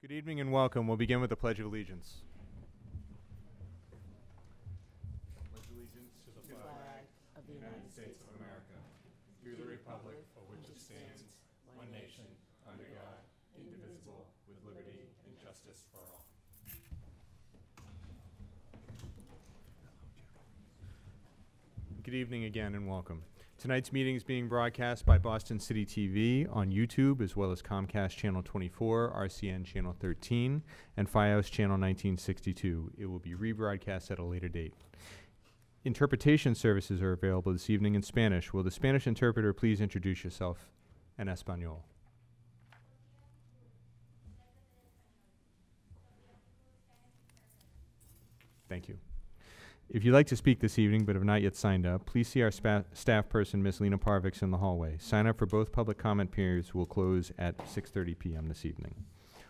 Good evening and welcome. We'll begin with the Pledge of Allegiance. Pledge allegiance to the flag of the United States of America, to the republic for which it stands, one nation, under God, indivisible, with liberty and justice for all. Good evening again and welcome. Tonight's meeting is being broadcast by Boston City TV on YouTube, as well as Comcast Channel 24, RCN Channel 13, and FiOS Channel 1962. It will be rebroadcast at a later date. Interpretation services are available this evening in Spanish. Will the Spanish interpreter please introduce yourself in Espanol? Thank you. If you'd like to speak this evening but have not yet signed up, please see our staff person, Ms. Lena Parvix, in the hallway. Sign up for both public comment periods will close at 6:30 p.m. this evening.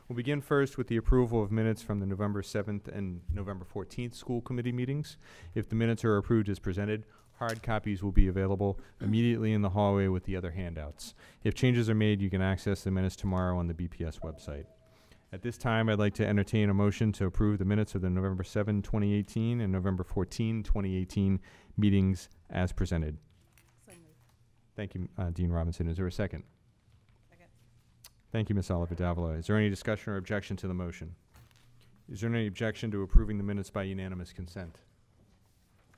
We'll begin first with the approval of minutes from the November 7th and November 14th school committee meetings. If the minutes are approved as presented, hard copies will be available immediately in the hallway with the other handouts. If changes are made, you can access the minutes tomorrow on the BPS website. At this time, I'd like to entertain a motion to approve the minutes of the November 7, 2018 and November 14, 2018 meetings as presented. So moved. Thank you, Dean Robinson. Is there a second? Second. Thank you, Ms. Oliver Davila. Is there any discussion or objection to the motion? Is there any objection to approving the minutes by unanimous consent?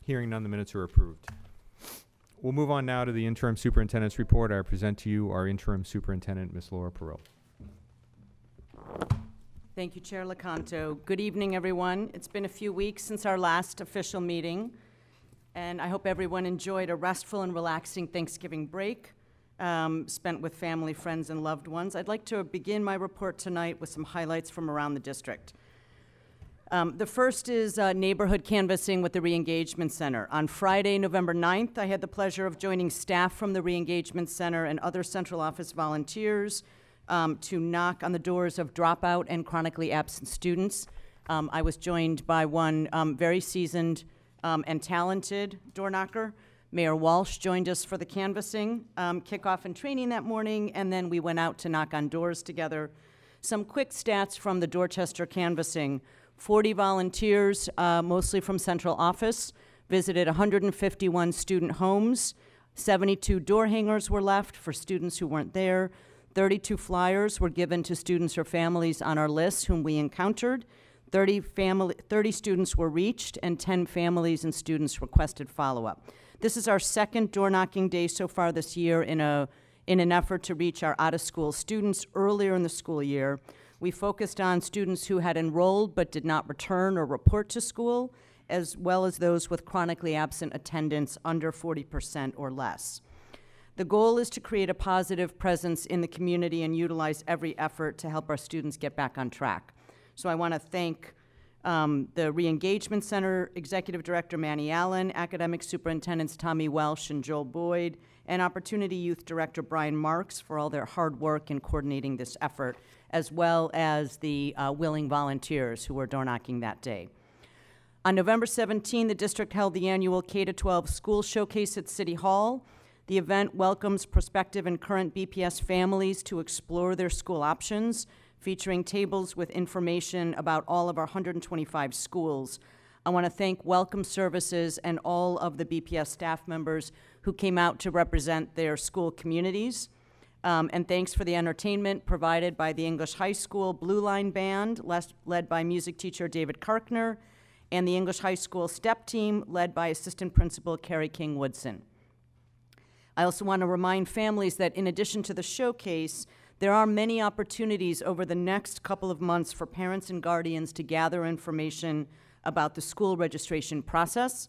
Hearing none, the minutes are approved. We'll move on now to the interim superintendent's report. I present to you our interim superintendent, Ms. Laura Perot. Thank you, Chair Lecanto. Good evening, everyone. It's been a few weeks since our last official meeting, and I hope everyone enjoyed a restful and relaxing Thanksgiving break spent with family, friends, and loved ones. I'd like to begin my report tonight with some highlights from around the district. The first is neighborhood canvassing with the Re-Engagement Center. On Friday, November 9th, I had the pleasure of joining staff from the Re-Engagement Center and other central office volunteers to knock on the doors of dropout and chronically absent students. I was joined by one very seasoned and talented door knocker. Mayor Walsh joined us for the canvassing kickoff and training that morning, and then we went out to knock on doors together. Some quick stats from the Dorchester canvassing. 40 volunteers, mostly from central office, visited 151 student homes. 72 door hangers were left for students who weren't there. 32 flyers were given to students or families on our list whom we encountered. 30 students were reached, and 10 families and students requested follow-up. This is our second door-knocking day so far this year in an effort to reach our out-of-school students earlier in the school year. We focused on students who had enrolled but did not return or report to school, as well as those with chronically absent attendance under 40% or less. The goal is to create a positive presence in the community and utilize every effort to help our students get back on track. So I want to thank the Re-Engagement Center Executive Director Manny Allen, Academic Superintendents Tommy Welsh and Joel Boyd, and Opportunity Youth Director Brian Marks for all their hard work in coordinating this effort, as well as the willing volunteers who were door knocking that day. On November 17, the district held the annual K-12 School Showcase at City Hall. The event welcomes prospective and current BPS families to explore their school options, featuring tables with information about all of our 125 schools. I want to thank Welcome Services and all of the BPS staff members who came out to represent their school communities. And thanks for the entertainment provided by the English High School Blue Line Band, led by music teacher David Karkner, and the English High School STEP team, led by Assistant Principal Carrie King-Woodson. I also want to remind families that in addition to the showcase, there are many opportunities over the next couple of months for parents and guardians to gather information about the school registration process.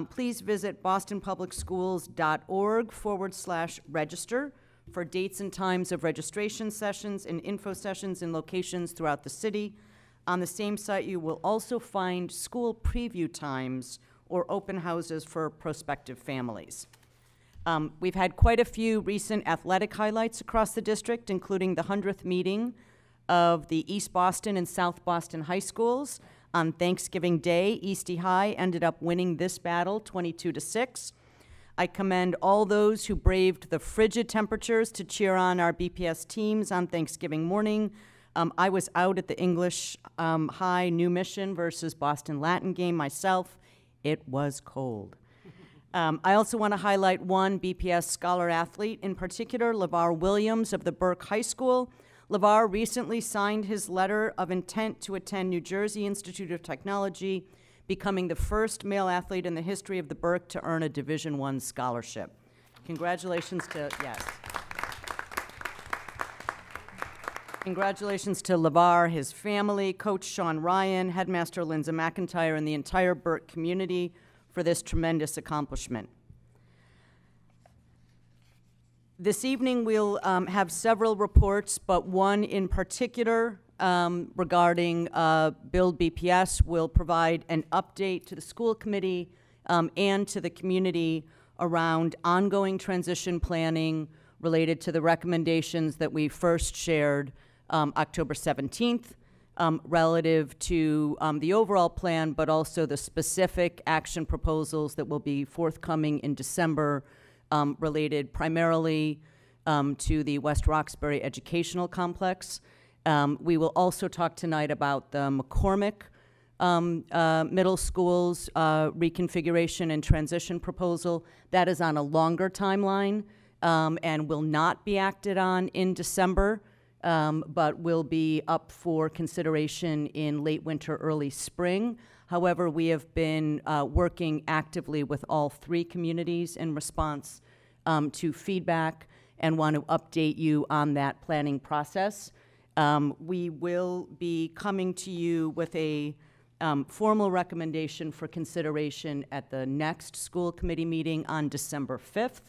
Please visit bostonpublicschools.org/register for dates and times of registration sessions and info sessions in locations throughout the city. On the same site, you will also find school preview times or open houses for prospective families. We've had quite a few recent athletic highlights across the district, including the 100th meeting of the East Boston and South Boston high schools. On Thanksgiving Day, Eastie High ended up winning this battle 22-6. I commend all those who braved the frigid temperatures to cheer on our BPS teams on Thanksgiving morning. I was out at the English High New Mission versus Boston Latin game myself. It was cold. I also want to highlight one BPS scholar athlete in particular, LeVar Williams of the Burke High School. LeVar recently signed his letter of intent to attend New Jersey Institute of Technology, becoming the first male athlete in the history of the Burke to earn a Division I scholarship. Congratulations to, yes. Congratulations to LeVar, his family, Coach Sean Ryan, Headmaster Linda McIntyre, and the entire Burke community for this tremendous accomplishment. This evening we'll have several reports, but one in particular regarding Build BPS will provide an update to the school committee and to the community around ongoing transition planning related to the recommendations that we first shared October 17th relative to the overall plan, but also the specific action proposals that will be forthcoming in December related primarily to the West Roxbury Educational Complex. We will also talk tonight about the McCormick Middle School's reconfiguration and transition proposal. That is on a longer timeline and will not be acted on in December, but will be up for consideration in late winter, early spring. However, we have been working actively with all three communities in response to feedback and want to update you on that planning process. We will be coming to you with a formal recommendation for consideration at the next school committee meeting on December 5th.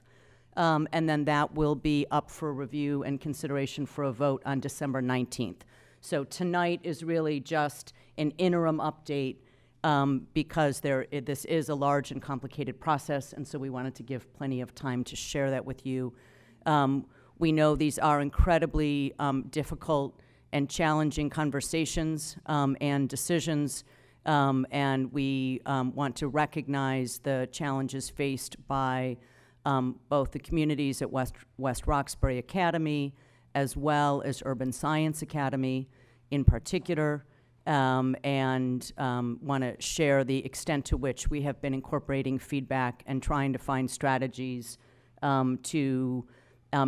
And then that will be up for review and consideration for a vote on December 19th. So tonight is really just an interim update because this is a large and complicated process, and so we wanted to give plenty of time to share that with you. We know these are incredibly difficult and challenging conversations and decisions, and we want to recognize the challenges faced by both the communities at West Roxbury Academy as well as Urban Science Academy in particular, and want to share the extent to which we have been incorporating feedback and trying to find strategies to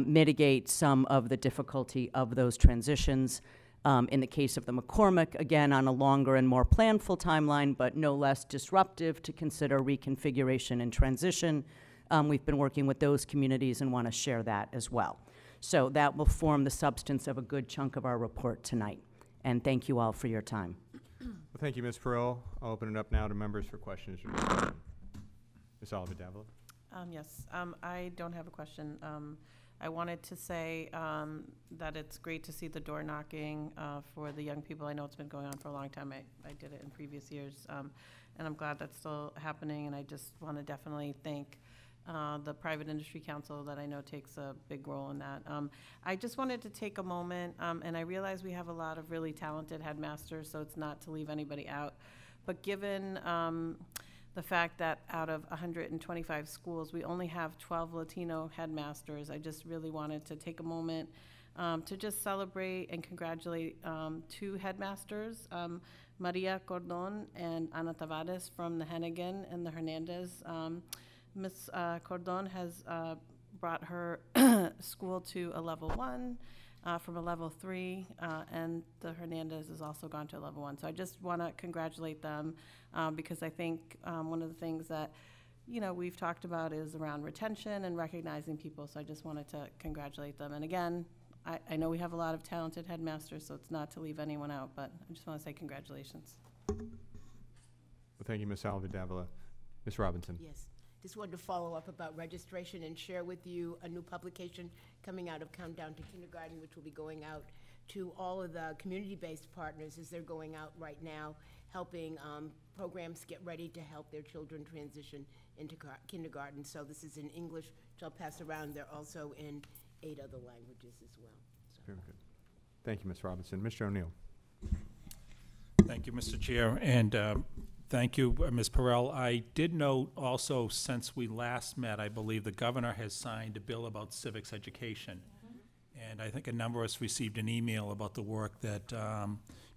mitigate some of the difficulty of those transitions. In the case of the McCormick, again, on a longer and more planful timeline, but no less disruptive to consider reconfiguration and transition. We've been working with those communities and want to share that as well. So that will form the substance of a good chunk of our report tonight. And thank you all for your time. Well, thank you, Ms. Perrell. I'll open it up now to members for questions. Ms. Oliver Davila. Yes, I don't have a question. I wanted to say that it's great to see the door knocking for the young people. I know it's been going on for a long time. I did it in previous years, and I'm glad that's still happening. And I just want to definitely thank the Private Industry Council that I know takes a big role in that. I just wanted to take a moment, and I realize we have a lot of really talented headmasters, so it's not to leave anybody out. But given the fact that out of 125 schools, we only have 12 Latino headmasters, I just really wanted to take a moment to just celebrate and congratulate two headmasters, Maria Cordon and Ana Tavares from the Hennigan and the Hernandez. Ms. Cordon has brought her school to a level 1 from a level 3, and the Hernandez has also gone to a level 1. So I just want to congratulate them because I think one of the things that we've talked about is around retention and recognizing people. So I just wanted to congratulate them. And again, I know we have a lot of talented headmasters, so it's not to leave anyone out, but I just want to say congratulations. Well, thank you, Ms. Oliver Davila. Ms. Robinson. Yes. Just wanted to follow up about registration and share with you a new publication coming out of Countdown to Kindergarten, which will be going out to all of the community-based partners as they're going out right now, helping programs get ready to help their children transition into kindergarten. So this is in English, which I'll pass around. They're also in 8 other languages as well. So. Very good. Thank you, Ms. Robinson. Mr. O'Neill. Thank you, Mr. Chair, and thank you, Ms. Perrell. I did note also, since we last met, I believe the governor has signed a bill about civics education. And I think a number of us received an email about the work that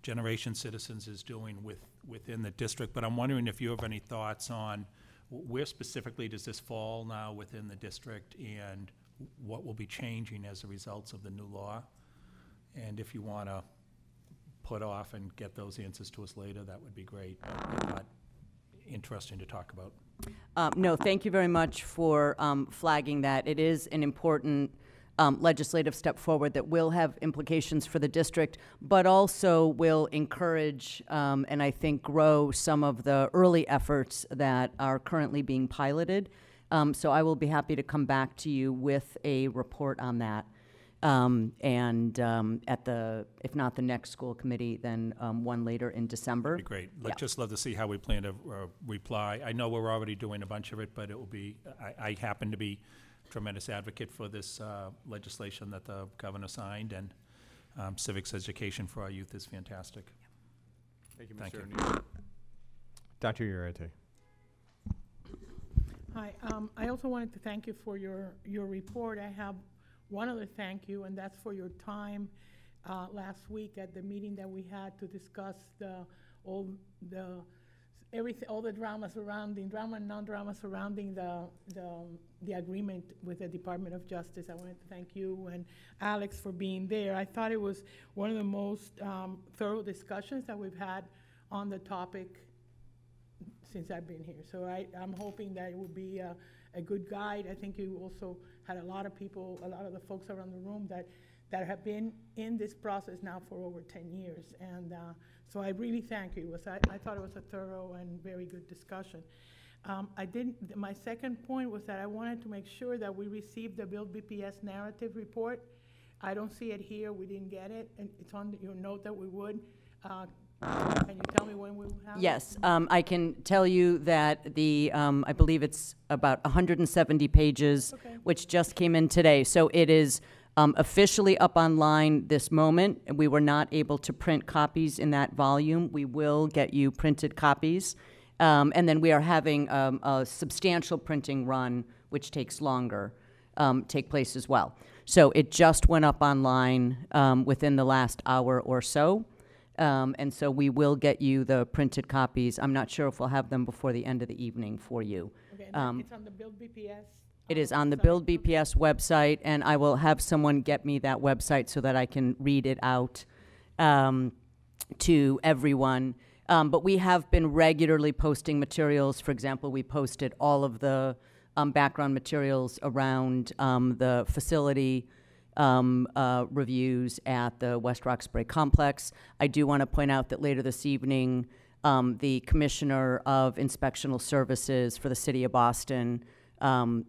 Generation Citizens is doing within the district. But I'm wondering if you have any thoughts on where specifically does this fall now within the district, and what will be changing as a result of the new law? And if you want to put off and get those answers to us later, that would be great. But interesting to talk about. No, thank you very much for flagging that. It is an important legislative step forward that will have implications for the district, but also will encourage and I think grow some of the early efforts that are currently being piloted. So I will be happy to come back to you with a report on that. At the, if not the next school committee, then one later in December. Be great. Yeah. Just love to see how we plan to reply. I know we're already doing a bunch of it, but it will be, I happen to be a tremendous advocate for this legislation that the governor signed, and civics education for our youth is fantastic. Thank you, Thank Mr. you. O'Neill. Dr. Uriarte. Hi, I also wanted to thank you for your report. I have one other thank you, and that's for your time last week at the meeting that we had to discuss all the drama and non-drama surrounding the agreement with the Department of Justice. I wanted to thank you and Alex for being there. I thought it was one of the most thorough discussions that we've had on the topic since I've been here. So I'm hoping that it will be a good guide. I think you also had a lot of people, a lot of the folks around the room that have been in this process now for over 10 years. And so I really thank you. I thought it was a thorough and very good discussion. My second point was that I wanted to make sure that we received the Build BPS narrative report. I don't see it here. We didn't get it. And it's on your note that we would. Can you tell me when we will have it? Yes, I can tell you that I believe it's about 170 pages, Okay. which just came in today. So it is officially up online this moment, and we were not able to print copies in that volume. We will get you printed copies. And then we are having a substantial printing run, which takes longer, take place as well. So it just went up online within the last hour or so. And so we will get you the printed copies. I'm not sure if we'll have them before the end of the evening for you. Okay, and it's on the Build BPS? It is on the site? Build BPS website, and I will have someone get me that website so that I can read it out to everyone. But we have been regularly posting materials. For example, we posted all of the background materials around the facility reviews at the West Roxbury complex. I do want to point out that later this evening, the Commissioner of Inspectional Services for the City of Boston,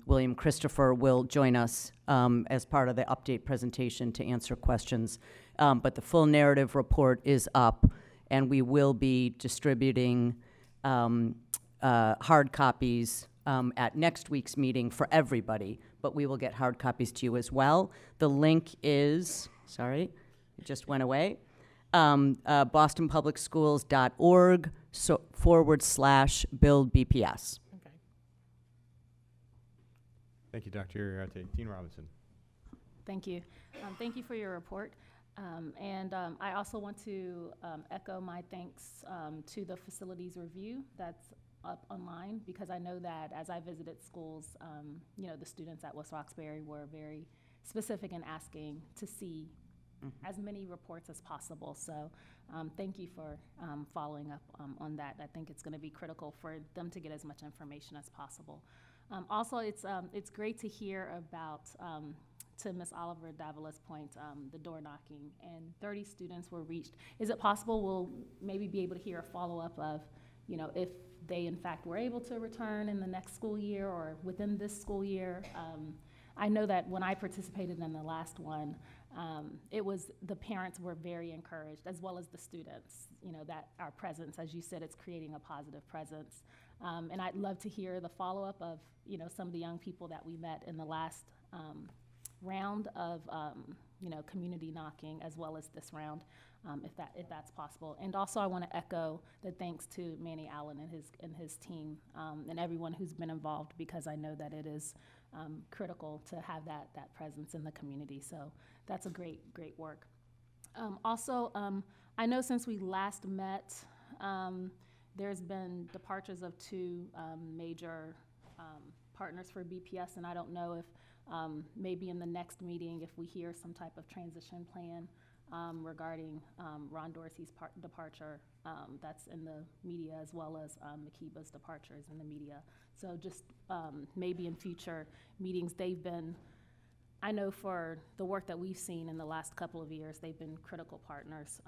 William Christopher, will join us as part of the update presentation to answer questions. But the full narrative report is up, and we will be distributing hard copies at next week's meeting for everybody, but we will get hard copies to you as well. The link is, sorry, it just went away, bostonpublicsschools.org/buildbps. Okay. Thank you, Dr. Uriarte. Dean Robinson. Thank you. Thank you for your report. I also want to echo my thanks to the facilities review that's up online, because I know that as I visited schools, the students at West Roxbury were very specific in asking to see as many reports as possible. So thank you for following up on that. I think it's going to be critical for them to get as much information as possible. Also, it's great to hear about, to Ms. Oliver Davila's point, the door knocking, and 30 students were reached. Is it possible we'll maybe be able to hear a follow-up of, if they in fact were able to return in the next school year or within this school year? I know that when I participated in the last one, the parents were very encouraged, as well as the students, that our presence, as you said, it's creating a positive presence. And I'd love to hear the follow-up of, some of the young people that we met in the last round of, community knocking, as well as this round, if that's possible. And also, I want to echo the thanks to Manny Allen and his team, and everyone who's been involved, because I know that it is critical to have that presence in the community. So that's a great work. Also, I know since we last met, there's been departures of two major partners for BPS, and I don't know if maybe in the next meeting, if we hear some type of transition plan regarding Ron Dorsey's departure, that's in the media, as well as Makiba's departure is in the media. So just maybe in future meetings, they've been, I know for the work that we've seen in the last couple of years, they've been critical partners,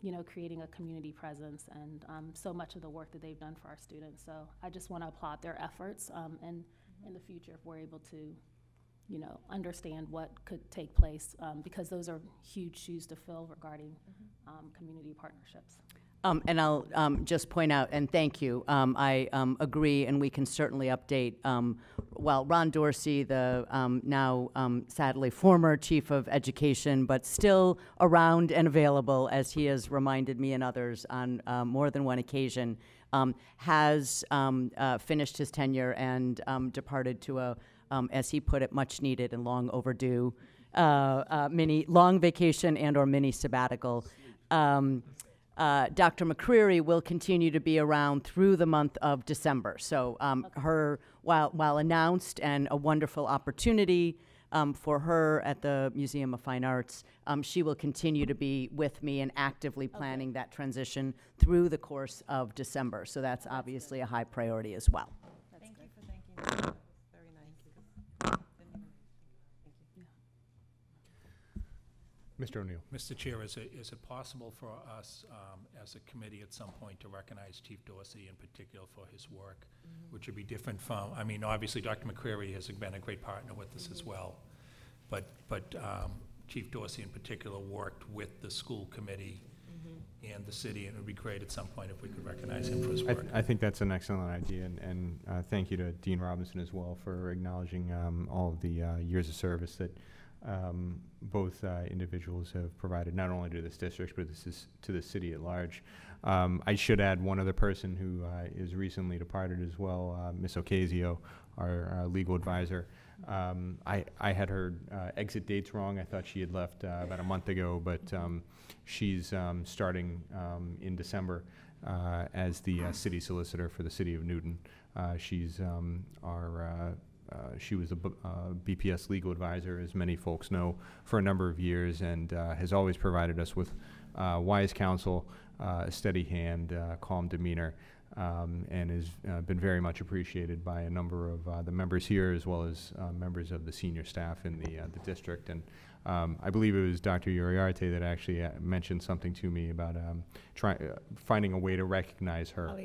you know, creating a community presence, and so much of the work that they've done for our students. So I just want to applaud their efforts, and in the future, if we're able to, you know, understand what could take place, because those are huge shoes to fill regarding community partnerships. And I'll just point out, and thank you, I agree, and we can certainly update. Well, Ron Dorsey, the now sadly former chief of education, but still around and available, as he has reminded me and others on more than one occasion, has finished his tenure and departed to a, as he put it, much needed and long overdue long vacation and or mini sabbatical. Dr. McCreary will continue to be around through the month of December. So her, while announced, and a wonderful opportunity for her at the Museum of Fine Arts, she will continue to be with me and actively planning that transition through the course of December. So that's obviously a high priority as well. Thank you for thanking me. That was very nice. Mr. O'Neill. Mr. Chair, is it possible for us as a committee at some point to recognize Chief Dorsey in particular for his work, which would be different from, I mean, obviously Dr. McCreary has been a great partner with us as well, but Chief Dorsey in particular worked with the school committee and the city, and it would be great at some point if we could recognize him for his work. I think that's an excellent idea, and thank you to Dean Robinson as well for acknowledging all of the years of service that both individuals have provided, not only to this district, but to the city at large. I should add one other person who is recently departed as well, Ms. Ocasio, our legal advisor. I had her exit dates wrong. I thought she had left about a month ago, but she's starting in December as the city solicitor for the city of Newton. She's she was a BPS legal advisor, as many folks know, for a number of years, and has always provided us with wise counsel, a steady hand, calm demeanor, and has been very much appreciated by a number of the members here, as well as members of the senior staff in the district. And I believe it was Dr. Uriarte that actually mentioned something to me about finding a way to recognize her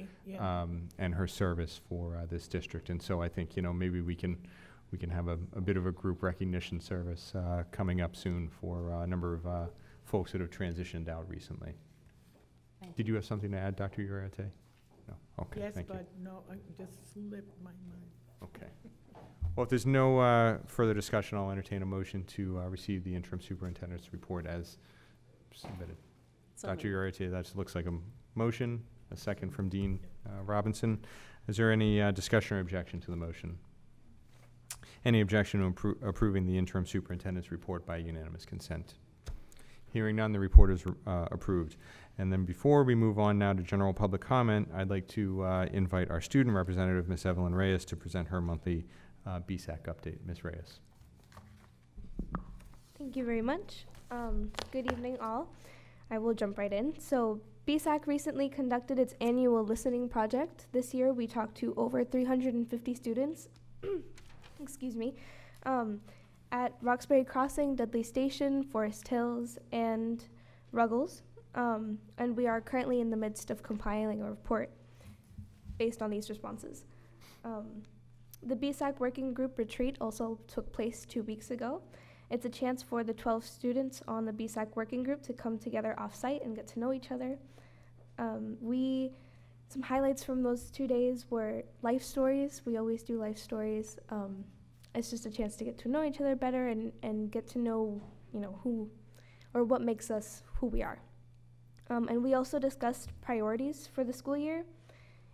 and her service for this district. And so I think, you know, maybe we can have a bit of a group recognition service coming up soon for a number of folks that have transitioned out recently. Did you have something to add, Dr. Uriarte? No. Okay. Yes, thank you. but no, I just slipped my mind. Okay. Well, if there's no further discussion, I'll entertain a motion to receive the interim superintendent's report as submitted. So Dr. Uriarte, that looks like a motion. A second from Dean Robinson. Is there any discussion or objection to the motion? Any objection to approving the interim superintendent's report by unanimous consent? Hearing none, the report is approved. And then before we move on now to general public comment, I'd like to invite our student representative, Ms. Evelyn Reyes, to present her monthly BSAC update. Ms. Reyes. Thank you very much. Good evening, all. I will jump right in. So BSAC recently conducted its annual listening project. This year, we talked to over 350 students, excuse me, at Roxbury Crossing, Dudley Station, Forest Hills, and Ruggles. And we are currently in the midst of compiling a report based on these responses. The BSAC Working Group Retreat also took place 2 weeks ago. It's a chance for the 12 students on the BSAC Working Group to come together off-site and get to know each other. Some highlights from those 2 days were life stories. We always do life stories. It's just a chance to get to know each other better and get to know, who or what makes us who we are. And we also discussed priorities for the school year.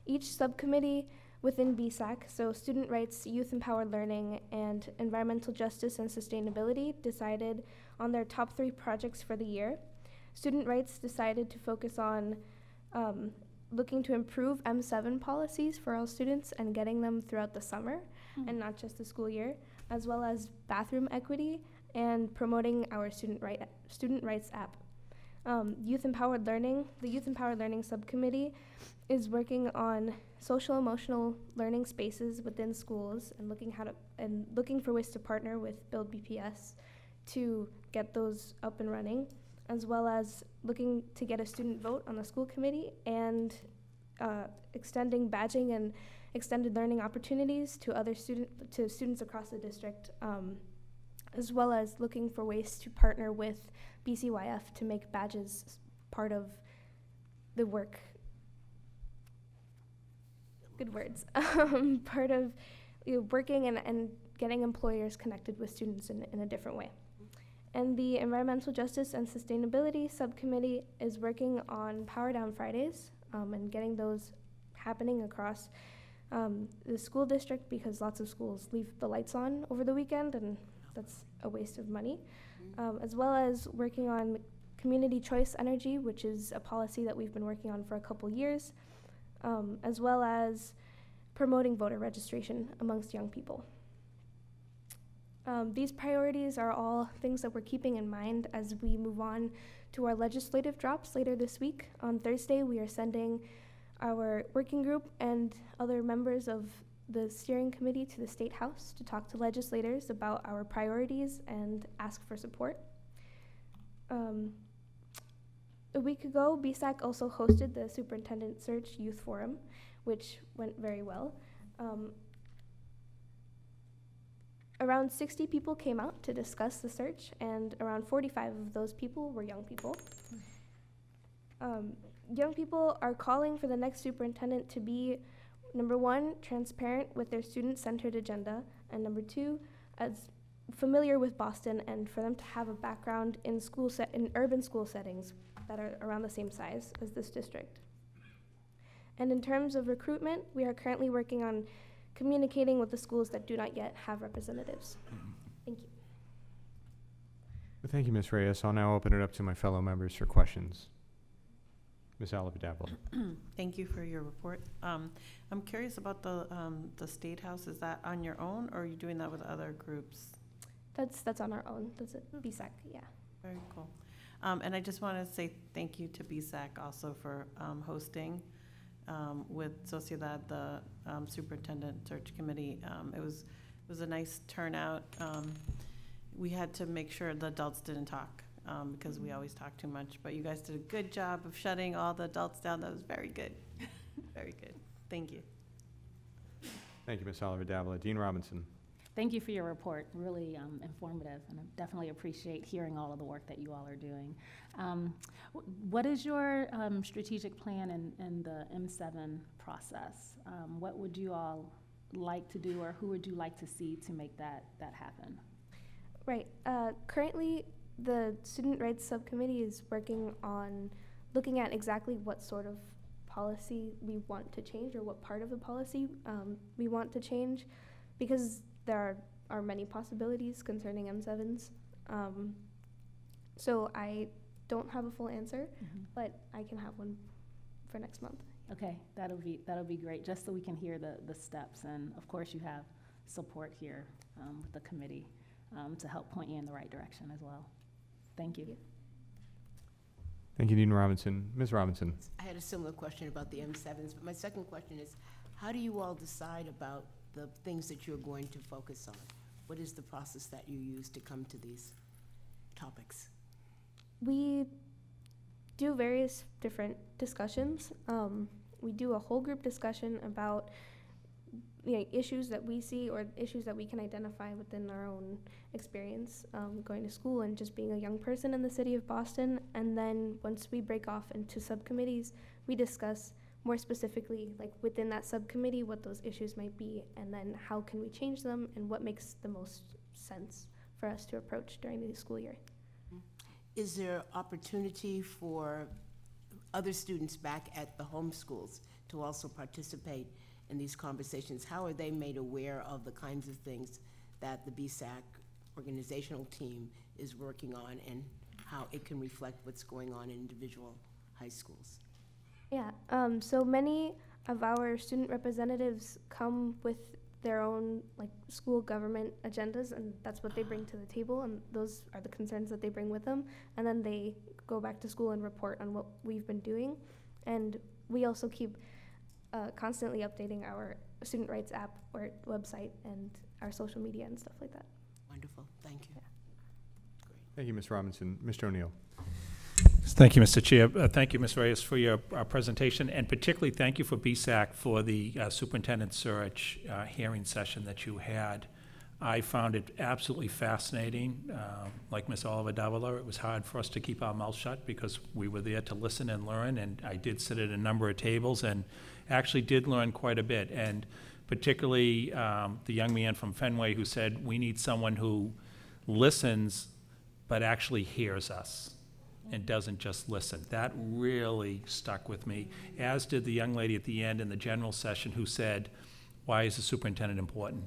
Each subcommittee within BSAC, so student rights, youth-empowered learning, and environmental justice and sustainability decided on their top 3 projects for the year. Student rights decided to focus on looking to improve M7 policies for all students and getting them throughout the summer and not just the school year, as well as bathroom equity and promoting our student rights app. Youth Empowered Learning, the Youth Empowered Learning Subcommittee is working on social emotional learning spaces within schools and looking for ways to partner with Build BPS to get those up and running, as well as looking to get a student vote on the school committee and extending badging and extended learning opportunities to students across the district, as well as looking for ways to partner with BCYF to make badges part of the work. Good words. Part of working and getting employers connected with students in a different way. And the Environmental Justice and Sustainability Subcommittee is working on Power Down Fridays and getting those happening across the school district, because lots of schools leave the lights on over the weekend, and that's a waste of money. As well as working on community choice energy, which is a policy that we've been working on for a couple years, as well as promoting voter registration amongst young people. These priorities are all things that we're keeping in mind as we move on to our legislative drops later this week. On Thursday, we are sending our working group and other members of the steering committee to the State House to talk to legislators about our priorities and ask for support. A week ago, BSAC also hosted the Superintendent Search Youth Forum, which went very well. Around 60 people came out to discuss the search, and around 45 of those people were young people. Young people are calling for the next superintendent to be, number 1, transparent with their student-centered agenda, and number 2, as familiar with Boston, and for them to have a background in urban school settings that are around the same size as this district. And in terms of recruitment, we are currently working on communicating with the schools that do not yet have representatives. Thank you. Well, thank you, Ms. Reyes. I'll now open it up to my fellow members for questions. Ms. Oliver-Davila. Thank you for your report. I'm curious about the State House. Is that on your own, or are you doing that with other groups? That's on our own. That's at BSAC, yeah. Very cool. And I just want to say thank you to BSAC also for hosting with Sociedad, the Superintendent Search Committee. It was a nice turnout. We had to make sure the adults didn't talk because we always talk too much, but you guys did a good job of shutting all the adults down. That was very good. Very good. Thank you. Thank you, Ms. Oliver-Davila. Dean Robinson. Thank you for your report, really informative, and I definitely appreciate hearing all of the work that you all are doing. What is your strategic plan in the M7 process? What would you all like to do, or who would you like to see to make that happen? Right. Currently, the Student Rights Subcommittee is working on looking at exactly what sort of policy we want to change, or what part of the policy we want to change, because there are many possibilities concerning M7s. So I don't have a full answer, but I can have one for next month. Okay, that'll be great, just so we can hear the steps. And of course, you have support here with the committee to help point you in the right direction as well. Thank you. Thank you, Dean Robinson. Ms. Robinson. I had a similar question about the M7s, but my second question is, how do you all decide about the things that you're going to focus on? What is the process that you use to come to these topics? We do various different discussions. We do a whole group discussion about issues that we see or issues that we can identify within our own experience going to school and just being a young person in the city of Boston. And then once we break off into subcommittees, we discuss more specifically, like within that subcommittee, what those issues might be, and then how can we change them, and what makes the most sense for us to approach during the school year. Is there opportunity for other students back at the home schools to also participate in these conversations, how are they made aware of the kinds of things that the BSAC organizational team is working on, and how it can reflect what's going on in individual high schools? Yeah, so many of our student representatives come with their own like school government agendas, and that's what they bring to the table, and those are the concerns that they bring with them, and then they go back to school and report on what we've been doing. And we also keep constantly updating our student rights app or website and our social media and stuff like that. Wonderful, thank you. Yeah. Thank you, Ms. Robinson. Mr. O'Neill. Thank you, Mr. Chair. Thank you, Ms. Reyes, for your presentation, and particularly thank you for BSAC for the superintendent search hearing session that you had. I found it absolutely fascinating. Like Ms. Oliver Davila, it was hard for us to keep our mouths shut because we were there to listen and learn, and I did sit at a number of tables and actually did learn quite a bit, and particularly the young man from Fenway who said, we need someone who listens but actually hears us and doesn't just listen. That really stuck with me, as did the young lady at the end in the general session who said, why is the superintendent important?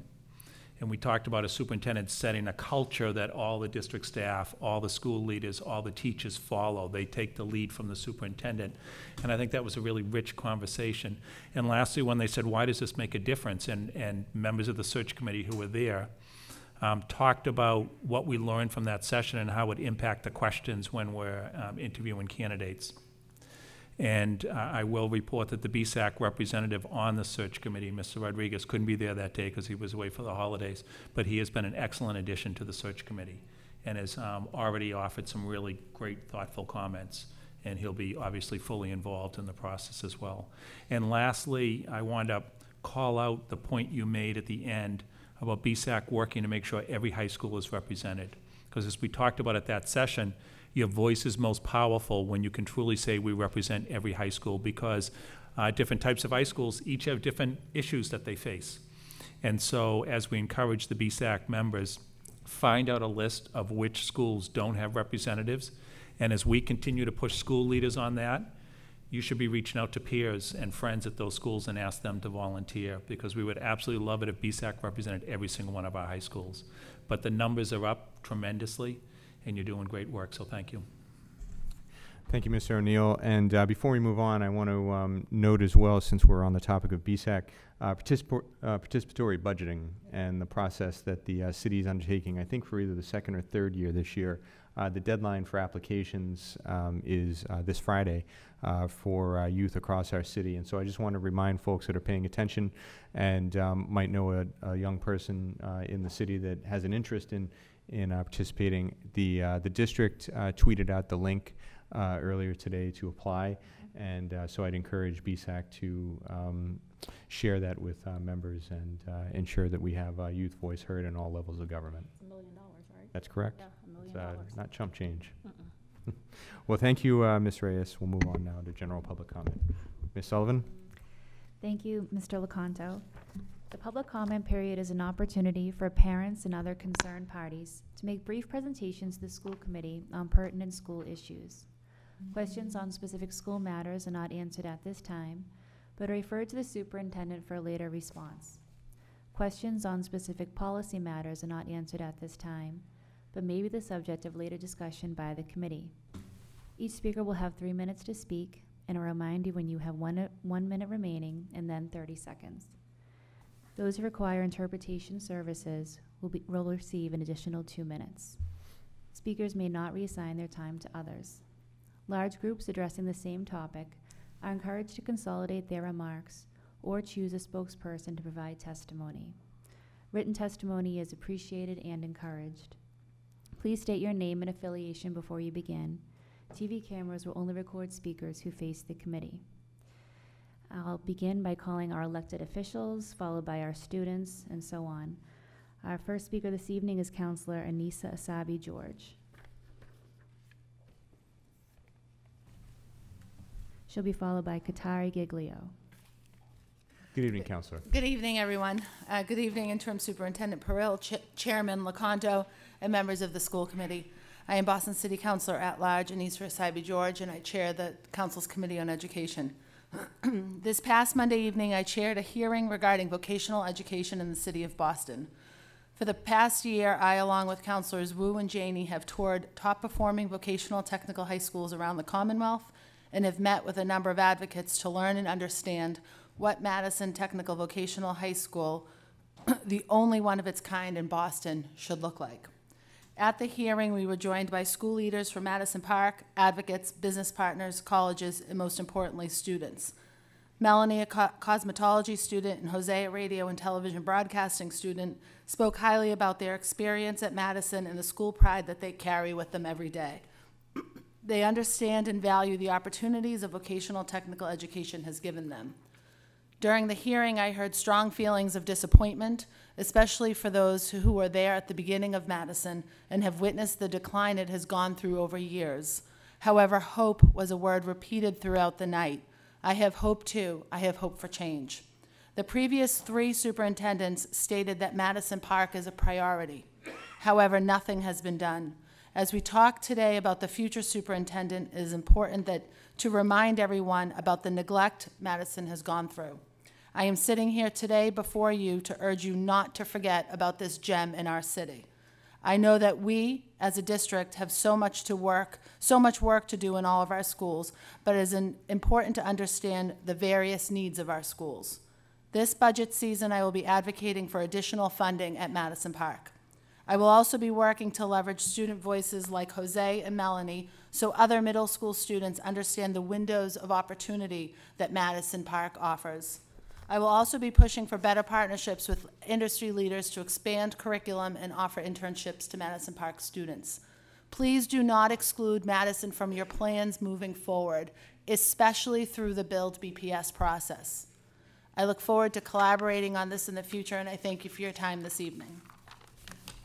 And we talked about a superintendent setting a culture that all the district staff, all the school leaders, all the teachers follow. They take the lead from the superintendent. And I think that was a really rich conversation. And lastly, when they said, why does this make a difference? And members of the search committee who were there talked about what we learned from that session and how it would impact the questions when we're interviewing candidates. And I will report that the BSAC representative on the search committee, Mr. Rodriguez, couldn't be there that day because he was away for the holidays, but he has been an excellent addition to the search committee and has already offered some really great, thoughtful comments, and he'll be obviously fully involved in the process as well. And lastly, I want to call out the point you made at the end about BSAC working to make sure every high school is represented. Because as we talked about at that session, your voice is most powerful when you can truly say we represent every high school, because different types of high schools each have different issues that they face. And so as we encourage the BSAC members, find out a list of which schools don't have representatives. And as we continue to push school leaders on that, you should be reaching out to peers and friends at those schools and ask them to volunteer, because we would absolutely love it if BSAC represented every single one of our high schools. But the numbers are up tremendously, and you're doing great work, so thank you. Thank you, Mr. O'Neill. And before we move on, I want to note as well, since we're on the topic of BSAC, participatory budgeting and the process that the city is undertaking, I think for either the second or third year this year. The deadline for applications is this Friday for youth across our city. And so I just want to remind folks that are paying attention and might know a young person in the city that has an interest in participating. The district tweeted out the link earlier today to apply, and so I'd encourage BSAC to share that with members and ensure that we have youth voice heard in all levels of government. It's $1 million, right? That's correct. Yeah, $1 million. It's not chump change. Well, thank you, Ms. Reyes. We'll move on now to general public comment. Ms. Sullivan? Thank you, Mr. Lecanto. The public comment period is an opportunity for parents and other concerned parties to make brief presentations to the school committee on pertinent school issues. Questions on specific school matters are not answered at this time, but are referred to the superintendent for a later response. Questions on specific policy matters are not answered at this time, but may be the subject of later discussion by the committee. Each speaker will have 3 minutes to speak, and I'll remind you when you have 1 minute remaining and then 30 seconds. Those who require interpretation services will receive an additional 2 minutes. Speakers may not reassign their time to others. Large groups addressing the same topic are encouraged to consolidate their remarks or choose a spokesperson to provide testimony. Written testimony is appreciated and encouraged. Please state your name and affiliation before you begin. TV cameras will only record speakers who face the committee. I'll begin by calling our elected officials, followed by our students, and so on. Our first speaker this evening is Counselor Anissa Asabi George. She'll be followed by Katari Giglio. Good evening, Counselor. Good evening, everyone. Good evening, Interim Superintendent Peril, Chairman Lecanto, and members of the school committee. I am Boston City Councilor at Large Anissa Asabi George, and I chair the Council's Committee on Education. This past Monday evening, I chaired a hearing regarding vocational education in the city of Boston. For the past year, I, along with Councilors Wu and Janey, have toured top-performing vocational technical high schools around the Commonwealth and have met with a number of advocates to learn and understand what Madison Technical Vocational High School, the only one of its kind in Boston, should look like. At the hearing, we were joined by school leaders from Madison Park, advocates, business partners, colleges, and most importantly, students. Melanie, a cosmetology student, and Jose, a radio and television broadcasting student, spoke highly about their experience at Madison and the school pride that they carry with them every day. They understand and value the opportunities of vocational technical education has given them. During the hearing, I heard strong feelings of disappointment, especially for those who were there at the beginning of Madison and have witnessed the decline it has gone through over years. However, hope was a word repeated throughout the night. I have hope too. I have hope for change. The previous 3 superintendents stated that Madison Park is a priority. However, nothing has been done. As we talk today about the future superintendent, it is important to remind everyone about the neglect Madison has gone through. I am sitting here today before you to urge you not to forget about this gem in our city. I know that we, as a district, have so much work to do in all of our schools, but it is important to understand the various needs of our schools. This budget season, I will be advocating for additional funding at Madison Park. I will also be working to leverage student voices like Jose and Melanie so other middle school students understand the windows of opportunity that Madison Park offers. I will also be pushing for better partnerships with industry leaders to expand curriculum and offer internships to Madison Park students. Please do not exclude Madison from your plans moving forward, especially through the Build BPS process. I look forward to collaborating on this in the future, and I thank you for your time this evening.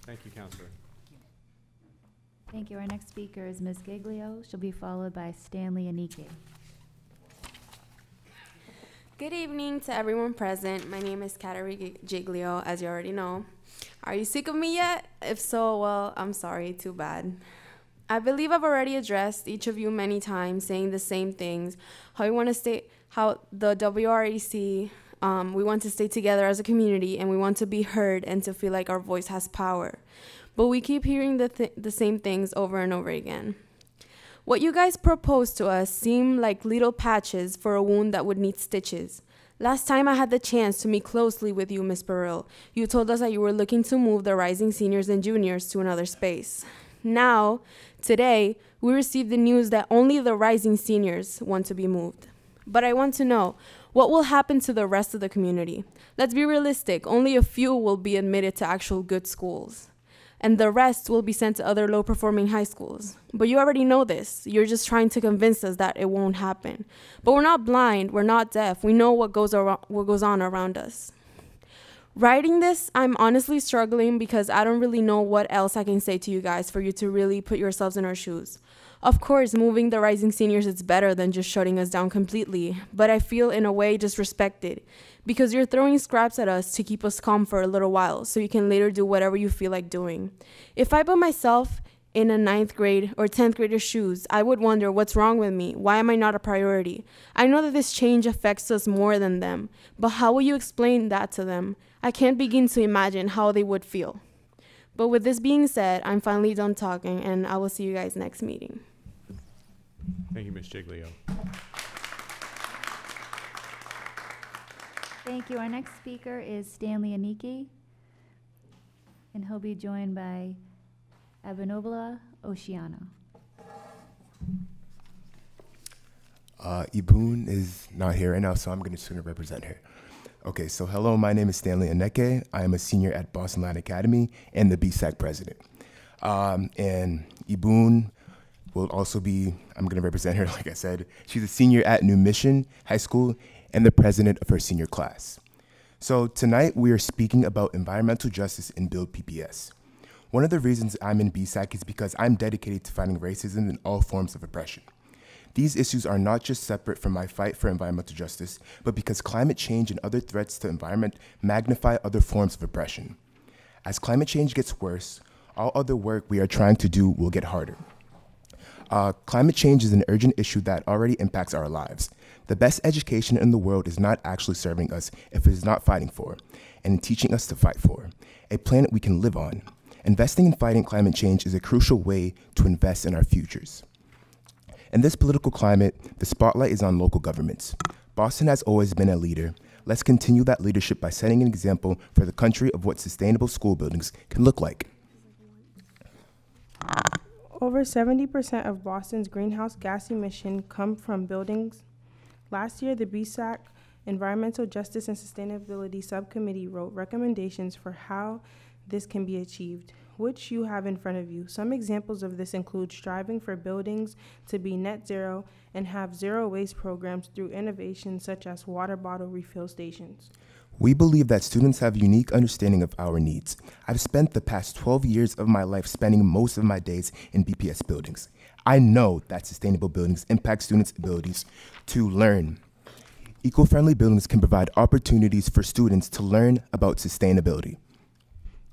Thank you, Counselor. Thank you. Our next speaker is Ms. Giglio. She'll be followed by Stanley Anike. Good evening to everyone present. My name is Katerina Giglio, as you already know. Are you sick of me yet? If so, well, I'm sorry, too bad. I believe I've already addressed each of you many times, saying the same things, how the WRAC, we want to stay together as a community, and we want to be heard and to feel like our voice has power. But we keep hearing the same things over and over again. What you guys proposed to us seem like little patches for a wound that would need stitches. Last time I had the chance to meet closely with you, Ms. Burrell, you told us that you were looking to move the rising seniors and juniors to another space. Now, today, we received the news that only the rising seniors want to be moved. But I want to know, what will happen to the rest of the community? Let's be realistic, only a few will be admitted to actual good schools, and the rest will be sent to other low-performing high schools. But you already know this. You're just trying to convince us that it won't happen. But we're not blind. We're not deaf. We know what goes on around us. Writing this, I'm honestly struggling because I don't really know what else I can say to you guys for you to really put yourselves in our shoes. Of course, moving the rising seniors is better than just shutting us down completely, but I feel in a way disrespected because you're throwing scraps at us to keep us calm for a little while so you can later do whatever you feel like doing. If I put myself in a 9th grade or 10th grader's shoes, I would wonder what's wrong with me. Why am I not a priority? I know that this change affects us more than them, but how will you explain that to them? I can't begin to imagine how they would feel. But with this being said, I'm finally done talking, and I will see you guys next meeting. Thank you, Ms. Giglio. Thank you. Our next speaker is Stanley Anike, and he'll be joined by Abenobola Oceano. Ibun is not here right now, so I'm going to represent her. Okay, so hello, my name is Stanley Anike. I am a senior at Boston Latin Academy and the BSAC president. And Ibun will also be, I'm going to represent her, like I said. She's a senior at New Mission High School and the president of her senior class. So tonight we are speaking about environmental justice in Build PPS. One of the reasons I'm in BSAC is because I'm dedicated to fighting racism and all forms of oppression. These issues are not just separate from my fight for environmental justice, but because climate change and other threats to the environment magnify other forms of oppression. As climate change gets worse, all other work we are trying to do will get harder. Climate change is an urgent issue that already impacts our lives. The best education in the world is not actually serving us if it is not fighting for, and teaching us to fight for, a planet we can live on. Investing in fighting climate change is a crucial way to invest in our futures. In this political climate, the spotlight is on local governments. Boston has always been a leader. Let's continue that leadership by setting an example for the country of what sustainable school buildings can look like. Over 70% of Boston's greenhouse gas emission come from buildings. Last year, the BSAC Environmental Justice and Sustainability Subcommittee wrote recommendations for how this can be achieved, which you have in front of you. Some examples of this include striving for buildings to be net zero and have zero waste programs through innovations such as water bottle refill stations. We believe that students have a unique understanding of our needs. I've spent the past 12 years of my life spending most of my days in BPS buildings. I know that sustainable buildings impact students' abilities to learn. Eco-friendly buildings can provide opportunities for students to learn about sustainability.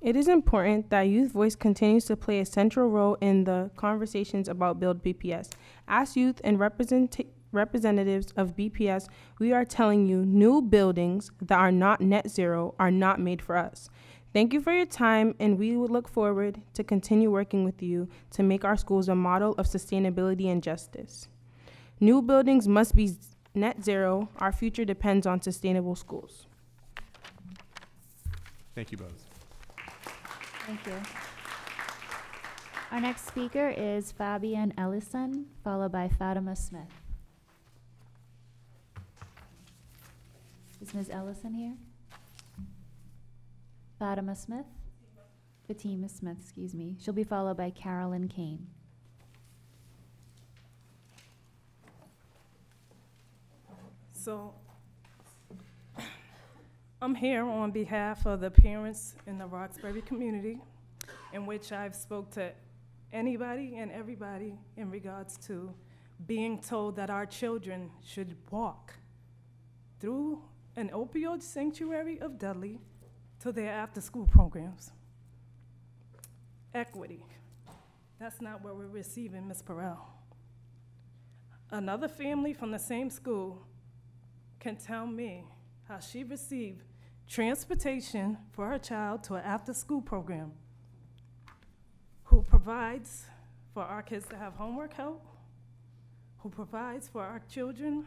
It is important that youth voice continues to play a central role in the conversations about Build BPS. As youth and representatives of BPS, we are telling you new buildings that are not net zero are not made for us. Thank you for your time, and we would look forward to continue working with you to make our schools a model of sustainability and justice. New buildings must be net zero. Our future depends on sustainable schools. Thank you both. Thank you. Our next speaker is Fabian Ellison, followed by Fatima Smith. Is Ms. Ellison here? Fatima Smith? Fatima Smith, excuse me. She'll be followed by Carolyn Kane. So I'm here on behalf of the parents in the Roxbury community, in which I've spoke to anybody and everybody in regards to being told that our children should walk through an opioid sanctuary of Dudley to their after-school programs. Equity. That's not what we're receiving, Ms. Perel. Another family from the same school can tell me how she received transportation for her child to an after-school program, who provides for our kids to have homework help, who provides for our children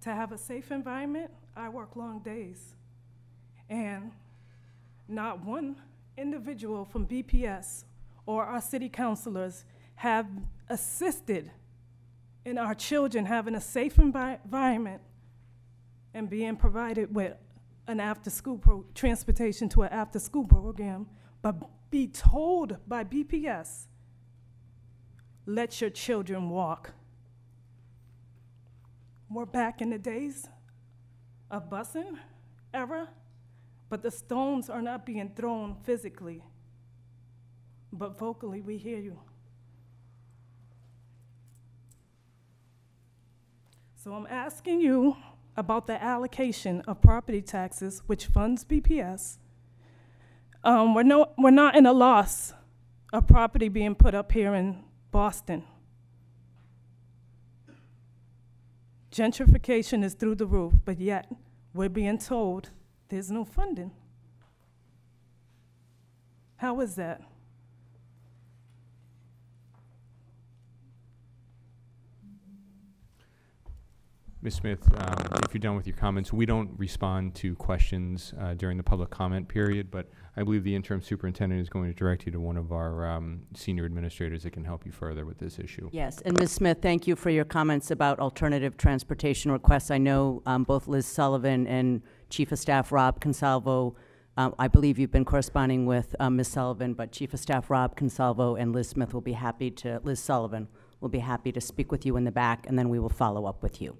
to have a safe environment. I work long days, and not one individual from BPS or our city councilors have assisted in our children having a safe environment and being provided with an after-school transportation to an after-school program, but be told by BPS, let your children walk. We're back in the days of busing era, but the stones are not being thrown physically, but vocally we hear you. So I'm asking you about the allocation of property taxes, which funds BPS. We're not in a loss of property being put up here in Boston. Gentrification is through the roof, but yet we're being told there's no funding. How is that? Ms. Smith, if you're done with your comments, we don't respond to questions during the public comment period, but I believe the interim superintendent is going to direct you to one of our senior administrators that can help you further with this issue. Yes, and Ms. Smith, thank you for your comments about alternative transportation requests. I know both Liz Sullivan and Chief of Staff Rob Consalvo, I believe you've been corresponding with Ms. Sullivan, but Chief of Staff Rob Consalvo and Liz Smith will be happy to, Liz Sullivan will be happy to speak with you in the back, and then we will follow up with you.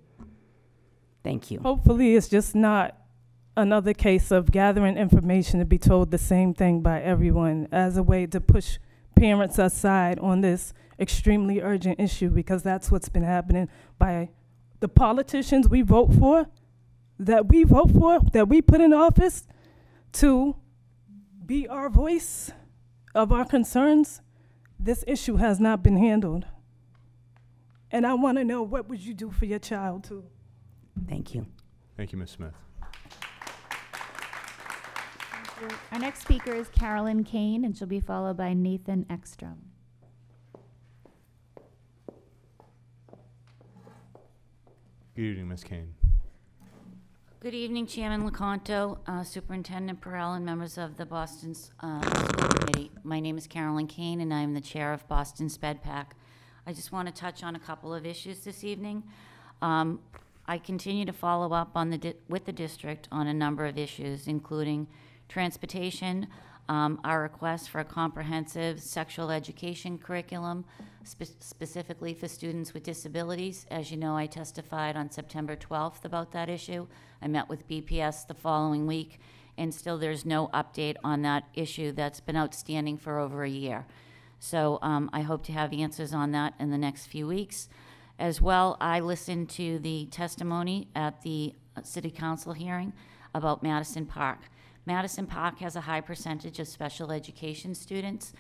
Thank you. Hopefully it's just not another case of gathering information to be told the same thing by everyone as a way to push parents aside on this extremely urgent issue, because that's what's been happening by the politicians we vote for, that we put in office to be our voice of our concerns. This issue has not been handled. And I want to know, what would you do for your child, too? Thank you. Thank you, Ms. Smith. Our next speaker is Carolyn Kane, and she'll be followed by Nathan Ekstrom. Good evening, Ms. Kane. Good evening, Chairman Lecanto, Superintendent Perrell, and members of the Boston School Committee. My name is Carolyn Kane, and I am the chair of Boston SpedPAC. I just want to touch on a couple of issues this evening. I continue to follow up on with the district on a number of issues, including transportation, our request for a comprehensive sexual education curriculum, specifically for students with disabilities. As you know, I testified on September 12th about that issue. I met with BPS the following week, and still there's no update on that issue that's been outstanding for over a year. So I hope to have answers on that in the next few weeks. As well, I listened to the testimony at the City Council hearing about Madison Park. Madison Park has a high percentage of special education students,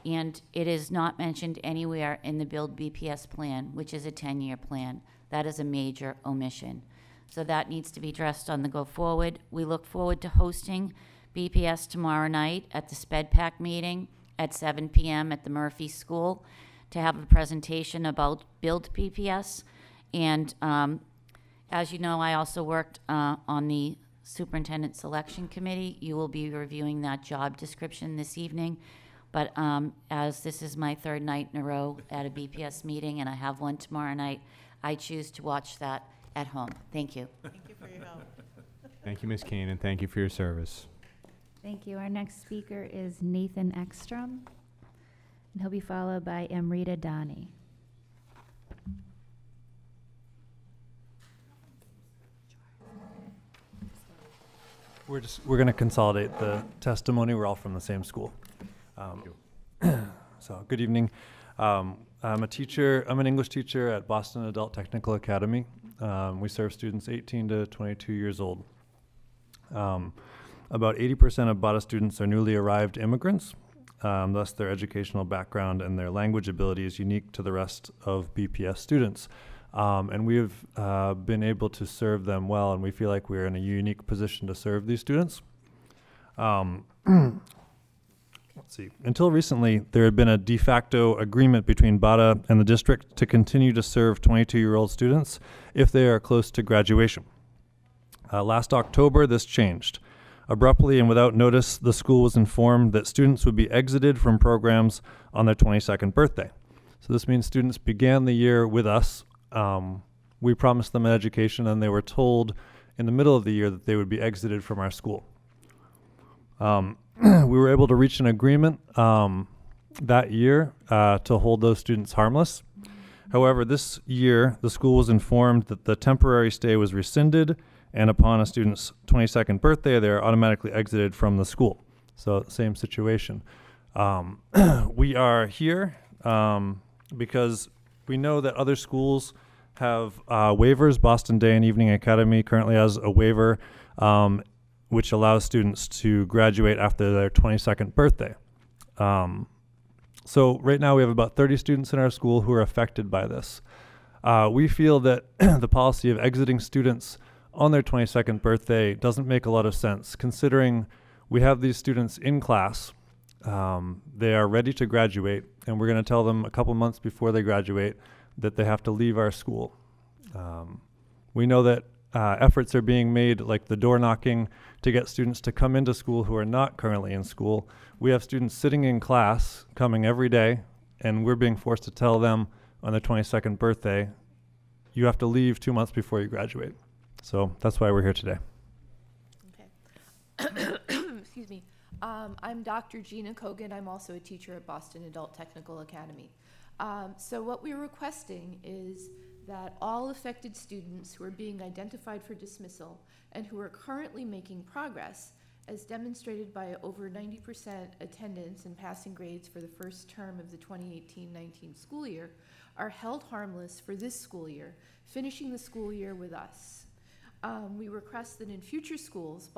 and it is not mentioned anywhere in the Build BPS plan, which is a 10-year plan. That is a major omission. So that needs to be addressed on the go forward. We look forward to hosting BPS tomorrow night at the SpedPAC meeting at 7 p.m. at the Murphy School to have a presentation about Build BPS. And as you know, I also worked on the Superintendent Selection Committee. You will be reviewing that job description this evening. But as this is my third night in a row at a BPS meeting, and I have one tomorrow night, I choose to watch that at home. Thank you. Thank you for your help. Thank you, Ms. Kane, and thank you for your service. Thank you. Our next speaker is Nathan Ekstrom, and he'll be followed by Amrita Dani. We're going to consolidate the testimony. We're all from the same school. So good evening. I'm a teacher. I'm an English teacher at Boston Adult Technical Academy. We serve students 18 to 22 years old. About 80% of BADA students are newly arrived immigrants. Thus, their educational background and their language ability is unique to the rest of BPS students. And we have been able to serve them well, and we feel like we're in a unique position to serve these students. Let's see. Until recently, there had been a de facto agreement between BADA and the district to continue to serve 22-year-old students if they are close to graduation. Last October, this changed. Abruptly and without notice, the school was informed that students would be exited from programs on their 22nd birthday. So this means students began the year with us. We promised them an education, and they were told in the middle of the year that they would be exited from our school. We were able to reach an agreement that year to hold those students harmless. However, this year, the school was informed that the temporary stay was rescinded, and upon a student's 22nd birthday, they are automatically exited from the school. So same situation. We are here because we know that other schools have waivers. Boston Day and Evening Academy currently has a waiver which allows students to graduate after their 22nd birthday. So right now we have about 30 students in our school who are affected by this. We feel that the policy of exiting students on their 22nd birthday doesn't make a lot of sense, considering we have these students in class. They are ready to graduate, and we're going to tell them a couple months before they graduate that they have to leave our school. We know that efforts are being made, like the door knocking, to get students to come into school who are not currently in school. We have students sitting in class, coming every day, and we're being forced to tell them on their 22nd birthday, you have to leave 2 months before you graduate. So that's why we're here today. Okay. Excuse me. I'm Dr. Gina Kogan. I'm also a teacher at Boston Adult Technical Academy. So what we're requesting is that all affected students who are being identified for dismissal and who are currently making progress, as demonstrated by over 90% attendance and passing grades for the first term of the 2018-19 school year, are held harmless for this school year, finishing the school year with us. We request that in future schools,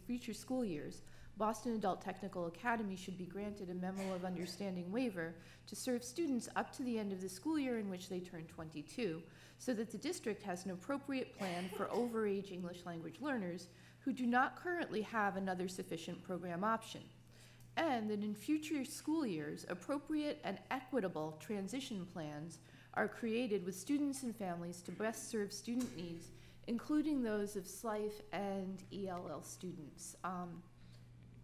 future school years, Boston Adult Technical Academy should be granted a Memo of Understanding waiver to serve students up to the end of the school year in which they turn 22, so that the district has an appropriate plan for overage English language learners who do not currently have another sufficient program option, and that in future school years, appropriate and equitable transition plans are created with students and families to best serve student needs, including those of SLIFE and ELL students.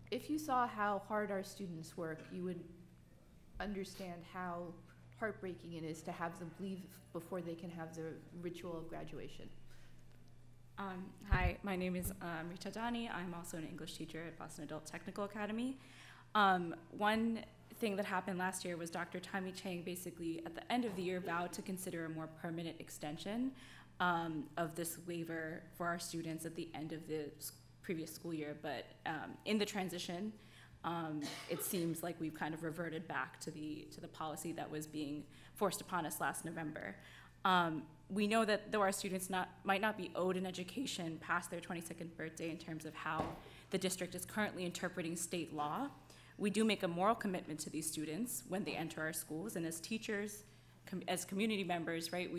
If you saw how hard our students work, you would understand how heartbreaking it is to have them leave before they can have the ritual of graduation. Hi, my name is Rita Dani. I'm also an English teacher at Boston Adult Technical Academy. One thing that happened last year was Dr. Tammy Chang basically at the end of the year vowed to consider a more permanent extension of this waiver for our students at the end of the previous school year. But in the transition, it seems like we've kind of reverted back to the policy that was being forced upon us last November. We know that though our students might not be owed an education past their 22nd birthday in terms of how the district is currently interpreting state law, we do make a moral commitment to these students when they enter our schools, and as teachers, as community members, right,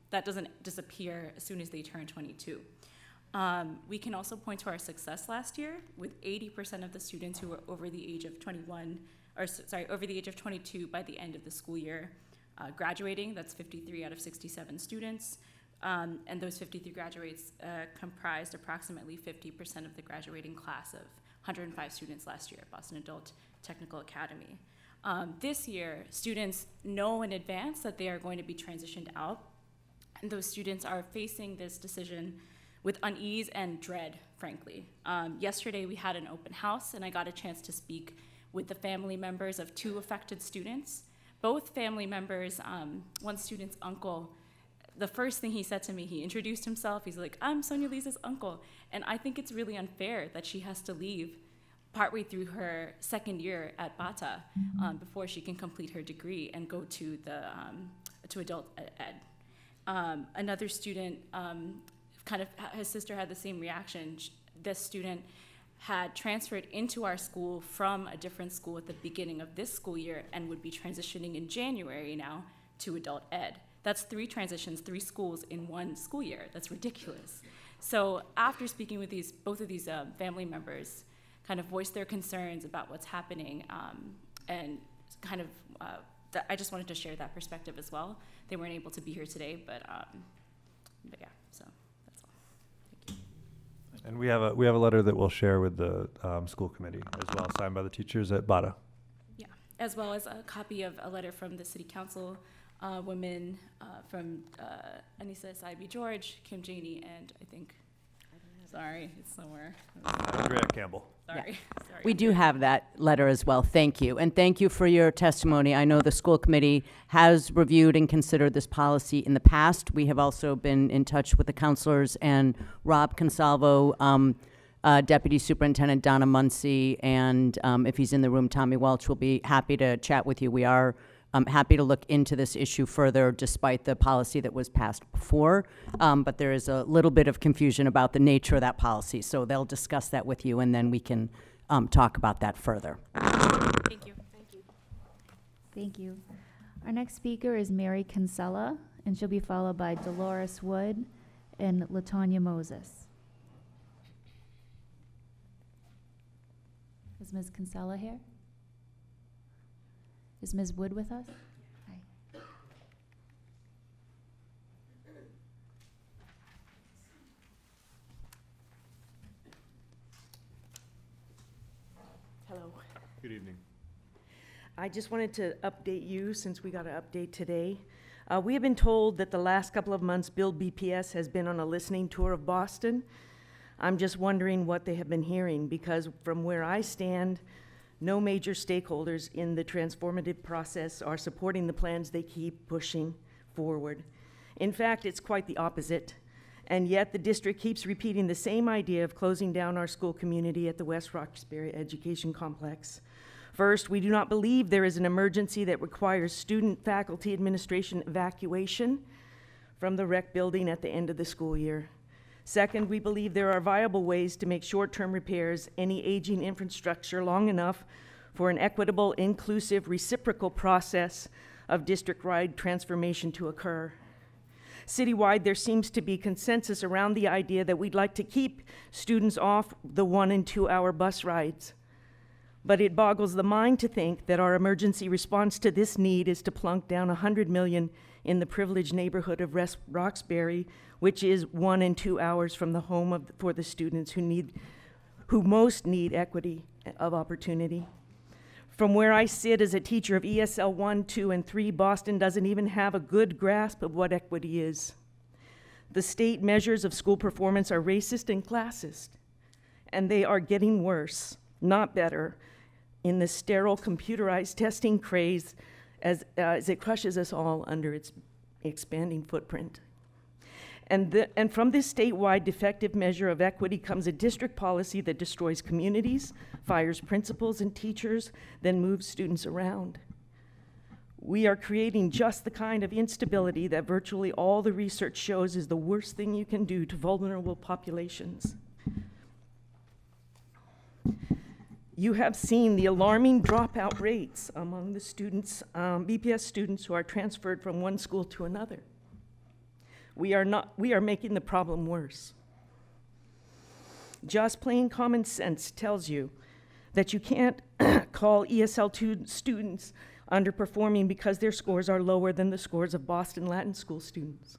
that doesn't disappear as soon as they turn 22. We can also point to our success last year with 80% of the students who were over the age of 22 by the end of the school year graduating. That's 53 out of 67 students. And those 53 graduates comprised approximately 50% of the graduating class of 105 students last year at Boston Adult Technical Academy. This year, students know in advance that they are going to be transitioned out, and those students are facing this decision with unease and dread, frankly. Yesterday, we had an open house, and I got a chance to speak with the family members of 2 affected students. Both family members, one student's uncle, the first thing he said to me, he introduced himself. He's like, I'm Sonia Lisa's uncle. And I think it's really unfair that she has to leave partway through her second year at BATA before she can complete her degree and go to adult ed. Another student, his sister had the same reaction. This student had transferred into our school from a different school at the beginning of this school year and would be transitioning in January now to adult ed. That's 3 transitions, 3 schools in one school year. That's ridiculous. So after speaking with both of these family members, kind of voiced their concerns about what's happening, and kind of, I just wanted to share that perspective as well. They weren't able to be here today, but yeah, so that's all. Thank you. And we have a letter that we'll share with the school committee as well, signed by the teachers at BATA. Yeah, as well as a copy of a letter from the city council women from Anissa Saibi George, Kim Janey, and I think, sorry, it's somewhere. Andrea Campbell. Sorry. Yeah. Sorry. We do have that letter as well. Thank you. And thank you for your testimony. I know the school committee has reviewed and considered this policy in the past. We have also been in touch with the counselors and Rob Consalvo, Deputy Superintendent Donna Muncy, and if he's in the room, Tommy Welch will be happy to chat with you. We are happy to look into this issue further despite the policy that was passed before, but there is a little bit of confusion about the nature of that policy, so they'll discuss that with you and then we can talk about that further. Thank you. Thank you. Thank you. Our next speaker is Mary Kinsella, and she'll be followed by Dolores Wood and LaTanya Moses. Is Ms. Kinsella here? Is Ms. Wood with us? Hi. Hello. Good evening. I just wanted to update you since we got an update today. We have been told that the last couple of months Build BPS has been on a listening tour of Boston. I'm just wondering what they have been hearing, because from where I stand, no major stakeholders in the transformative process are supporting the plans they keep pushing forward. In fact, it's quite the opposite. And yet the district keeps repeating the same idea of closing down our school community at the West Roxbury Education Complex. First, we do not believe there is an emergency that requires student, faculty, administration evacuation from the rec building at the end of the school year. Second, we believe there are viable ways to make short-term repairs any aging infrastructure long enough for an equitable, inclusive, reciprocal process of district-wide transformation to occur. Citywide, there seems to be consensus around the idea that we'd like to keep students off the 1 and 2 hour bus rides. But it boggles the mind to think that our emergency response to this need is to plunk down $100 million in the privileged neighborhood of Roxbury, which is 1 and 2 hours from the home for the students who most need equity of opportunity. From where I sit as a teacher of ESL 1, 2, and 3, Boston doesn't even have a good grasp of what equity is. The state measures of school performance are racist and classist, and they are getting worse, not better, in the sterile computerized testing craze as it crushes us all under its expanding footprint. And from this statewide defective measure of equity comes a district policy that destroys communities, fires principals and teachers, then moves students around. We are creating just the kind of instability that virtually all the research shows is the worst thing you can do to vulnerable populations. You have seen the alarming dropout rates among the students, BPS students who are transferred from one school to another. We are making the problem worse. Just plain common sense tells you that you can't call ESL 2 students underperforming because their scores are lower than the scores of Boston Latin School students.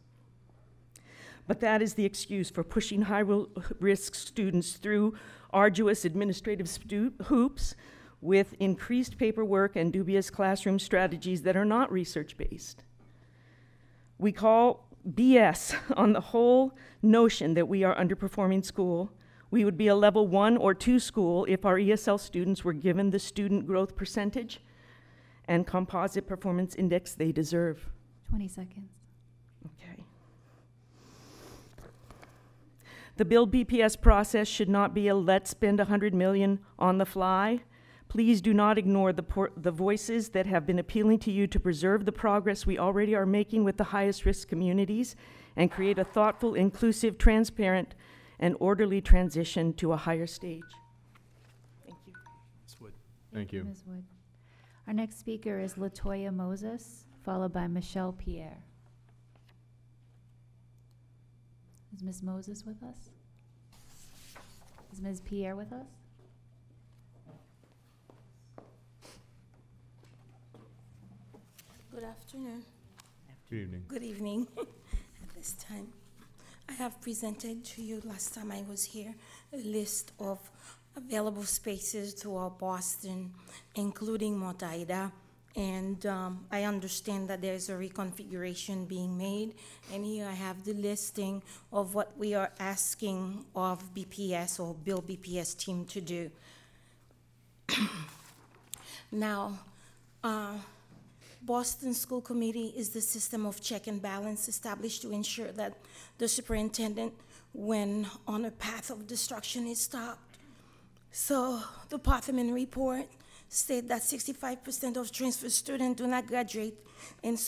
But that is the excuse for pushing high-risk students through arduous administrative hoops with increased paperwork and dubious classroom strategies that are not research-based. We call BS on the whole notion that we are underperforming school. We would be a level 1 or 2 school if our ESL students were given the student growth percentage and composite performance index they deserve. 20 seconds. Okay. The Build BPS process should not be a let's spend $100 million on the fly. Please do not ignore the voices that have been appealing to you to preserve the progress we already are making with the highest risk communities and create a thoughtful, inclusive, transparent, and orderly transition to a higher stage. Thank you. Ms. Wood. Thank you. Ms. Wood. Our next speaker is Latoya Moses, followed by Michelle Pierre. Is Ms. Moses with us? Is Ms. Pierre with us? Good afternoon. Good evening. Good evening. At this time, I have presented to you last time I was here a list of available spaces throughout Boston, including Mount Ida. And I understand that there's a reconfiguration being made. And here I have the listing of what we are asking of BPS or Build BPS team to do. Now, Boston School Committee is the system of check and balance established to ensure that the superintendent, when on a path of destruction, is stopped. So the Department report state that 65% of transfer students do not graduate, and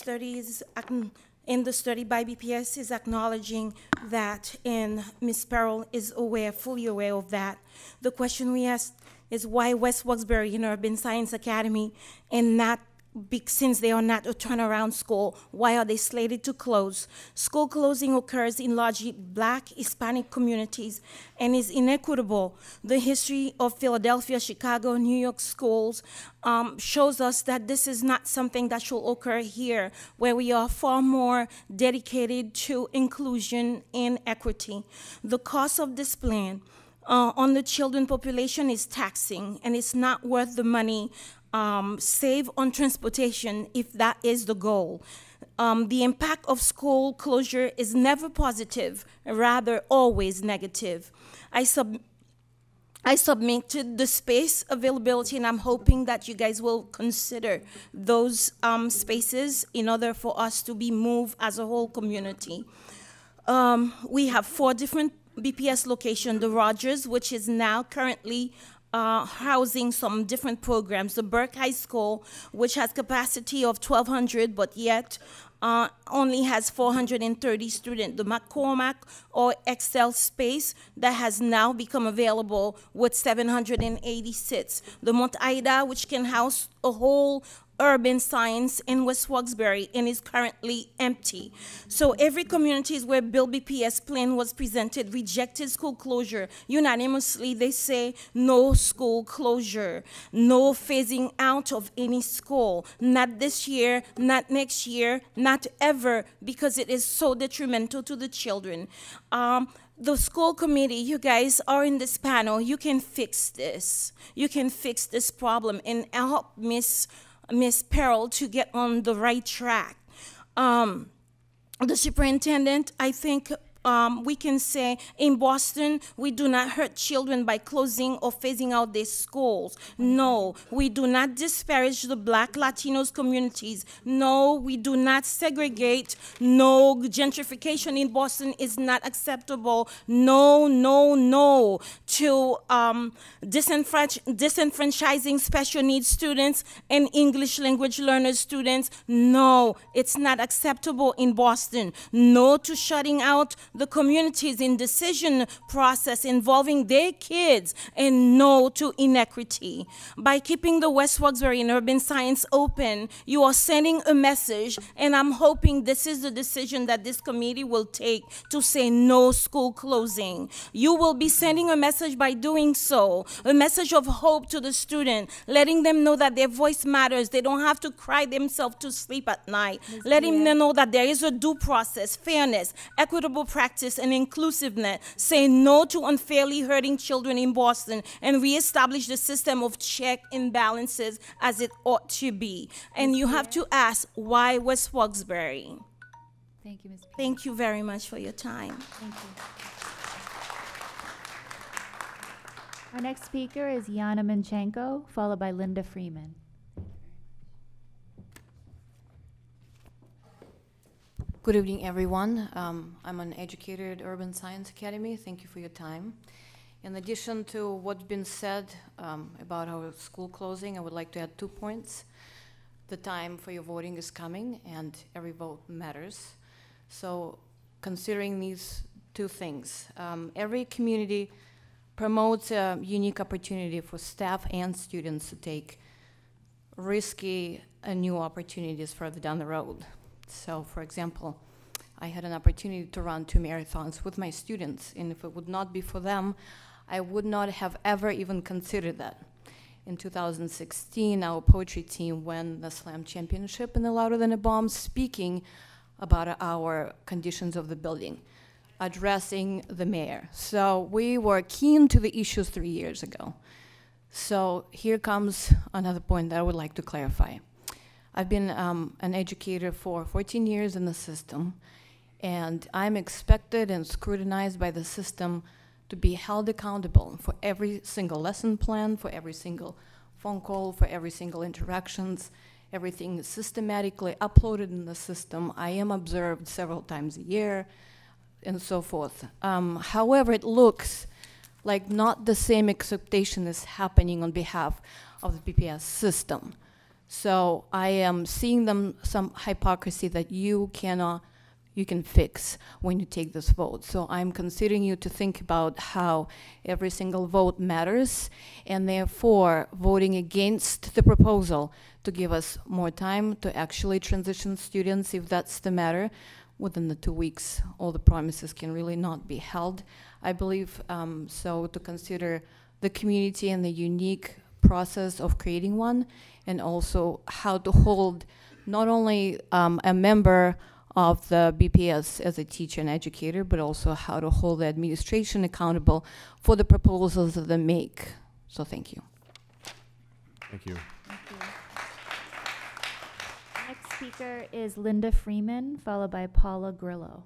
in the study by BPS is acknowledging that, and Ms. Perrell is fully aware of that. The question we asked is why West Roxbury and Urban Science Academy, and not since they are not a turnaround school, why are they slated to close? School closing occurs in largely Black, Hispanic communities and is inequitable. The history of Philadelphia, Chicago, New York schools shows us that this is not something that should occur here, where we are far more dedicated to inclusion and equity. The cost of this plan on the children population is taxing, and it's not worth the money save on transportation if that is the goal. The impact of school closure is never positive, rather always negative. I submitted the space availability, and I'm hoping that you guys will consider those spaces in order for us to be moved as a whole community. We have 4 different BPS locations: the Rogers, which is now currently housing some different programs. The Burke High School, which has capacity of 1,200, but yet only has 430 students. The McCormack or Excel space that has now become available with 786. The Mount Ida, which can house a whole urban science in West Roxbury and is currently empty. So every communities where Bill BPS plan was presented rejected school closure. Unanimously, they say no school closure, no phasing out of any school. Not this year, not next year, not ever, because it is so detrimental to the children. The school committee, you guys are in this panel, you can fix this. You can fix this problem and help Miss Pearl to get on the right track. The superintendent, I think we can say in Boston, we do not hurt children by closing or phasing out their schools. No, we do not disparage the Black Latinos communities. No, we do not segregate. No, gentrification in Boston is not acceptable. No, no, no to disenfranchising special needs students and English language learners students. No, it's not acceptable in Boston. No to shutting out the communities in decision process involving their kids, and no to inequity. By keeping the West Roxbury and urban science open, you are sending a message, and I'm hoping this is the decision that this committee will take to say no school closing. You will be sending a message by doing so, a message of hope to the student, letting them know that their voice matters. They don't have to cry themselves to sleep at night. Letting them know that there is a due process, fairness, equitable practice, and inclusiveness. Say no to unfairly hurting children in Boston and reestablish the system of check and balances as it ought to be. And you have to ask, why West Roxbury? Thank you, Ms. P. Thank you very much for your time. Thank you. Our next speaker is Yana Minchenko, followed by Linda Freeman. Good evening, everyone. I'm an educator at Urban Science Academy. Thank you for your time. In addition to what's been said about our school closing, I would like to add 2 points. The time for your voting is coming, and every vote matters. So considering these 2 things, every community promotes a unique opportunity for staff and students to take risky and new opportunities further down the road. So, for example, I had an opportunity to run 2 marathons with my students, and if it would not be for them, I would not have ever even considered that. In 2016, our poetry team won the Slam Championship in the Louder Than a Bomb, speaking about our conditions of the building, addressing the mayor. So we were keen to the issues 3 years ago. So here comes another point that I would like to clarify. I've been an educator for 14 years in the system, and I'm expected and scrutinized by the system to be held accountable for every single lesson plan, for every single phone call, for every single interactions. Everything is systematically uploaded in the system. I am observed several times a year, and so forth. However, it looks like not the same expectation is happening on behalf of the BPS system. So I am seeing some hypocrisy that you can fix when you take this vote. So I'm considering you to think about how every single vote matters, and therefore voting against the proposal to give us more time to actually transition students, if that's the matter, within the 2 weeks. All the promises can really not be held, I believe. So to consider the community and the unique process of creating one, and also how to hold not only a member of the BPS as a teacher and educator, but also how to hold the administration accountable for the proposals that they make. So thank you. Thank you. Thank you. Next speaker is Linda Freeman, followed by Paula Grillo.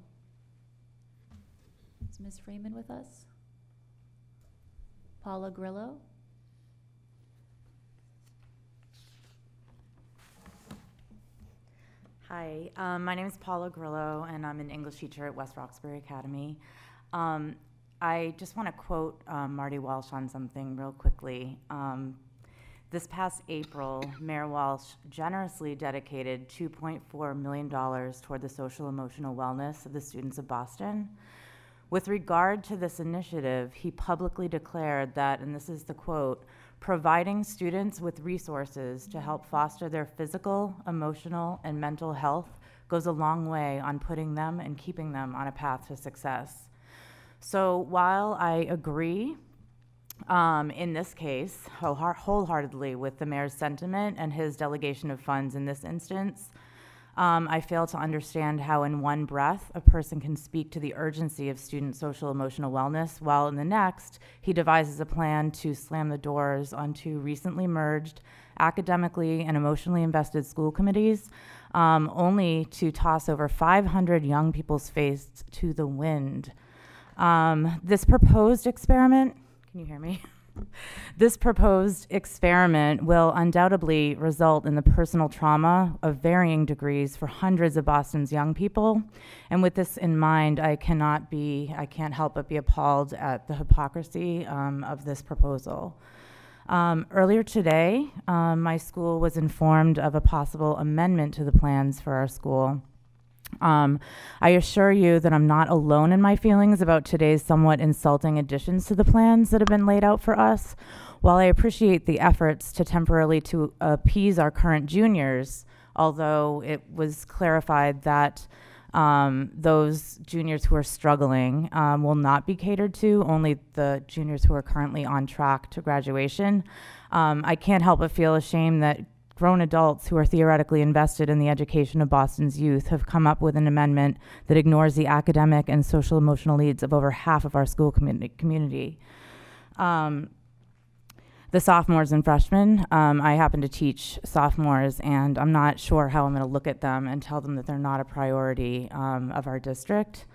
Is Ms. Freeman with us? Paula Grillo? Hi, my name is Paula Grillo, and I'm an English teacher at West Roxbury Academy. I just want to quote Marty Walsh on something real quickly. This past April, Mayor Walsh generously dedicated $2.4 million toward the social emotional wellness of the students of Boston. With regard to this initiative, he publicly declared that, and this is the quote, providing students with resources to help foster their physical, emotional, and mental health goes a long way on putting them and keeping them on a path to success. So while I agree in this case, wholeheartedly with the mayor's sentiment and his delegation of funds in this instance, I fail to understand how in one breath a person can speak to the urgency of student social emotional wellness, while in the next, he devises a plan to slam the doors on two recently merged academically and emotionally invested school committees, only to toss over 500 young people's faces to the wind. This proposed experiment, can you hear me? This proposed experiment will undoubtedly result in the personal trauma of varying degrees for hundreds of Boston's young people. And with this in mind, I can't help but be appalled at the hypocrisy of this proposal. Earlier today, my school was informed of a possible amendment to the plans for our school. I assure you that I'm not alone in my feelings about today's somewhat insulting additions to the plans that have been laid out for us. While I appreciate the efforts to temporarily to appease our current juniors, although it was clarified that those juniors who are struggling will not be catered to, only the juniors who are currently on track to graduation. I can't help but feel ashamed that grown adults who are theoretically invested in the education of Boston's youth have come up with an amendment that ignores the academic and social emotional needs of over half of our school community. The sophomores and freshmen, I happen to teach sophomores, and I'm not sure how I'm going to look at them and tell them that they're not a priority of our district.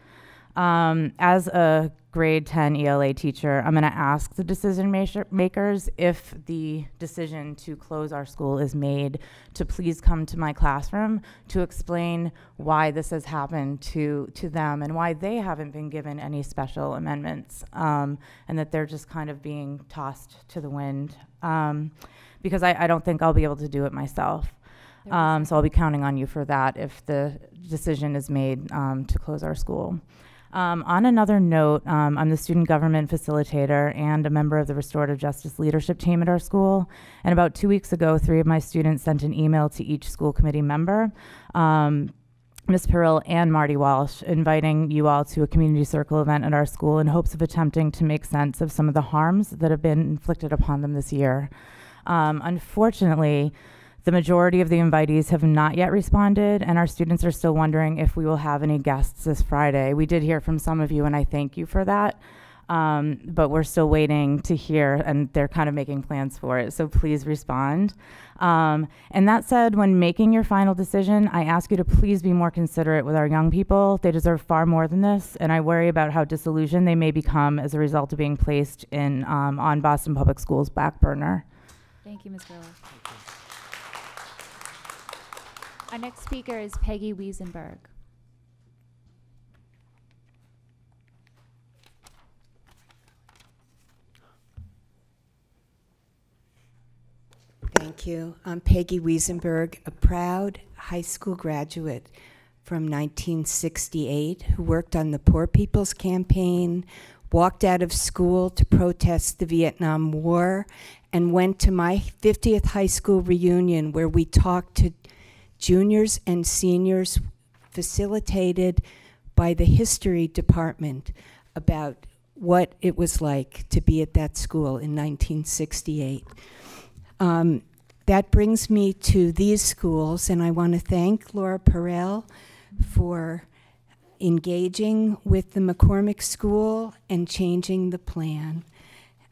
As a grade 10 ELA teacher, I'm going to ask the decision makers, if the decision to close our school is made, to please come to my classroom to explain why this has happened to them and why they haven't been given any special amendments, and that they're just kind of being tossed to the wind, because I don't think I'll be able to do it myself. So I'll be counting on you for that if the decision is made to close our school. On another note, I'm the student government facilitator and a member of the restorative justice leadership team at our school. And about 2 weeks ago, 3 of my students sent an email to each school committee member, Ms. Perrill and Marty Walsh, inviting you all to a community circle event at our school in hopes of attempting to make sense of some of the harms that have been inflicted upon them this year. Unfortunately, the majority of the invitees have not yet responded, and our students are still wondering if we will have any guests this Friday. We did hear from some of you, and I thank you for that, but we're still waiting to hear, and they're kind of making plans for it, so please respond. And that said, when making your final decision, I ask you to please be more considerate with our young people. They deserve far more than this, and I worry about how disillusioned they may become as a result of being placed in on Boston Public Schools' back burner. Thank you, Ms. Grillo. Our next speaker is Peggy Wiesenberg. Thank you. I'm Peggy Wiesenberg, a proud high school graduate from 1968 who worked on the Poor People's Campaign, walked out of school to protest the Vietnam War, and went to my 50th high school reunion where we talked to juniors and seniors, facilitated by the history department, about what it was like to be at that school in 1968. That brings me to these schools, and I want to thank Laura Perrell for engaging with the McCormick School and changing the plan.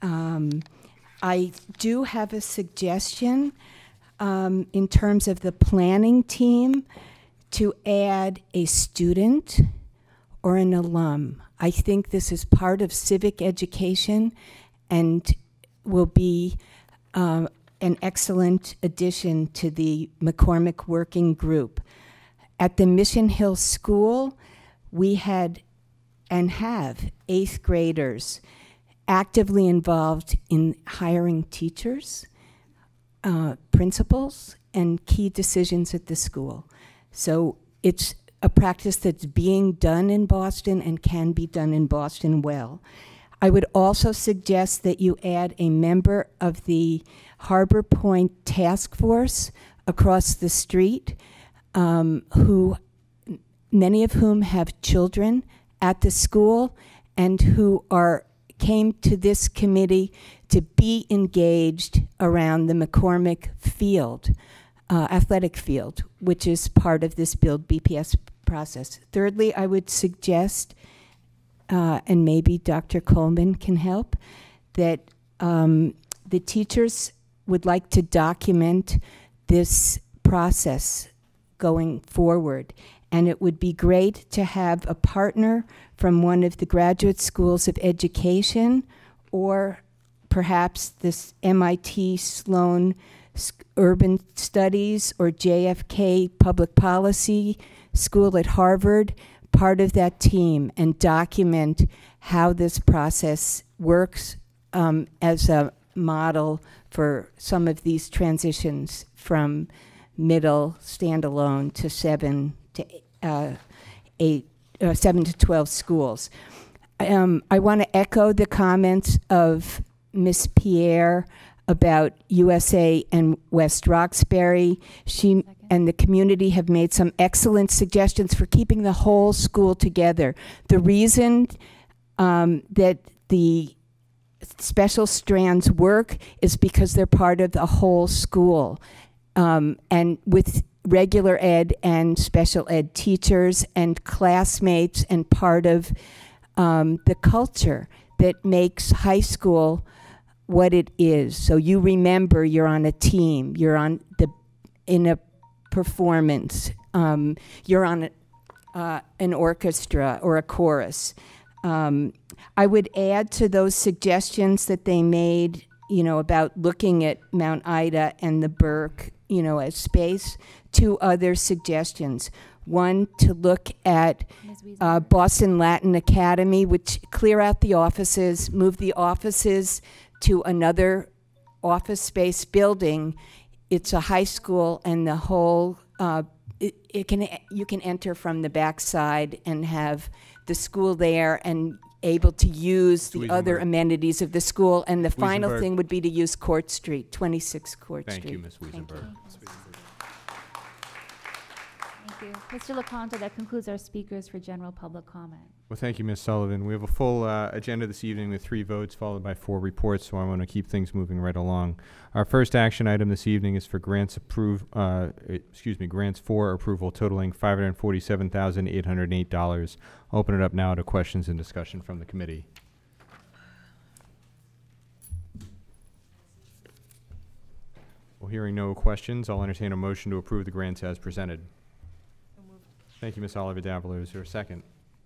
I do have a suggestion in terms of the planning team to add a student or an alum. I think this is part of civic education and will be an excellent addition to the McCormick Working Group. At the Mission Hill School, we had and have 8th graders actively involved in hiring teachers, principals, and key decisions at the school. So it's a practice that's being done in Boston and can be done in Boston well. I would also suggest that you add a member of the Harbor Point Task Force across the street, who many of whom have children at the school and who came to this committee to be engaged around the McCormick Field, athletic field, which is part of this Build BPS process. Thirdly, I would suggest, and maybe Dr. Coleman can help, that the teachers would like to document this process going forward. And it would be great to have a partner from one of the graduate schools of education, or perhaps this MIT Sloan Urban Studies or JFK Public Policy School at Harvard, part of that team, and document how this process works as a model for some of these transitions from middle standalone to 7 to 12 schools. I want to echo the comments of Ms. Pierre about USA and West Roxbury. She and the community have made some excellent suggestions for keeping the whole school together. The reason that the special strands work is because they're part of the whole school. And with regular ed and special ed teachers and classmates, and part of the culture that makes high school what it is. So you remember you're on a team, you're in a performance, you're on an orchestra or a chorus. I would add to those suggestions that they made, about looking at Mount Ida and the Burke, as space, 2 other suggestions. One, to look at Boston Latin Academy, which clear out the offices, move the offices to another office space building. It's a high school, and the whole, you can enter from the backside and have the school there and able to use the other amenities of the school. And the final thing would be to use Court Street, 26 Court Street. Thank you, Ms. Wiesenberg. Thank you. Mr. LaConte, that concludes our speakers for general public comment. Well, thank you, Ms. Sullivan. We have a full agenda this evening with 3 votes followed by 4 reports, so I want to keep things moving right along. Our first action item this evening is for grants for approval totaling $547,808. Open it up now to questions and discussion from the committee. Well, hearing no questions, I'll entertain a motion to approve the grants as presented. Thank you, Ms. Oliver Davila. Is there a second?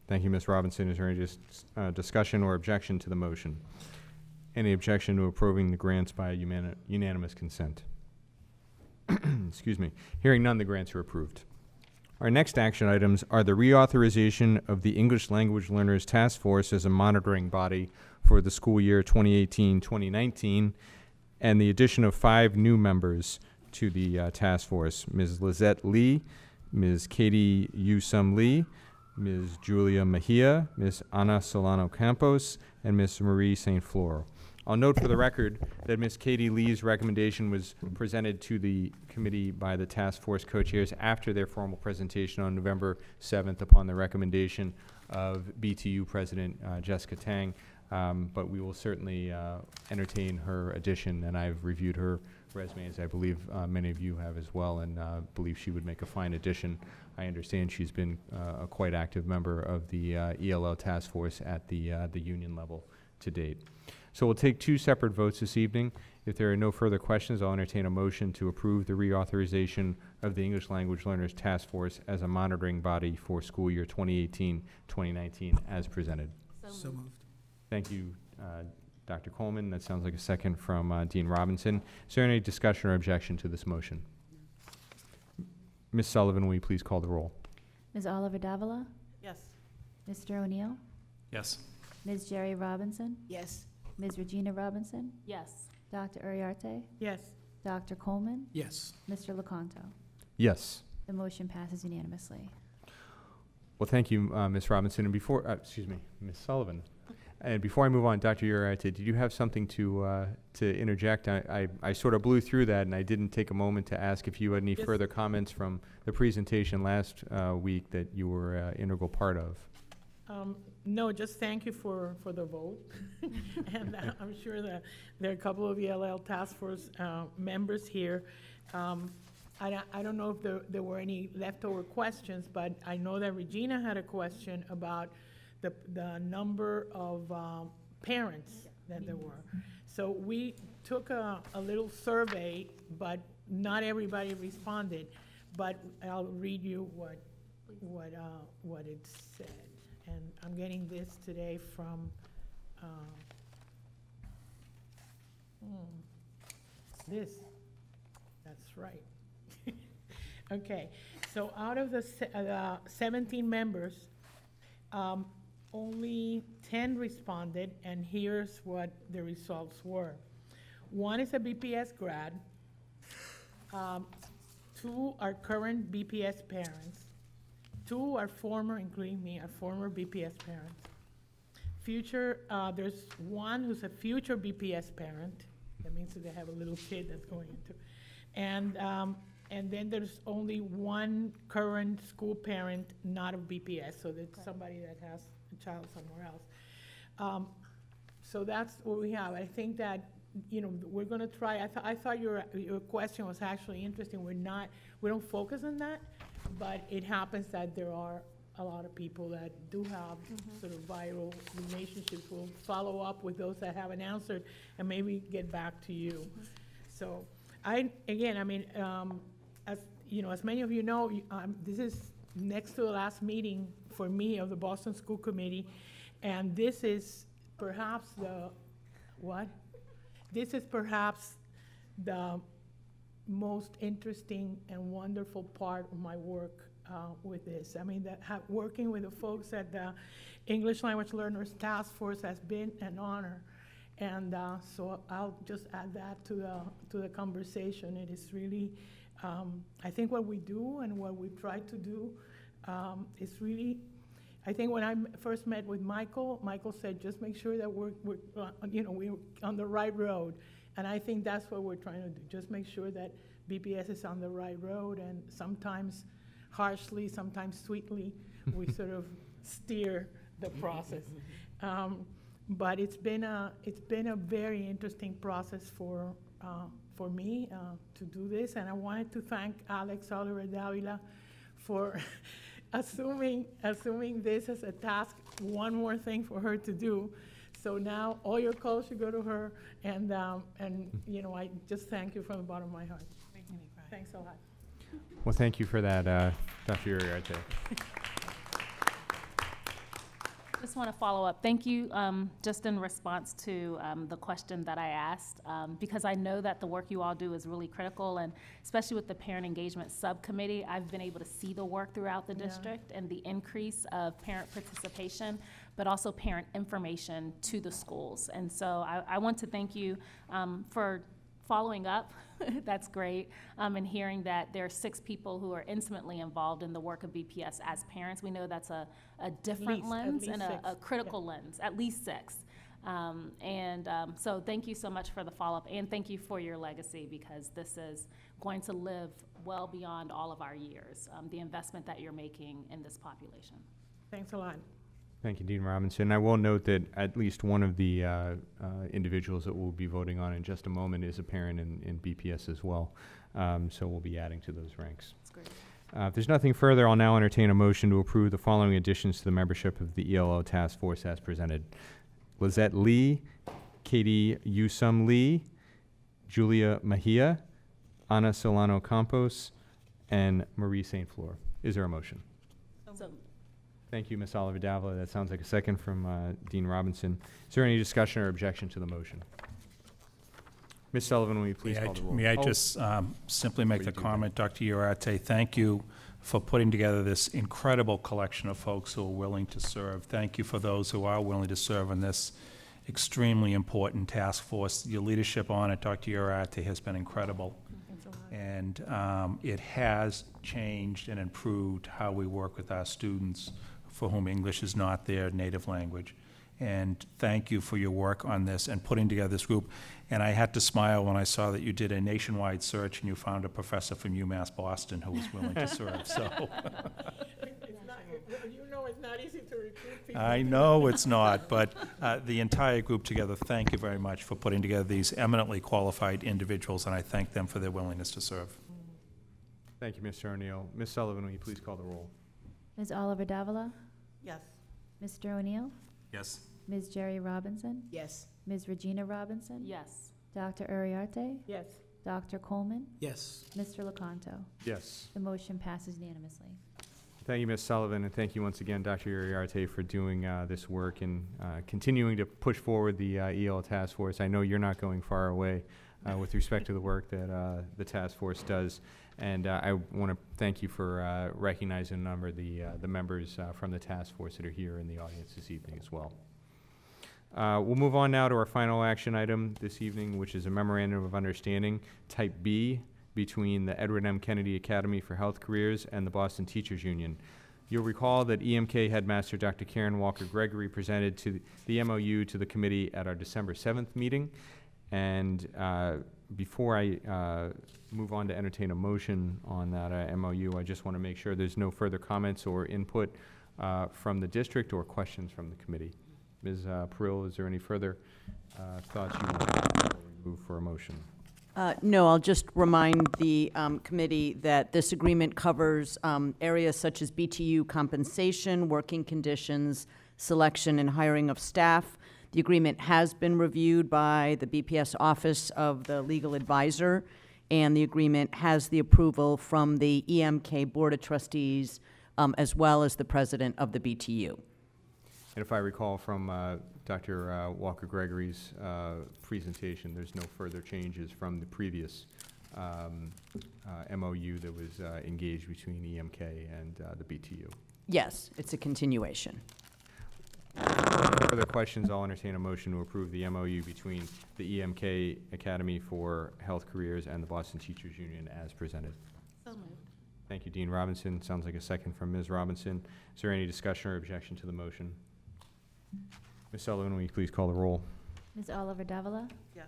Thank you, Ms. Robinson. Is there any discussion or objection to the motion? Any objection to approving the grants by unanimous consent? Excuse me. Hearing none, the grants are approved. Our next action items are the reauthorization of the English Language Learners Task Force as a monitoring body for the school year 2018-2019, and the addition of 5 new members to the task force: Ms. Lizette Lee, Ms. Katie Yusum Lee, Ms. Julia Mejia, Ms. Ana Solano Campos, and Ms. Marie St. Fleur. I'll note for the record that Ms. Katie Lee's recommendation was presented to the committee by the task force co-chairs after their formal presentation on November 7th upon the recommendation of BTU President Jessica Tang. But we will certainly entertain her addition, and I've reviewed her resume, as I believe many of you have as well, and believe she would make a fine addition. I understand she's been a quite active member of the ELL task force at the union level to date. So we'll take 2 separate votes this evening. If there are no further questions, I'll entertain a motion to approve the reauthorization of the English Language Learners Task Force as a monitoring body for school year 2018-2019 as presented. So moved. Thank you, Dr. Coleman. That sounds like a second from Dean Robinson. Is there any discussion or objection to this motion? Ms. Sullivan, will you please call the roll? Ms. Oliver Davila? Yes. Mr. O'Neill? Yes. Ms. Jerry Robinson, Yes. Ms. Regina Robinson, Yes. Dr. Uriarte, Yes. Dr. Coleman, Yes. Mr. Lecanto. Yes. The motion passes unanimously. Well, thank you, Ms. Robinson. And before, excuse me, Ms. Sullivan. And before I move on, Dr. Uriarte, did you have something to interject? I sort of blew through that, and I didn't take a moment to ask if you had any Yes. further comments from the presentation last week that you were an integral part of. No, just thank you for the vote. And I'm sure that there are a couple of ELL task force members here. I don't know if there were any leftover questions, but I know that Regina had a question about the number of parents that there were. So we took a little survey, but not everybody responded. But I'll read you what it said. And I'm getting this today from this. That's right. Okay, so out of the 17 members, only 10 responded, and here's what the results were. One is a BPS grad. 2 are current BPS parents. 2 are former, including me, are former BPS parents. There's 1 who's a future BPS parent. That means that they have a little kid that's going into. And then there's only 1 current school parent not of BPS, so that's somebody that has a child somewhere else. So that's what we have. I think that, we're gonna try, I thought your question was actually interesting. We don't focus on that, but it happens that there are a lot of people that do have sort of viral relationships. We'll follow up with those that haven't answered and maybe get back to you. So as many of you know, this is next to the last meeting for me of the Boston School Committee, and this is perhaps This is perhaps the most interesting and wonderful part of my work with this. I mean, working with the folks at the English Language Learners Task Force has been an honor. And so I'll just add that to the conversation. It is really, I think what we do and what we try to do is really, I think when I first met with Michael said, just make sure that we're on the right road. And I think that's what we're trying to do, just make sure that BPS is on the right road, and sometimes harshly, sometimes sweetly, we sort of steer the process. But it's been a very interesting process for me to do this, and I wanted to thank Alex Oliver Davila for assuming this as a task, one more thing for her to do. So now all your calls should go to her, and I just thank you from the bottom of my heart. Thanks a lot. Well, thank you for that, Dr. Uriarte. Just want to follow up. Thank you, just in response to the question that I asked, because I know that the work you all do is really critical, and especially with the Parent Engagement Subcommittee, I've been able to see the work throughout the district and the increase of parent participation, but also parent information to the schools. And so I want to thank you for following up. That's great. And hearing that there are 6 people who are intimately involved in the work of BPS as parents. We know that's a different lens and a critical lens, at least 6. So thank you so much for the follow-up, and thank you for your legacy, because this is going to live well beyond all of our years, the investment that you're making in this population. Thanks a lot. Thank you, Dean Robinson. I will note that at least one of the individuals that we'll be voting on in just a moment is a parent in BPS as well. So we'll be adding to those ranks. That's great. If there's nothing further, I'll now entertain a motion to approve the following additions to the membership of the ELO Task Force as presented. Lizette Lee, Katie Yusum Lee, Julia Mejia, Ana Solano Campos, and Marie St. Fleur. Is there a motion? So Thank you, Ms. Oliver Davila. That sounds like a second from Dean Robinson. Is there any discussion or objection to the motion? Ms. Sullivan, will you please call the roll? May I just simply make the comment, Dr. Uriarte, thank you for putting together this incredible collection of folks who are willing to serve. Thank you for those who are willing to serve in this extremely important task force. Your leadership on it, Dr. Uriarte, has been incredible. And it has changed and improved how we work with our students for whom English is not their native language. And thank you for your work on this and putting together this group. And I had to smile when I saw that you did a nationwide search and you found a professor from UMass Boston who was willing to serve. So you know it's not easy to recruit people. I know it's not, but the entire group together, thank you very much for putting together these eminently qualified individuals, and I thank them for their willingness to serve. Thank you, Mr. O'Neill. Ms. Sullivan, will you please call the roll? Ms. Oliver Davila? Yes. Mr. O'Neill? Yes. Ms. Jerry Robinson? Yes. Ms. Regina Robinson? Yes. Dr. Uriarte? Yes. Dr. Coleman? Yes. Mr. Lecanto? Yes. The motion passes unanimously. Thank you, Ms. Sullivan, and thank you once again, Dr. Uriarte, for doing this work and continuing to push forward the EL task force. I know you're not going far away with respect to the work that the task force does, and I want to thank you for recognizing a number of the members from the task force that are here in the audience this evening as well. We'll move on now to our final action item this evening, which is a memorandum of understanding, Type B, between the Edward M. Kennedy Academy for Health Careers and the Boston Teachers Union. You'll recall that EMK Headmaster Dr. Karen Walker-Gregory presented to the MOU to the committee at our December 7th meeting. And before I move on to entertain a motion on that MOU, I just want to make sure there's no further comments or input from the district or questions from the committee. Ms. Perill, is there any further thoughts you want to have before we move for a motion? No, I'll just remind the committee that this agreement covers areas such as BTU compensation, working conditions, selection and hiring of staff. The agreement has been reviewed by the BPS Office of the Legal Advisor, and the agreement has the approval from the EMK Board of Trustees, as well as the president of the BTU. And if I recall from Dr. Walker-Gregory's presentation, there's no further changes from the previous MOU that was engaged between EMK and the BTU. Yes, it's a continuation. Further questions, I'll entertain a motion to approve the MOU between the EMK Academy for Health Careers and the Boston Teachers Union as presented. So moved. Thank you, Dean Robinson. Sounds like a second from Ms. Robinson. Is there any discussion or objection to the motion? Ms. Sullivan, will you please call the roll? Ms. Oliver Davila? Yes.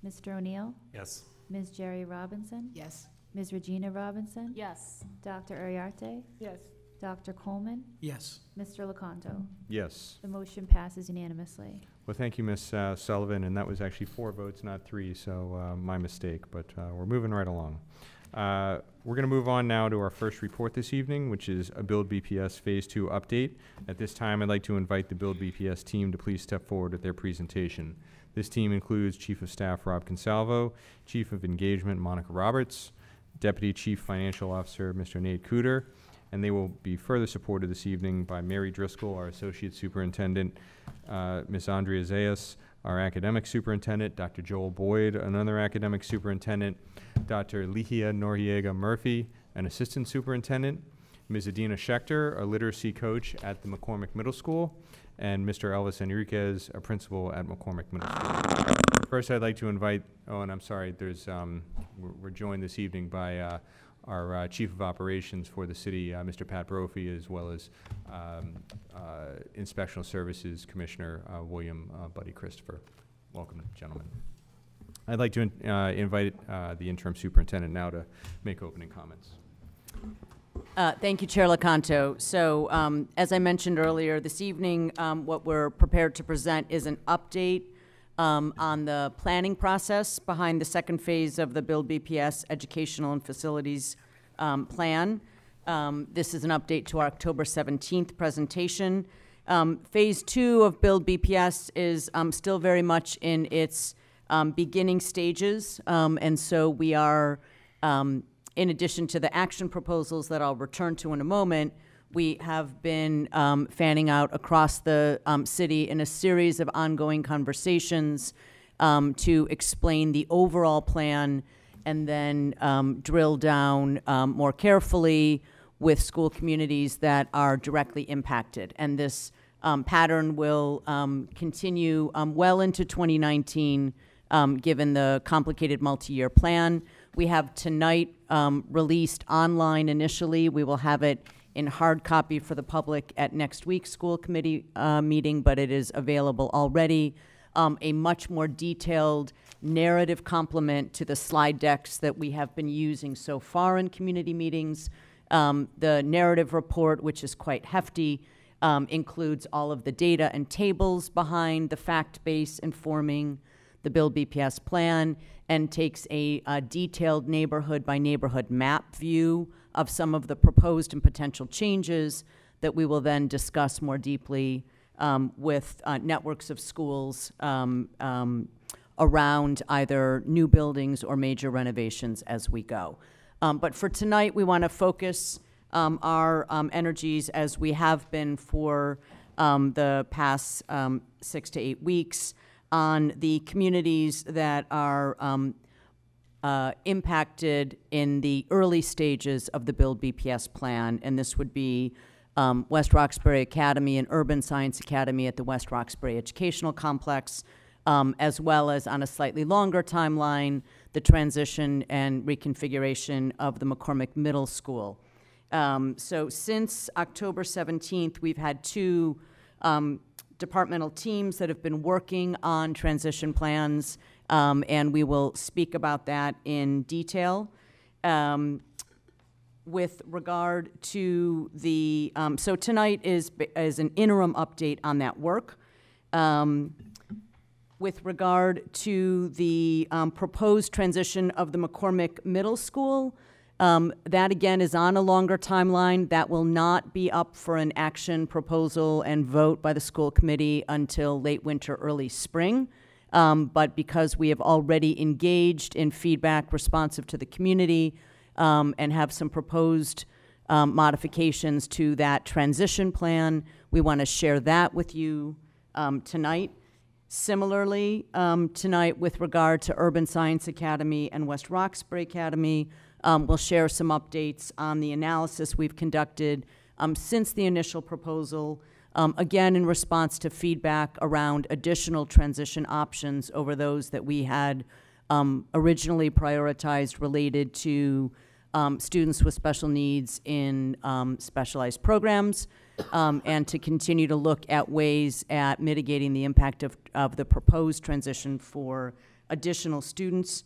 Mr. O'Neill? Yes. Ms. Jerry Robinson? Yes. Ms. Regina Robinson? Yes. Dr. Uriarte? Yes. Dr. Coleman? Yes. Mr. Lecanto? Yes. The motion passes unanimously. Well, thank you, Ms. Sullivan, and that was actually 4 votes, not 3, so my mistake, but we're moving right along. We're going to move on now to our first report this evening, which is a Build BPS Phase 2 update. At this time, I'd like to invite the Build BPS team to please step forward with their presentation. This team includes Chief of Staff Rob Consalvo, Chief of Engagement Monica Roberts, Deputy Chief Financial Officer Mr. Nate Cooter, and they will be further supported this evening by Mary Driscoll, our Associate Superintendent, Ms. Andrea Zayas, our Academic Superintendent, Dr. Joel Boyd, another Academic Superintendent, Dr. Lihia Noriega Murphy, an Assistant Superintendent, Ms. Adina Schechter, a Literacy Coach at the McCormick Middle School, and Mr. Elvis Enriquez, a Principal at McCormick Middle School. First, I'd like to invite, oh, and I'm sorry, there's, we're joined this evening by our Chief of Operations for the city, Mr. Pat Brophy, as well as Inspectional Services Commissioner William Buddy Christopher. Welcome, gentlemen. I'd like to invite the interim superintendent now to make opening comments. Thank you, Chair Lecanto. So, as I mentioned earlier this evening, what we're prepared to present is an update on the planning process behind the second phase of the Build BPS Educational and Facilities Plan. This is an update to our October 17th presentation. Phase 2 of Build BPS is still very much in its beginning stages, and so we are, in addition to the action proposals that I'll return to in a moment, we have been fanning out across the city in a series of ongoing conversations to explain the overall plan and then drill down more carefully with school communities that are directly impacted. And this pattern will continue well into 2019, given the complicated multi-year plan. We have tonight released online initially. We will have it in hard copy for the public at next week's school committee meeting, but it is available already. A much more detailed narrative complement to the slide decks that we have been using so far in community meetings. The narrative report, which is quite hefty, includes all of the data and tables behind the fact base informing the Build BPS plan, and takes a detailed neighborhood by neighborhood map view of some of the proposed and potential changes that we will then discuss more deeply with networks of schools around either new buildings or major renovations as we go. But for tonight, we want to focus our energies, as we have been for the past 6 to 8 weeks, on the communities that are impacted in the early stages of the Build BPS plan, and this would be West Roxbury Academy and Urban Science Academy at the West Roxbury Educational Complex, as well as on a slightly longer timeline, the transition and reconfiguration of the McCormick Middle School. So since October 17th, we've had 2 departmental teams that have been working on transition plans, and we will speak about that in detail. With regard to the, so tonight is an interim update on that work. With regard to the proposed transition of the McCormick Middle School, that again is on a longer timeline. That will not be up for an action proposal and vote by the school committee until late winter, early spring. But because we have already engaged in feedback responsive to the community and have some proposed modifications to that transition plan, we want to share that with you tonight. Similarly, tonight with regard to Urban Science Academy and West Roxbury Academy, we'll share some updates on the analysis we've conducted since the initial proposal, again in response to feedback around additional transition options over those that we had originally prioritized related to students with special needs in specialized programs, and to continue to look at ways at mitigating the impact of the proposed transition for additional students.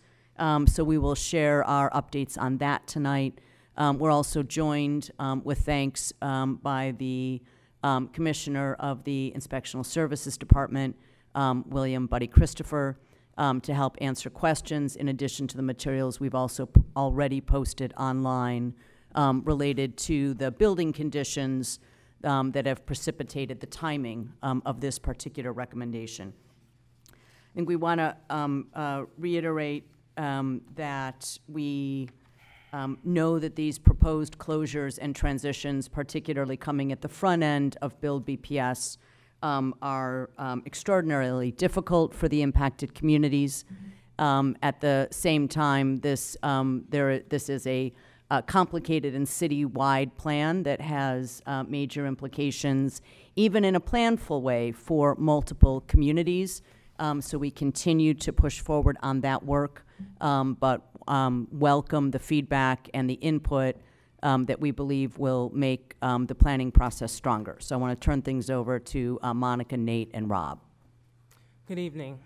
So we will share our updates on that tonight. We're also joined with thanks by the Commissioner of the Inspectional Services Department, William Buddy Christopher, to help answer questions, in addition to the materials we've also already posted online related to the building conditions that have precipitated the timing of this particular recommendation. I think we want to reiterate that we know that these proposed closures and transitions, particularly coming at the front end of Build BPS, are extraordinarily difficult for the impacted communities. At the same time, this is a complicated and city-wide plan that has major implications, even in a planful way, for multiple communities. So we continue to push forward on that work, but welcome the feedback and the input that we believe will make the planning process stronger. So I want to turn things over to Monica, Nate, and Rob. Good evening.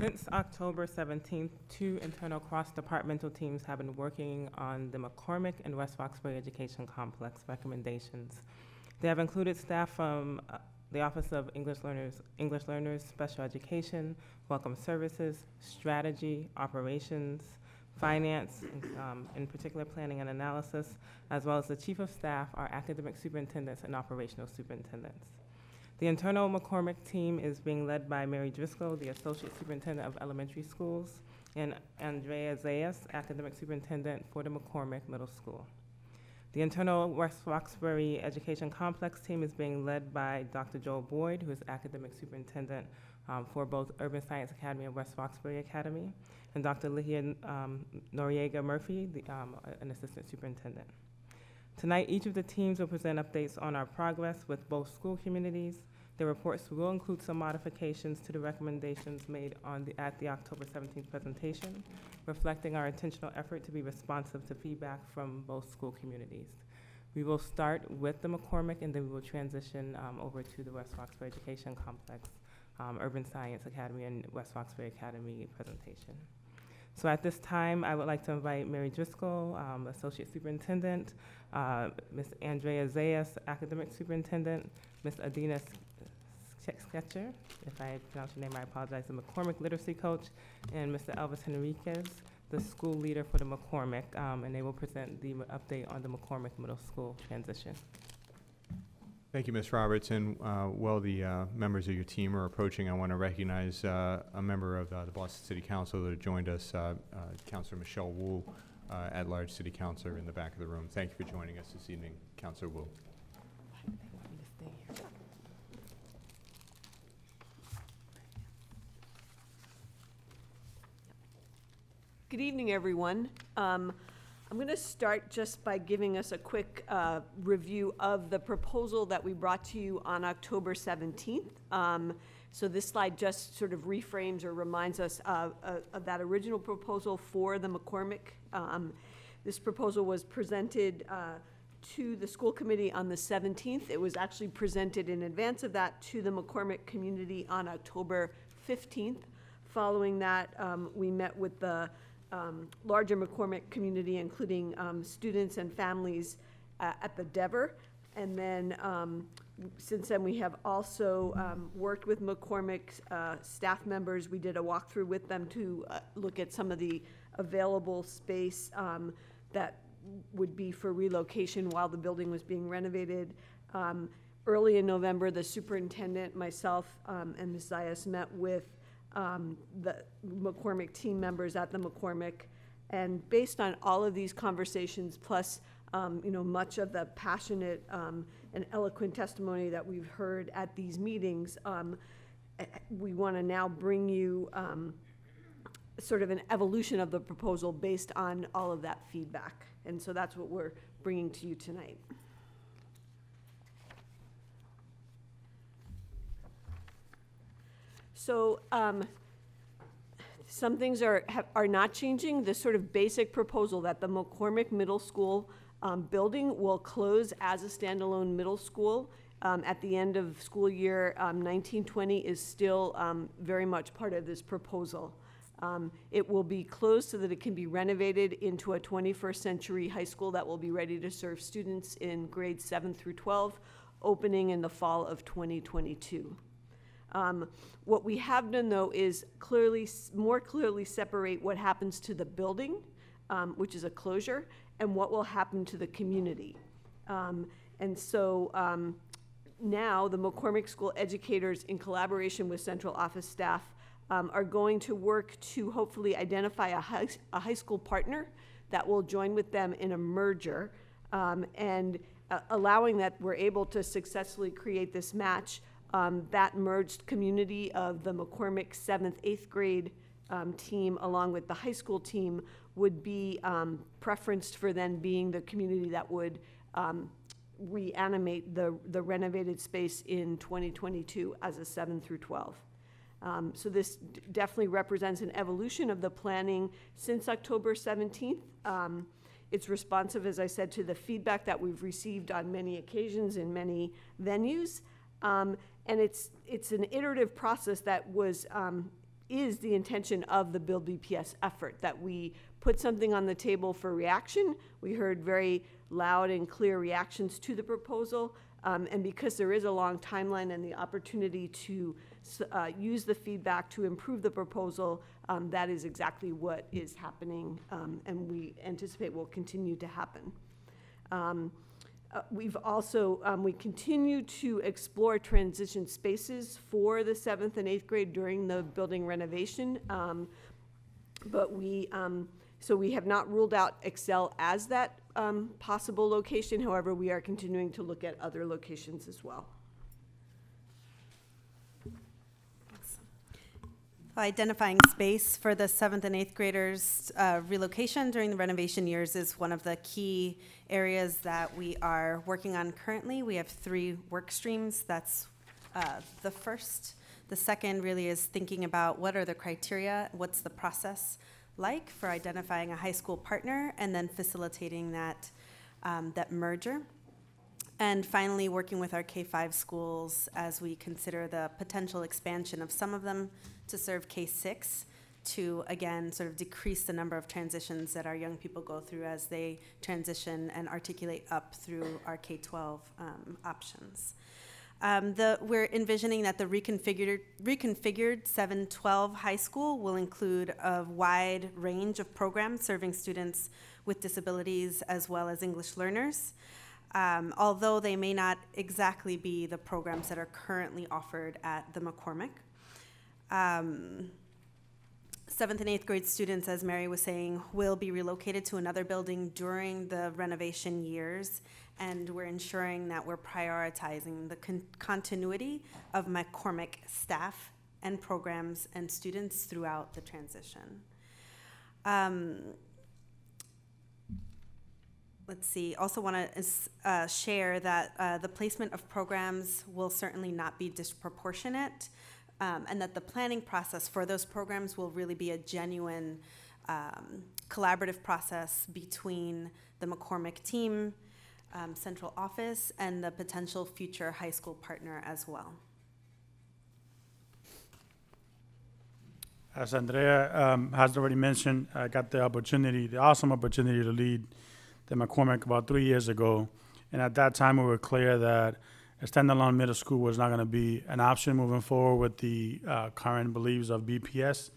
Since October 17th, 2 internal cross-departmental teams have been working on the McCormick and West Roxbury Education Complex recommendations. They have included staff from the Office of English Learners, Special Education, Welcome Services, Strategy, Operations, Finance, in particular Planning and Analysis, as well as the Chief of Staff, our academic superintendents, and operational superintendents. The internal McCormick team is being led by Mary Driscoll, the Associate Superintendent of Elementary Schools, and Andrea Zayas, Academic Superintendent for the McCormick Middle School. The internal West Roxbury Education Complex team is being led by Dr. Joel Boyd, who is Academic Superintendent for both Urban Science Academy and West Roxbury Academy, and Dr. Lihia Noriega Murphy, an Assistant Superintendent. Tonight, each of the teams will present updates on our progress with both school communities. The reports will include some modifications to the recommendations made at the October 17th presentation, reflecting our intentional effort to be responsive to feedback from both school communities. We will start with the McCormick, and then we will transition over to the West Roxbury Education Complex, Urban Science Academy, and West Roxbury Academy presentation. So at this time, I would like to invite Mary Driscoll, Associate Superintendent, Ms. Andrea Zayas, Academic Superintendent, Ms. Adina Sketcher, if I pronounce your name, I apologize, the McCormick Literacy Coach, and Mr. Elvis Henriquez, the school leader for the McCormick, and they will present the update on the McCormick Middle School transition. Thank you, Ms. Roberts. And while the members of your team are approaching, I want to recognize a member of the Boston City Council that joined us, Councilor Michelle Wu, at-large City Councilor in the back of the room. Thank you for joining us this evening, Councilor Wu. Good evening, everyone. I'm going to start just by giving us a quick review of the proposal that we brought to you on October 17th. So this slide just sort of reframes or reminds us of that original proposal for the McCormick. This proposal was presented to the school committee on the 17th. It was actually presented in advance of that to the McCormick community on October 15th. Following that, we met with the larger McCormick community, including students and families at the Dever. And then since then, we have also worked with McCormick's staff members. We did a walkthrough with them to look at some of the available space that would be for relocation while the building was being renovated. Early in November, the superintendent, myself, and Ms. Zayas met with the McCormick team members at the McCormick, and based on all of these conversations, plus much of the passionate and eloquent testimony that we've heard at these meetings, we want to now bring you sort of an evolution of the proposal based on all of that feedback, and so that's what we're bringing to you tonight. So some things are not changing. The sort of basic proposal that the McCormick Middle School building will close as a standalone middle school at the end of school year 1920 is still very much part of this proposal. It will be closed so that it can be renovated into a 21st century high school that will be ready to serve students in grades 7 through 12, opening in the fall of 2022. What we have done, though, is more clearly separate what happens to the building, which is a closure, and what will happen to the community. And so now the McCormick School educators, in collaboration with central office staff, are going to work to hopefully identify a high school partner that will join with them in a merger, and allowing that we're able to successfully create this match. That merged community of the McCormick 7th, 8th grade team along with the high school team would be preferenced for then being the community that would reanimate the renovated space in 2022 as a 7 through 12. So this definitely represents an evolution of the planning since October 17th. It's responsive, as I said, to the feedback that we've received on many occasions in many venues. And it's an iterative process that is the intention of the Build BPS effort, that we put something on the table for reaction. We heard very loud and clear reactions to the proposal, and because there is a long timeline and the opportunity to use the feedback to improve the proposal, that is exactly what is happening, and we anticipate will continue to happen. We've also, we continue to explore transition spaces for the 7th and 8th grade during the building renovation. But so we have not ruled out Excel as that possible location. However, we are continuing to look at other locations as well. Identifying space for the 7th and 8th graders relocation during the renovation years is one of the key areas that we are working on currently. We have 3 work streams. That's the first. The second really is thinking about what are the criteria, what's the process like for identifying a high school partner, and then facilitating that, that merger. And finally, working with our K-5 schools as we consider the potential expansion of some of them to serve K-6 to, again, sort of decrease the number of transitions that our young people go through as they transition and articulate up through our K-12 options. We're envisioning that the reconfigured 7-12 high school will include a wide range of programs serving students with disabilities as well as English learners. Although they may not exactly be the programs that are currently offered at the McCormick. 7th and 8th grade students, as Mary was saying, will be relocated to another building during the renovation years, and we're ensuring that we're prioritizing the continuity of McCormick staff and programs and students throughout the transition. Let's see, also want to share that the placement of programs will certainly not be disproportionate, and that the planning process for those programs will really be a genuine collaborative process between the McCormick team, central office, and the potential future high school partner as well. As Andrea has already mentioned, I got the awesome opportunity to lead the McCormick about 3 years ago. And at that time, we were clear that a standalone middle school was not going to be an option moving forward with the current beliefs of BPS.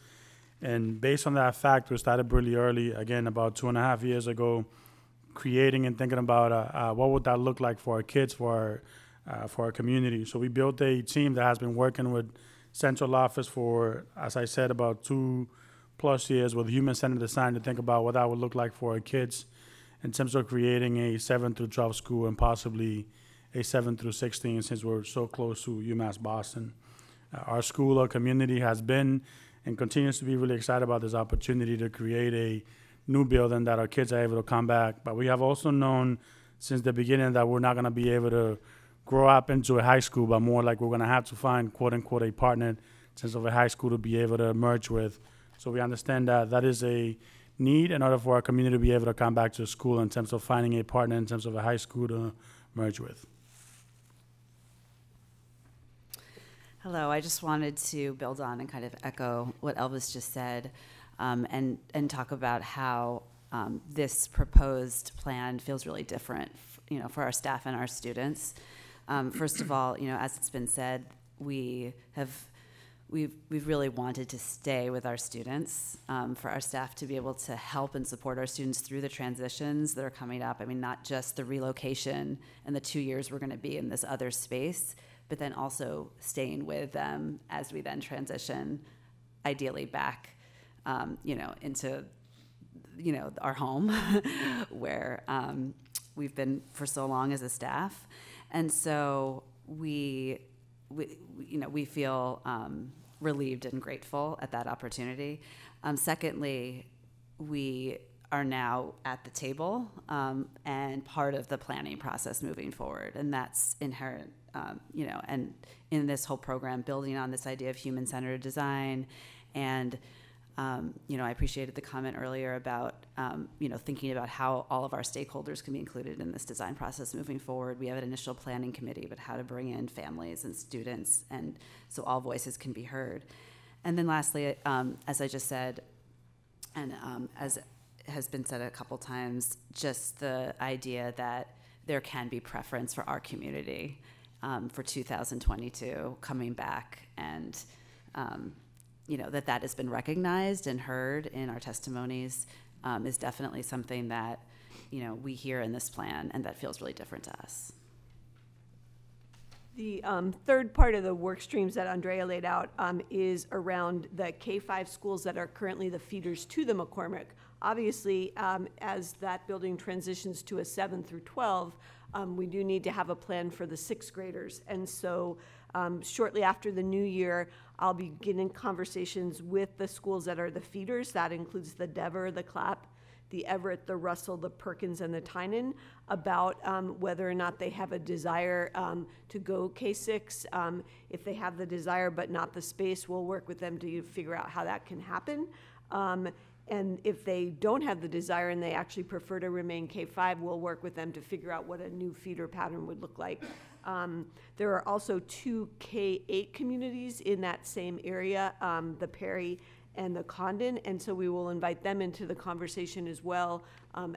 And based on that fact, we started really early, again, about 2.5 years ago, creating and thinking about what would that look like for our kids, for our community. So we built a team that has been working with central office for, as I said, about 2+ years with human-centered design to think about what that would look like for our kids in terms of creating a 7 through 12 school and possibly a 7 through 16 since we're so close to UMass Boston. Our school, our community has been and continues to be really excited about this opportunity to create a new building that our kids are able to come back. But we have also known since the beginning that we're not going to be able to grow up into a high school, but more like we're going to have to find, quote unquote, a partner in terms of a high school to be able to merge with. So we understand that that is a need in order for our community to be able to come back to school in terms of finding a partner in terms of a high school to merge with. Hello, I just wanted to build on and kind of echo what Elvis just said, and talk about how this proposed plan feels really different, for our staff and our students. First of all, as it's been said, we've really wanted to stay with our students, for our staff to be able to help and support our students through the transitions that are coming up. I mean, not just the relocation and the 2 years we're going to be in this other space, but then also staying with them as we then transition, ideally back, into, our home, where we've been for so long as a staff. And so we feel relieved and grateful at that opportunity. Secondly, we are now at the table and part of the planning process moving forward, and that's inherent, and in this whole program, building on this idea of human-centered design. And I appreciated the comment earlier about, thinking about how all of our stakeholders can be included in this design process moving forward. We have an initial planning committee, but how to bring in families and students, and so all voices can be heard. And then lastly, as I just said, and as has been said a couple times, just the idea that there can be preference for our community for 2022 coming back, and that has been recognized and heard in our testimonies, is definitely something that we hear in this plan, and that feels really different to us. The third part of the work streams that Andrea laid out is around the K-5 schools that are currently the feeders to the McCormick. Obviously, as that building transitions to a 7 through 12, we do need to have a plan for the sixth graders. And so shortly after the new year, I'll be beginning conversations with the schools that are the feeders. That includes the Dever, the Clapp, the Everett, the Russell, the Perkins, and the Tynan, about whether or not they have a desire to go K-6. If they have the desire but not the space, we'll work with them to figure out how that can happen. And if they don't have the desire and they actually prefer to remain K-5, we'll work with them to figure out what a new feeder pattern would look like. There are also 2 K-8 communities in that same area, the Perry and the Condon, and so we will invite them into the conversation as well,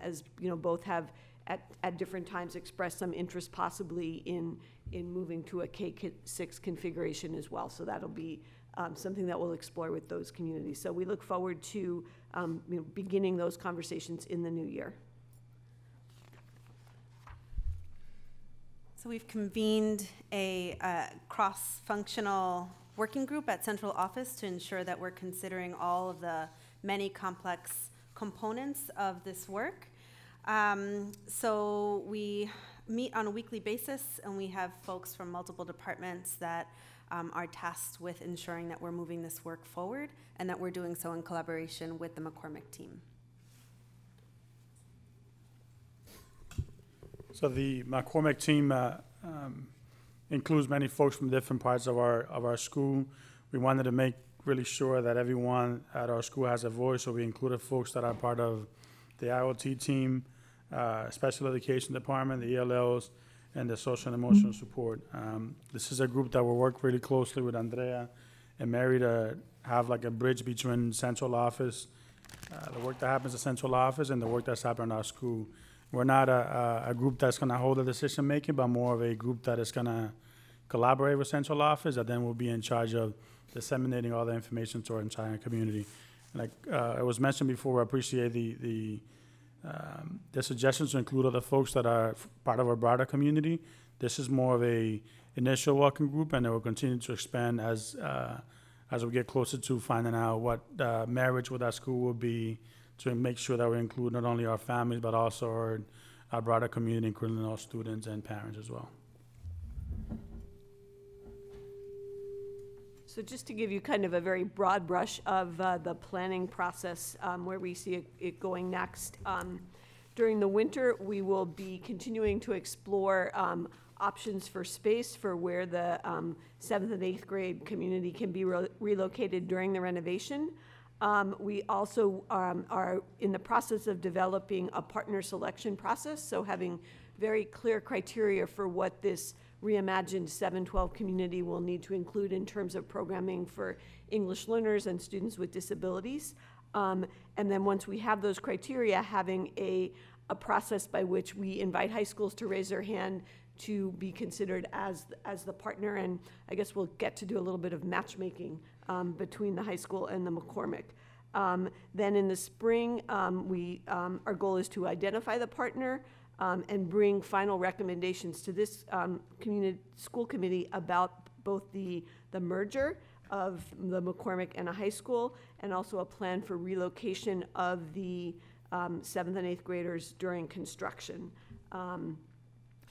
as both have at different times expressed some interest possibly in moving to a K-6 configuration as well. So that'll be something that we'll explore with those communities. So we look forward to beginning those conversations in the new year. So we've convened a cross-functional working group at central office to ensure that we're considering all of the many complex components of this work. So we meet on a weekly basis, and we have folks from multiple departments that are tasked with ensuring that we're moving this work forward and that we're doing so in collaboration with the McCormick team. So the McCormick team includes many folks from different parts of our school. We wanted to make really sure that everyone at our school has a voice, so we included folks that are part of the IoT team, special education department, the ELLs, and the social and emotional support. This is a group that will work really closely with Andrea and Mary to have like a bridge between central office, the work that happens at central office, and the work that's happening in our school. We're not a group that's going to hold the decision making, but more of a group that is going to collaborate with central office, and then we'll be in charge of disseminating all the information to our entire community. Like it was mentioned before, I appreciate the suggestions to include other folks that are part of our broader community. This is more of a initial working group, and it will continue to expand as we get closer to finding out what marriage with our school will be, to make sure that we include not only our families but also our broader community, including our students and parents as well. So just to give you kind of a very broad brush of the planning process, where we see it going next. During the winter, we will be continuing to explore options for space for where the 7th and 8th grade community can be relocated during the renovation. We also are in the process of developing a partner selection process, so having very clear criteria for what this reimagined 7-12 community will need to include in terms of programming for English learners and students with disabilities. And then once we have those criteria, having a process by which we invite high schools to raise their hand to be considered as the partner, and I guess we'll get to do a little bit of matchmaking between the high school and the McCormick. Then in the spring, our goal is to identify the partner and bring final recommendations to this school committee about both the merger of the McCormick and a high school, and also a plan for relocation of the 7th and 8th graders during construction.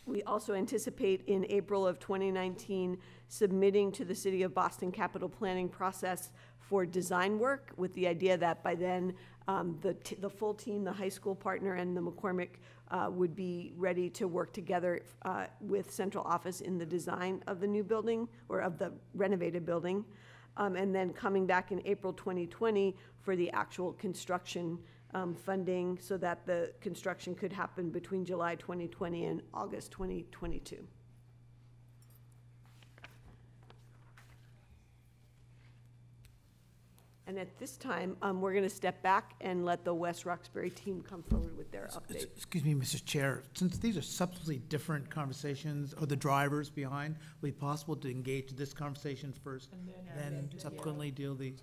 We also anticipate in April of 2019 submitting to the City of Boston capital planning process for design work, with the idea that by then the full team, the high school partner and the McCormick, would be ready to work together with central office in the design of the new building, or of the renovated building. And then coming back in April 2020 for the actual construction funding, so that the construction could happen between July 2020 and August 2022. And at this time, we're going to step back and let the West Roxbury team come forward with their update. Excuse me, Mrs. Chair, since these are substantially different conversations, or the drivers behind, would it be possible to engage this conversation first, and then subsequently deal the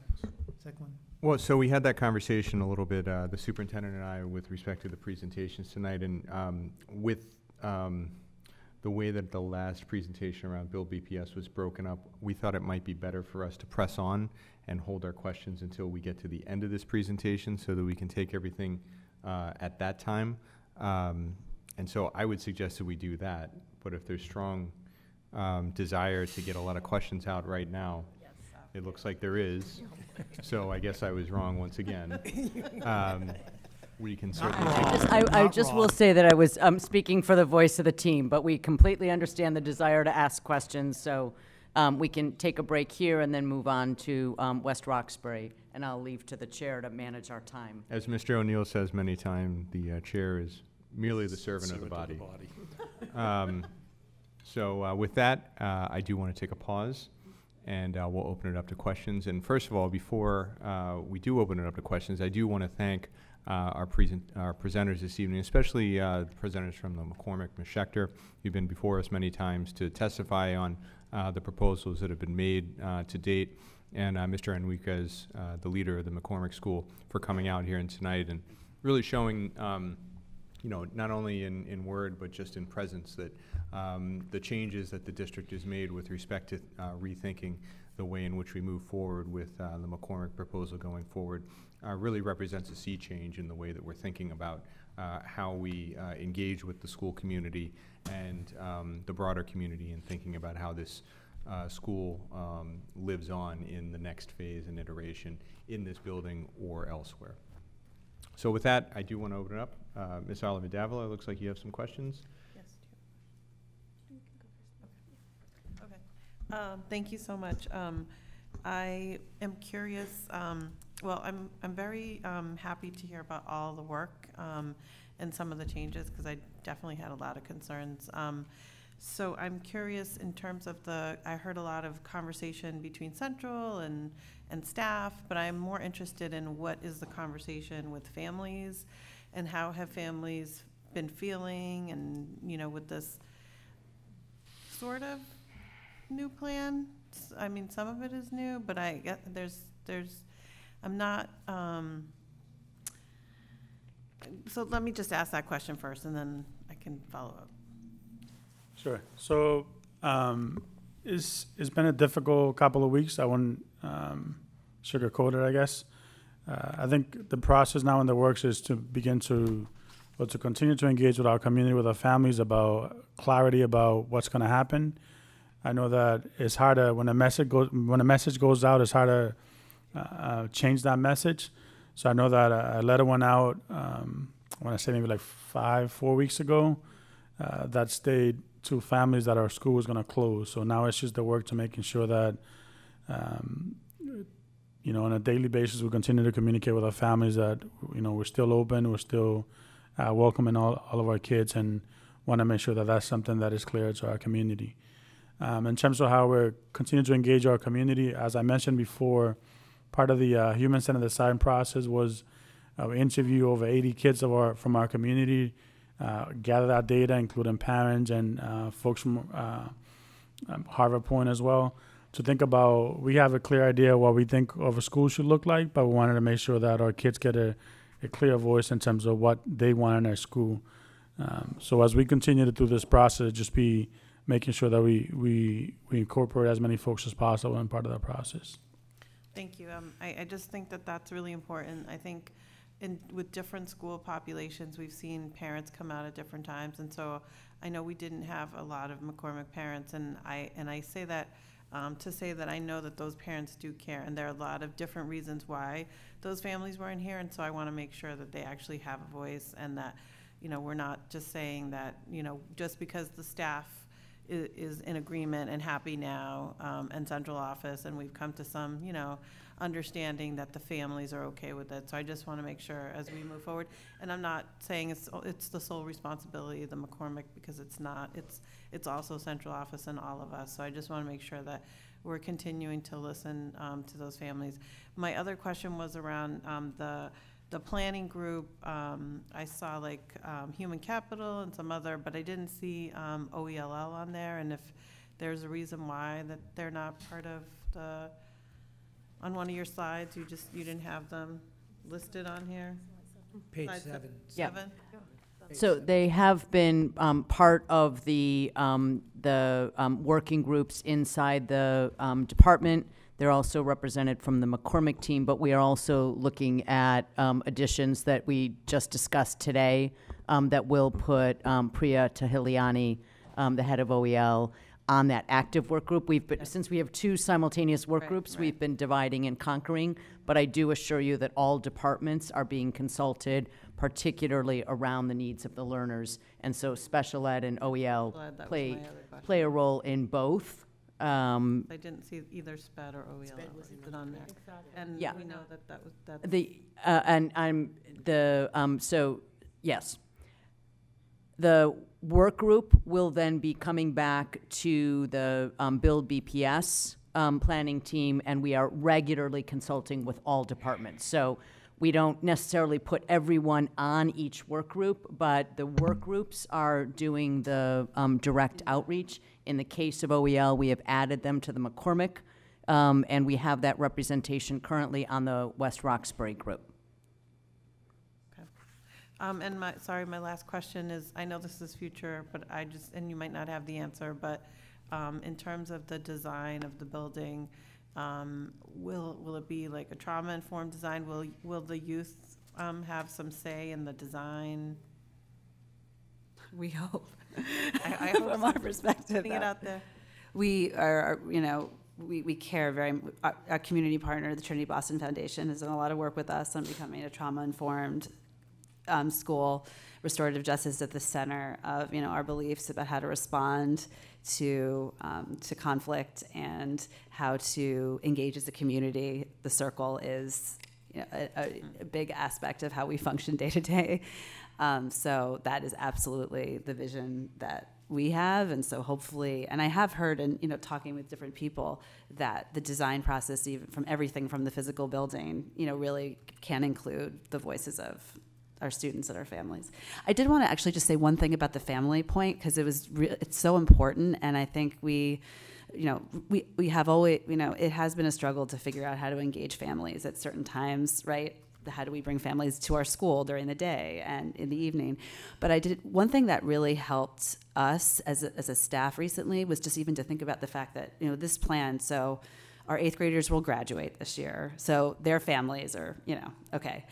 second one? Well, so we had that conversation a little bit, the superintendent and I, with respect to the presentations tonight, and with the way that the last presentation around Build BPS was broken up, we thought it might be better for us to press on and hold our questions until we get to the end of this presentation, so that we can take everything at that time. And so I would suggest that we do that. But if there's strong desire to get a lot of questions out right now, it looks like there is. So I guess I was wrong once again. We can certainly I just will say that I was speaking for the voice of the team, but we completely understand the desire to ask questions, so we can take a break here and then move on to West Roxbury, and I'll leave to the chair to manage our time. As Mr. O'Neill says many times, the chair is merely the servant of the body. So with that, I do want to take a pause, and we'll open it up to questions. And first of all, before we do open it up to questions, I do want to thank our presenters this evening, especially the presenters from the McCormick, Ms. Schechter, who've been before us many times to testify on the proposals that have been made to date, and Mr. Enriquez, the leader of the McCormick School, for coming out here and tonight and really showing, you know, not only in word but just in presence, that the changes that the district has made with respect to rethinking the way in which we move forward with the McCormick proposal going forward really represents a sea change in the way that we're thinking about how we engage with the school community and the broader community, and thinking about how this school lives on in the next phase and iteration in this building or elsewhere. So with that, I do want to open it up. Ms. Oliver Davila, it looks like you have some questions. Yes. Okay. Thank you so much. I am curious. Well, I'm very happy to hear about all the work and some of the changes, because I definitely had a lot of concerns. So I'm curious in terms of I heard a lot of conversation between Central and staff, but I'm more interested in what is the conversation with families, and how have families been feeling, and, you know, with this sort of new plan. I mean, some of it is new, but I get I'm not, so let me just ask that question first, and then I can follow up. Sure. So it's been a difficult couple of weeks. I wouldn't sugarcoat it, I guess. I think the process now in the works is to begin to continue to engage with our community, with our families, about clarity about what's going to happen. I know that it's hard to, when a message goes out, it's hard to change that message. So I know that a letter went out, I want to say maybe like 4 weeks ago, that stayed to families that our school was going to close. So now it's just the work to making sure that, you know, on a daily basis, we continue to communicate with our families that, you know, we're still open, we're still welcoming all of our kids, and want to make sure that that's something that is clear to our community. In terms of how we're continuing to engage our community, as I mentioned before, part of the human-centered design process was we interview over 80 kids from our community, gather that data, including parents and folks from Harvard Point as well, to think about, we have a clear idea of what we think of a school should look like, but we wanted to make sure that our kids get a clear voice in terms of what they want in their school. So as we continue to do this process, just be making sure that we incorporate as many folks as possible in part of that process. Thank you. I just think that that's really important. I think with different school populations, we've seen parents come out at different times, and so I know we didn't have a lot of McCormick parents, and I say that to say that I know that those parents do care, and there are a lot of different reasons why those families weren't here, and so I want to make sure that they actually have a voice, and that, you know, we're not just saying that, you know, just because the staff is in agreement and happy now, and central office, and we've come to some, you know, understanding that the families are okay with it. So I just want to make sure as we move forward, and I'm not saying it's the sole responsibility of the McCormick, because it's not. It's also central office and all of us. So I just want to make sure that we're continuing to listen to those families. My other question was around the planning group. I saw like human capital and some other, but I didn't see OELL on there, and if there's a reason why that they're not part of on one of your slides, you didn't have them listed on here? Page Slide 7. Yeah. 7? So they have been part of the working groups inside the department. They're also represented from the McCormick team, but we are also looking at additions that we just discussed today that will put Priya Tahiliani, the head of OEL, on that active work group. We've been, since we have two simultaneous work groups, we've been dividing and conquering, but I do assure you that all departments are being consulted, particularly around the needs of the learners. And so special ed and OEL play a role in both. I didn't see either SPED or OEL listed on there. And Yeah. we know that was, that's. So, yes. The work group will then be coming back to the Build BPS planning team, and we are regularly consulting with all departments. So we don't necessarily put everyone on each work group, but the work groups are doing the direct outreach. In the case of OEL, we have added them to the McCormick, and we have that representation currently on the West Roxbury group. And my last question is, I know this is future, but and you might not have the answer, but in terms of the design of the building, will it be like a trauma-informed design? Will the youth have some say in the design? We hope. I hope from our perspective. Putting it out there. We are, we care very, our community partner, the Trinity Boston Foundation, has done a lot of work with us on becoming a trauma-informed school. Restorative justice at the center of our beliefs about how to respond to conflict and how to engage as a community. The circle is a big aspect of how we function day to day. So that is absolutely the vision that we have, and so hopefully, and I have heard in talking with different people that the design process, even from everything from the physical building, really can include the voices of our students and our families. I did want to actually just say one thing about the family point, because it's so important, and I think we have always, it has been a struggle to figure out how to engage families at certain times, right? How do we bring families to our school during the day and in the evening? But one thing that really helped us as a staff recently was just even to think about the fact that, this plan, so our 8th graders will graduate this year, so their families are, okay.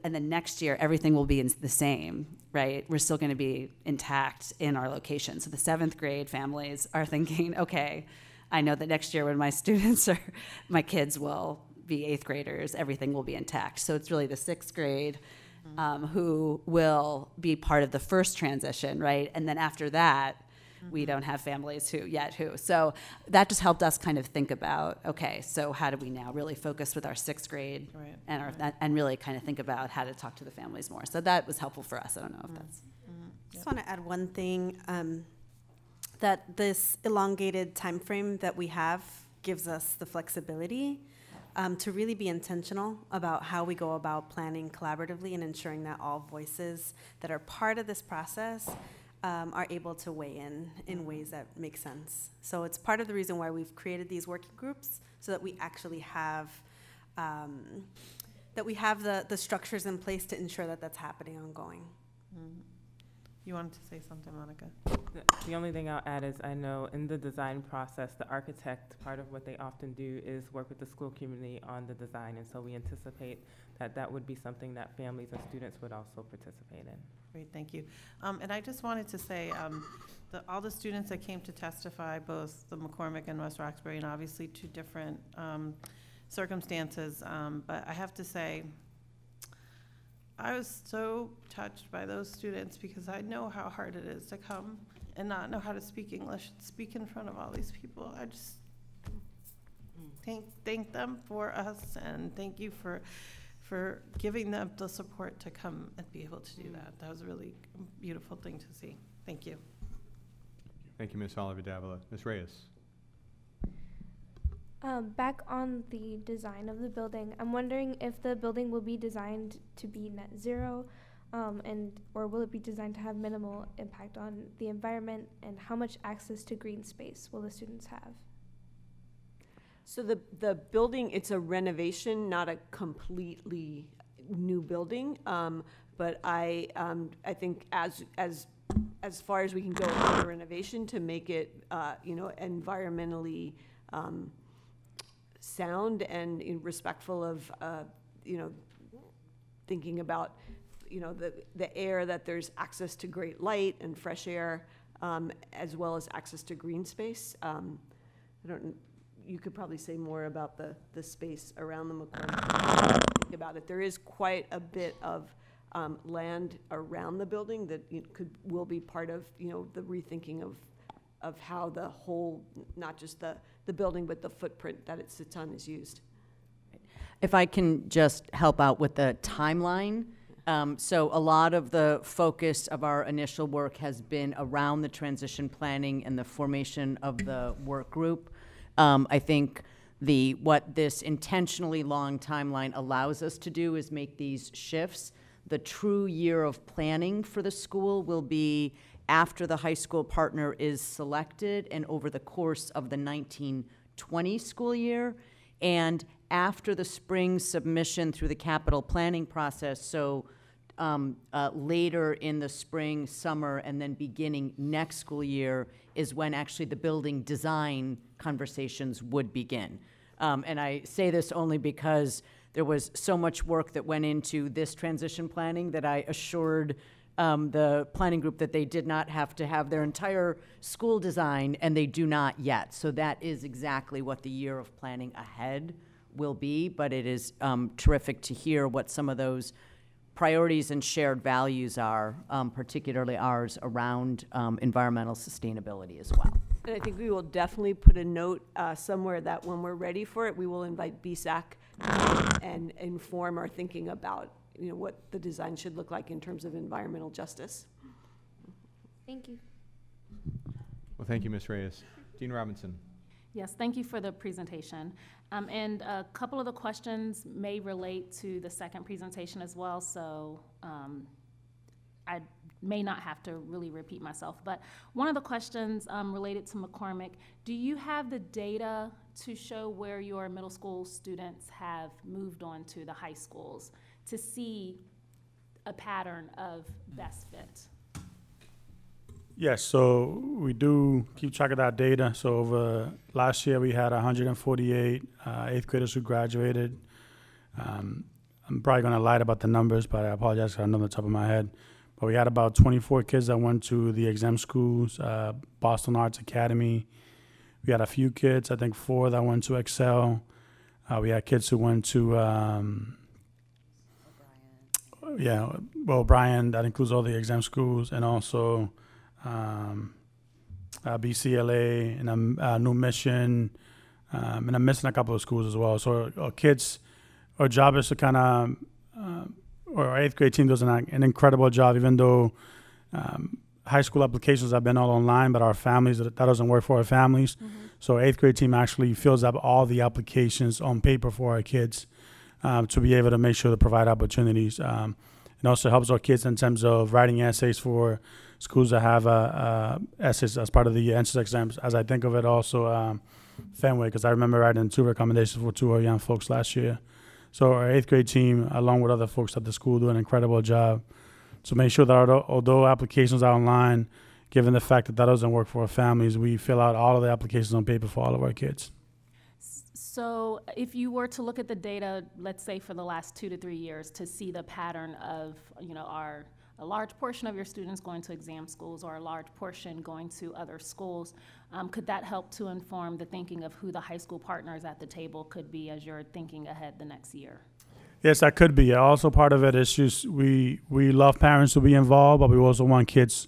And then next year, everything will be the same, right? We're still going to be intact in our location. So the 7th grade families are thinking, okay, I know that next year when my kids will be 8th graders, everything will be intact. So it's really the 6th grade who will be part of the first transition, right? And then after that, we don't have families who. So that just helped us kind of think about, okay, so how do we now really focus with our 6th grade and really kind of think about how to talk to the families more. So that was helpful for us. I don't know if that's. Just want to add one thing, that this elongated time frame that we have gives us the flexibility to really be intentional about how we go about planning collaboratively and ensuring that all voices that are part of this process are able to weigh in ways that make sense. So it's part of the reason why we've created these working groups, so that we actually have the structures in place to ensure that that's happening ongoing. You wanted to say something, Monica? The only thing I'll add is I know in the design process, the architect, part of what they often do is work with the school community on the design, and so we anticipate that would be something that families and students would also participate in. Great, thank you. And I just wanted to say, all the students that came to testify, both the McCormick and West Roxbury, and obviously 2 different circumstances, but I have to say, I was so touched by those students, because I know how hard it is to come and not know how to speak English and speak in front of all these people. I just thank them for us, and thank you for giving them the support to come and be able to do that. That was a really beautiful thing to see. Thank you. Thank you, Ms. Oliver-Davila. Ms. Reyes. Back on the design of the building, I'm wondering if the building will be designed to be net zero, or will it be designed to have minimal impact on the environment, and how much access to green space will the students have? So the building, it's a renovation, not a completely new building, but I think as far as we can go with the renovation to make it environmentally sound and respectful of thinking about you know, the air, that there's access to great light and fresh air, as well as access to green space. You could probably say more about the space around the McCormick. Think about it. There is quite a bit of land around the building that will be part of, you know, the rethinking of how the whole, not just the building, but the footprint that it sits on is used. If I can just help out with the timeline. So a lot of the focus of our initial work has been around the transition planning and the formation of the work group. I think what this intentionally long timeline allows us to do is make these shifts. The true year of planning for the school will be after the high school partner is selected and over the course of the 1920 school year, and after the spring submission through the capital planning process, so later in the spring, summer, and then beginning next school year is when actually the building design conversations would begin. And I say this only because there was so much work that went into this transition planning that I assured the planning group that they did not have to have their entire school design, and they do not yet. So that is exactly what the year of planning ahead will be, but it is terrific to hear what some of those priorities and shared values are, particularly ours around environmental sustainability as well. And I think we will definitely put a note somewhere that when we're ready for it, we will invite BSAC and inform our thinking about, you know, what the design should look like in terms of environmental justice. Thank you. Well, thank you, Ms. Reyes. Dean Robinson. Yes, thank you for the presentation. And a couple of the questions may relate to the second presentation as well, so I may not have to really repeat myself. But one of the questions related to McCormick, do you have the data to show where your middle school students have moved on to the high schools to see a pattern of best fit? Yes, so we do keep track of that data. So over last year, we had 148 eighth graders who graduated. I'm probably going to lie about the numbers, but I apologize because I don't know the top of my head. But we had about 24 kids that went to the exempt schools, Boston Arts Academy. We had a few kids, I think 4 that went to Excel. We had kids who went to, O'Brien, that includes all the exempt schools, and also BCLA and New Mission, and I'm missing a couple of schools as well. So our kids, our job is to kind of, our eighth grade team does an incredible job, even though high school applications have been all online, but our families, that doesn't work for our families. Mm-hmm. So our eighth grade team actually fills up all the applications on paper for our kids to be able to make sure to provide opportunities. It also helps our kids in terms of writing essays for schools that have essays as part of the entrance exams. As I think of it, also Fenway, because I remember writing 2 recommendations for 2 young folks last year. So our eighth grade team, along with other folks at the school, do an incredible job to make sure that although applications are online, given the fact that doesn't work for our families, we fill out all of the applications on paper for all of our kids. So if you were to look at the data, let's say for the last 2 to 3 years, to see the pattern of, you know, a large portion of your students going to exam schools or a large portion going to other schools, could that help to inform the thinking of who the high school partners at the table could be as you're thinking ahead the next year? Yes, that could be. Also, part of it is just we love parents to be involved, but we also want kids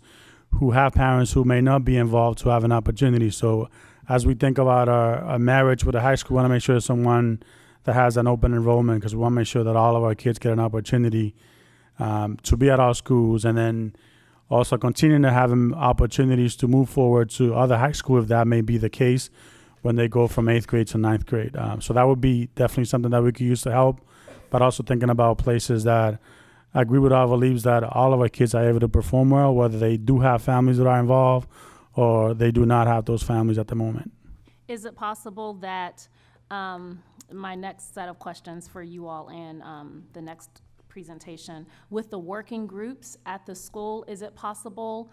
who have parents who may not be involved to have an opportunity. So as we think about our marriage with the high school, we want to make sure it's someone that has an open enrollment, because we want to make sure that all of our kids get an opportunity to be at our schools, and then also continuing to have them opportunities to move forward to other high school if that may be the case when they go from 8th grade to 9th grade. So that would be definitely something that we could use to help, but also thinking about places that I agree with our beliefs that all of our kids are able to perform well, whether they do have families that are involved or they do not have those families at the moment. Is it possible that my next set of questions for you all in the next presentation, with the working groups at the school, is it possible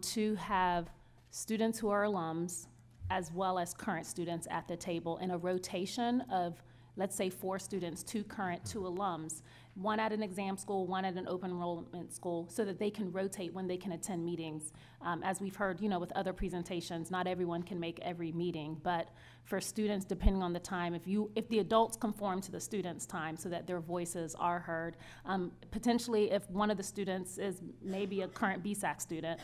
to have students who are alums as well as current students at the table in a rotation of, let's say, 4 students, 2 current, 2 alums, one at an exam school, one at an open enrollment school, so that they can rotate when they can attend meetings. As we've heard, with other presentations, not everyone can make every meeting, but for students, depending on the time, if the adults conform to the students' time so that their voices are heard, potentially if one of the students is maybe a current BSAC student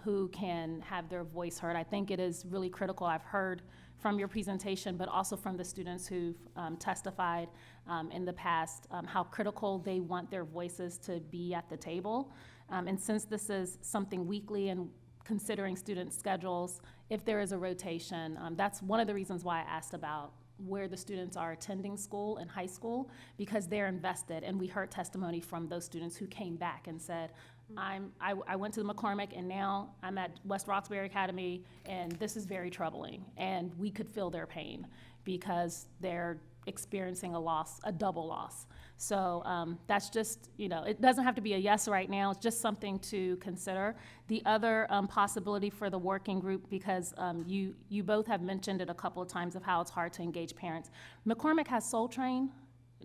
who can have their voice heard, I think it is really critical. I've heard from your presentation, but also from the students who've testified in the past, how critical they want their voices to be at the table. And since this is something weekly and considering student schedules, if there is a rotation, that's one of the reasons why I asked about where the students are attending school in high school, because they're invested. And we heard testimony from those students who came back and said, I went to the McCormick and now I'm at West Roxbury Academy and this is very troubling. And we could feel their pain because they're experiencing a double loss. So that's just, it doesn't have to be a yes right now. It's just something to consider. The other possibility for the working group, because you both have mentioned it a couple of times of how it's hard to engage parents. McCormick has Soul Train.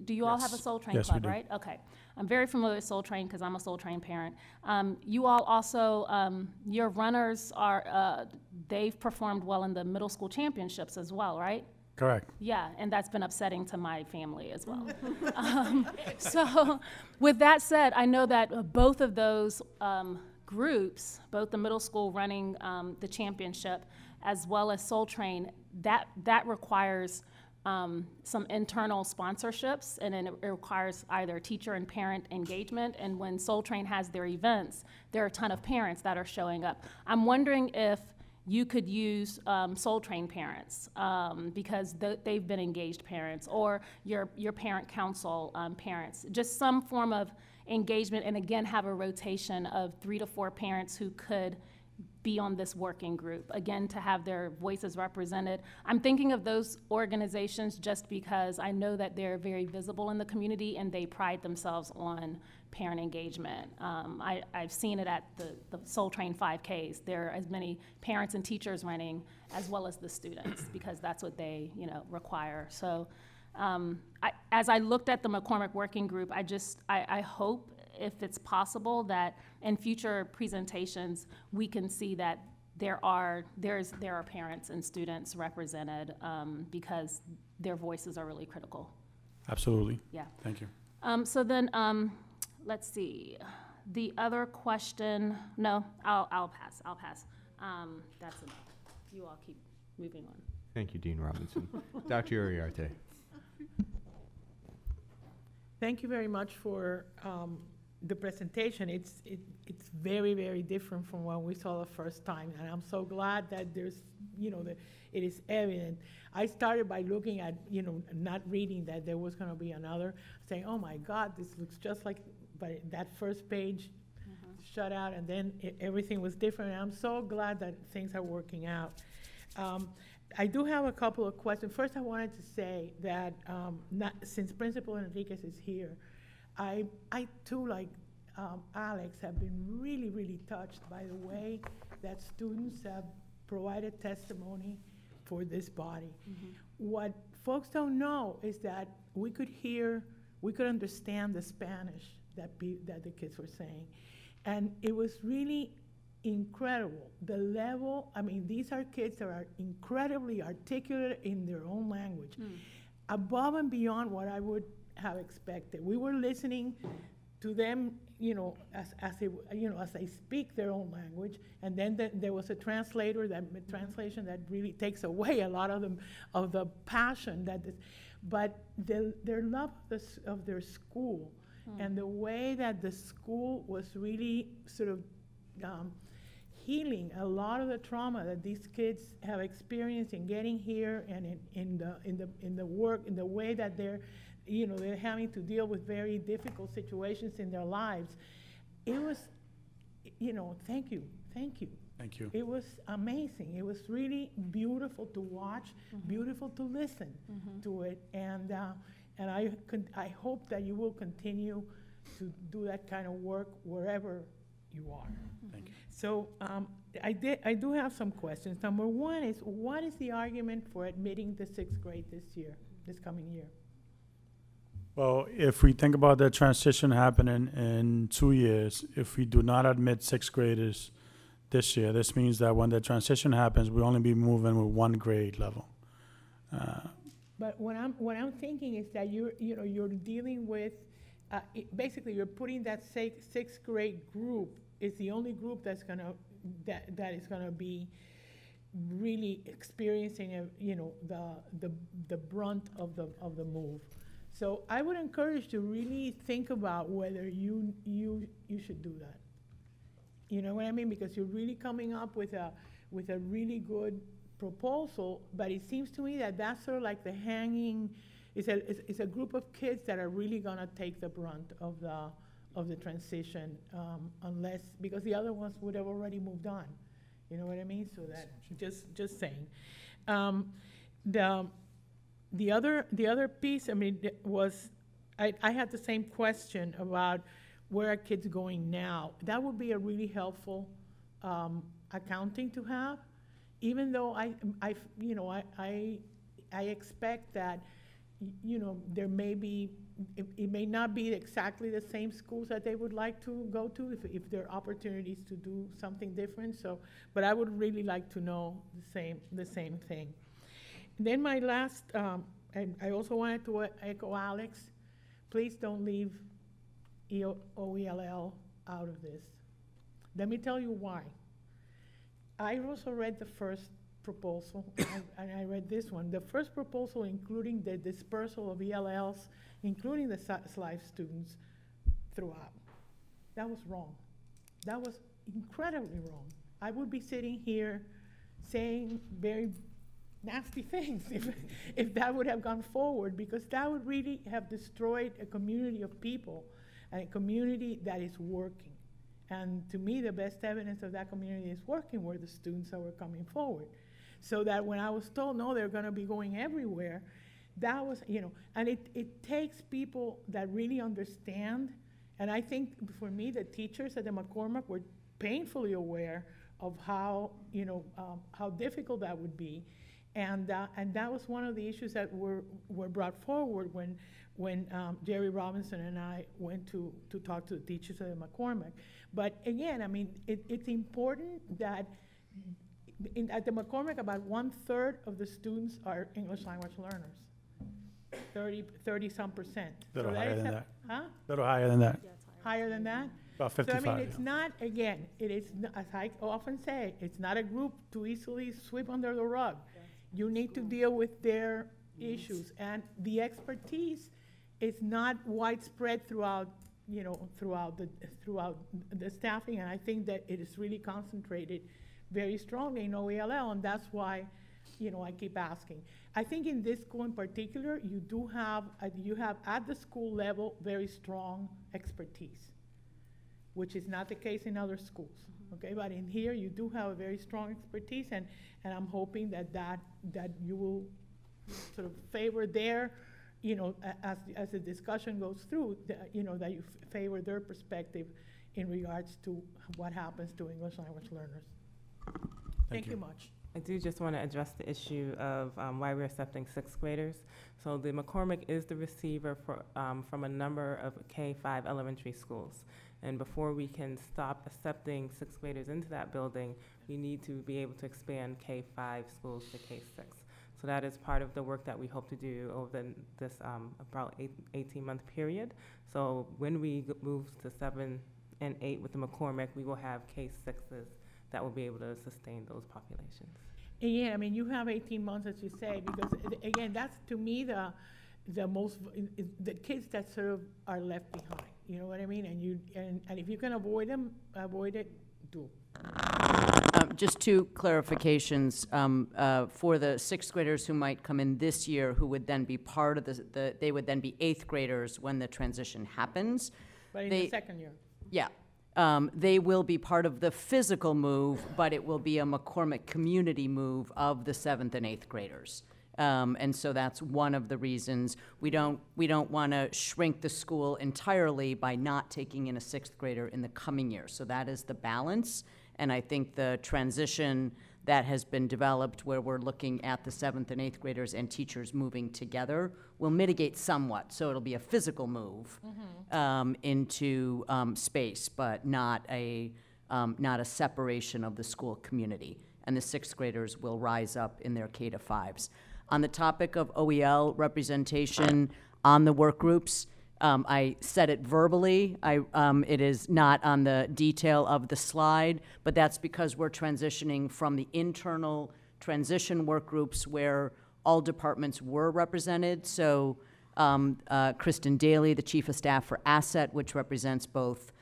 Do you all have a Soul Train club, right? Okay. I'm very familiar with Soul Train because I'm a Soul Train parent. You all also, your runners they've performed well in the middle school championships as well, right? Correct. Yeah, and that's been upsetting to my family as well. So with that said, I know that both of those groups, both the middle school running the championship as well as Soul Train, that requires some internal sponsorships, and then it requires either teacher and parent engagement. And when Soul Train has their events, there are a ton of parents that are showing up. I'm wondering if you could use Soul Train parents because they've been engaged parents, or your parent council parents, just some form of engagement, and again, have a rotation of 3 to 4 parents who could be on this working group, again, to have their voices represented. I'm thinking of those organizations just because I know that they're very visible in the community and they pride themselves on parent engagement. I've seen it at the Soul Train 5Ks. There are as many parents and teachers running as well as the students because that's what they require. So as I looked at the McCormick Working Group, I hope, if it's possible, that in future presentations we can see that there are parents and students represented because their voices are really critical. Absolutely. Yeah. Thank you. So then, let's see. The other question, no, I'll pass. That's enough. You all keep moving on. Thank you, Dean Robinson. Dr. Uriarte. Thank you very much for the presentation. It's very, very different from what we saw the first time, and I'm so glad that there's, that it is evident. I started by looking at, not reading that there was going to be another, saying, oh my God, this looks just like, but that first page shut out, and then everything was different. And I'm so glad that things are working out. I do have a couple of questions. First, I wanted to say that since Principal Enriquez is here, I too, like Alex, have been really, really touched by the way that students have provided testimony for this body. What folks don't know is that we could understand the Spanish that the kids were saying. And it was really incredible. The level, these are kids that are incredibly articulate in their own language, above and beyond what I would have expected. We were listening to them, as they speak their own language, and then there was a translation that really takes away a lot of the passion but their love of their school, and the way that the school was really sort of healing a lot of the trauma that these kids have experienced in getting here, and in the work, in the way that they're having to deal with very difficult situations in their lives. It was, thank you. Thank you. It was amazing. It was really beautiful to watch, beautiful to listen to it, and I hope that you will continue to do that kind of work wherever you are. Thank you. So I do have some questions. Number one is, what is the argument for admitting the 6th grade this coming year? Well, if we think about the transition happening in 2 years, if we do not admit sixth graders this year, this means that when the transition happens, we'll only be moving with one grade level. But what I'm thinking is that you're dealing with, basically you're putting that sixth grade group is the only group that is gonna be really experiencing the brunt of the move. So I would encourage you to really think about whether you should do that. You know what I mean? Because you're really coming up with a really good proposal, but it seems to me that that's sort of like the hanging. It's a group of kids that are really gonna take the brunt of the transition, unless, because the other ones would have already moved on. You know what I mean? So that, just saying. The other piece, I mean, was, I had the same question about where are kids going now. That would be a really helpful accounting to have, even though I expect that, there may be, it may not be exactly the same schools that they would like to go to if there are opportunities to do something different. So, but I would really like to know the same thing. Then my last, and I also wanted to echo Alex, please don't leave OELL out of this. Let me tell you why. I also read the first proposal, and I read this one. The first proposal, including the dispersal of ELLs, including the SLIFE students throughout. That was wrong. That was incredibly wrong. I would be sitting here saying very nasty things if that would have gone forward, because that would really have destroyed a community of people, and a community that is working. And to me, the best evidence of that community is working were the students that were coming forward. So that when I was told, no, they're gonna be going everywhere, that was, and it takes people that really understand. And I think for me, the teachers at the McCormick were painfully aware of how, how difficult that would be. And that was one of the issues that were brought forward when Jerry Robinson and I went to talk to the teachers at the McCormick. But again, I mean, it's important that at the McCormick, about 1/3 of the students are English language learners. 30-some%. Little higher than that. Huh? Little higher than that. Higher than that? About 55. So I mean, it's not, again, it is, as I often say, it's not a group to easily sweep under the rug. You need to deal with their issues, and the expertise is not widespread throughout, throughout the staffing, and I think that it is really concentrated very strongly in OELL, and that's why, I keep asking. I think in this school in particular, you have at the school level very strong expertise, which is not the case in other schools. Okay, but in here you do have a very strong expertise, and I'm hoping that you will sort of favor their, as the discussion goes through, that you favor their perspective in regards to what happens to English language learners. Thank you much. I do just want to address the issue of why we're accepting sixth graders. So the McCormick is the receiver for, from a number of K-5 elementary schools. And before we can stop accepting sixth graders into that building, we need to be able to expand K-5 schools to K-6. So that is part of the work that we hope to do over this about 18-month period. So when we move to 7 and 8 with the McCormick, we will have K-6s that will be able to sustain those populations. Yeah, I mean, you have 18 months, as you say, because again, that's to me the the kids that sort of are left behind. You know what I mean? And if you can avoid them, avoid it, do. Just two clarifications for the sixth graders who might come in this year, who would then be part of they would then be eighth graders when the transition happens. But in the second year. Yeah. They will be part of the physical move, but it will be a McCormick community move of the 7th and 8th graders. And so that's one of the reasons we don't want to shrink the school entirely by not taking in a 6th grader in the coming year. So that is the balance. And I think the transition that has been developed where we're looking at the 7th and 8th graders and teachers moving together will mitigate somewhat. So it'll be a physical move into space, but not a separation of the school community. And the 6th graders will rise up in their K to 5s. On the topic of OEL representation on the work groups, I said it verbally. It is not on the detail of the slide, but that's because we're transitioning from the internal transition work groups where all departments were represented. So Kristen Daly, the Chief of Staff for Asset, which represents both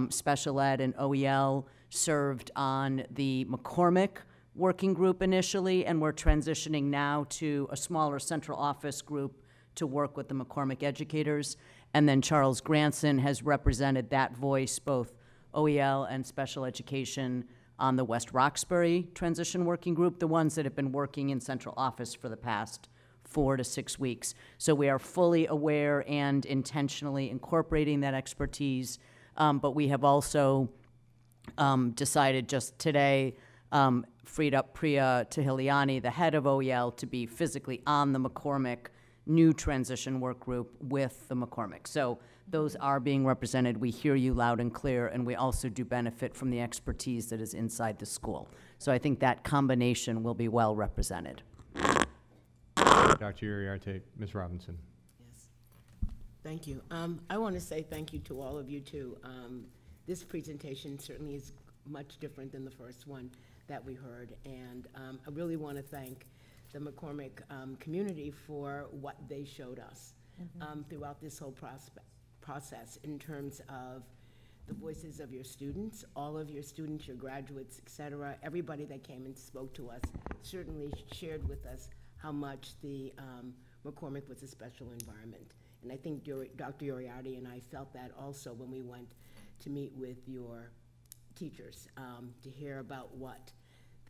special ed and OEL, served on the McCormick working group initially, and we're transitioning now to a smaller central office group to work with the McCormick educators. And then Charles Granson has represented that voice, both OEL and special education, on the West Roxbury Transition Working Group, the ones that have been working in central office for the past 4 to 6 weeks. So we are fully aware and intentionally incorporating that expertise, but we have also decided just today, freed up Priya Tahiliani, the head of OEL, to be physically on the McCormick new transition work group with the McCormick. So those are being represented. We hear you loud and clear, and we also do benefit from the expertise that is inside the school. So I think that combination will be well represented. Dr. Uriarte, Ms. Robinson. Yes. Thank you. I want to say thank you to all of you too. This presentation certainly is much different than the first one that we heard, and I really want to thank the McCormick community for what they showed us throughout this whole process in terms of the voices of your students, all of your students, your graduates, et cetera. Everybody that came and spoke to us certainly shared with us how much the McCormick was a special environment. And I think Dr. Uriarte and I felt that also when we went to meet with your teachers to hear about what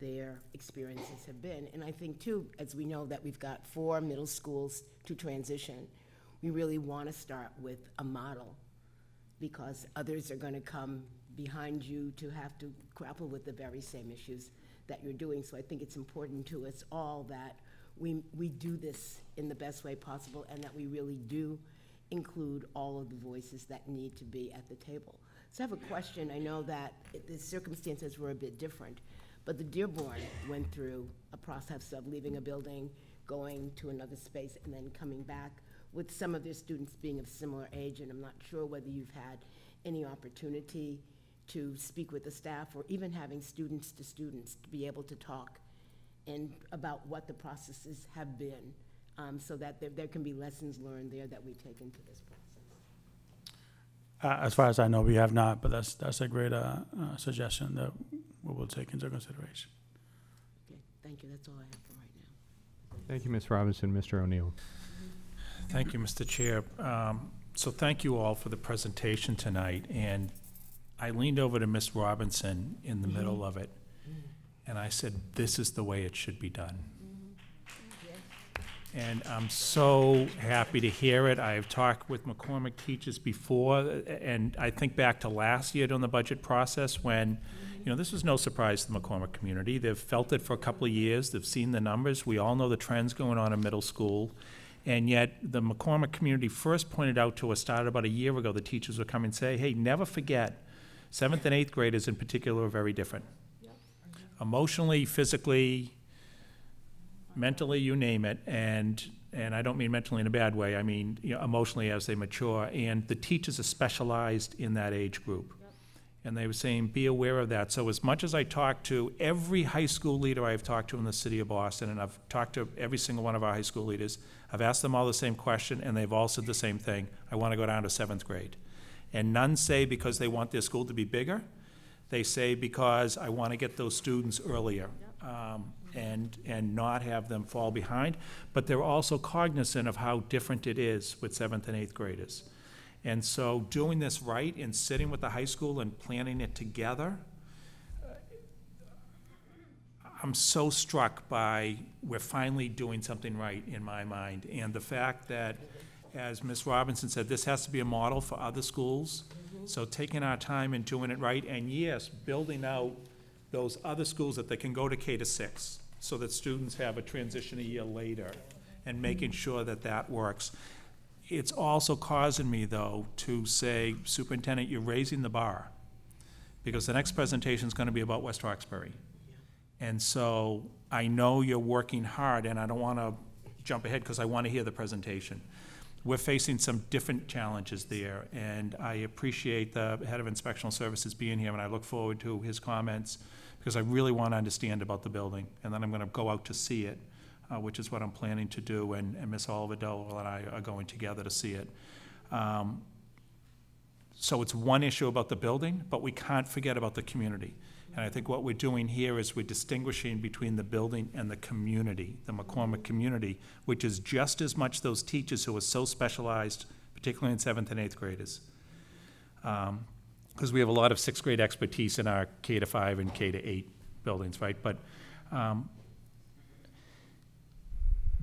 their experiences have been. And I think too, as we know that we've got 4 middle schools to transition, we really want to start with a model because others are going to come behind you to have to grapple with the very same issues that you're doing. So I think it's important to us all that we do this in the best way possible and that we really do include all of the voices that need to be at the table. So I have a question. I know that the circumstances were a bit different, but the Dearborn went through a process of leaving a building, going to another space, and then coming back with some of their students being of similar age, and I'm not sure whether you've had any opportunity to speak with the staff or even having students to be able to talk and about what the processes have been so that there can be lessons learned there that we take into this process. As far as I know, we have not, but that's a great suggestion that we will take into consideration. Okay, thank you. That's all I have for right now. Thank you, Ms. Robinson. Mr. O'Neill. Thank you, Mr. Chair. So thank you all for the presentation tonight. And I leaned over to Ms. Robinson in the middle of it, and I said, this is the way it should be done. And I'm so happy to hear it. I've talked with McCormick teachers before, and I think back to last year during the budget process when, you know, this was no surprise to the McCormick community. They've felt it for a couple of years. They've seen the numbers. We all know the trends going on in middle school. And yet the McCormick community first pointed out to us, started about a year ago, the teachers would come and say, hey, never forget, 7th and 8th graders in particular are very different. Emotionally, physically, mentally, you name it, and I don't mean mentally in a bad way, I mean, you know, emotionally as they mature, and the teachers are specialized in that age group. And they were saying, be aware of that. So as much as I talk to every high school leader I've talked to in the city of Boston, and I've talked to every single one of our high school leaders, I've asked them all the same question, and they've all said the same thing. I want to go down to 7th grade. And none say because they want their school to be bigger. They say because I want to get those students earlier. And not have them fall behind, but they're also cognizant of how different it is with 7th and 8th graders. And so doing this right and sitting with the high school and planning it together, I'm so struck by we're finally doing something right in my mind. And the fact that, as Ms. Robinson said, this has to be a model for other schools. So taking our time and doing it right, and yes, building out those other schools that they can go to K-6, so that students have a transition a year later, and making sure that that works. It's also causing me, though, to say, Superintendent, you're raising the bar, because the next presentation is going to be about West Roxbury. And so I know you're working hard, and I don't want to jump ahead because I want to hear the presentation. We're facing some different challenges there, and I appreciate the head of inspectional services being here, and I look forward to his comments, because I really want to understand about the building, and then I'm going to go out to see it, which is what I'm planning to do, and Ms. Oliver Dole and I are going together to see it. So it's one issue about the building, but we can't forget about the community. And I think what we're doing here is we're distinguishing between the building and the community, the McCormick community, which is just as much those teachers who are so specialized, particularly in 7th and 8th graders. Because we have a lot of 6th grade expertise in our K-5 and K-8 buildings, right? But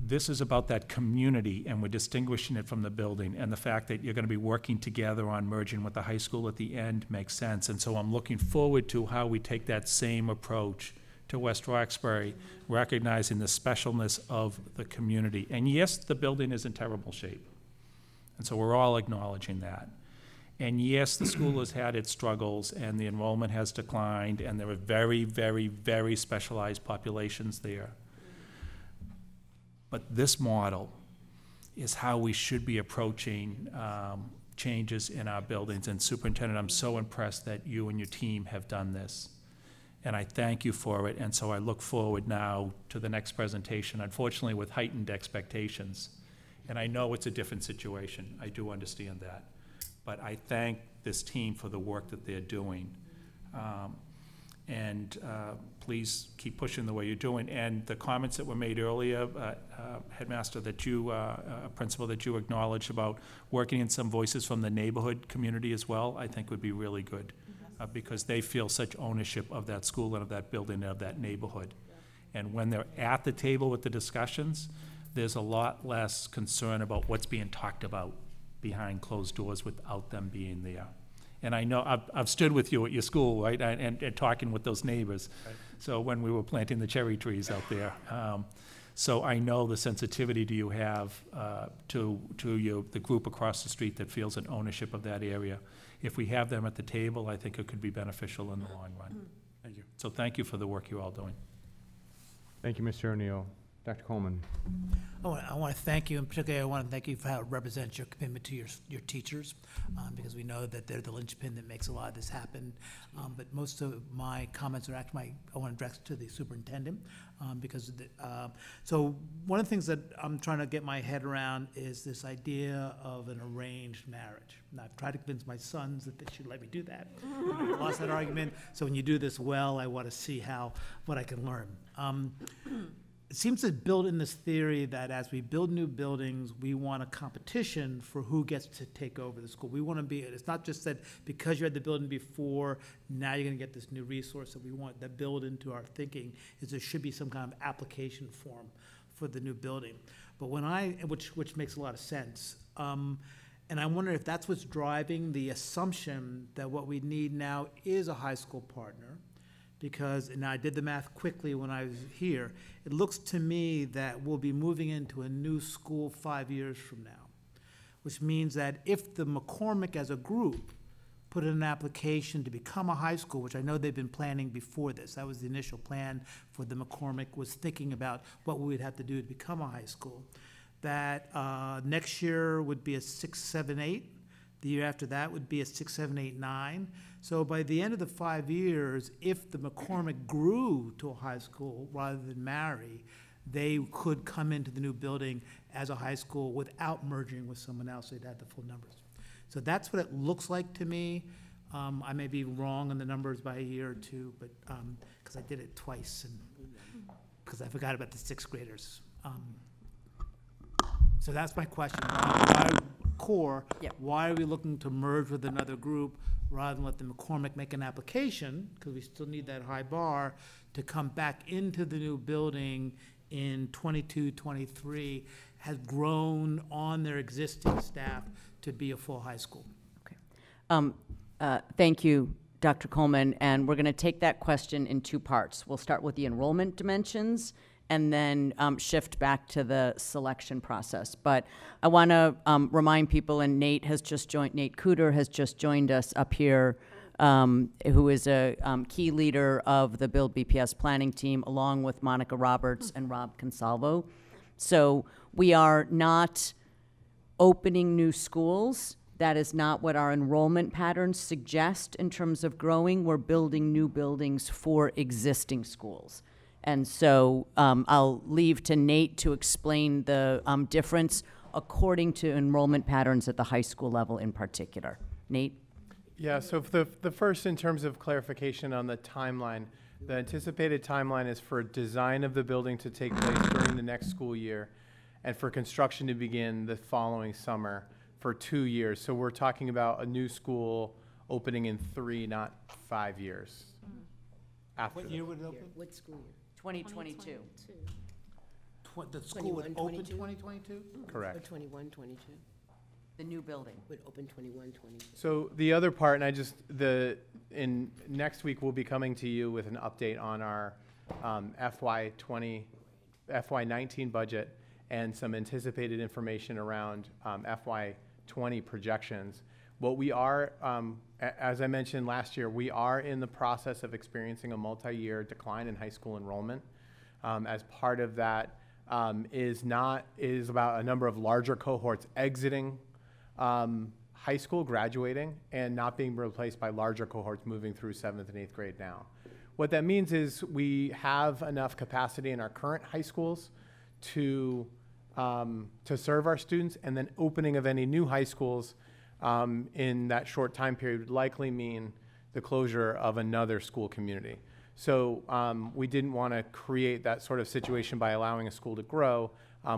this is about that community, and we're distinguishing it from the building, and the fact that you're going to be working together on merging with the high school at the end makes sense. And so I'm looking forward to how we take that same approach to West Roxbury, recognizing the specialness of the community. And yes, the building is in terrible shape, and so we're all acknowledging that. And yes, the school has had its struggles, and the enrollment has declined, and there are very, very, very specialized populations there. But this model is how we should be approaching changes in our buildings. And Superintendent, I'm so impressed that you and your team have done this. And I thank you for it. And so I look forward now to the next presentation, unfortunately with heightened expectations. And I know it's a different situation. I do understand that. But I thank this team for the work that they're doing. Please keep pushing the way you're doing. And the comments that were made earlier, Headmaster, that you, Principal, that you acknowledged about working in some voices from the neighborhood community as well, I think would be really good, because they feel such ownership of that school and of that building and of that neighborhood. And when they're at the table with the discussions, there's a lot less concern about what's being talked about behind closed doors without them being there. And I know, I've stood with you at your school, right, and talking with those neighbors. Right. So when we were planting the cherry trees out there. So I know the sensitivity do you have to the group across the street that feels an ownership of that area. If we have them at the table, I think it could be beneficial in the long run. Thank you. So thank you for the work you're all doing. Thank you, Mr. O'Neill. Dr. Coleman. I want to thank you, and particularly I want to thank you for how it represents your commitment to your teachers, because we know that they're the linchpin that makes a lot of this happen. But most of my comments are actually I want to address to the superintendent, because of so one of the things that I'm trying to get my head around is this idea of an arranged marriage. And I've tried to convince my sons that they should let me do that. I lost that argument. So when you do this well, I want to see what I can learn. It seems to build in this theory that as we build new buildings, we want a competition for who gets to take over the school. We want to be, it's not just that because you had the building before, now you're going to get this new resource that we want that build into our thinking, is there should be some kind of application form for the new building. But which makes a lot of sense. And I wonder if that's what's driving the assumption that what we need now is a high school partner. Because, and I did the math quickly when I was here, it looks to me that we'll be moving into a new school 5 years from now, which means that if the McCormick as a group put in an application to become a high school, which I know they've been planning before this, that was the initial plan for the McCormick, was thinking about what we would have to do to become a high school, that next year would be a 6, 7, 8. The year after that would be a 6, 7, 8, 9. So by the end of the 5 years, if the McCormick grew to a high school rather than marry, they could come into the new building as a high school without merging with someone else. They'd have the full numbers. So that's what it looks like to me. I may be wrong on the numbers by a year or two, but because I did it twice and because I forgot about the 6th graders. So that's my question. Why are we looking to merge with another group rather than let the McCormick make an application, because we still need that high bar, to come back into the new building in 22, 23, has grown on their existing staff to be a full high school? Okay. Thank you, Dr. Coleman, and we're going to take that question in two parts. We'll start with the enrollment dimensions and then shift back to the selection process. But I want to remind people, and Nate Cooter has just joined us up here, who is a key leader of the Build BPS planning team, along with Monica Roberts and Rob Consalvo. So we are not opening new schools. That is not what our enrollment patterns suggest in terms of growing. We're building new buildings for existing schools. And so I'll leave to Nate to explain the difference according to enrollment patterns at the high school level in particular. Nate? Yeah, so for the first, in terms of clarification on the timeline, the anticipated timeline is for design of the building to take place during the next school year and for construction to begin the following summer for 2 years. So we're talking about a new school opening in 3, not 5 years. After What year would it open? What school year? 2022. The school would 21, open 22? 2022? Correct. Or 21, 22? The new building. Would open 21, 22. So the other part, and in next week, we'll be coming to you with an update on our FY19 budget and some anticipated information around FY20 projections. What we are, as I mentioned last year, we are in the process of experiencing a multi-year decline in high school enrollment. As part of that is about a number of larger cohorts exiting high school, graduating, and not being replaced by larger cohorts moving through 7th and 8th grade now. What that means is we have enough capacity in our current high schools to serve our students, and then opening of any new high schools in that short time period would likely mean the closure of another school community. So we didn't want to create that sort of situation by allowing a school to grow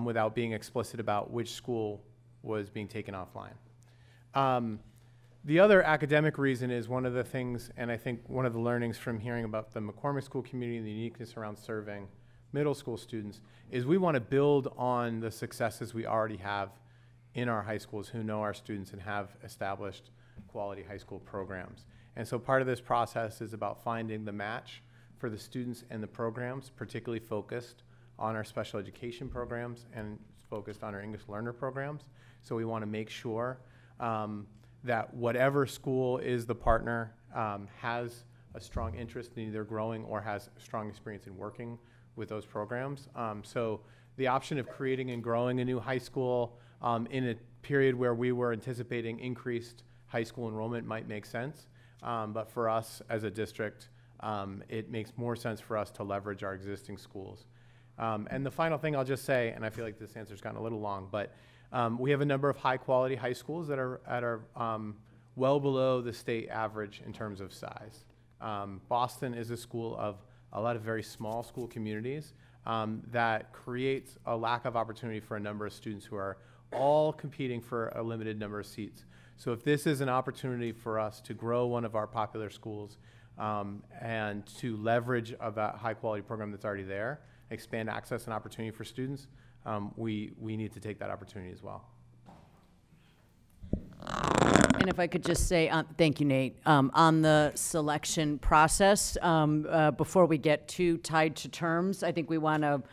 without being explicit about which school was being taken offline. The other academic reason is one of the things, and I think one of the learnings from hearing about the McCormick School community and the uniqueness around serving middle school students, is we want to build on the successes we already have in our high schools who know our students and have established quality high school programs. And so part of this process is about finding the match for the students and the programs, particularly focused on our special education programs and focused on our English learner programs. So we want to make sure that whatever school is the partner has a strong interest in either growing or has strong experience in working with those programs. So the option of creating and growing a new high school in a period where we were anticipating increased high school enrollment might make sense. But for us as a district, it makes more sense for us to leverage our existing schools. And the final thing I'll just say, and I feel like this answer's gotten a little long, but we have a number of high quality high schools that are well below the state average in terms of size. Boston is a school of a lot of very small school communities that creates a lack of opportunity for a number of students who are all competing for a limited number of seats. So if this is an opportunity for us to grow one of our popular schools and to leverage that high quality program that's already there, expand access and opportunity for students, we need to take that opportunity as well. And if I could just say, thank you, Nate, on the selection process, before we get too tied to terms, I think we want to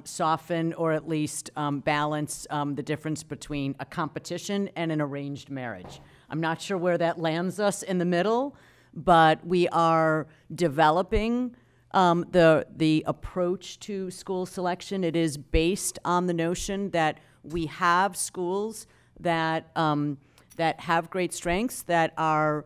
soften or at least balance the difference between a competition and an arranged marriage. I'm not sure where that lands us in the middle, but we are developing the approach to school selection. It is based on the notion that we have schools that that have great strengths, that are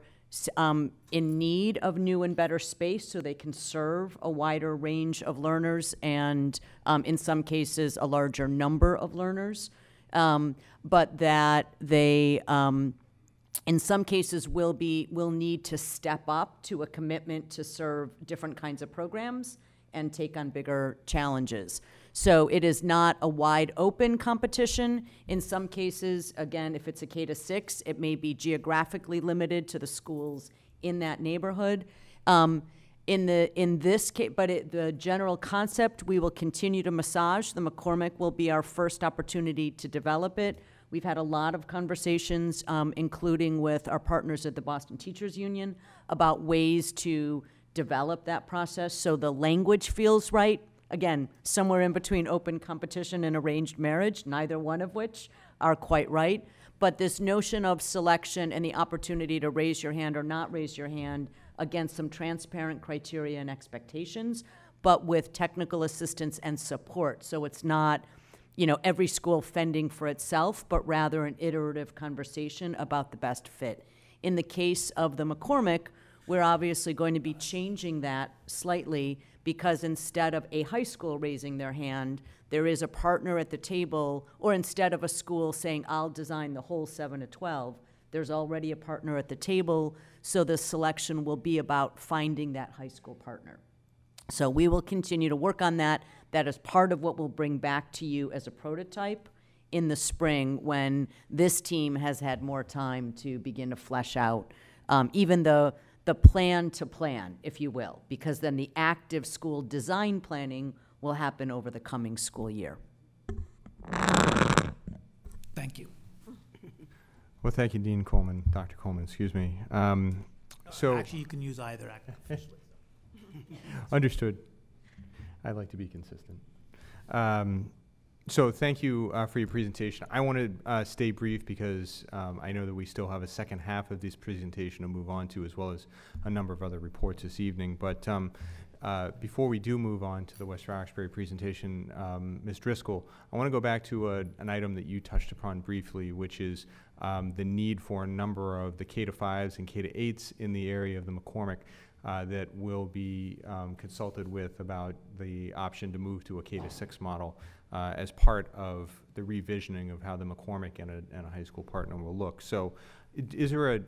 in need of new and better space so they can serve a wider range of learners and, in some cases, a larger number of learners, but that they, in some cases, will need to step up to a commitment to serve different kinds of programs and take on bigger challenges. So it is not a wide open competition. In some cases, again, if it's a K-6, it may be geographically limited to the schools in that neighborhood. In this case, but the general concept, we will continue to massage. The McCormick will be our first opportunity to develop it. We've had a lot of conversations, including with our partners at the Boston Teachers Union, about ways to develop that process so the language feels right. Again, somewhere in between open competition and arranged marriage, neither one of which are quite right. But this notion of selection and the opportunity to raise your hand or not raise your hand against some transparent criteria and expectations, but with technical assistance and support. So it's not, you know, every school fending for itself, but rather an iterative conversation about the best fit. In the case of the McCormick, we're obviously going to be changing that slightly because instead of a high school raising their hand, there is a partner at the table, or instead of a school saying, I'll design the whole 7 to 12, there's already a partner at the table, so the selection will be about finding that high school partner. So we will continue to work on that. That is part of what we'll bring back to you as a prototype in the spring when this team has had more time to begin to flesh out even the plan to plan, if you will, because then the active school design planning will happen over the coming school year. Thank you. Well, thank you, Dean Coleman, Dr. Coleman, excuse me. So Actually, you can use either officially. Understood. I like to be consistent. So thank you for your presentation. I want to stay brief because I know that we still have a second half of this presentation to move on to, as well as a number of other reports this evening. But before we do move on to the West Roxbury presentation, Ms. Driscoll, I want to go back to an item that you touched upon briefly, which is the need for a number of the K-5s and K-8s in the area of the McCormick that will be consulted with about the option to move to a K-6 model as part of the revisioning of how the McCormick and a high school partner will look. So is there a,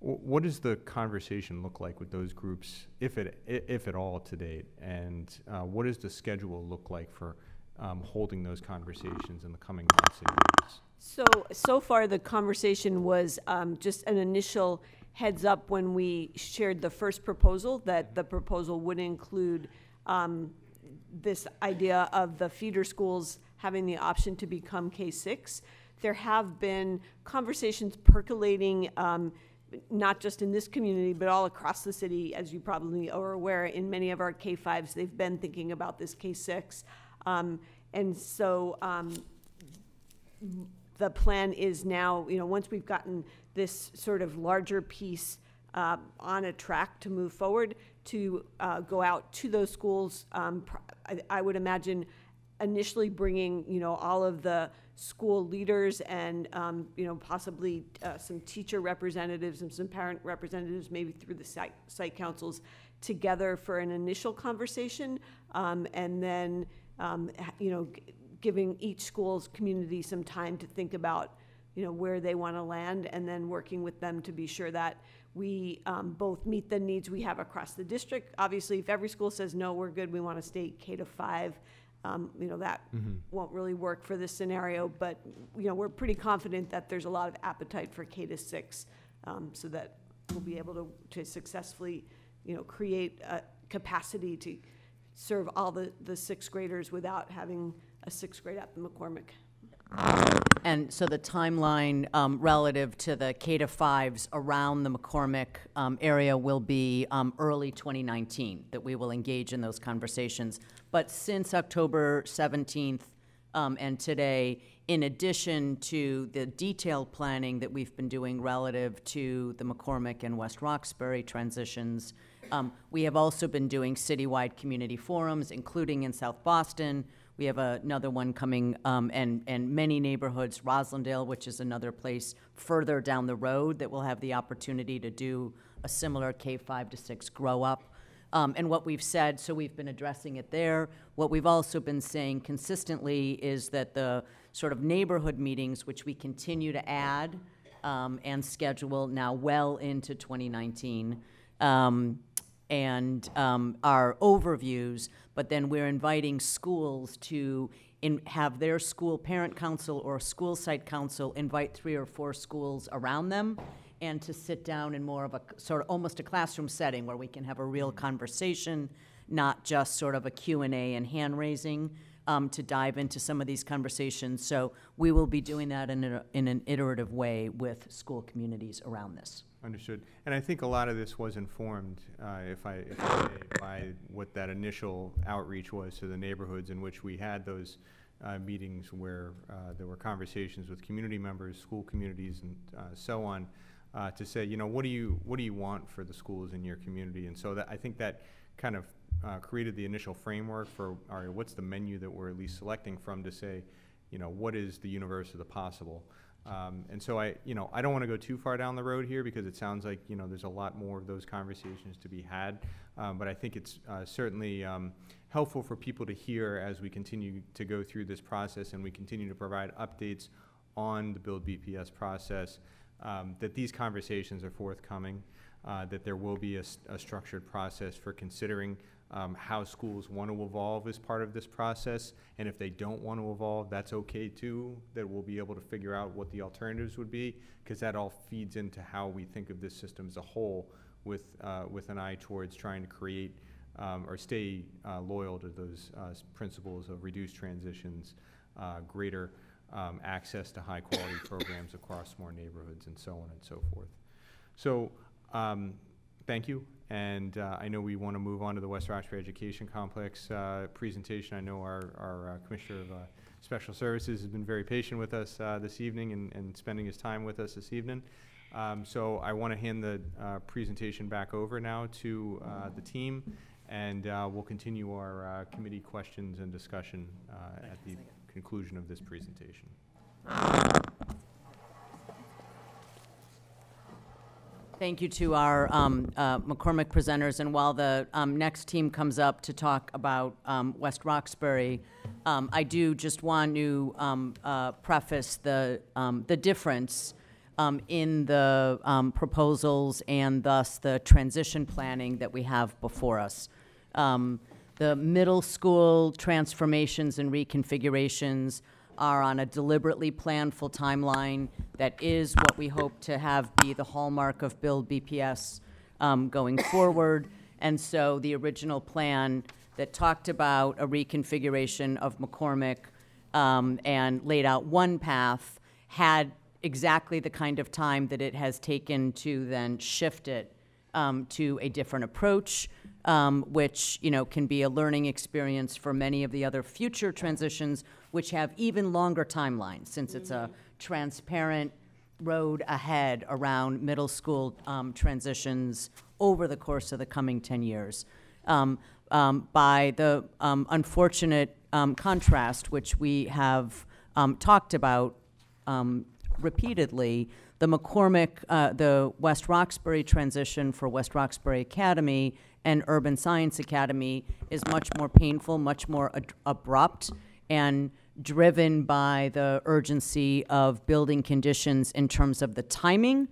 what does the conversation look like with those groups, if at all, to date? And what does the schedule look like for holding those conversations in the coming months and years? So far, the conversation was just an initial heads up when we shared the first proposal, that the proposal would include this idea of the feeder schools having the option to become K-6. There have been conversations percolating, not just in this community, but all across the city, as you probably are aware. In many of our K-5s, they've been thinking about this K-6. And so the plan is now, you know, once we've gotten this sort of larger piece on a track to move forward, to go out to those schools. I would imagine initially bringing, you know, all of the school leaders and, you know, possibly some teacher representatives and some parent representatives, maybe through the site councils, together for an initial conversation, and then, you know, giving each school's community some time to think about, you know, where they want to land, and then working with them to be sure that we both meet the needs we have across the district. Obviously, if every school says, no, we're good, we want to stay K-5, you know, that won't really work for this scenario, but, you know, we're pretty confident that there's a lot of appetite for K-6, so that we'll be able to successfully, you know, create a capacity to serve all the sixth graders without having a sixth grade at the McCormick. And so the timeline relative to the K-5s around the McCormick area will be early 2019 that we will engage in those conversations. But since October 17th and today, in addition to the detailed planning that we've been doing relative to the McCormick and West Roxbury transitions, we have also been doing citywide community forums, including in South Boston. We have another one coming, and many neighborhoods, Roslindale, which is another place further down the road that will have the opportunity to do a similar K-5 to 6 grow up. And what we've said, so we've been addressing it there. What we've also been saying consistently is that the sort of neighborhood meetings, which we continue to add and schedule now well into 2019, and our overviews, but then we're inviting schools to have their school parent council or school site council invite 3 or 4 schools around them, and to sit down in more of a sort of almost a classroom setting where we can have a real conversation not just sort of a Q&A and hand raising to dive into some of these conversations. So we will be doing that in an iterative way with school communities around this. Understood. And I think a lot of this was informed, if I may, by what that initial outreach was to the neighborhoods in which we had those meetings where there were conversations with community members, school communities, and so on, to say, you know, what do you want for the schools in your community? And so that, I think that kind of created the initial framework for, all right, what's the menu that we're at least selecting from to say, you know, what is the universe of the possible? And so I don't want to go too far down the road here because it sounds like, you know, there's a lot more of those conversations to be had. But I think it's certainly helpful for people to hear as we continue to go through this process and we continue to provide updates on the Build BPS process, that these conversations are forthcoming, that there will be a structured process for considering how schools want to evolve as part of this process, and if they don't want to evolve, that's okay too, that we'll be able to figure out what the alternatives would be, because that all feeds into how we think of this system as a whole with an eye towards trying to create or stay loyal to those principles of reduced transitions, greater access to high quality programs across more neighborhoods, and so on and so forth. So thank you. And I know we want to move on to the West Roxbury Education Complex presentation. I know our Commissioner of Special Services has been very patient with us this evening and spending his time with us this evening. So I want to hand the presentation back over now to the team, and we'll continue our committee questions and discussion at the conclusion of this presentation. Thank you to our McCormick presenters. And while the next team comes up to talk about West Roxbury, I do just want to preface the difference in the proposals and thus the transition planning that we have before us. The middle school transformations and reconfigurations are on a deliberately planful timeline that is what we hope to have be the hallmark of Build BPS going forward. And so the original plan that talked about a reconfiguration of McCormick and laid out one path had exactly the kind of time that it has taken to then shift it to a different approach, which, you know, can be a learning experience for many of the other future transitions, which have even longer timelines, since it's a transparent road ahead around middle school transitions over the course of the coming 10 years. By the unfortunate contrast, which we have talked about repeatedly, the McCormick, the West Roxbury transition for West Roxbury Academy and Urban Science Academy is much more painful, much more abrupt, and driven by the urgency of building conditions in terms of the timing,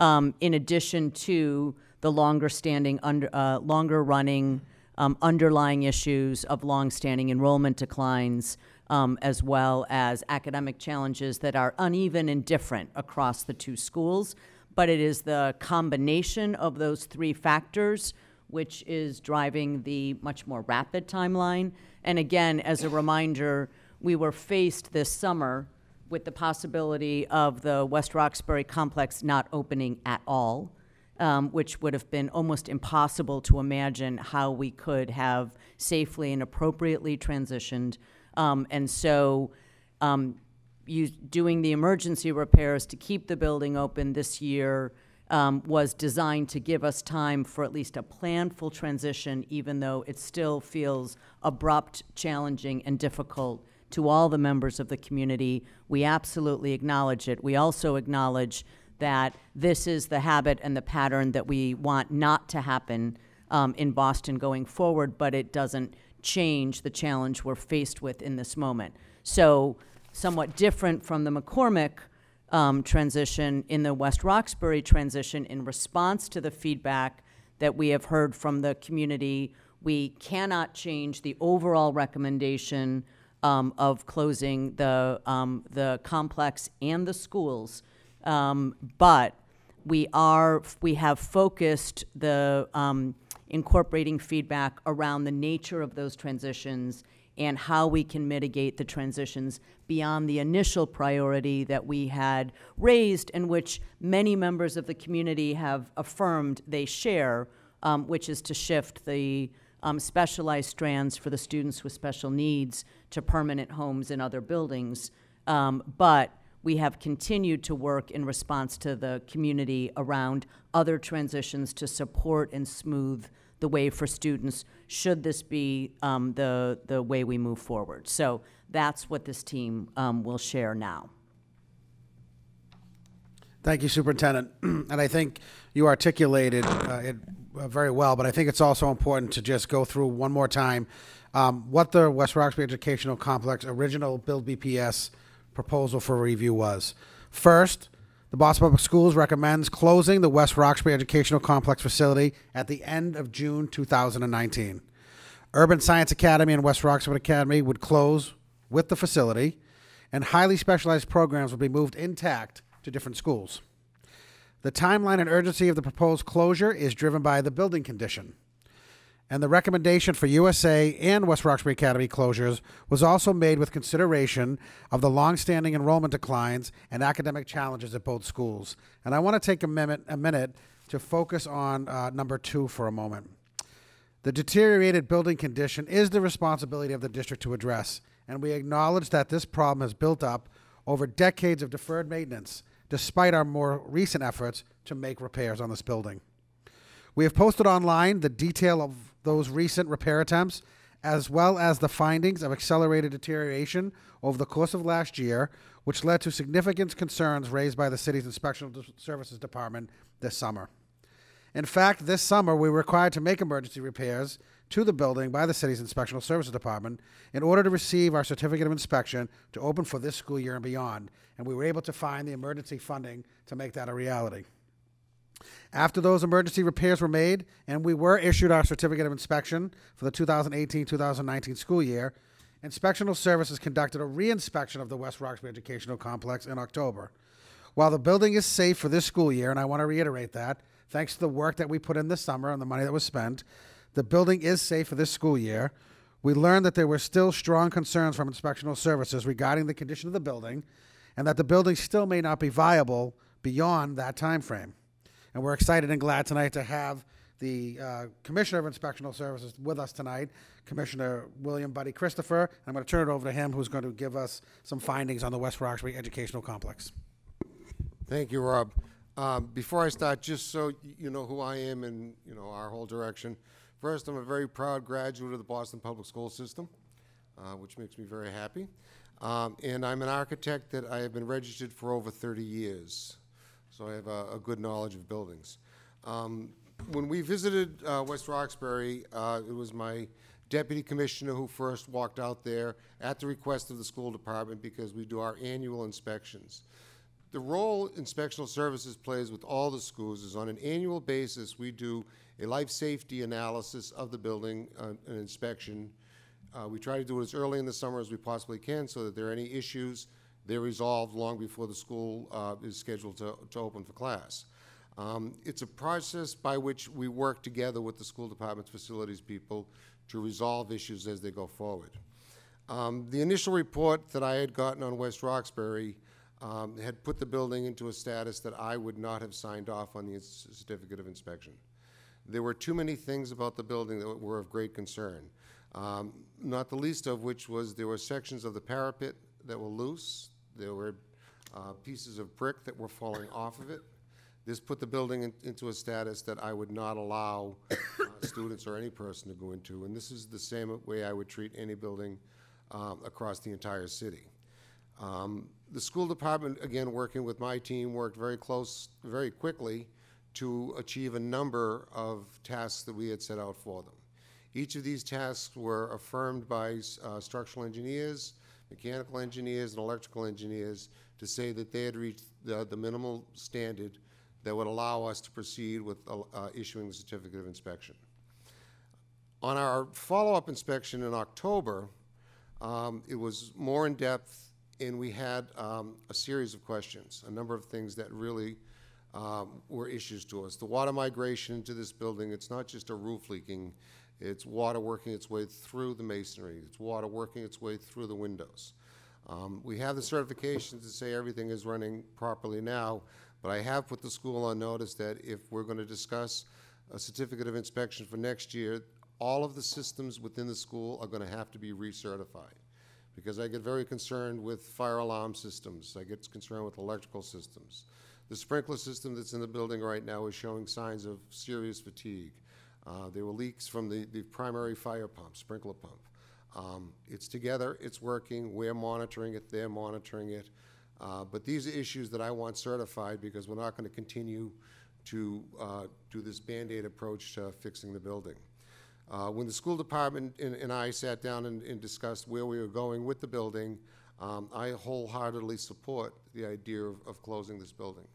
in addition to the longer-standing, longer-running underlying issues of long-standing enrollment declines, as well as academic challenges that are uneven and different across the two schools. But it is the combination of those three factors which is driving the much more rapid timeline. And again, as a reminder, we were faced this summer with the possibility of the West Roxbury complex not opening at all, which would have been almost impossible to imagine how we could have safely and appropriately transitioned. And so doing the emergency repairs to keep the building open this year was designed to give us time for at least a planful transition, even though it still feels abrupt, challenging, and difficult to all the members of the community. We absolutely acknowledge it. We also acknowledge that this is the habit and the pattern that we want not to happen in Boston going forward, but it doesn't change the challenge we're faced with in this moment. So somewhat different from the McCormick transition, in the West Roxbury transition, in response to the feedback that we have heard from the community, we cannot change the overall recommendation of closing the complex and the schools, but we have focused the incorporating feedback around the nature of those transitions and how we can mitigate the transitions beyond the initial priority that we had raised, and which many members of the community have affirmed they share, which is to shift the specialized strands for the students with special needs to permanent homes in other buildings. But we have continued to work in response to the community around other transitions to support and smooth the way for students, should this be the way we move forward. So that's what this team will share now. Thank you, Superintendent. And I think you articulated it very well, but I think it's also important to just go through one more time what the West Roxbury Educational Complex original Build BPS proposal for review was. First, the Boston Public Schools recommends closing the West Roxbury Educational Complex facility at the end of June 2019. Urban Science Academy and West Roxbury Academy would close with the facility, and highly specialized programs would be moved intact to different schools. The timeline and urgency of the proposed closure is driven by the building condition. And the recommendation for USA and West Roxbury Academy closures was also made with consideration of the longstanding enrollment declines and academic challenges at both schools. And I want to take a minute to focus on number 2 for a moment. The deteriorated building condition is the responsibility of the district to address, and we acknowledge that this problem has built up over decades of deferred maintenance, despite our more recent efforts to make repairs on this building. We have posted online the detail of those recent repair attempts, as well as the findings of accelerated deterioration over the course of last year, which led to significant concerns raised by the city's Inspection Services Department this summer. In fact, this summer, we were required to make emergency repairs to the building by the city's Inspection Services Department in order to receive our certificate of inspection to open for this school year and beyond, and we were able to find the emergency funding to make that a reality. After those emergency repairs were made and we were issued our certificate of inspection for the 2018-2019 school year, Inspectional Services conducted a re-inspection of the West Roxbury Educational Complex in October. While the building is safe for this school year, and I want to reiterate that, thanks to the work that we put in this summer and the money that was spent, the building is safe for this school year. We learned that there were still strong concerns from Inspectional Services regarding the condition of the building, and that the building still may not be viable beyond that time frame. And we're excited and glad tonight to have the Commissioner of Inspectional Services with us tonight, Commissioner William Buddy Christopher. I'm going to turn it over to him, who's going to give us some findings on the West Roxbury Educational Complex. Thank you, Rob. Before I start, just so you know who I am and our whole direction. First, I'm a very proud graduate of the Boston Public School System, which makes me very happy. And I'm an architect that I have been registered for over 30 years. So I have a good knowledge of buildings. When we visited West Roxbury, it was my deputy commissioner who first walked out there at the request of the school department, because we do our annual inspections. The role Inspectional Services plays with all the schools is on an annual basis we do a life safety analysis of the building, an inspection. We try to do it as early in the summer as we possibly can so that if there are any issues, they're resolved long before the school is scheduled to open for class. It's a process by which we work together with the school department's facilities people to resolve issues as they go forward. The initial report that I had gotten on West Roxbury had put the building into a status that I would not have signed off on the certificate of inspection. There were too many things about the building that were of great concern, not the least of which was there were sections of the parapet that were loose. There were pieces of brick that were falling off of it. This put the building into a status that I would not allow students or any person to go into, and this is the same way I would treat any building across the entire city. The school department, again, working with my team, worked very quickly to achieve a number of tasks that we had set out for them. Each of these tasks were affirmed by structural engineers, mechanical engineers, and electrical engineers to say that they had reached the minimal standard that would allow us to proceed with issuing the certificate of inspection. On our follow-up inspection in October, it was more in depth, and we had a series of questions, a number of things that really were issues to us. The water migration into this building, it's not just a roof leaking, it's water working its way through the masonry, it's water working its way through the windows. We have the certifications to say everything is running properly now, but I have put the school on notice that if we're going to discuss a certificate of inspection for next year, all of the systems within the school are going to have to be recertified. Because I get very concerned with fire alarm systems, I get concerned with electrical systems. The sprinkler system that's in the building right now is showing signs of serious fatigue. There were leaks from the primary fire pump, sprinkler pump. It's together, it's working, we're monitoring it, they're monitoring it. But these are issues that I want certified because we're not going to continue to do this Band-Aid approach to fixing the building. When the school department and I sat down and discussed where we were going with the building, I wholeheartedly support the idea of closing this building.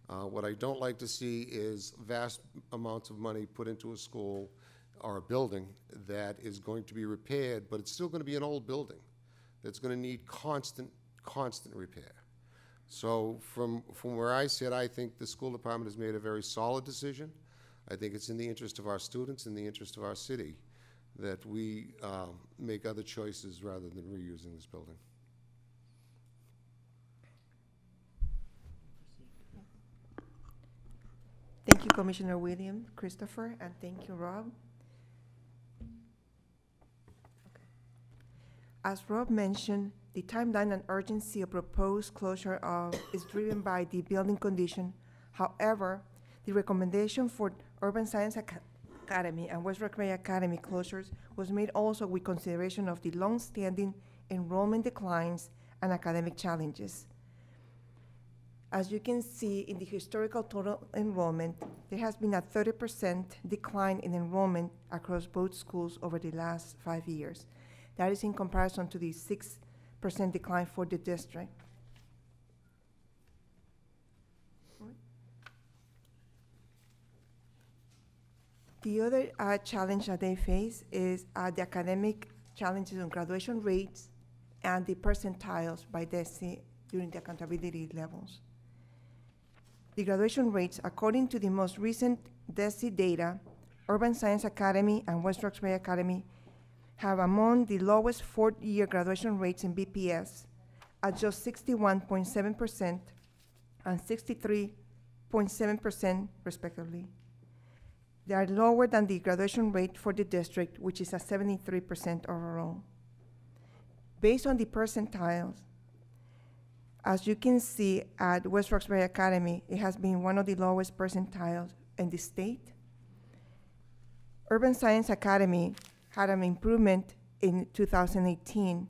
What I don't like to see is vast amounts of money put into a school or a building that is going to be repaired, but it's still going to be an old building that's going to need constant repair. So from where I sit, I think the school department has made a very solid decision. I think it's in the interest of our students, in the interest of our city, that we make other choices rather than reusing this building. Thank you, Commissioner Williams, Christopher, and thank you, Rob. As Rob mentioned, the timeline and urgency of proposed closure is driven by the building condition. However, the recommendation for Urban Science Academy and West Roxbury Academy closures was made also with consideration of the long-standing enrollment declines and academic challenges. As you can see in the historical total enrollment, there has been a 30% decline in enrollment across both schools over the last 5 years. That is in comparison to the 6% decline for the district. The other challenge that they face is the academic challenges on graduation rates and the percentiles by DESE during the accountability levels. The graduation rates, according to the most recent DESE data, Urban Science Academy and West Roxbury Academy have among the lowest fourth-year graduation rates in BPS at just 61.7% and 63.7% respectively. They are lower than the graduation rate for the district, which is at 73% overall. Based on the percentiles, as you can see at West Roxbury Academy, it has been one of the lowest percentiles in the state. Urban Science Academy had an improvement in 2018,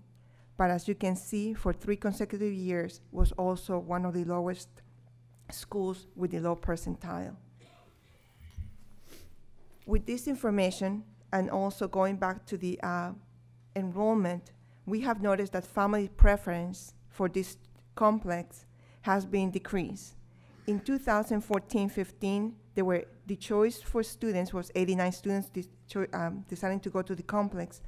but as you can see, for 3 consecutive years, was also one of the lowest schools with the low percentile. With this information, and also going back to the enrollment, we have noticed that family preference for this complex has been decreased. In 2014-15, the choice for students was 89 students deciding to go to the complex.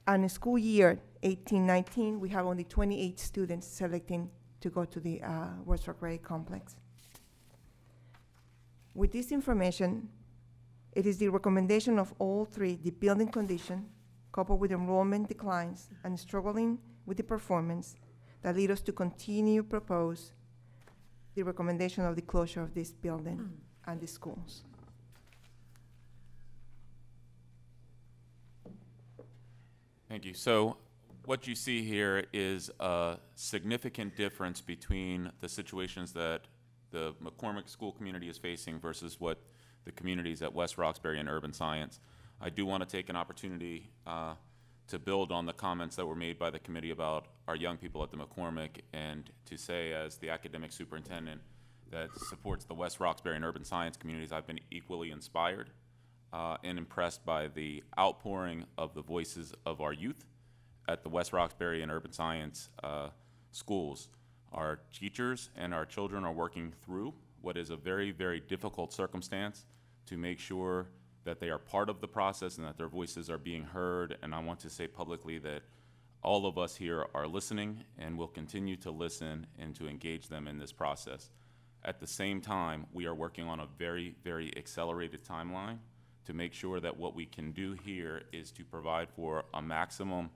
And the school year 18-19, we have only 28 students selecting to go to the West Roxbury complex. With this information, it is the recommendation of all three, the building condition, coupled with enrollment declines and struggling with the performance, that lead us to continue propose the recommendation of the closure of this building and the schools. Thank you. So what you see here is a significant difference between the situations that the McCormick school community is facing versus what the communities at West Roxbury and Urban Science. I do want to take an opportunity to build on the comments that were made by the committee about our young people at the McCormick, and to say, as the academic superintendent that supports the West Roxbury and Urban Science communities, I've been equally inspired and impressed by the outpouring of the voices of our youth at the West Roxbury and Urban Science schools. Our teachers and our children are working through what is a very, very difficult circumstance to make sure that they are part of the process and that their voices are being heard. And I want to say publicly that all of us here are listening and will continue to listen and to engage them in this process. At the same time, we are working on a very, very accelerated timeline to make sure that what we can do here is to provide for a maximum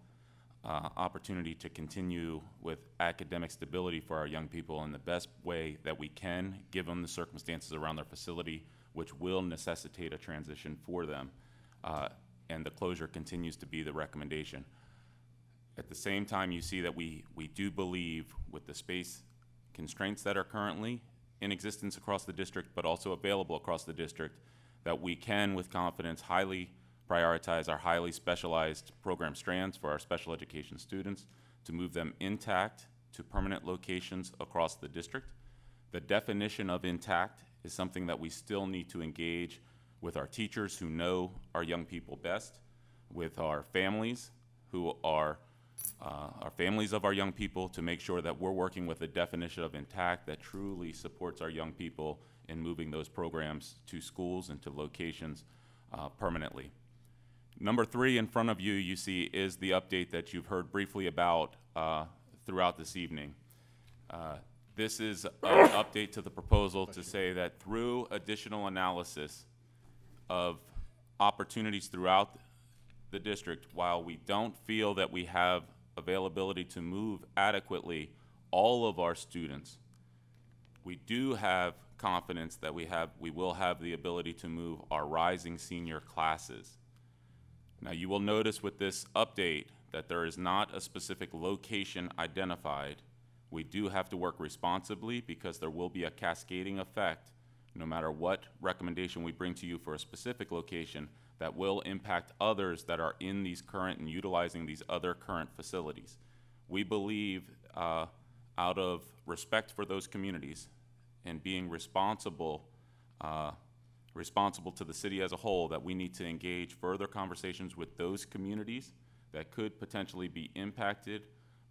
opportunity to continue with academic stability for our young people in the best way that we can, given the circumstances around their facility, which will necessitate a transition for them. And the closure continues to be the recommendation. At the same time, you see that we do believe, with the space constraints that are currently in existence across the district, but also available across the district, that we can, with confidence, highly prioritize our highly specialized program strands for our special education students to move them intact to permanent locations across the district. The definition of intact is something that we still need to engage with our teachers who know our young people best, with our families who are our families of our young people, to make sure that we're working with a definition of intact that truly supports our young people in moving those programs to schools and to locations permanently. Number 3 in front of you, you see, is the update that you've heard briefly about throughout this evening. This is an update to the proposal to say that through additional analysis of opportunities throughout the district, while we don't feel that we have availability to move adequately all of our students, we do have confidence that we will have the ability to move our rising senior classes. Now, you will notice with this update that there is not a specific location identified. We do have to work responsibly because there will be a cascading effect no matter what recommendation we bring to you for a specific location that will impact others that are in these current and utilizing these other current facilities. We believe, out of respect for those communities and being responsible to the city as a whole, that we need to engage further conversations with those communities that could potentially be impacted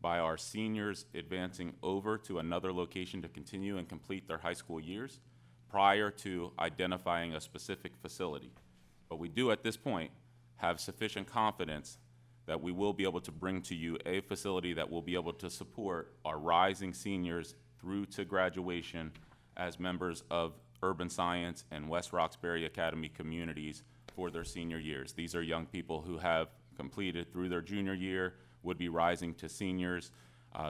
by our seniors advancing over to another location to continue and complete their high school years prior to identifying a specific facility. But we do, at this point, have sufficient confidence that we will be able to bring to you a facility that will be able to support our rising seniors through to graduation as members of urban science and West Roxbury Academy communities for their senior years. These are young people who have completed through their junior year, would be rising to seniors.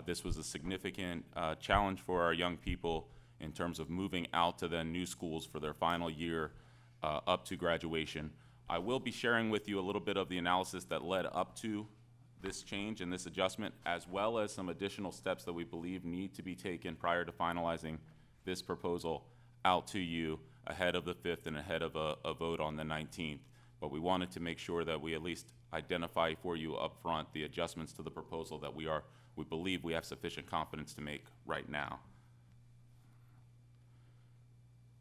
This was a significant challenge for our young people in terms of moving out to the new schools for their final year up to graduation. I will be sharing with you a little bit of the analysis that led up to this change and this adjustment, as well as some additional steps that we believe need to be taken prior to finalizing this proposal out to you ahead of the 5th and ahead of a vote on the 19th. But we wanted to make sure that we at least identify for you up front the adjustments to the proposal that we believe we have sufficient confidence to make right now.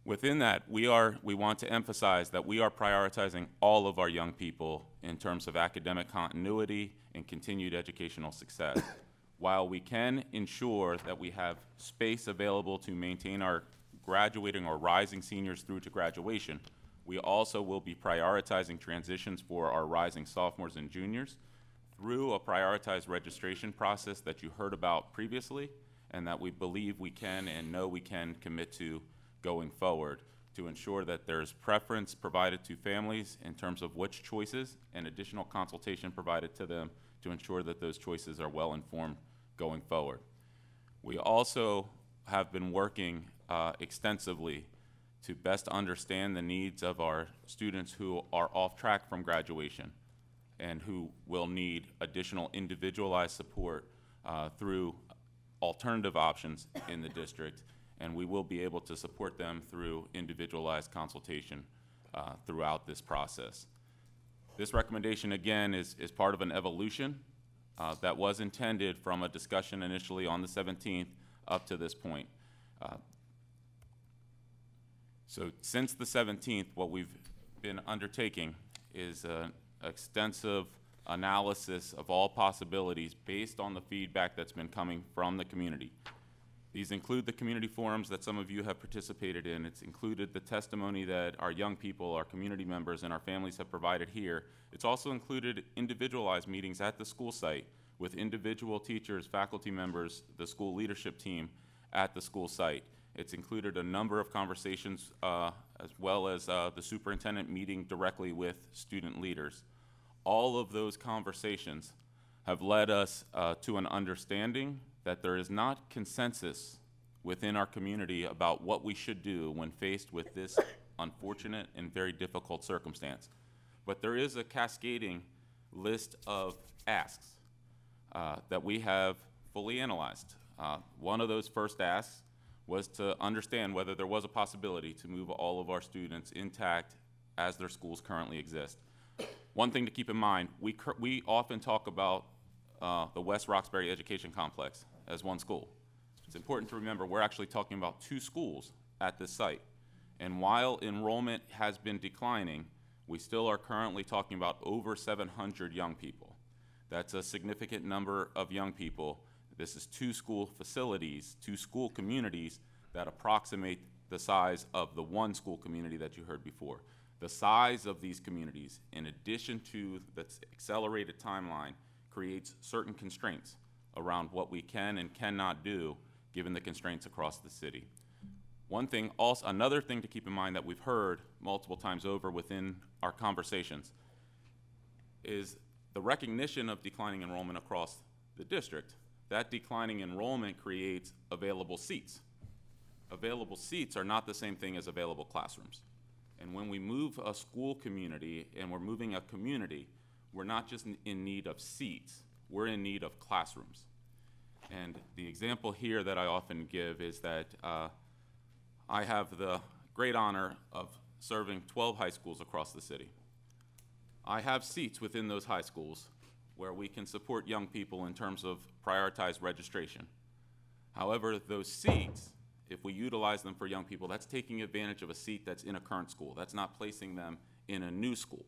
Within that, we want to emphasize that we are prioritizing all of our young people in terms of academic continuity and continued educational success. While we can ensure that we have space available to maintain our graduating or rising seniors through to graduation, we also will be prioritizing transitions for our rising sophomores and juniors through a prioritized registration process that you heard about previously and that we believe we can and know we can commit to going forward, to ensure that there's preference provided to families in terms of which choices and additional consultation provided to them to ensure that those choices are well informed going forward. We also have been working extensively to best understand the needs of our students who are off track from graduation and who will need additional individualized support through alternative options in the district, and we will be able to support them through individualized consultation throughout this process. This recommendation, again, is part of an evolution that was intended from a discussion initially on the 17th up to this point. So since the 17th, what we've been undertaking is an extensive analysis of all possibilities based on the feedback that's been coming from the community. These include the community forums that some of you have participated in. It's included the testimony that our young people, our community members, and our families have provided here. It's also included individualized meetings at the school site with individual teachers, faculty members, the school leadership team at the school site. It's included a number of conversations as well as the superintendent meeting directly with student leaders. All of those conversations have led us to an understanding that there is not consensus within our community about what we should do when faced with this unfortunate and very difficult circumstance. But there is a cascading list of asks that we have fully analyzed. One of those first asks was to understand whether there was a possibility to move all of our students intact as their schools currently exist. One thing to keep in mind, we often talk about the West Roxbury Education Complex as one school. It's important to remember we're actually talking about 2 schools at this site. And while enrollment has been declining, we still are currently talking about over 700 young people. That's a significant number of young people. This is 2 school facilities, 2 school communities that approximate the size of the 1 school community that you heard before. The size of these communities, in addition to the accelerated timeline, creates certain constraints around what we can and cannot do given the constraints across the city. Another thing to keep in mind that we've heard multiple times over within our conversations is the recognition of declining enrollment across the district. That declining enrollment creates available seats. Available seats are not the same thing as available classrooms. And when we move a school community and we're moving a community, we're not just in need of seats, we're in need of classrooms. And the example here that I often give is that I have the great honor of serving 12 high schools across the city. I have seats within those high schools where we can support young people in terms of prioritized registration. However, those seats, if we utilize them for young people, that's taking advantage of a seat that's in a current school. That's not placing them in a new school.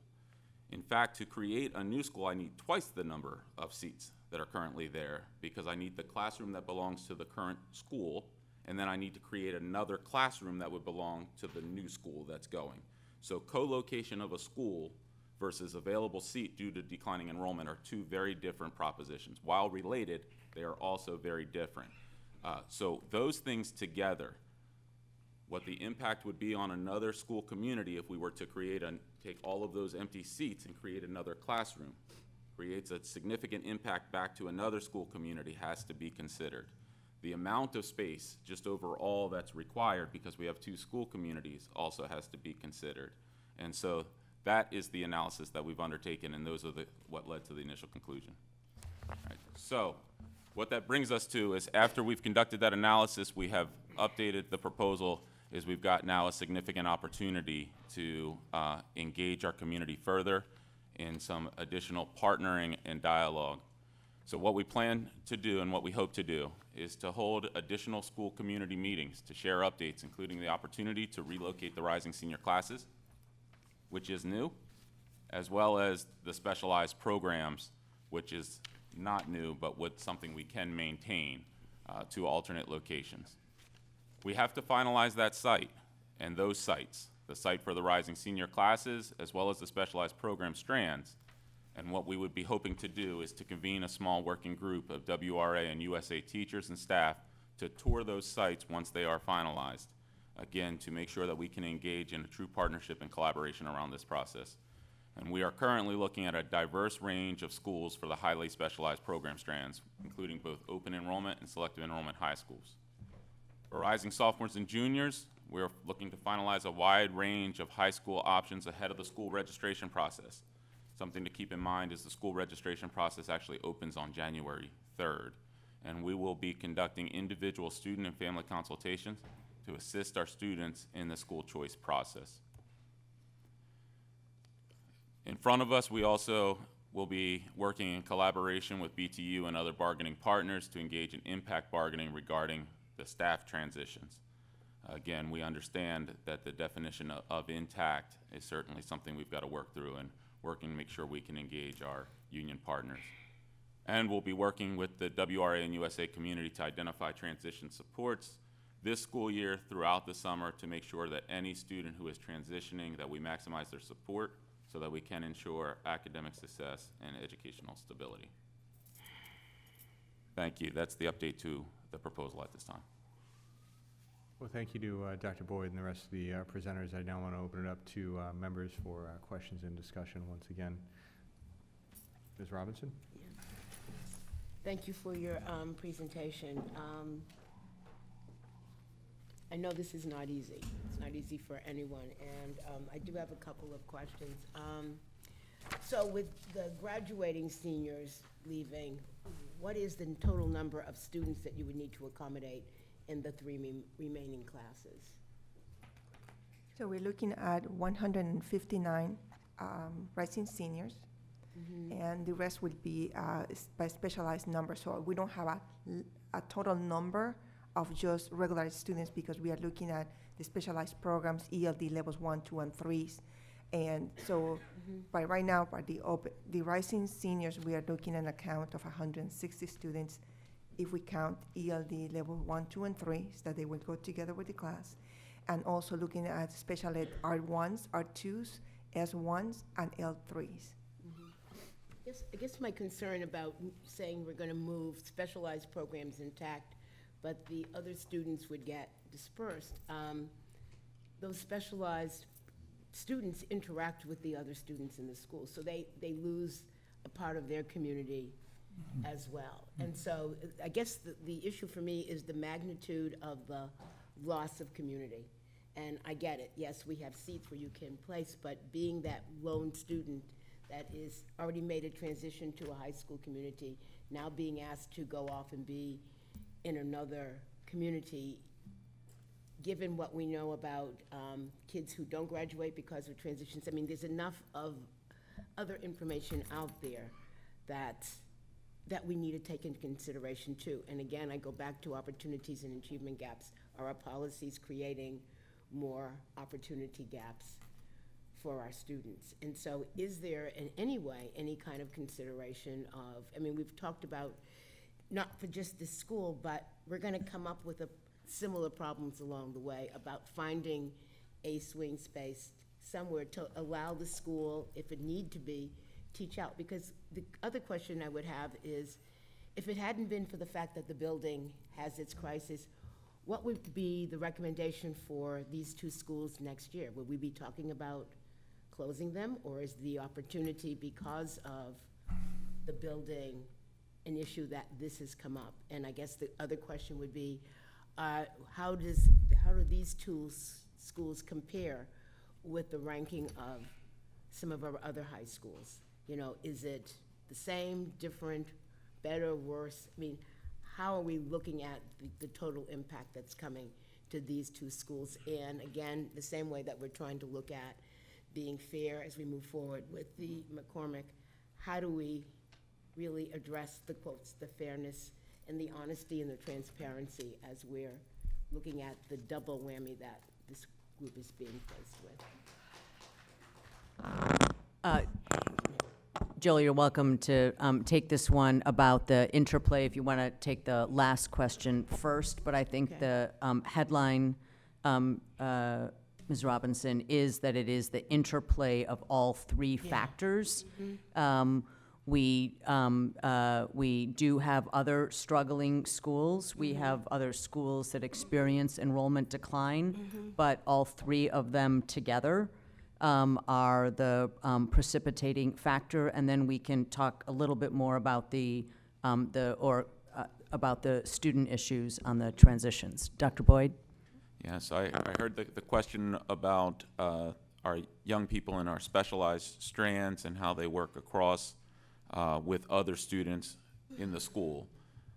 In fact, to create a new school, I need twice the number of seats that are currently there because I need the classroom that belongs to the current school, and then I need to create another classroom that would belong to the new school that's going. So co-location of a school versus available seat due to declining enrollment are 2 very different propositions. While related, they are also very different. So those things together, what the impact would be on another school community if we were to take all of those empty seats and create another classroom, creates a significant impact back to another school community has to be considered. The amount of space just overall that's required because we have 2 school communities also has to be considered. And so that is the analysis that we've undertaken, and those are what led to the initial conclusion. All right. So what that brings us to is after we've conducted that analysis, we have updated the proposal is we've got now a significant opportunity to engage our community further in some additional partnering and dialogue. So what we plan to do and what we hope to do is to hold additional school community meetings to share updates, including the opportunity to relocate the rising senior classes, which is new, as well as the specialized programs, which is not new, but something we can maintain to alternate locations. We have to finalize that site and those sites, the site for the rising senior classes, as well as the specialized program strands. And what we would be hoping to do is to convene a small working group of WRA and USA teachers and staff to tour those sites once they are finalized, again, to make sure that we can engage in a true partnership and collaboration around this process. And we are currently looking at a diverse range of schools for the highly specialized program strands, including both open enrollment and selective enrollment high schools. For rising sophomores and juniors, we're looking to finalize a wide range of high school options ahead of the school registration process. Something to keep in mind is the school registration process actually opens on January 3rd, and we will be conducting individual student and family consultations to assist our students in the school choice process. In front of us, we also will be working in collaboration with BTU and other bargaining partners to engage in impact bargaining regarding the staff transitions. Again, we understand that the definition of intact is certainly something we've got to work through and working to make sure we can engage our union partners. And we'll be working with the WRA and USA community to identify transition supports this school year throughout the summer to make sure that any student who is transitioning, that we maximize their support so that we can ensure academic success and educational stability. Thank you. That's the update to the proposal at this time. Well, thank you to Dr. Boyd and the rest of the presenters. I now want to open it up to members for questions and discussion once again. Ms. Robinson? Thank you for your presentation. I know this is not easy. It's not easy for anyone, and I do have a couple of questions. So with the graduating seniors leaving, what is the total number of students that you would need to accommodate in the three remaining classes? So we're looking at 159 rising seniors, and the rest would be by specialized numbers. So we don't have a total number of just regular students because we are looking at the specialized programs, ELD levels 1, 2, and 3s. And so by right now, by the rising seniors, we are looking at a count of 160 students if we count ELD level 1, 2, and 3s, that they will go together with the class. And also looking at special ed R1s, R2s, S1s, and L3s. I guess my concern about saying we're going to move specialized programs intact, but the other students would get dispersed. Those specialized students interact with the other students in the school, so they lose a part of their community as well. And so I guess the issue for me is the magnitude of the loss of community. And I get it, yes, we have seats where you can place, but being that lone student that is already made a transition to a high school community, now being asked to go off and be in another community, given what we know about kids who don't graduate because of transitions, I mean, there's enough of other information out there that we need to take into consideration too. And again, I go back to opportunities and achievement gaps. Are our policies creating more opportunity gaps for our students? And so is there in any way any kind of consideration of, I mean, we've talked about not for just this school, but we're going to come up with similar problems along the way about finding a swing space somewhere to allow the school, if it need to be, teach out. Because the other question I would have is, if it hadn't been for the fact that the building has its crisis, what would be the recommendation for these two schools next year? Would we be talking about closing them, or is the opportunity because of the building an issue that this has come up? And I guess the other question would be, how do these two schools compare with the ranking of some of our other high schools? You know, is it the same, different, better, worse? I mean, how are we looking at the total impact that's coming to these two schools? And again, the same way that we're trying to look at being fair as we move forward with the McCormick, how do we really address the quotes, the fairness and the honesty and the transparency as we're looking at the double whammy that this group is being faced with? Jill, you're welcome to take this one about the interplay if you want to take the last question first. But I think the headline, Ms. Robinson, is that it is the interplay of all three factors. We do have other struggling schools. We have other schools that experience enrollment decline, but all three of them together are the precipitating factor. And then we can talk a little bit more about about the student issues on the transitions. Dr. Boyd? Yes, I heard the question about our young people in our specialized strands and how they work across with other students in the school.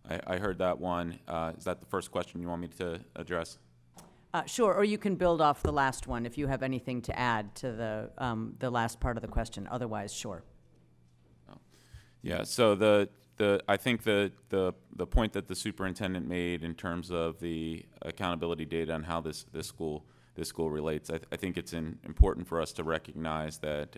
I heard that one. Is that the first question you want me to address? Sure, or you can build off the last one if you have anything to add to the last part of the question. Otherwise, sure. Yeah. So I think the point that the superintendent made in terms of the accountability data and how this school relates, I think it's important for us to recognize that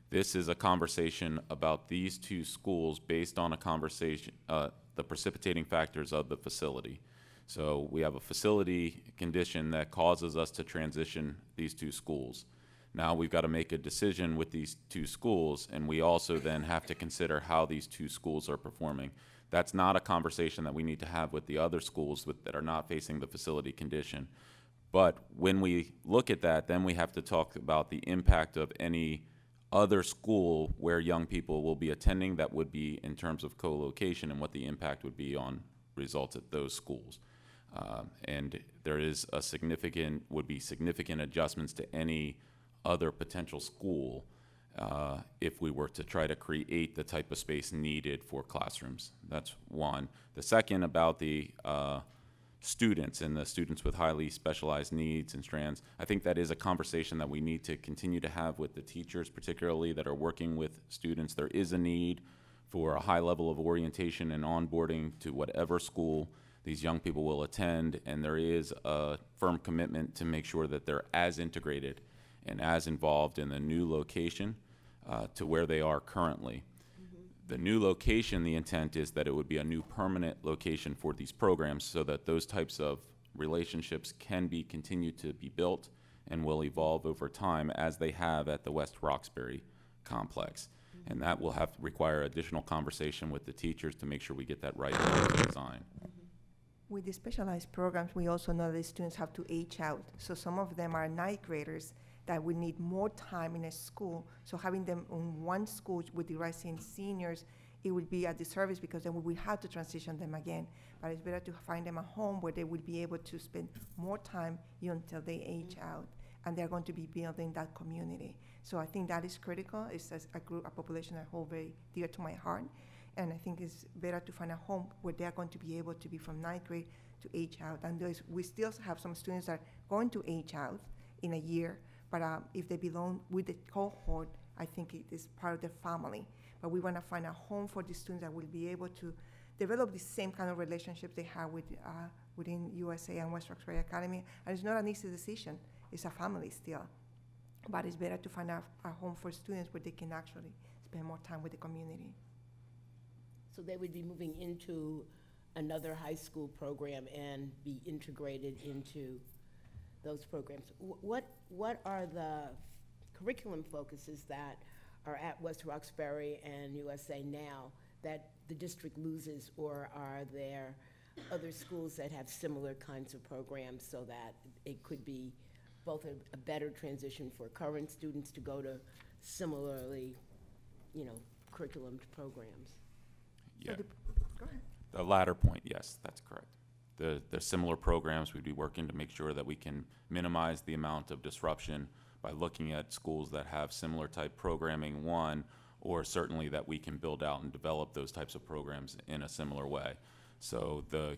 this is a conversation about these two schools based on a conversation, the precipitating factors of the facility. So we have a facility condition that causes us to transition these two schools. Now we've got to make a decision with these two schools, and we also then have to consider how these two schools are performing. That's not a conversation that we need to have with the other schools that are not facing the facility condition. But when we look at that, then we have to talk about the impact of any other school where young people will be attending that would be in terms of co-location and what the impact would be on results at those schools. And there is would be significant adjustments to any other potential school if we were to try to create the type of space needed for classrooms. That's one. The second, about the students and the students with highly specialized needs and strands, I think that is a conversation that we need to continue to have with the teachers, particularly that are working with students. There is a need for a high level of orientation and onboarding to whatever school these young people will attend, and there is a firm commitment to make sure that they're as integrated and as involved in the new location to where they are currently. The new location, the intent is that it would be a new permanent location for these programs so that those types of relationships can be continued to be built and will evolve over time as they have at the West Roxbury complex. And that will require additional conversation with the teachers to make sure we get that right design. With the specialized programs, we also know that students have to age out. So some of them are ninth graders that will need more time in a school. So having them on one school with the rising seniors, it would be a disservice because then we will have to transition them again. But it's better to find them a home where they will be able to spend more time until they age out, and they're going to be building that community. So I think that is critical. It's a group, a population I hold very dear to my heart. And I think it's better to find a home where they're going to be able to be from ninth grade to age out. And we still have some students that are going to age out in a year, but if they belong with the cohort, I think it is part of their family. But we want to find a home for the students that will be able to develop the same kind of relationships they have within USA and West Roxbury Academy. And it's not an easy decision. It's a family still. But it's better to find a home for students where they can actually spend more time with the community. So they would be moving into another high school program and be integrated into those programs. What are the curriculum focuses that are at West Roxbury and USA now that the district loses, or are there other schools that have similar kinds of programs so that it could be both a better transition for current students to go to similarly, curriculum programs? Yeah. Go ahead. The latter point, yes, that's correct. The similar programs, we'd be working to make sure that we can minimize the amount of disruption by looking at schools that have similar type programming, one, or certainly that we can build out and develop those types of programs in a similar way. So the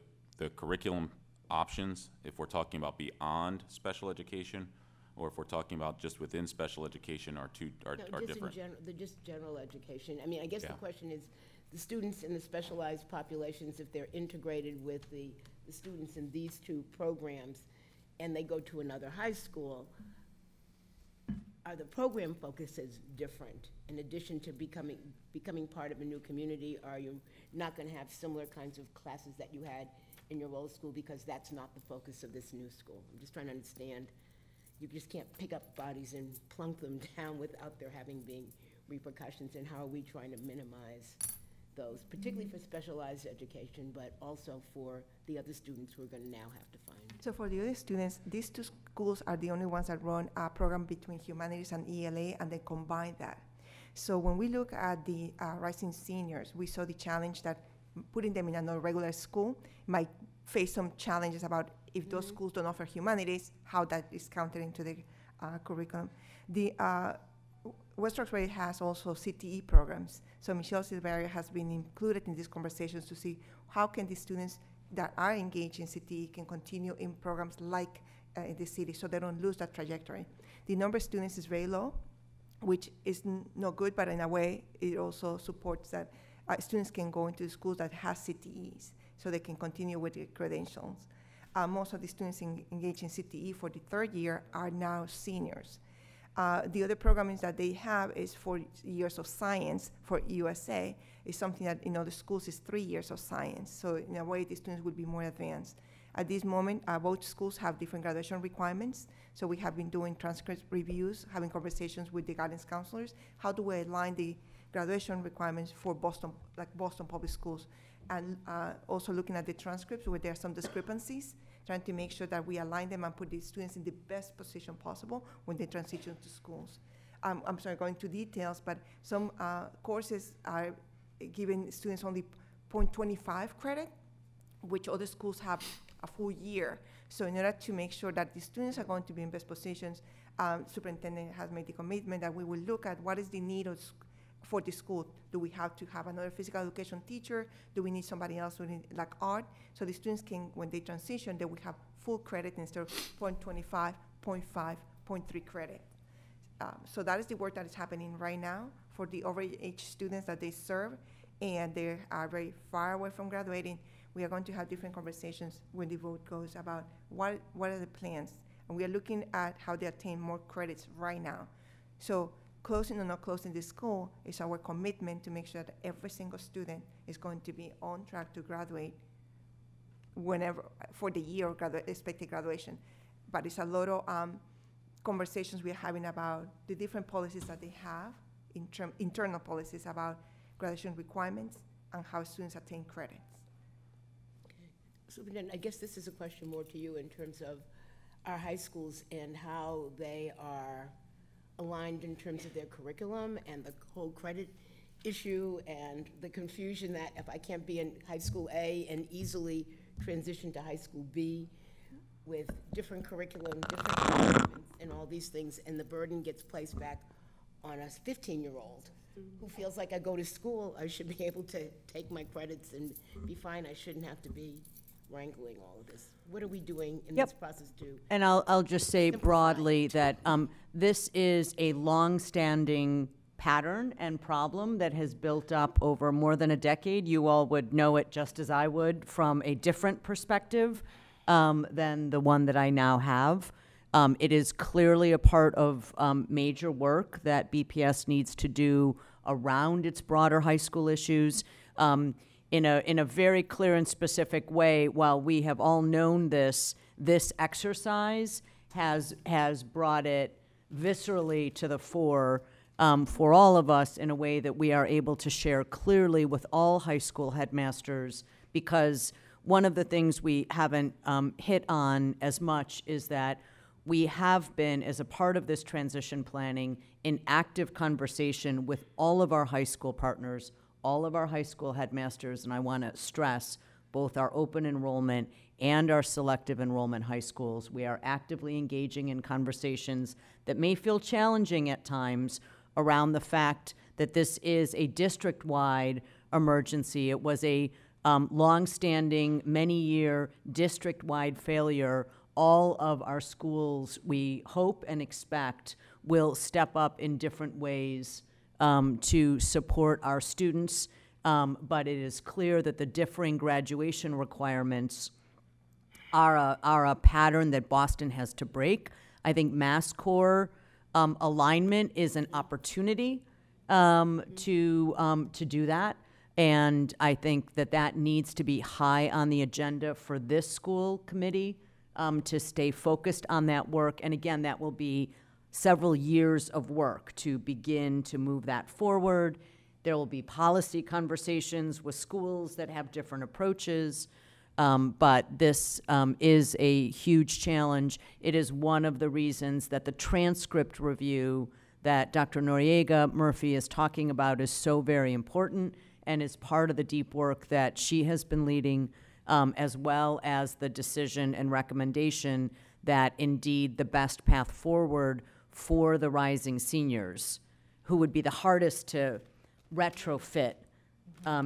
curriculum options, if we're talking about beyond special education, or if we're talking about just within special education, are different. Just general education. I mean, I guess the question is, the students in the specialized populations, if they're integrated with the students in these two programs, and they go to another high school, are the program focuses different? In addition to becoming part of a new community, are you not going to have similar kinds of classes that you had in your old school, because that's not the focus of this new school? I'm just trying to understand. You just can't pick up bodies and plunk them down without there having been repercussions, and how are we trying to minimize those, particularly for specialized education, but also for the other students who are going to now have to find. So for the other students, these two schools are the only ones that run a program between humanities and ELA, and they combine that. So when we look at the rising seniors, we saw the challenge that putting them in another regular school might face some challenges about if those schools don't offer humanities, how that is counted into the curriculum. The West Roxbury has also CTE programs. So Michelle Silveria has been included in these conversations to see how can the students that are engaged in CTE can continue in programs like the city, so they don't lose that trajectory. The number of students is very low, which is not good, but in a way, it also supports that students can go into schools that has CTEs, so they can continue with their credentials. Most of the students engaged in CTE for the third year are now seniors. The other programs that they have is 4 years of science for USA. It's something that in other schools is 3 years of science. So in a way, the students will be more advanced. At this moment, both schools have different graduation requirements. So we have been doing transcript reviews, having conversations with the guidance counselors. How do we align the graduation requirements for Boston, like Boston Public Schools? and also looking at the transcripts where there are some discrepancies, trying to make sure that we align them and put the students in the best position possible when they transition to schools. I'm sorry, going to details, but some courses are giving students only 0.25 credit, which other schools have a full year. So in order to make sure that the students are going to be in best positions, superintendent has made the commitment that we will look at what is the need of for the school. Do we have to have another physical education teacher? Do we need somebody else who need, like art? So the students can, when they transition, they will have full credit instead of 0.25, 0.5, 0.3 credit. So that is the work that is happening right now for the overage students that they serve, and they are very far away from graduating. We are going to have different conversations when the vote goes about what are the plans. And we are looking at how they attain more credits right now. So closing or not closing the school is our commitment to make sure that every single student is going to be on track to graduate whenever, for the year of expected graduation. But it's a lot of conversations we're having about the different policies that they have, internal policies about graduation requirements and how students attain credits. Superintendent, I guess this is a question more to you in terms of our high schools and how they are aligned in terms of their curriculum and the whole credit issue and the confusion that if I can't be in high school A and easily transition to high school B with different curriculum, different requirements, and all these things, and the burden gets placed back on a 15-year-old who feels like I go to school, I should be able to take my credits and be fine. I shouldn't have to be wrangling all of this. What are we doing in this process to? And I'll just say broadly that this is a long-standing pattern and problem that has built up over more than a decade. You all would know it just as I would from a different perspective than the one that I now have. It is clearly a part of major work that BPS needs to do around its broader high school issues. In a very clear and specific way, while we have all known this exercise has brought it viscerally to the fore for all of us in a way that we are able to share clearly with all high school headmasters, because one of the things we haven't hit on as much is that we have been, as a part of this transition planning, in active conversation with all of our high school partners, all of our high school headmasters, and I want to stress both our open enrollment and our selective enrollment high schools. We are actively engaging in conversations that may feel challenging at times around the fact that this is a district-wide emergency. It was a long-standing, many-year district-wide failure. All of our schools, we hope and expect, will step up in different ways to support our students, but it is clear that the differing graduation requirements are a pattern that Boston has to break. I think Mass Core alignment is an opportunity to do that, and I think that needs to be high on the agenda for this school committee to stay focused on that work. And again, that will be several years of work to begin to move that forward. There will be policy conversations with schools that have different approaches, but this is a huge challenge. It is one of the reasons that the transcript review that Dr. Noriega Murphy is talking about is so very important and is part of the deep work that she has been leading, as well as the decision and recommendation that indeed the best path forward for the rising seniors, who would be the hardest to retrofit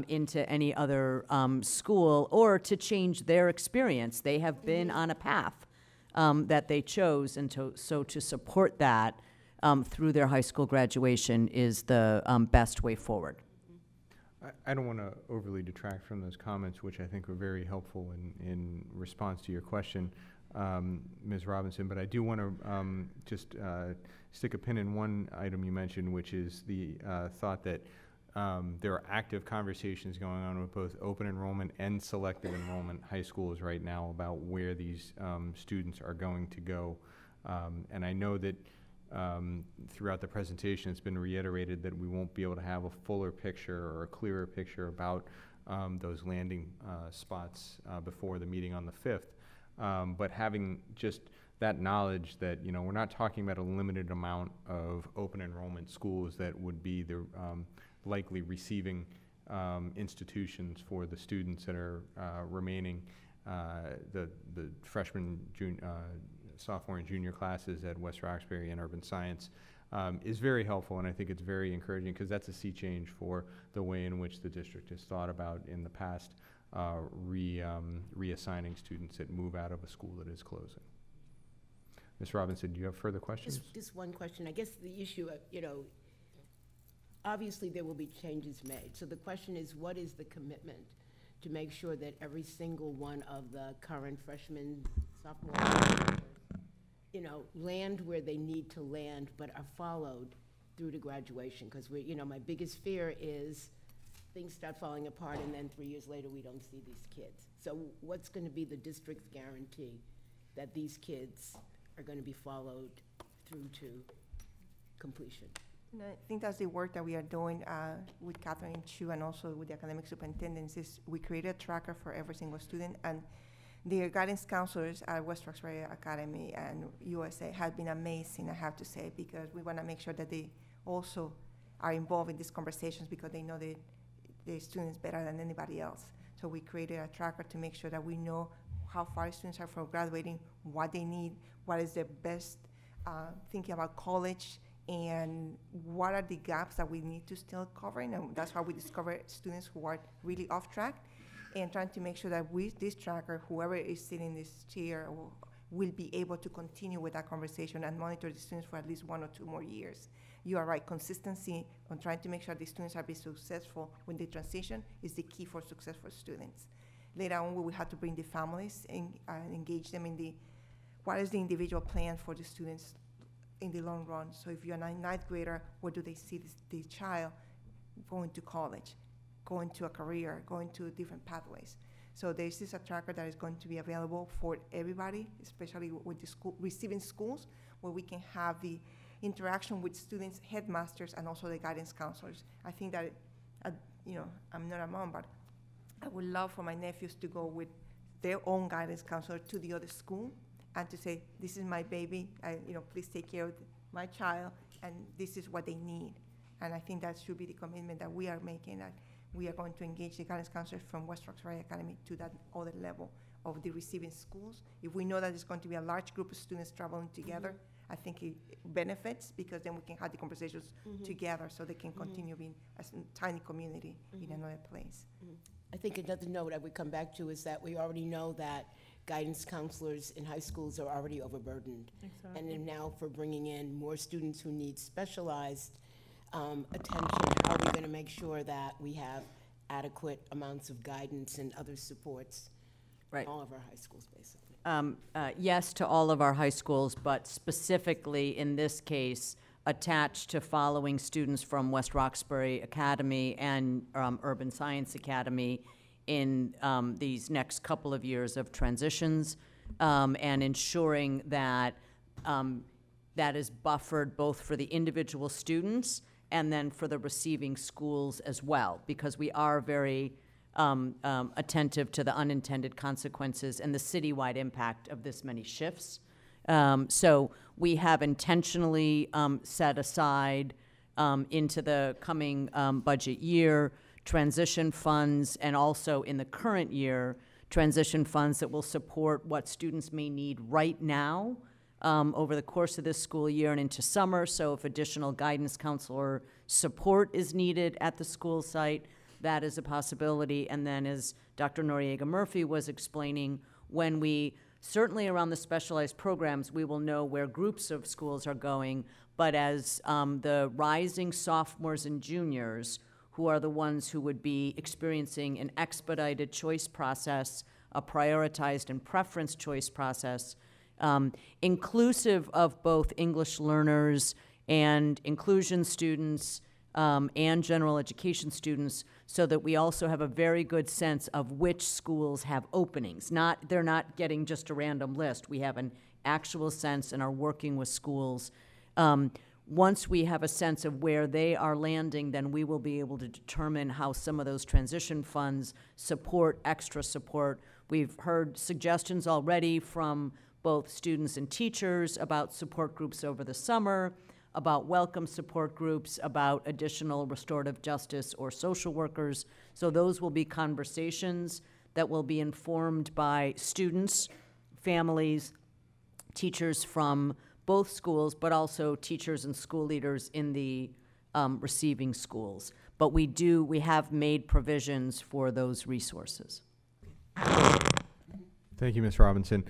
into any other school or to change their experience. They have been on a path that they chose, and so to support that through their high school graduation is the best way forward. I don't want to overly detract from those comments, which I think were very helpful in response to your question, Ms. Robinson, but I do want to just stick a pin in one item you mentioned, which is the thought that there are active conversations going on with both open enrollment and selective enrollment high schools right now about where these students are going to go. And I know that throughout the presentation it's been reiterated that we won't be able to have a fuller picture or a clearer picture about those landing spots before the meeting on the 5th. But having just that knowledge that, you know, we're not talking about a limited amount of open enrollment schools that would be the likely receiving institutions for the students that are remaining, the freshman, sophomore and junior classes at West Roxbury and Urban Science, is very helpful, and I think it's very encouraging because that's a sea change for the way in which the district has thought about in the past reassigning students that move out of a school that is closing. Ms. Robinson, do you have further questions? Just one question. I guess the issue, you know, obviously there will be changes made. So the question is, what is the commitment to make sure that every single one of the current freshmen, sophomores, you know, land where they need to land, but are followed through to graduation? Because we, you know, my biggest fear is things start falling apart and then 3 years later we don't see these kids. So what's going to be the district's guarantee that these kids are going to be followed through to completion? And I think that's the work that we are doing with Catherine Chu and also with the academic superintendents. Is we created a tracker for every single student, and the guidance counselors at West Roxbury Academy and USA have been amazing, I have to say, because we want to make sure that they also are involved in these conversations because they know the students better than anybody else. So we created a tracker to make sure that we know how far students are from graduating, what they need, what is their best thinking about college, and what are the gaps that we need to still cover. And that's how we discover students who are really off track, and trying to make sure that with this tracker, whoever is sitting in this chair will be able to continue with that conversation and monitor the students for at least 1 or 2 more years. You are right, consistency on trying to make sure the students are being successful when they transition is the key for success for students. Later on, we will have to bring the families and engage them in what is the individual plan for the students in the long run. So if you're a ninth grader, where do they see the child going to college, going to a career, going to different pathways? So this is a tracker that is going to be available for everybody, especially with the receiving schools, where we can have the interaction with students, headmasters, and also the guidance counselors. I think that, you know, I'm not a mom, but I would love for my nephews to go with their own guidance counselor to the other school and to say, this is my baby, you know, please take care of my child, and this is what they need. And I think that should be the commitment that we are making, that we are going to engage the guidance counselors from West Roxbury Academy to that other level of the receiving schools. If we know that it's going to be a large group of students traveling together, I think it benefits, because then we can have the conversations together so they can continue being a tiny community in another place. I think another note I would come back to is that we already know that guidance counselors in high schools are already overburdened. Exactly. And then now for bringing in more students who need specialized attention, how are we going to make sure that we have adequate amounts of guidance and other supports in all of our high schools, basically? Yes to all of our high schools, but specifically in this case, attached to following students from West Roxbury Academy and Urban Science Academy in these next couple of years of transitions, and ensuring that that is buffered both for the individual students and then for the receiving schools as well, because we are very attentive to the unintended consequences and the citywide impact of this many shifts. So we have intentionally set aside into the coming budget year transition funds, and also in the current year, transition funds that will support what students may need right now over the course of this school year and into summer. So if additional guidance counselor support is needed at the school site, that is a possibility. And then, as Dr. Noriega Murphy was explaining, when we, certainly around the specialized programs, we will know where groups of schools are going, but as the rising sophomores and juniors, who are the ones who would be experiencing an expedited choice process, a prioritized and preference choice process, inclusive of both English learners and inclusion students and general education students, so that we also have a very good sense of which schools have openings. They're not getting just a random list. We have an actual sense and are working with schools. once we have a sense of where they are landing, then we will be able to determine how some of those transition funds support extra support. We've heard suggestions already from both students and teachers about support groups over the summer, about welcome support groups, about additional restorative justice or social workers. So those will be conversations that will be informed by students, families, teachers from both schools, but also teachers and school leaders in the receiving schools. But we have made provisions for those resources. Thank you, Ms. Robinson.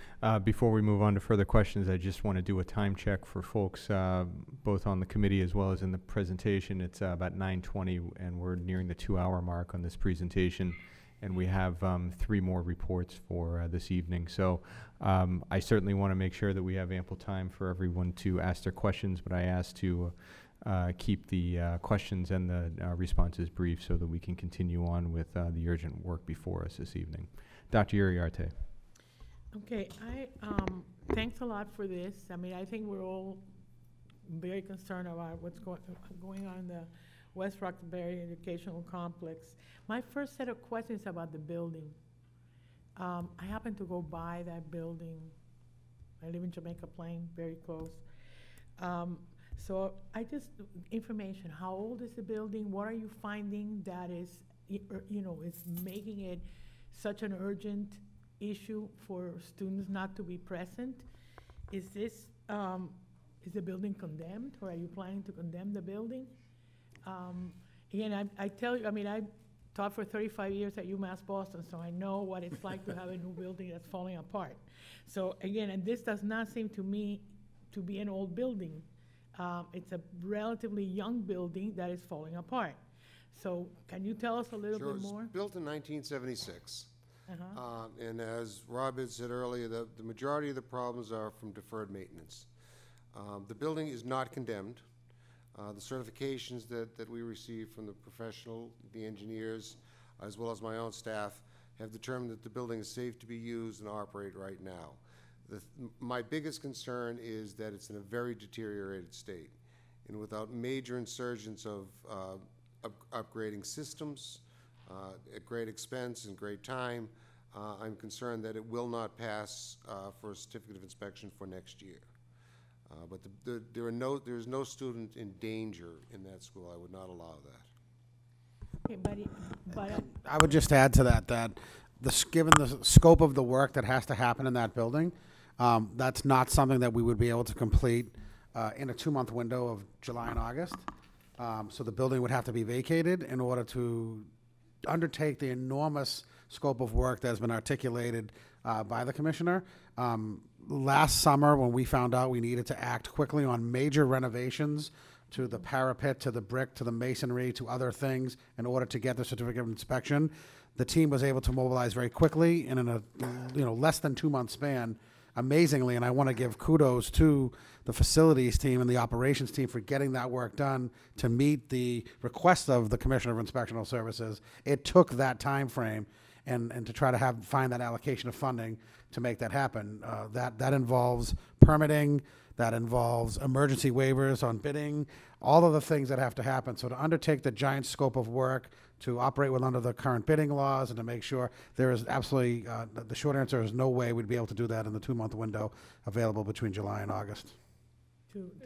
Before we move on to further questions, I just want to do a time check for folks, both on the committee as well as in the presentation. It's about 9:20, and we're nearing the 2-hour mark on this presentation, and we have 3 more reports for this evening. So I certainly want to make sure that we have ample time for everyone to ask their questions, but I ask to keep the questions and the responses brief so that we can continue on with the urgent work before us this evening. Dr. Uriarte. Okay, thanks a lot for this. I mean, I think we're all very concerned about what's going on in the West Roxbury Educational Complex. My first set of questions about the building. I happen to go by that building. I live in Jamaica Plain, very close. So information, how old is the building? What are you finding that is making it such an urgent issue for students not to be present? Is the building condemned, or are you planning to condemn the building? Again, I tell you, I mean, I taught for 35 years at UMass Boston, so I know what it's like to have a new building that's falling apart. So again, and this does not seem to me to be an old building. It's a relatively young building that is falling apart. So can you tell us a little bit more? It was built in 1976. And as Rob had said earlier, the majority of the problems are from deferred maintenance. The building is not condemned. The certifications that we receive from the professional, the engineers, as well as my own staff, have determined that the building is safe to be used and operate right now. My biggest concern is that it's in a very deteriorated state. And without major insurgence of upgrading systems at great expense and great time, I'm concerned that it will not pass for a certificate of inspection for next year. But there is no student in danger in that school. I would not allow that. Okay, but I would just add to that given the scope of the work that has to happen in that building, that's not something that we would be able to complete in a 2-month window of July and August. So the building would have to be vacated in order to undertake the enormous scope of work that has been articulated by the commissioner. Last summer, when we found out we needed to act quickly on major renovations to the parapet, to the brick, to the masonry, to other things in order to get the certificate of inspection, the team was able to mobilize very quickly and in a less than 2-month span, amazingly. And I want to give kudos to the facilities team and the operations team for getting that work done to meet the request of the Commissioner of Inspectional Services. It took that time frame and to try to find that allocation of funding to make that happen. That involves permitting, that involves emergency waivers on bidding, all of the things that have to happen. So to undertake the giant scope of work, to operate under the current bidding laws, and to make sure there is absolutely, the short answer is no way we'd be able to do that in the 2-month window available between July and August.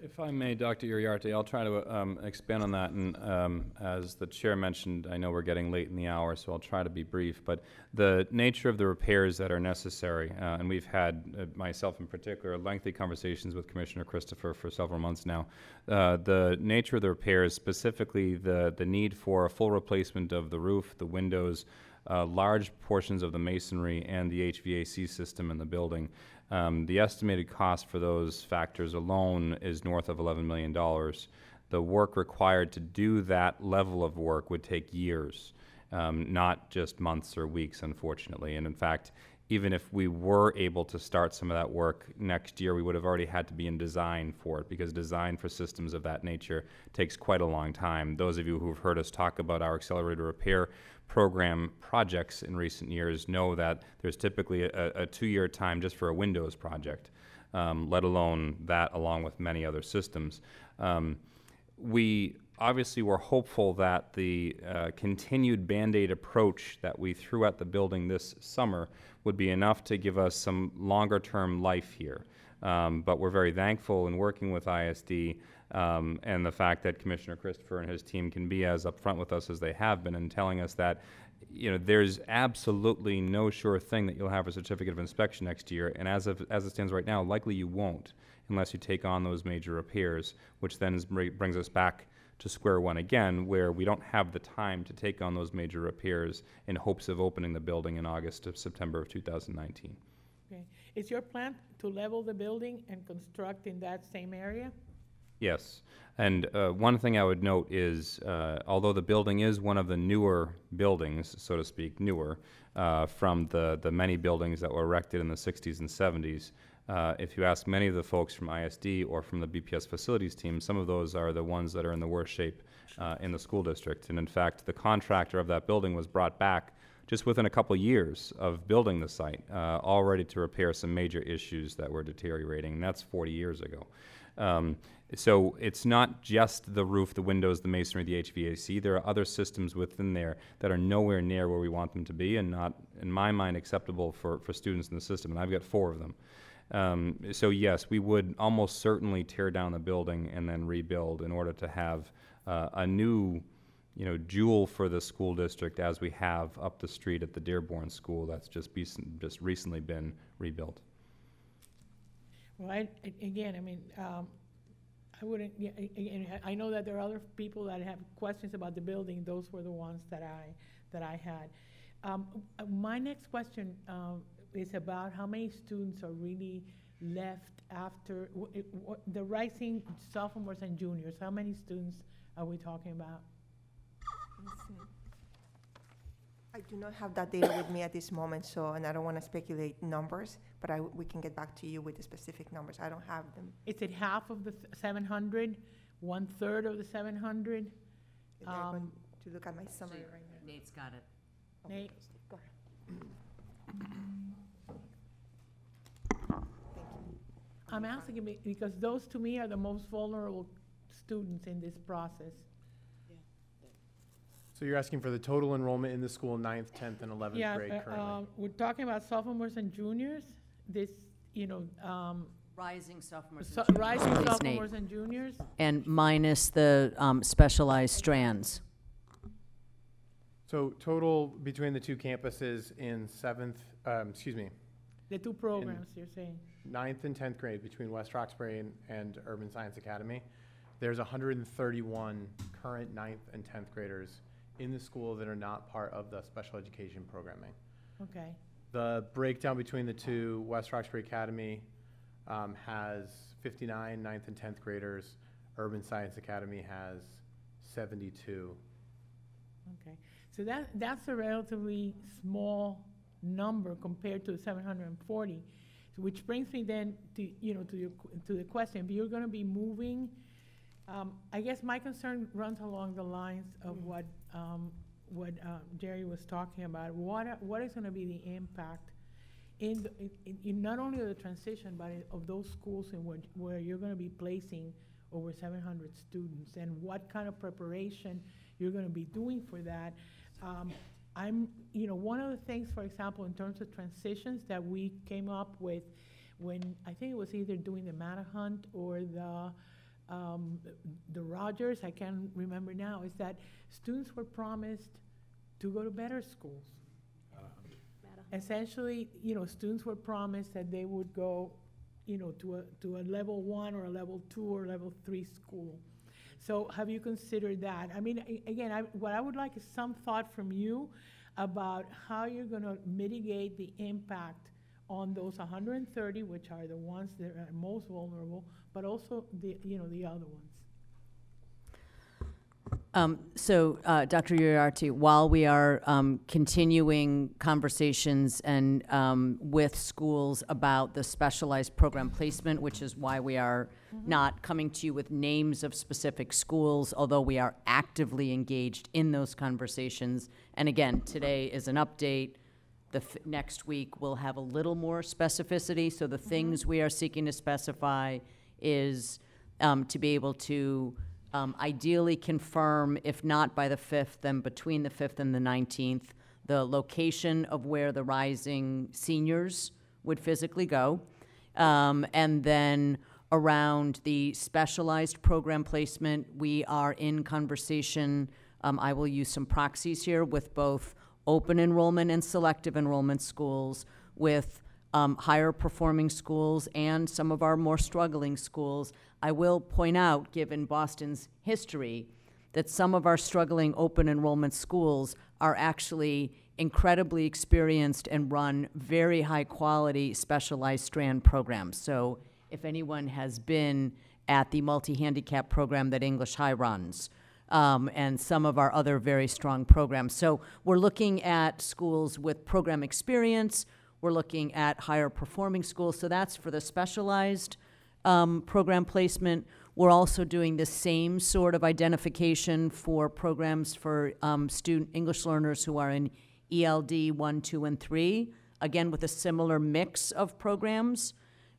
If I may, Dr. Uriarte, I'll try to expand on that. And as the chair mentioned, I know we're getting late in the hour, so I'll try to be brief. But the nature of the repairs that are necessary, and we've had, myself in particular, lengthy conversations with Commissioner Christopher for several months now. The nature of the repairs, specifically the need for a full replacement of the roof, the windows, large portions of the masonry, and the HVAC system in the building. The estimated cost for those factors alone is north of $11 million. The work required to do that level of work would take years, not just months or weeks, unfortunately. And in fact, even if we were able to start some of that work next year, we would have already had to be in design for it, because design for systems of that nature takes quite a long time. Those of you who've heard us talk about our accelerated repair program projects in recent years know that there's typically a 2-year time just for a windows project. let alone that along with many other systems. We obviously were hopeful that the continued Band-Aid approach that we threw at the building this summer would be enough to give us some longer-term life here. But we're very thankful in working with ISD and the fact that Commissioner Christopher and his team can be as upfront with us as they have been in telling us that, you know, there's absolutely no sure thing that you'll have a certificate of inspection next year, and as it stands right now, likely you won't unless you take on those major repairs, which then brings us back to square one again, where we don't have the time to take on those major repairs in hopes of opening the building in August or September of 2019. Okay. Is your plan to level the building and construct in that same area? Yes, and one thing I would note is, although the building is one of the newer buildings, so to speak, newer, from the many buildings that were erected in the 60s and 70s, if you ask many of the folks from ISD or from the BPS facilities team, some of those are the ones that are in the worst shape in the school district. And in fact, the contractor of that building was brought back just within a couple years of building the site, all ready to repair some major issues that were deteriorating, and that's 40 years ago. So it's not just the roof, the windows, the masonry, the HVAC. There are other systems within there that are nowhere near where we want them to be and not, in my mind, acceptable for students in the system, and I've got 4 of them. So yes, we would almost certainly tear down the building and then rebuild in order to have a new, you know, jewel for the school district, as we have up the street at the Dearborn School that's just recently been rebuilt. Well, again, I mean, I wouldn't, yeah, again, I know that there are other people that have questions about the building. Those were the ones that I had. My next question is about how many students are really left after the rising sophomores and juniors. How many students are we talking about? I do not have that data with me at this moment, so, and I don't want to speculate numbers, but we can get back to you with the specific numbers. I don't have them. Is it half of the 700, 1/3 of the 700? I'm going to look at my summary right now. Nate's got it. Nate? Go ahead. I'm asking because those to me are the most vulnerable students in this process. So you're asking for the total enrollment in the school, 9th, 10th, and 11th grade currently? We're talking about sophomores and juniors. This, you know, Rising sophomores rising sophomores and juniors. And minus the specialized strands. So total between the 2 campuses in 7th, The 2 programs, you're saying. 9th and 10th grade between West Roxbury and Urban Science Academy, there's 131 current 9th and 10th graders in the school that are not part of the special education programming. Okay. The breakdown between the 2, West Roxbury Academy has 59 9th and 10th graders. Urban Science Academy has 72. Okay. So that's a relatively small number compared to the 740, which brings me then to, you know, to the question, if you're going to be moving, I guess my concern runs along the lines of what Jerry was talking about. What is going to be the impact in not only of the transition, but of those schools in where you're going to be placing over 700 students, and what kind of preparation you're going to be doing for that. You know, one of the things, for example, in terms of transitions that we came up with when I think it was either doing the Matahunt or the Rogers, I can't remember now, is that students were promised to go to better schools. Essentially, you know, students were promised that they would go, you know, to a level 1 or a level 2 or level 3 school. So have you considered that? I mean, again, what I would like is some thought from you about how you're going to mitigate the impact on those 130, which are the ones that are most vulnerable, but also the other ones. So, Dr. Uriarte, while we are continuing conversations and with schools about the specialized program placement, which is why we are not coming to you with names of specific schools, although we are actively engaged in those conversations. And again, today is an update. Next week, we'll have a little more specificity. So the things we are seeking to specify is to be able to ideally confirm, if not by the 5th, then between the 5th and the 19th, the location of where the rising seniors would physically go. And then around the specialized program placement, we are in conversation. I will use some proxies here with both open enrollment and selective enrollment schools, with higher performing schools and some of our more struggling schools. I will point out, given Boston's history, that some of our struggling open enrollment schools are actually incredibly experienced and run very high quality specialized strand programs. So if anyone has been at the multi-handicap program that English High runs, and some of our other very strong programs. So we're looking at schools with program experience. We're looking at higher performing schools. So that's for the specialized program placement. We're also doing the same sort of identification for programs for student English learners who are in ELD 1, 2, and 3, again with a similar mix of programs,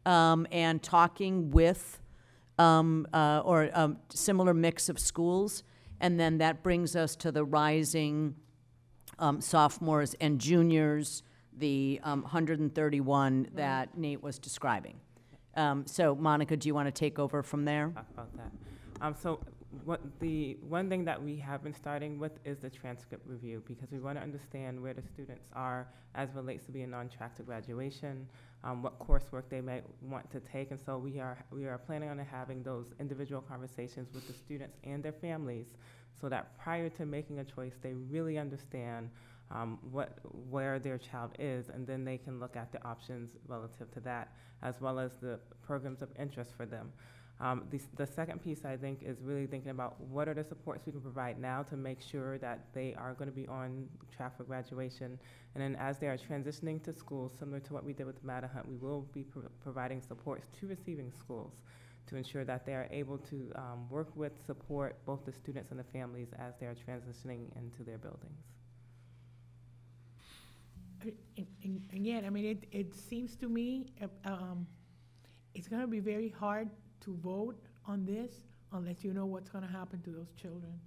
and talking with similar mix of schools. And then that brings us to the rising sophomores and juniors, the 131 that Nate was describing. So Monica, do you want to take over from there? Talk about that. So the one thing that we have been starting with is the transcript review, because we want to understand where the students are as relates to being on track to graduation, what coursework they might want to take. And so we are planning on having those individual conversations with the students and their families, so that prior to making a choice, they really understand where their child is, and then they can look at the options relative to that, as well as the programs of interest for them. The second piece, I think, is really thinking about what are the supports we can provide now to make sure that they are going to be on track for graduation. And then as they are transitioning to schools, similar to what we did with Mattahunt, we will be providing supports to receiving schools to ensure that they are able to work with, support both the students and the families as they are transitioning into their buildings. Again, I mean, it seems to me it's going to be very hard to vote on this unless you know what's going to happen to those children.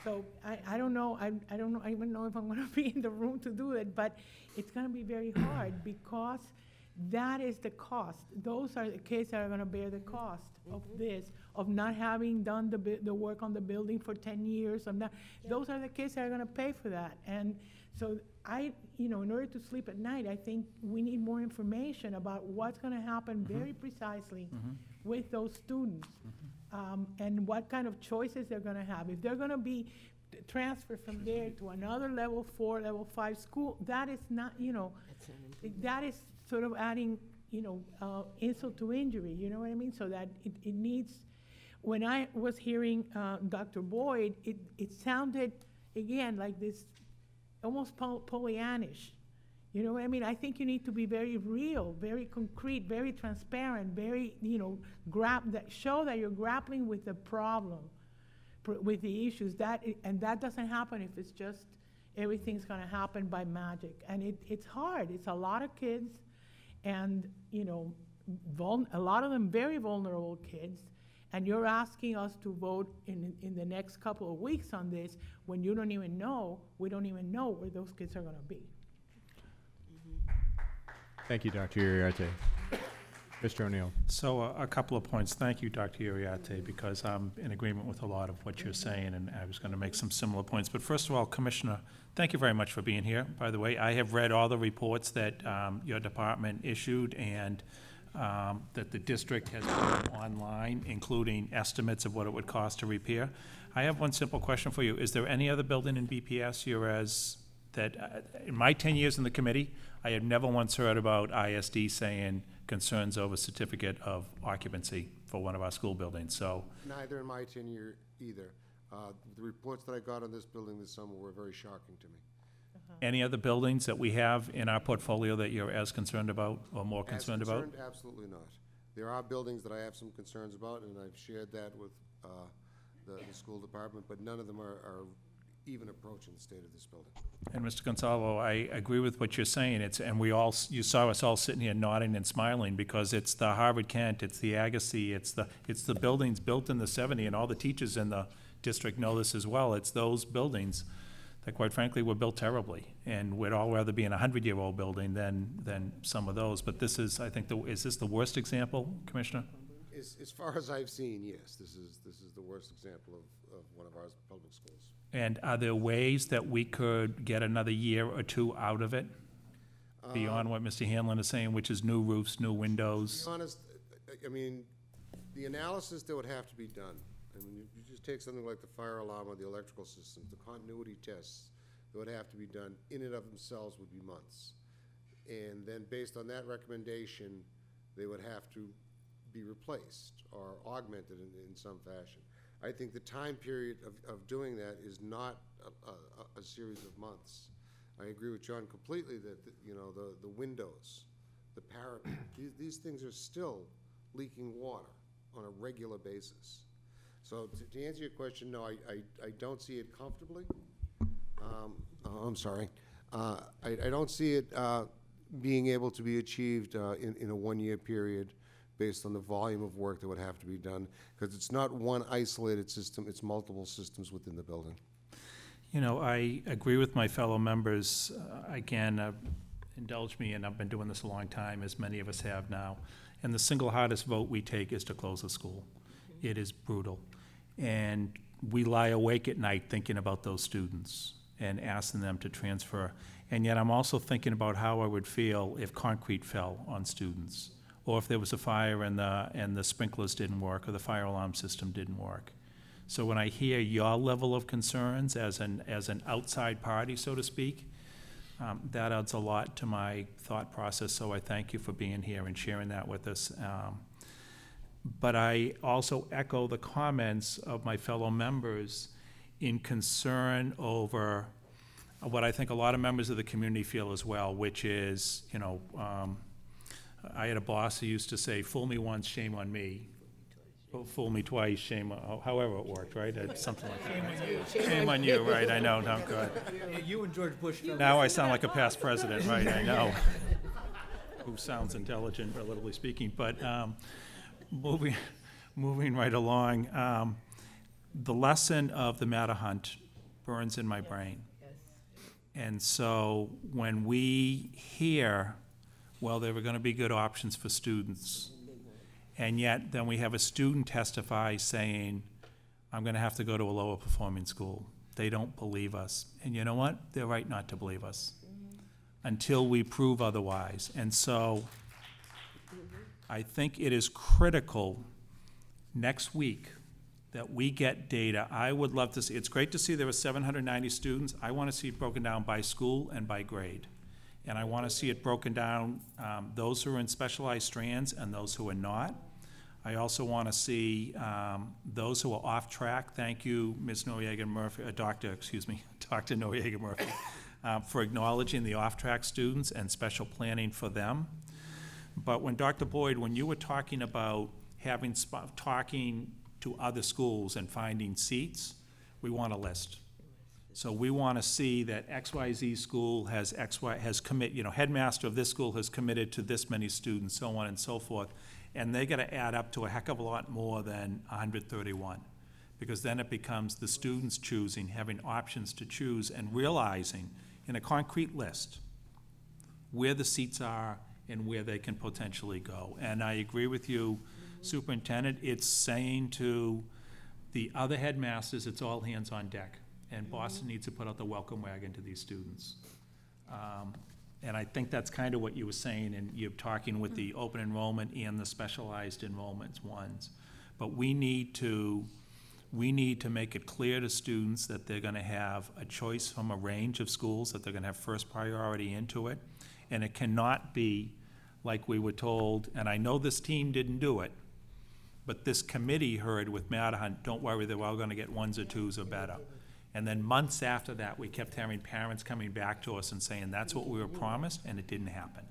So I don't know. I don't even know if I'm going to be in the room to do it, but it's going to be very hard because that is the cost. Those are the kids that are going to bear the cost of this, of not having done the work on the building for 10 years. Those are the kids that are going to pay for that. And so in order to sleep at night, I think we need more information about what's going to happen very precisely with those students, and what kind of choices they're going to have. If they're going to be transferred from there to another level 4, level 5 school, that is not, that is sort of adding, insult to injury, you know what I mean? So that it needs, when I was hearing Dr. Boyd, it sounded, again, like this almost Pollyannish. You know what I mean? I think you need to be very real, very concrete, very transparent, very, show that you're grappling with the problem, with the issues. And that doesn't happen if it's just everything's going to happen by magic. And it's hard. It's a lot of kids, and, a lot of them very vulnerable kids. And you're asking us to vote in the next couple of weeks on this when we don't even know where those kids are going to be. Thank you, Dr. Uriarte. Mr. O'Neill. So a couple of points. Thank you, Dr. Uriarte, because I'm in agreement with a lot of what you're saying, and I was going to make some similar points. But first of all, Commissioner, thank you very much for being here. By the way, I have read all the reports that your department issued, and that the district has put online, including estimates of what it would cost to repair. I have one simple question for you. Is there any other building in BPS in my 10 years in the committee, I have never once heard about ISD saying concerns over certificate of occupancy for one of our school buildings, so. Neither in my tenure either. The reports that I got on this building this summer were very shocking to me. Any other buildings that we have in our portfolio that you're as concerned about or more concerned about? Absolutely not. There are buildings that I have some concerns about, and I've shared that with the school department, but none of them are even approaching the state of this building. And Mr. Gonzalo, I agree with what you're saying. And you saw us all sitting here nodding and smiling because it's the Harvard Kent, it's the Agassiz, it's the buildings built in the '70s, and all the teachers in the district know this as well. It's those buildings that, quite frankly, were built terribly, and we'd all rather be in a 100-year-old building than some of those. But this is, I think, is this the worst example, Commissioner? As far as I've seen, yes, this is the worst example of one of our public schools. And are there ways that we could get another year or two out of it beyond what Mr. Hanlon is saying, which is new roofs, new windows? To be honest, I mean, the analysis that would have to be done, I mean, you just take something like the fire alarm or the electrical systems, the continuity tests that would have to be done in and of themselves would be months. And then based on that recommendation, they would have to be replaced or augmented in some fashion. I think the time period of doing that is not a series of months. I agree with John completely that, the windows, the parapet, these things are still leaking water on a regular basis. So to answer your question, no, I don't see it comfortably. I'm sorry. I don't see it being able to be achieved in a one-year period based on the volume of work that would have to be done, because it's not one isolated system, it's multiple systems within the building. I agree with my fellow members. Again, indulge me, and I've been doing this a long time, as many of us have now, and the single hardest vote we take is to close the school. It is brutal. And we lie awake at night thinking about those students and asking them to transfer. And yet I'm also thinking about how I would feel if concrete fell on students, or if there was a fire and the sprinklers didn't work, or the fire alarm system didn't work. So when I hear your level of concerns as an outside party, so to speak, that adds a lot to my thought process. So I thank you for being here and sharing that with us. But I also echo the comments of my fellow members in concern over what I think a lot of members of the community feel as well, which is, I had a boss who used to say, "Fool me once, shame on me. Fool me twice, shame on," however it worked, right? Something like that. Shame on you, right? I know, no, good. You and George Bush. Now I sound like a past president, right? I know. Who sounds intelligent, relatively speaking. But moving right along, the lesson of the matter hunt burns in my brain. And so when we hear, well, there were going to be good options for students, and yet then we have a student testify saying, I'm going to have to go to a lower performing school. They don't believe us. And you know what? They're right not to believe us until we prove otherwise. And so I think it is critical next week that we get data. I would love to see, it's great to see there were 790 students. I want to see it broken down by school and by grade. And I want to see it broken down, those who are in specialized strands and those who are not. I also want to see those who are off track. Thank you, Ms. Noriega-Murphy, Dr. Noriega-Murphy, for acknowledging the off-track students and special planning for them. But when Dr. Boyd, when you were talking about talking to other schools and finding seats, we want a list. So we want to see that XYZ school has headmaster of this school has committed to this many students, so on and so forth. And they got to add up to a heck of a lot more than 131, because then it becomes the students choosing, having options to choose, and realizing in a concrete list where the seats are and where they can potentially go. And I agree with you, Superintendent, it's saying to the other headmasters, it's all hands on deck. And Boston needs to put out the welcome wagon to these students. And I think that's kind of what you were saying, and you're talking with the open enrollment and the specialized enrollments ones. But we need to make it clear to students that they're gonna have a choice from a range of schools, that they're gonna have first priority into it. And it cannot be like we were told, and I know this team didn't do it, but this committee heard with Matterhunt, don't worry, they're all gonna get ones or twos or better. And then months after that, we kept having parents coming back to us and saying, that's what we were promised, and it didn't happen.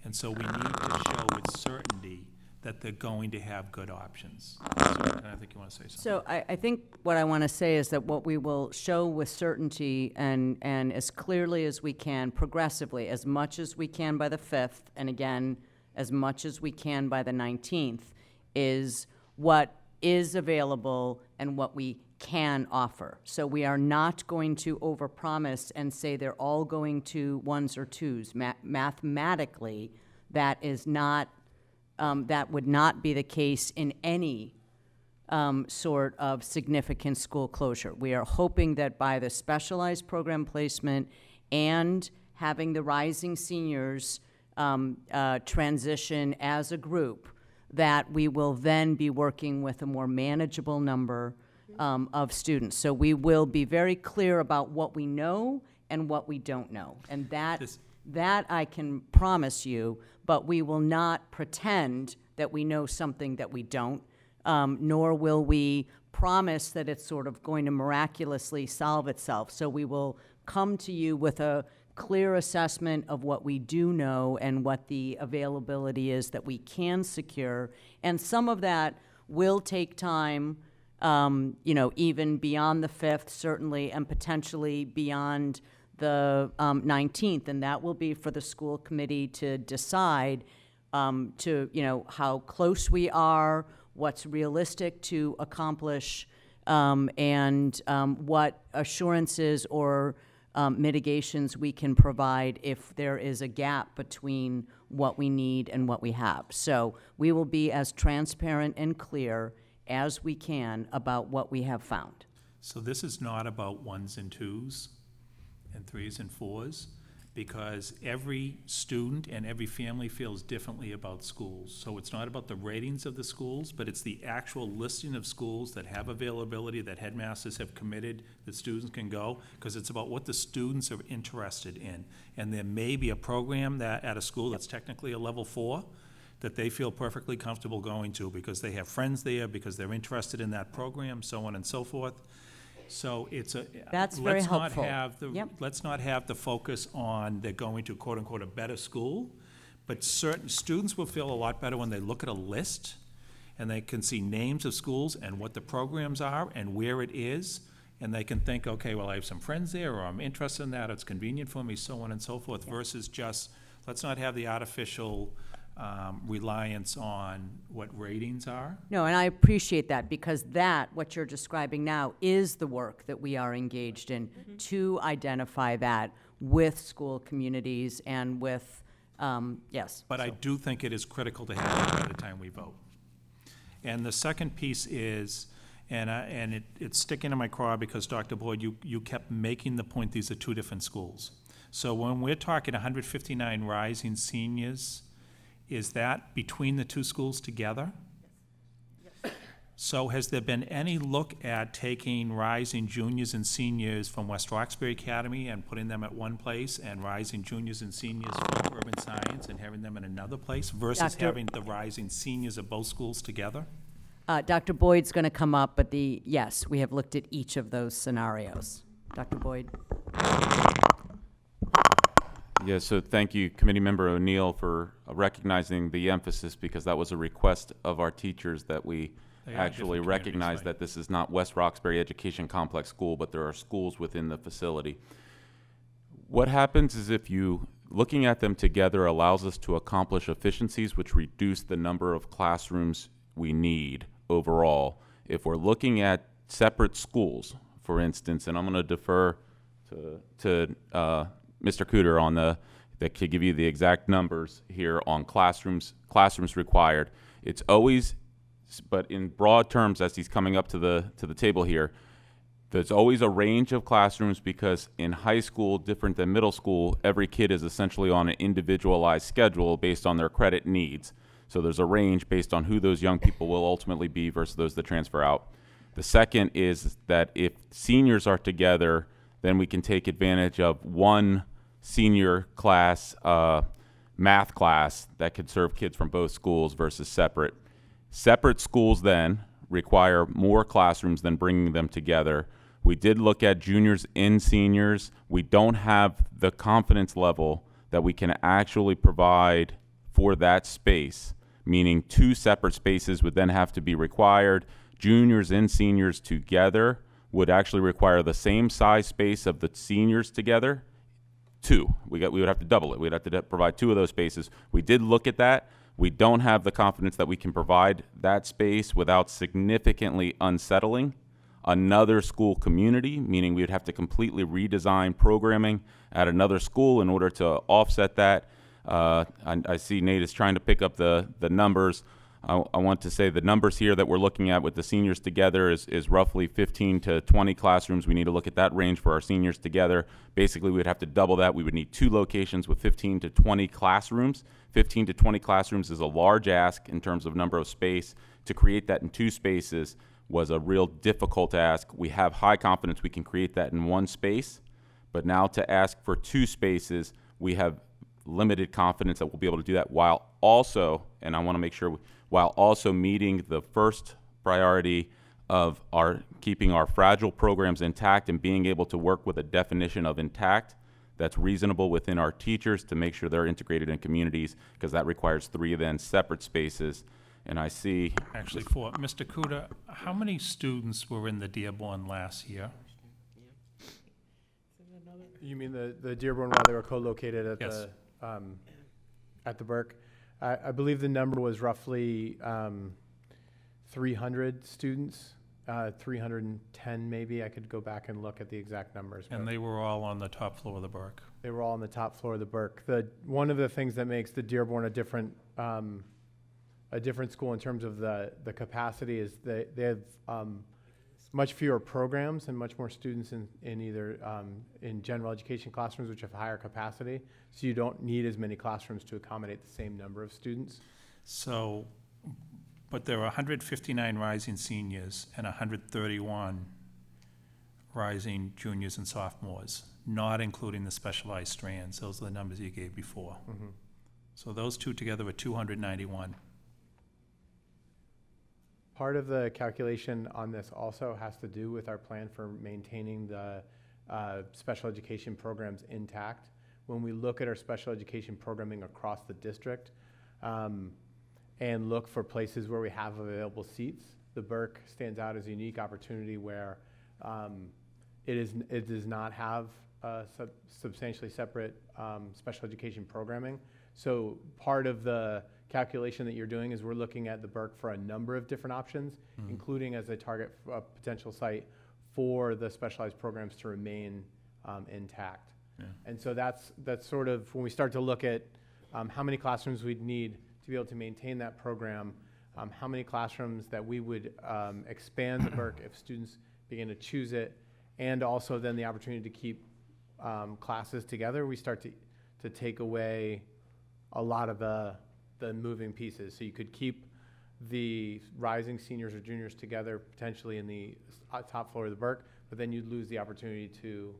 And so we need to show with certainty that they're going to have good options. So, I think you want to say something. So I think what I want to say is that what we will show with certainty and as clearly as we can, progressively, as much as we can by the 5th, and again, as much as we can by the 19th, is what is available and what we can offer. So we are not going to overpromise and say they're all going to 1s or 2s. Mathematically, that is not, that would not be the case in any sort of significant school closure. We are hoping that by the specialized program placement and having the rising seniors transition as a group, that we will then be working with a more manageable number of students. So we will be very clear about what we know and what we don't know. And that I can promise you, but we will not pretend that we know something that we don't, nor will we promise that it's sort of going to miraculously solve itself. So we will come to you with a clear assessment of what we do know and what the availability is that we can secure. And some of that will take time, you know, even beyond the 5th, certainly, and potentially beyond the 19th. And that will be for the school committee to decide to, you know, how close we are, what's realistic to accomplish, and what assurances or mitigations we can provide if there is a gap between what we need and what we have. So we will be as transparent and clear as we can about what we have found. So this is not about 1s and 2s and 3s and 4s, because every student and every family feels differently about schools. So it's not about the ratings of the schools, but it's the actual listing of schools that have availability, that headmasters have committed, that students can go, because it's about what the students are interested in. And there may be a program that at a school that's technically a level 4 that they feel perfectly comfortable going to because they have friends there, because they're interested in that program, so on and so forth. So it's a, That's very helpful. Let's not have the focus on they're going to quote unquote a better school, but certain students will feel a lot better when they look at a list and they can see names of schools and what the programs are and where it is, and they can think, okay, well, I have some friends there, or I'm interested in that, it's convenient for me, so on and so forth, versus just, let's not have the artificial reliance on what ratings are. No, and I appreciate that, because that, what you're describing now, is the work that we are engaged in to identify that with school communities and with, yes. But I do think it is critical to have that by the time we vote. And the second piece is, and it's sticking in my craw because, Dr. Boyd, you kept making the point these are two different schools. So when we're talking 159 rising seniors, is that between the two schools together? Yes. So has there been any look at taking rising juniors and seniors from West Roxbury Academy and putting them at one place, and rising juniors and seniors from urban science and having them in another place, versus having the rising seniors of both schools together? Dr. Boyd's going to come up, but yes, we have looked at each of those scenarios. Dr. Boyd? Yeah, so thank you, Committee Member O'Neill, for recognizing the emphasis, because that was a request of our teachers that we actually recognize that this is not West Roxbury Education Complex School, but there are schools within the facility. What happens is, if you, looking at them together allows us to accomplish efficiencies which reduce the number of classrooms we need overall. If we're looking at separate schools, for instance, and I'm going to defer to Mr. Cooter on that could give you the exact numbers here on classrooms required. It's always, but in broad terms, as he's coming up to the table here, there's always a range of classrooms, because in high school, different than middle school, every kid is essentially on an individualized schedule based on their credit needs. So there's a range based on who those young people will ultimately be versus those that transfer out. The second is that if seniors are together, then we can take advantage of one senior class, math class that could serve kids from both schools versus separate. Separate schools then require more classrooms than bringing them together. We did look at juniors and seniors. We don't have the confidence level that we can actually provide for that space, meaning 2 separate spaces would then have to be required. Juniors and seniors together would actually require the same size space of the seniors together. 2. We would have to double it. We'd have to provide 2 of those spaces. We did look at that. We don't have the confidence that we can provide that space without significantly unsettling another school community, meaning we would have to completely redesign programming at another school in order to offset that. I see Nate is trying to pick up the numbers. I want to say the numbers here that we're looking at with the seniors together is roughly 15 to 20 classrooms. We need to look at that range for our seniors together. Basically, we'd have to double that. We would need 2 locations with 15 to 20 classrooms. 15 to 20 classrooms is a large ask in terms of number of space. To create that in 2 spaces was a real difficult ask. We have high confidence we can create that in 1 space, but now to ask for 2 spaces, we have limited confidence that we'll be able to do that while also, and I want to make sure, while also meeting the first priority of keeping our fragile programs intact and being able to work with a definition of intact that's reasonable within our teachers to make sure they're integrated in communities, because that requires 3 then separate spaces. And I see... Actually, 4. Mr. Kuda, how many students were in the Dearborn last year? You mean the Dearborn while they were co-located at Yes. the Burke? I believe the number was roughly 300 students, 310 maybe. I could go back and look at the exact numbers. And they were all on the top floor of the Burke. They were all on the top floor of the Burke. One of the things that makes the Dearborn a different school in terms of the capacity is they have much fewer programs and much more students in either in general education classrooms, which have higher capacity. So you don't need as many classrooms to accommodate the same number of students. So, but there are 159 rising seniors and 131 rising juniors and sophomores, not including the specialized strands. Those are the numbers you gave before. Mm-hmm. So those 2 together are 291. Part of the calculation on this also has to do with our plan for maintaining the special education programs intact. When we look at our special education programming across the district and look for places where we have available seats, the Burke stands out as a unique opportunity where it does not have substantially separate special education programming. So part of the calculation that you're doing is we're looking at the Burke for a number of different options, including as a target potential site for the specialized programs to remain intact. Yeah. And so that's sort of when we start to look at how many classrooms we'd need to be able to maintain that program, how many classrooms that we would expand the Burke if students begin to choose it, and also then the opportunity to keep classes together, we start to take away a lot of the moving pieces. So you could keep the rising seniors or juniors together potentially in the top floor of the Burke, but then you'd lose the opportunity to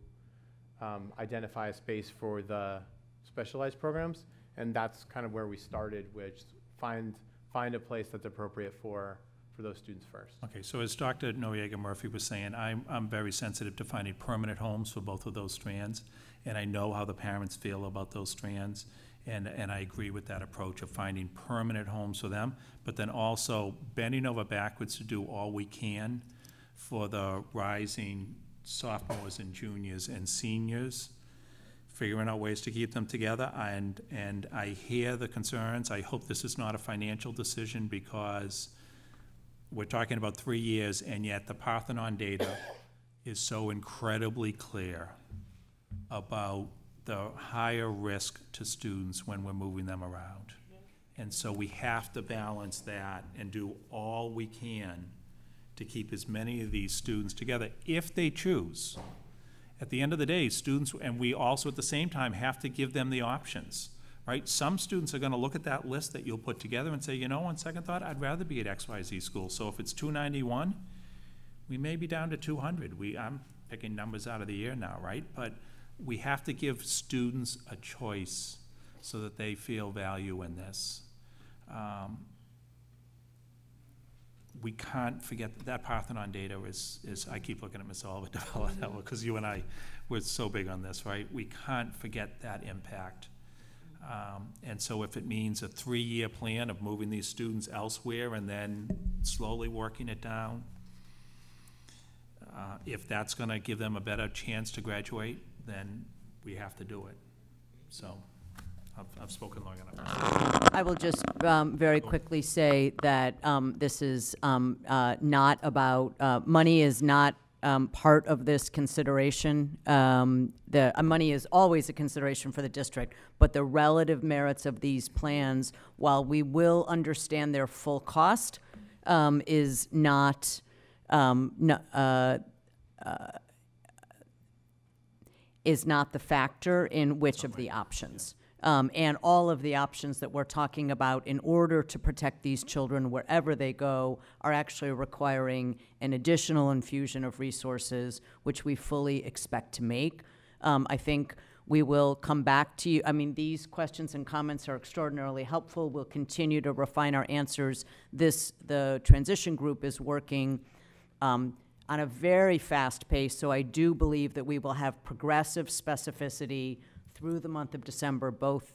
identify a space for the specialized programs. And that's kind of where we started, which find a place that's appropriate for those students first. Okay, so as Dr. Noriega Murphy was saying, I'm very sensitive to finding permanent homes for both of those strands, and I know how the parents feel about those strands. And I agree with that approach of finding permanent homes for them, but then also bending over backwards to do all we can for the rising sophomores and juniors and seniors, figuring out ways to keep them together. And I hear the concerns. I hope this is not a financial decision, because we're talking about 3 years, and yet the Parthenon data is so incredibly clear about the higher risk to students when we're moving them around. And so we have to balance that and do all we can to keep as many of these students together if they choose. At the end of the day, students, and we also at the same time have to give them the options, right? Some students are going to look at that list that you'll put together and say, you know, on second thought, I'd rather be at XYZ school. So if it's 291, we may be down to 200. I'm picking numbers out of the air now, right? But we have to give students a choice so that they feel value in this. We can't forget that Parthenon data is I keep looking at Ms. Oliver because you and I were so big on this, right? We can't forget that impact. And so if it means a 3-year plan of moving these students elsewhere and then slowly working it down, if that's gonna give them a better chance to graduate, then we have to do it. So, I've spoken long enough. I will just very quickly say that this is not about, money is not part of this consideration. The money is always a consideration for the district, but the relative merits of these plans, while we will understand their full cost, is not, is not the factor in which of the options. And all of the options that we're talking about in order to protect these children wherever they go are actually requiring an additional infusion of resources, which we fully expect to make. I think we will come back to you. I mean, these questions and comments are extraordinarily helpful. We'll continue to refine our answers. The transition group is working on a very fast pace, so I do believe that we will have progressive specificity through the month of December, both,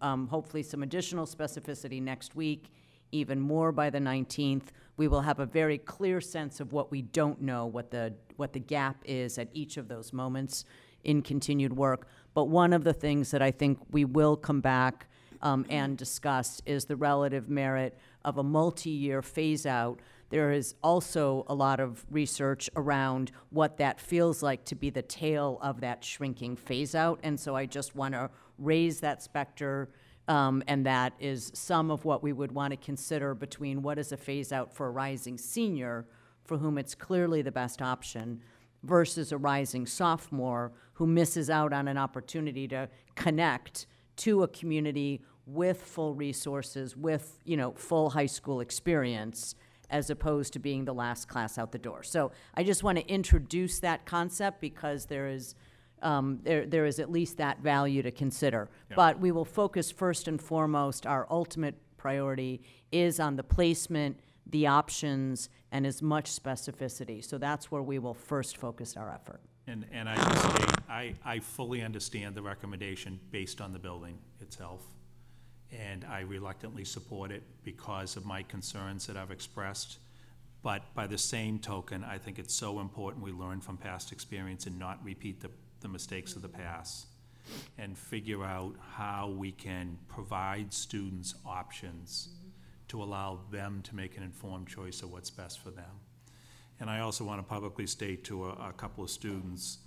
hopefully some additional specificity next week, even more by the 19th. We will have a very clear sense of what we don't know, what the gap is at each of those moments in continued work. But one of the things that I think we will come back and discuss is the relative merit of a multi-year phase-out. There is also a lot of research around what that feels like to be the tail of that shrinking phase-out, and so I just want to raise that specter, and that is some of what we would want to consider between what is a phase-out for a rising senior, for whom it's clearly the best option, versus a rising sophomore who misses out on an opportunity to connect to a community with full resources, with, full high school experience, as opposed to being the last class out the door. So I just want to introduce that concept because there is at least that value to consider. Yeah. But we will focus first and foremost, our ultimate priority is on the placement, the options, and as much specificity. So that's where we will first focus our effort. And I just state, I fully understand the recommendation based on the building itself. And I reluctantly support it because of my concerns that I've expressed. But by the same token, I think it's so important we learn from past experience and not repeat the mistakes of the past and figure out how we can provide students options to allow them to make an informed choice of what's best for them. And I also want to publicly state to a couple of students,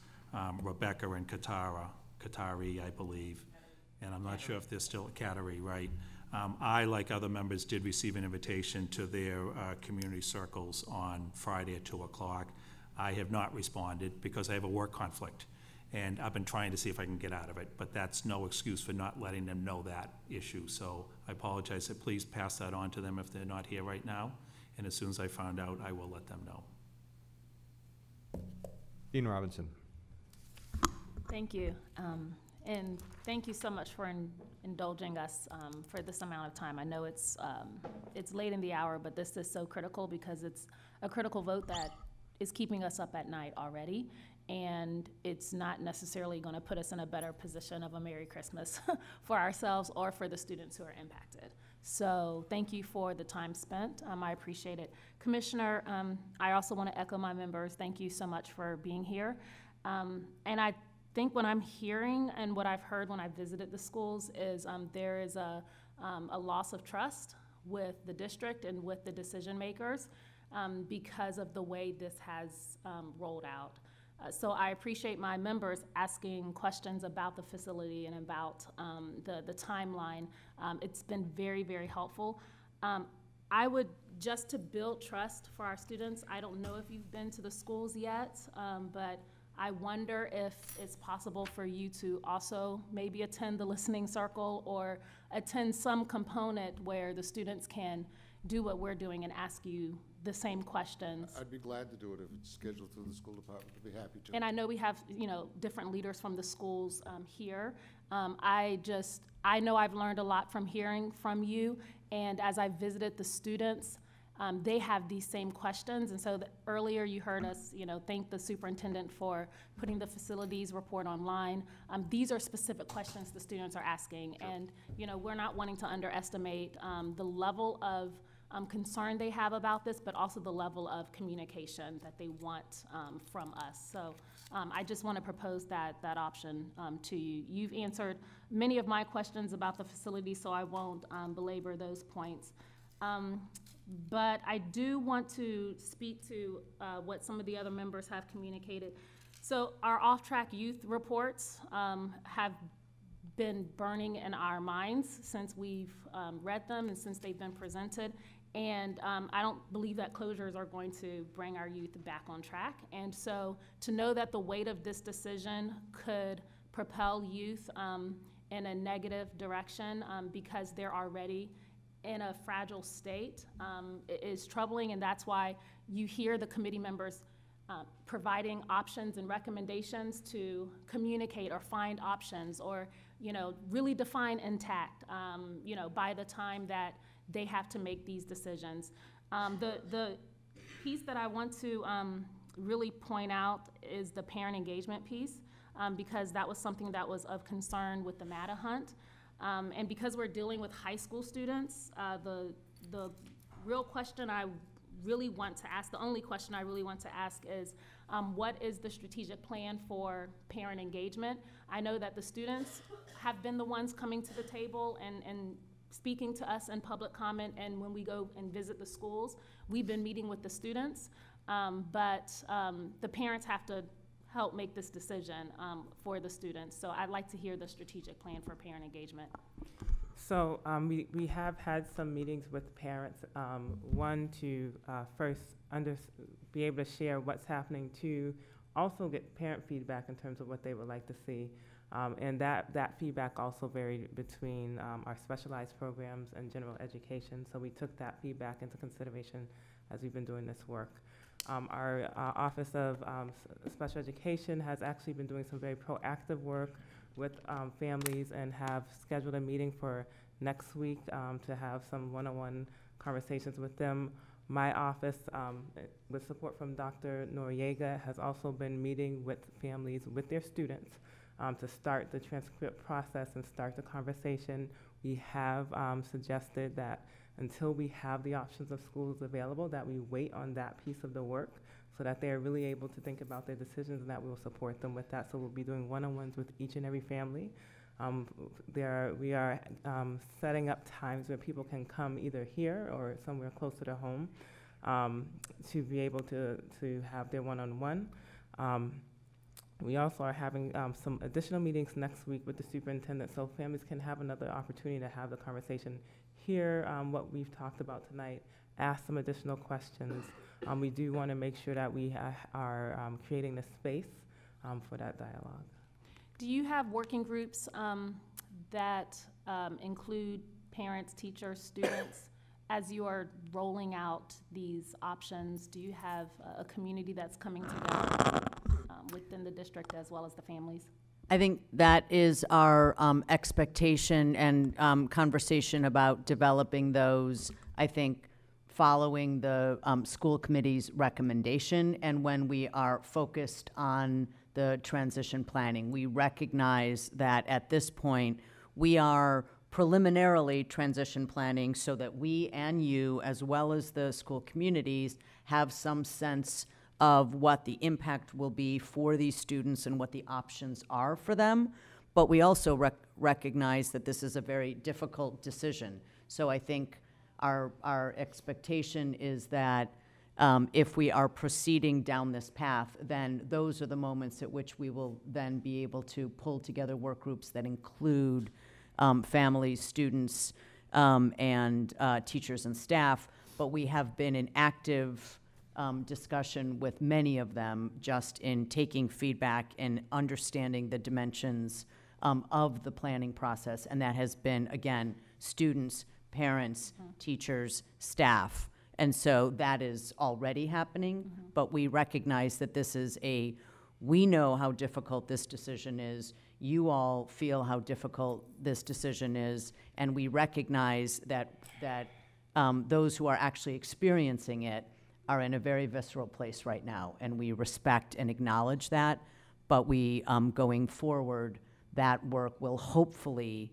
Rebecca and Katari, I believe, and I'm not sure if they're still at Cattery, right? I, like other members, did receive an invitation to their community circles on Friday at 2 o'clock. I have not responded because I have a work conflict, and I've been trying to see if I can get out of it, but that's no excuse for not letting them know that issue. So I apologize, so please pass that on to them if they're not here right now, and as soon as I find out, I will let them know. Dean Robinson. Thank you. And thank you so much for indulging us for this amount of time. I know it's late in the hour, but this is so critical because it's a critical vote that is keeping us up at night already, and it's not necessarily going to put us in a better position of a Merry Christmas for ourselves or for the students who are impacted. So thank you for the time spent. I appreciate it. Commissioner, I also want to echo my members. Thank you so much for being here. And I think what I'm hearing and what I've heard when I visited the schools is there is a loss of trust with the district and with the decision makers because of the way this has rolled out. So I appreciate my members asking questions about the facility and about the timeline. It's been very, very helpful. I would, just to build trust for our students, I don't know if you've been to the schools yet, but I wonder if it's possible for you to also maybe attend the listening circle or attend some component where the students can do what we're doing and ask you the same questions. I'd be glad to do it if it's scheduled through the school department. I'd be happy to. And I know we have, different leaders from the schools here. I know I've learned a lot from hearing from you, and as I visited the students, they have these same questions. And so earlier you heard us, thank the superintendent for putting the facilities report online. These are specific questions the students are asking. Sure. And, we're not wanting to underestimate the level of concern they have about this, but also the level of communication that they want from us. So I just want to propose that option to you. You've answered many of my questions about the facility, so I won't belabor those points. But I do want to speak to what some of the other members have communicated. So our off-track youth reports have been burning in our minds since we've read them and since they've been presented. And I don't believe that closures are going to bring our youth back on track. And so to know that the weight of this decision could propel youth in a negative direction because they're already in a fragile state is troubling. And that's why you hear the committee members providing options and recommendations to communicate or find options or, really define intact, by the time that they have to make these decisions. The piece that I want to really point out is the parent engagement piece, because that was something that was of concern with the MATA hunt. And because we're dealing with high school students, the real question I really want to ask, the only question I really want to ask is, what is the strategic plan for parent engagement? I know that the students have been the ones coming to the table and speaking to us in public comment, and when we go and visit the schools, we've been meeting with the students, but the parents have to help make this decision for the students. So I'd like to hear the strategic plan for parent engagement. So we have had some meetings with parents, one to first be able to share what's happening, to also get parent feedback in terms of what they would like to see. And that feedback also varied between our specialized programs and general education. So we took that feedback into consideration as we've been doing this work. Our Office of Special Education has actually been doing some very proactive work with families and have scheduled a meeting for next week to have some one-on-one conversations with them. My office, with support from Dr. Noriega, has also been meeting with families, with their students, to start the transcript process and start the conversation. We have suggested that until we have the options of schools available, that we wait on that piece of the work so that they're really able to think about their decisions, and that we'll support them with that. So we'll be doing one-on-ones with each and every family. We are setting up times where people can come either here or somewhere closer to home to be able to have their one-on-one. We also are having some additional meetings next week with the superintendent, so families can have another opportunity to have the conversation, hear what we've talked about tonight, ask some additional questions. We do want to make sure that we are creating the space for that dialogue. Do you have working groups that include parents, teachers, students? As you are rolling out these options, do you have a community that's coming together within the district as well as the families? I think that is our expectation and conversation about developing those, I think, following the school committee's recommendation, and when we are focused on the transition planning. We recognize that at this point, we are preliminarily transition planning so that we and you, as well as the school communities, have some sense of what the impact will be for these students and what the options are for them. But we also recognize that this is a very difficult decision. So I think our expectation is that if we are proceeding down this path, then those are the moments at which we will then be able to pull together work groups that include families, students, and teachers and staff. But we have been in active discussion with many of them, just in taking feedback and understanding the dimensions of the planning process. And that has been, again, students, parents, teachers, staff. And so that is already happening, but we recognize that this is we know how difficult this decision is. You all feel how difficult this decision is, and we recognize that those who are actually experiencing it are in a very visceral place right now, and we respect and acknowledge that. But we, going forward, that work will hopefully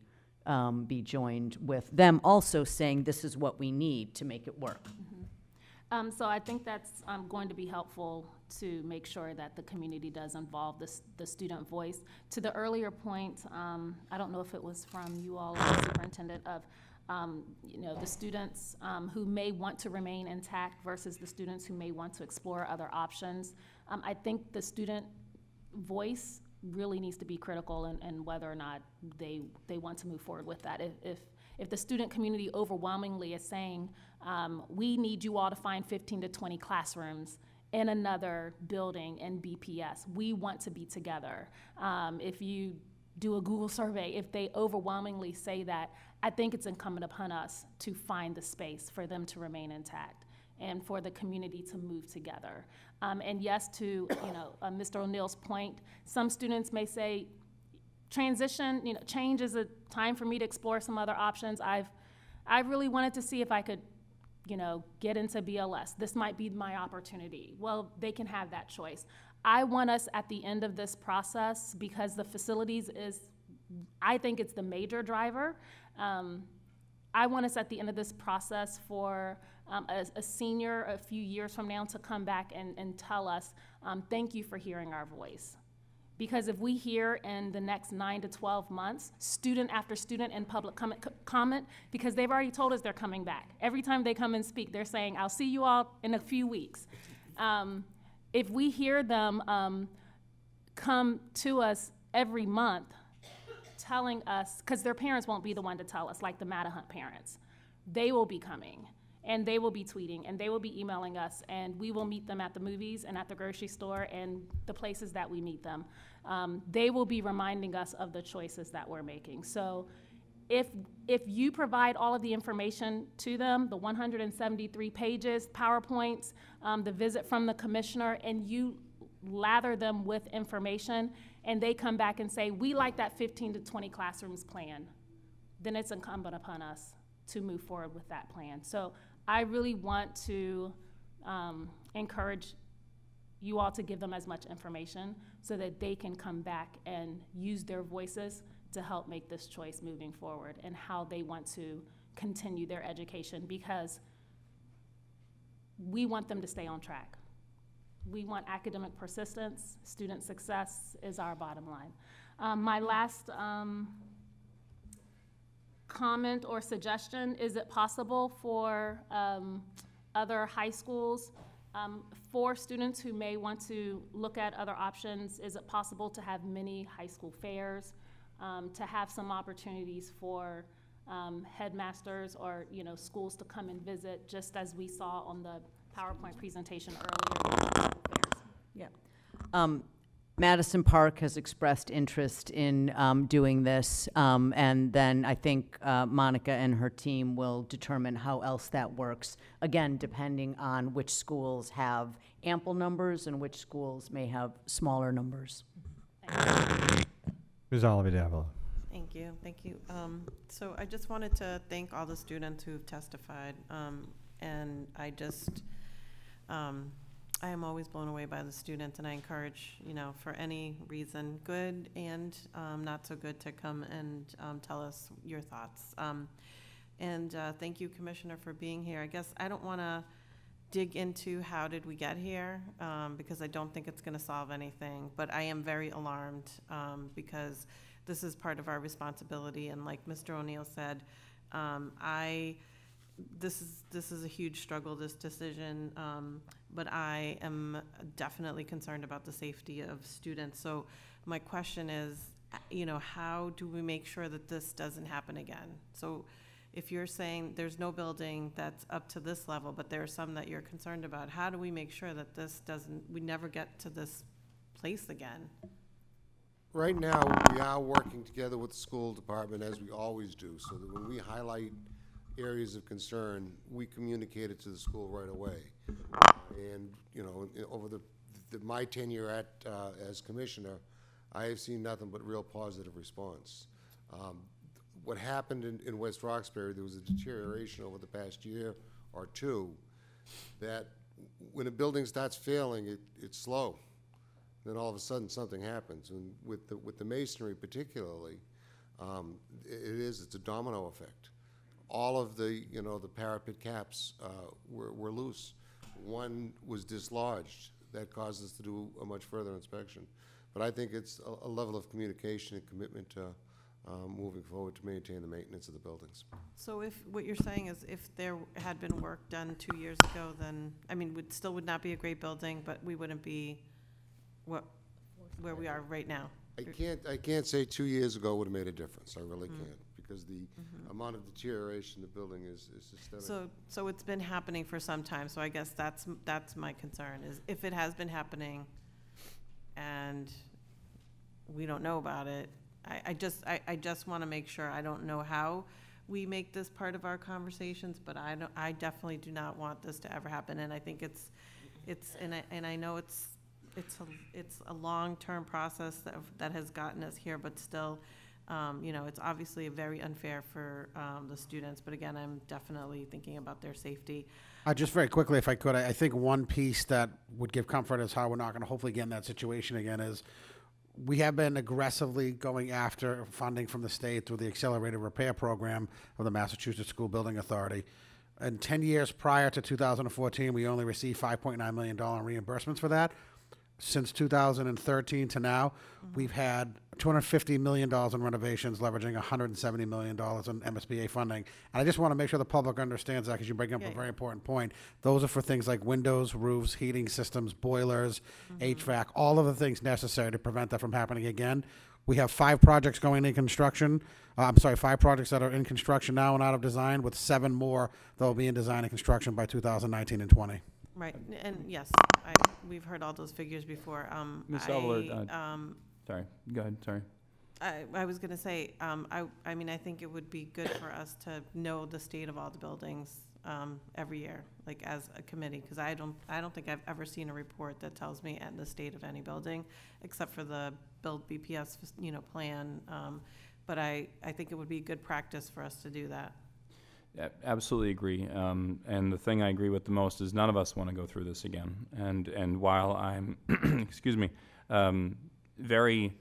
be joined with them also saying this is what we need to make it work. So I think that's going to be helpful to make sure that the community does involve the student voice. To the earlier point, I don't know if it was from you all or the superintendent of, the students who may want to remain intact versus the students who may want to explore other options. I think the student voice really needs to be critical in whether or not they want to move forward with that. If the student community overwhelmingly is saying, we need you all to find 15 to 20 classrooms in another building in BPS, we want to be together. If you do a Google survey, if they overwhelmingly say that, I think it's incumbent upon us to find the space for them to remain intact and for the community to move together. And yes, to Mr. O'Neill's point, some students may say, transition, change is a time for me to explore some other options. I really wanted to see if I could, get into BLS. This might be my opportunity. Well, they can have that choice. I want us at the end of this process, because the facilities I think it's the major driver. I want us at the end of this process for a senior a few years from now to come back and tell us, thank you for hearing our voice. Because if we hear in the next 9 to 12 months, student after student in public comment, because they've already told us they're coming back. Every time they come and speak, they're saying, I'll see you all in a few weeks. If we hear them come to us every month telling us, because their parents won't be the one to tell us, like the Matahunt parents, they will be coming. And they will be tweeting, and they will be emailing us, and we will meet them at the movies and at the grocery store and the places that we meet them. They will be reminding us of the choices that we're making. So if you provide all of the information to them, the 173 pages, PowerPoints, the visit from the commissioner, and you lather them with information, and they come back and say, we like that 15 to 20 classrooms plan, then it's incumbent upon us to move forward with that plan. So I really want to encourage you all to give them as much information so that they can come back and use their voices to help make this choice moving forward and how they want to continue their education, because we want them to stay on track. We want academic persistence. Student success is our bottom line. My last comment or suggestion, is it possible for other high schools, for students who may want to look at other options, is it possible to have mini high school fairs, to have some opportunities for headmasters or schools to come and visit, just as we saw on the PowerPoint presentation earlier? Yeah. Madison Park has expressed interest in doing this, and then I think Monica and her team will determine how else that works, again, depending on which schools have ample numbers and which schools may have smaller numbers. Ms. Oliver-Davila. Thank you, thank you. So I just wanted to thank all the students who've testified, and I am always blown away by the students, and I encourage, for any reason, good and not so good, to come and tell us your thoughts. And thank you, Commissioner, for being here. I guess I don't want to dig into how did we get here, because I don't think it's going to solve anything, but I am very alarmed because this is part of our responsibility, and like Mr. O'Neill said, this is a huge struggle, this decision, but I am definitely concerned about the safety of students. So my question is, how do we make sure that this doesn't happen again? So if you're saying there's no building that's up to this level, but there are some that you're concerned about, how do we make sure that we never get to this place again? Right now, we are working together with the school department, as we always do, so that when we highlight areas of concern, we communicate it to the school right away. And, over my tenure as commissioner, I have seen nothing but real positive response. what happened in West Roxbury, there was a deterioration over the past year or two, that when a building starts failing, it's slow. Then all of a sudden, something happens. And with the masonry particularly, it's a domino effect. All of the, the parapet caps were loose. One was dislodged. That caused us to do a much further inspection. But I think it's a level of communication and commitment to moving forward to maintain the maintenance of the buildings. So if, what you're saying is if there had been work done 2 years ago, then, I mean, would not be a great building, but we wouldn't be where we are right now. I can't say 2 years ago would have made a difference. I really can't, because the amount of deterioration in the building is systemic. So it's been happening for some time, so I guess that's my concern, is if it has been happening and we don't know about it, I just want to make sure. I don't know how we make this part of our conversations, but I definitely do not want this to ever happen, and I think and I know it's a long-term process that has gotten us here, but still, it's obviously very unfair for the students. But again, I'm definitely thinking about their safety. Just very quickly, if I could, I think one piece that would give comfort is how we're not going to hopefully get in that situation again is we have been aggressively going after funding from the state through the Accelerated Repair Program of the Massachusetts School Building Authority. In 10 years prior to 2014, we only received $5.9 million reimbursements for that. Since 2013 to now, we've had $250 million in renovations, leveraging $170 million in MSBA funding. And I just want to make sure the public understands that, because you bring up a very important point. Those are for things like windows, roofs, heating systems, boilers, HVAC, all of the things necessary to prevent that from happening again. We have 5 projects going in construction. 5 projects that are in construction now and out of design, with 7 more that will be in design and construction by 2019 and 20. Right, and yes, we've heard all those figures before. Ms. Elwood, sorry, go ahead, sorry. I was going to say, I mean, I think it would be good for us to know the state of all the buildings every year, like as a committee, because I don't think I've ever seen a report that tells me the state of any building, except for the Build BPS, plan. But I think it would be good practice for us to do that. Absolutely agree. And the thing I agree with the most is none of us want to go through this again. And while I'm, excuse me, very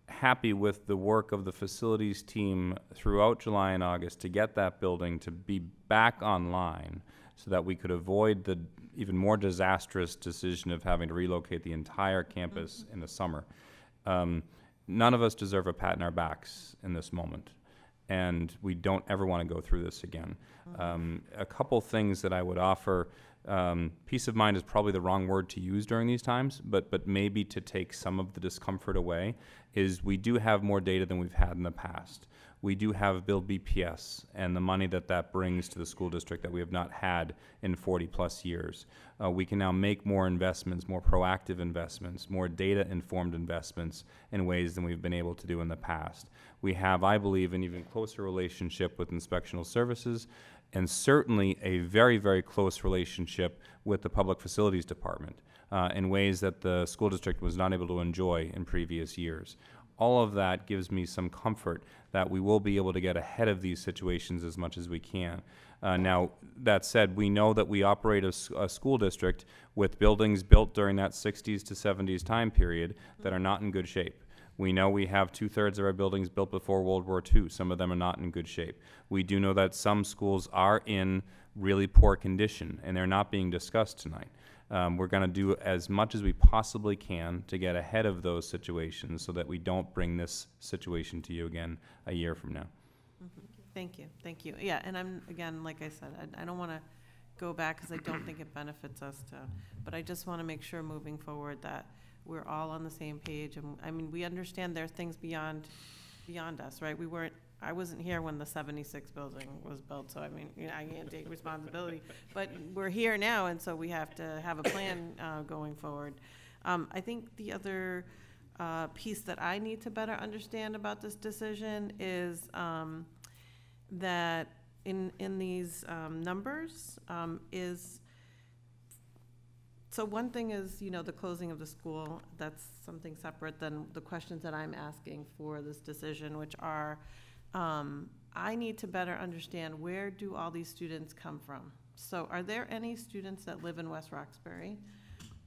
happy with the work of the facilities team throughout July and August to get that building to be back online so that we could avoid the even more disastrous decision of having to relocate the entire campus in the summer. None of us deserve a pat in our backs in this moment. And we don't ever want to go through this again. A couple things that I would offer, peace of mind is probably the wrong word to use during these times, but maybe to take some of the discomfort away, is we do have more data than we've had in the past. We do have Build BPS and the money that brings to the school district that we have not had in 40+ years. We can now make more investments, more proactive investments, more data-informed investments in ways than we've been able to do in the past. We have, I believe, an even closer relationship with inspectional services, and certainly a very, very close relationship with the Public Facilities Department in ways that the school district was not able to enjoy in previous years. All of that gives me some comfort that we will be able to get ahead of these situations as much as we can. Now, that said, we know that we operate a school district with buildings built during that 60s to 70s time period that are not in good shape. We know we have 2/3 of our buildings built before World War II. Some of them are not in good shape. We do know that some schools are in really poor condition, and they're not being discussed tonight. We're going to do as much as we possibly can to get ahead of those situations so that we don't bring this situation to you again a year from now. Thank you. Yeah, and I'm, again, like I said, I don't want to go back because I don't think it benefits us to, but I just want to make sure moving forward that we're all on the same page. And I mean, we understand there are things beyond us, right? I wasn't here when the 76 building was built, so I mean, I can't take responsibility. But we're here now, and so we have to have a plan going forward. I think the other piece that I need to better understand about this decision is that in these numbers is, so one thing is, the closing of the school. That's something separate than the questions that I'm asking for this decision, which are, I need to better understand, where do all these students come from? So are there any students that live in West Roxbury?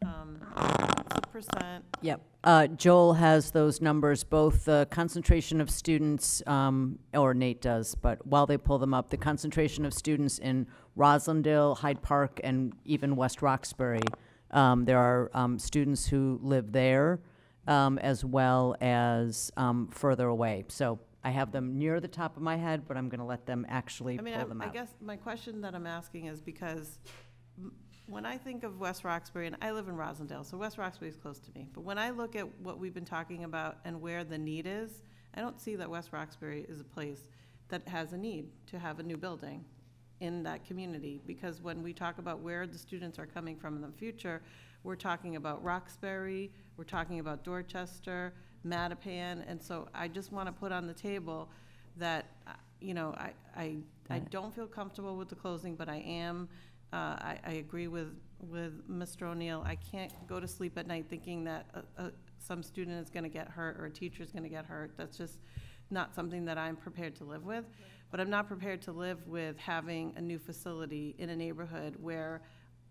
What's the percent? Yep. Joel has those numbers, both the concentration of students, or Nate does, but while they pull them up, the concentration of students in Roslindale, Hyde Park, and even West Roxbury. There are students who live there, as well as further away. So I have them near the top of my head, but I'm going to let them actually pull them out. I guess my question that I'm asking is because when I think of West Roxbury, and I live in Roslindale, so West Roxbury is close to me, but when I look at what we've been talking about and where the need is, I don't see that West Roxbury is a place that has a need to have a new building in that community, because when we talk about where the students are coming from in the future, we're talking about Roxbury, we're talking about Dorchester, Mattapan, and so I just want to put on the table that, you know, I don't feel comfortable with the closing, but I am. I agree with Mr. O'Neill. I can't go to sleep at night thinking that some student is going to get hurt or a teacher is going to get hurt. That's just not something that I'm prepared to live with. But I'm not prepared to live with having a new facility in a neighborhood where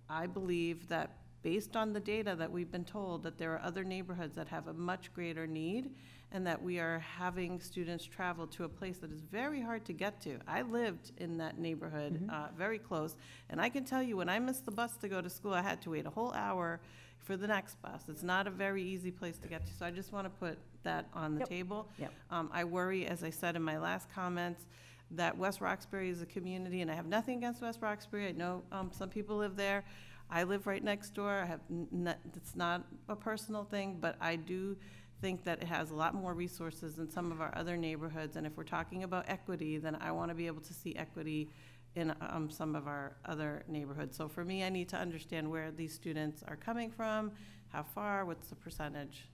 I believe that, based on the data that we've been told, that there are other neighborhoods that have a much greater need, and that we are having students travel to a place that is very hard to get to. I lived in that neighborhood, very close, and I can tell you, when I missed the bus to go to school, I had to wait a whole hour for the next bus. It's not a very easy place to get to, so I just want to put that on the table. Yep. I worry, as I said in my last comments, that West Roxbury is a community, and I have nothing against West Roxbury. I know some people live there. I live right next door. I have it's not a personal thing, but I do think that it has a lot more resources than some of our other neighborhoods. And if we're talking about equity, then I want to be able to see equity in some of our other neighborhoods. So for me, I need to understand where these students are coming from, how far, what's the percentage.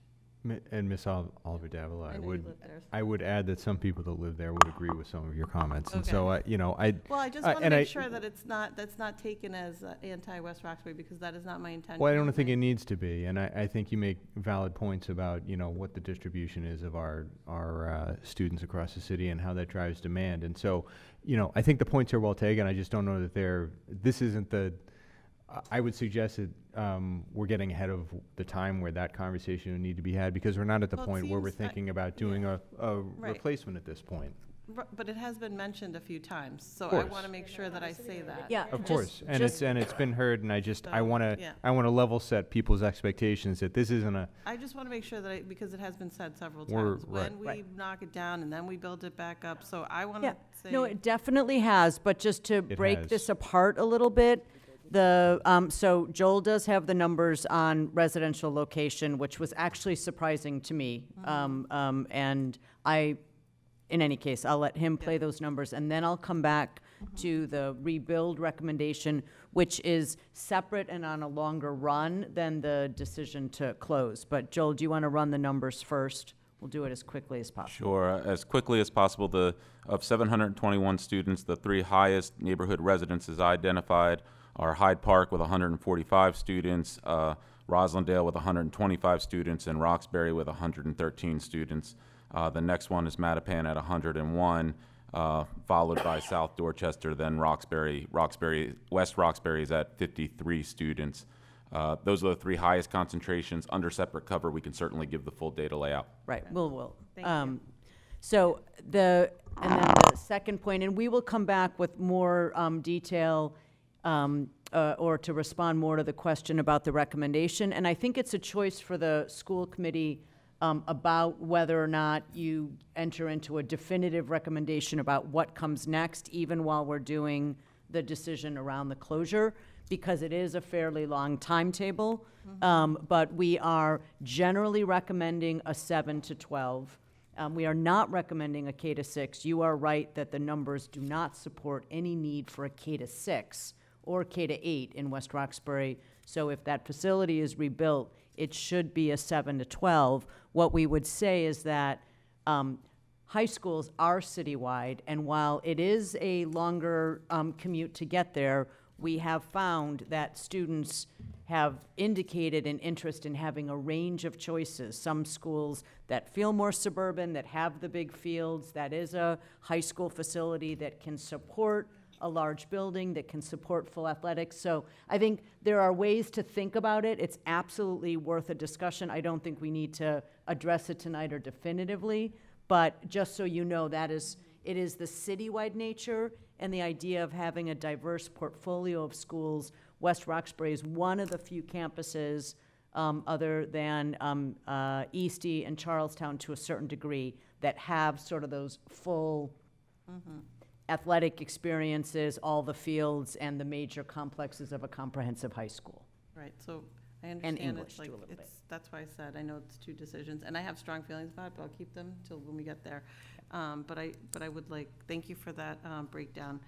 And Ms. Oliver Davila, I know you live there. I would add that some people that live there would agree with some of your comments. And so, you know, Well, I just want to make sure that that's not taken as anti-West Roxbury, because that is not my intention. Well, I don't think it needs to be, and I think you make valid points about, you know, what the distribution is of our students across the city and how that drives demand. And so, you know, I think the points are well taken. I just don't know that this isn't the. I would suggest that we're getting ahead of the time where that conversation would need to be had, because we're not at the point where we're thinking about doing a replacement at this point. But it has been mentioned a few times, so I want to make sure that I say that. Yeah, Of course, and it's been heard, and I want to level set people's expectations that this isn't a. I just want to make sure that because it has been said several times, when we knock it down and then we build it back up. So I want to say. No, it definitely has, but just to break this apart a little bit, so Joel does have the numbers on residential location, which was actually surprising to me. And in any case, I'll let him play those numbers, and then I'll come back to the rebuild recommendation, which is separate and on a longer run than the decision to close. But Joel, do you want to run the numbers first? We'll do it as quickly as possible. Sure, as quickly as possible. Of 721 students, the three highest neighborhood residences identified are Hyde Park with 145 students, Roslindale with 125 students, and Roxbury with 113 students. The next one is Mattapan at 101, followed by South Dorchester, then West Roxbury is at 53 students. Those are the three highest concentrations. Under separate cover, we can certainly give the full data layout. Right, we'll. Thank you. So and then the second point, and we will come back with more detail or to respond more to the question about the recommendation. And I think it's a choice for the school committee about whether or not you enter into a definitive recommendation about what comes next, even while we're doing the decision around the closure, because it is a fairly long timetable. But we are generally recommending a 7 to 12. We are not recommending a K to 6. You are right that the numbers do not support any need for a K to 6 or K to 8 in West Roxbury. So if that facility is rebuilt, it should be a 7 to 12. What we would say is that high schools are citywide, and while it is a longer commute to get there, we have found that students have indicated an interest in having a range of choices. Some schools that feel more suburban, that have the big fields, that is a high school facility that can support a large building, that can support full athletics. So I think there are ways to think about it. It's absolutely worth a discussion. I don't think we need to address it tonight or definitively, but just so you know, it is the citywide nature and the idea of having a diverse portfolio of schools. West Roxbury is one of the few campuses, other than Eastie and Charlestown to a certain degree, that have sort of those full athletic experiences, all the fields, and the major complexes of a comprehensive high school. Right, so I And understand English, it's like, too, a little bit. that's why I said, I know it's two decisions, and I have strong feelings about it, but I'll keep them till when we get there. But I would like, thank you for that breakdown.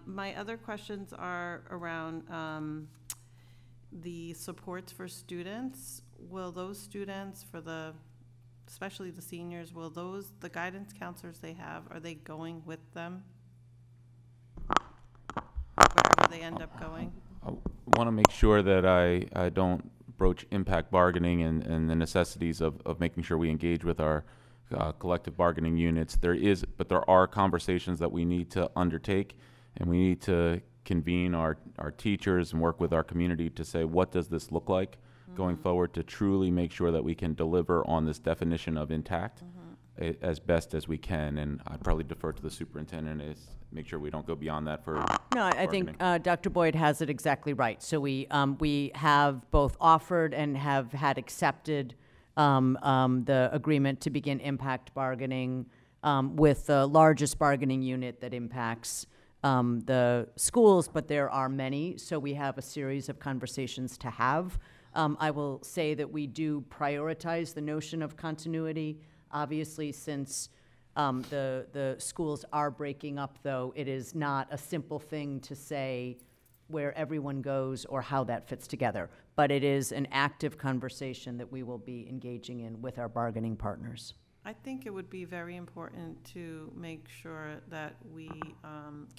My other questions are around the supports for students. Will those students, especially the seniors, the guidance counselors they have, are they going with them? Wherever they end up going? I want to make sure that I don't broach impact bargaining and the necessities of making sure we engage with our collective bargaining units. But there are conversations that we need to undertake, and we need to convene our teachers and work with our community to say, what does this look like going forward, to truly make sure that we can deliver on this definition of intact as best as we can. And I'd probably defer to the superintendent is make sure we don't go beyond that for No, I think bargaining. Dr. Boyd has it exactly right. So we have both offered and have had accepted the agreement to begin impact bargaining with the largest bargaining unit that impacts the schools, but there are many, so we have a series of conversations to have. I will say that we do prioritize the notion of continuity. Obviously, since the schools are breaking up, though, it is not a simple thing to say where everyone goes or how that fits together. But it is an active conversation that we will be engaging in with our bargaining partners. I think it would be very important to make sure that we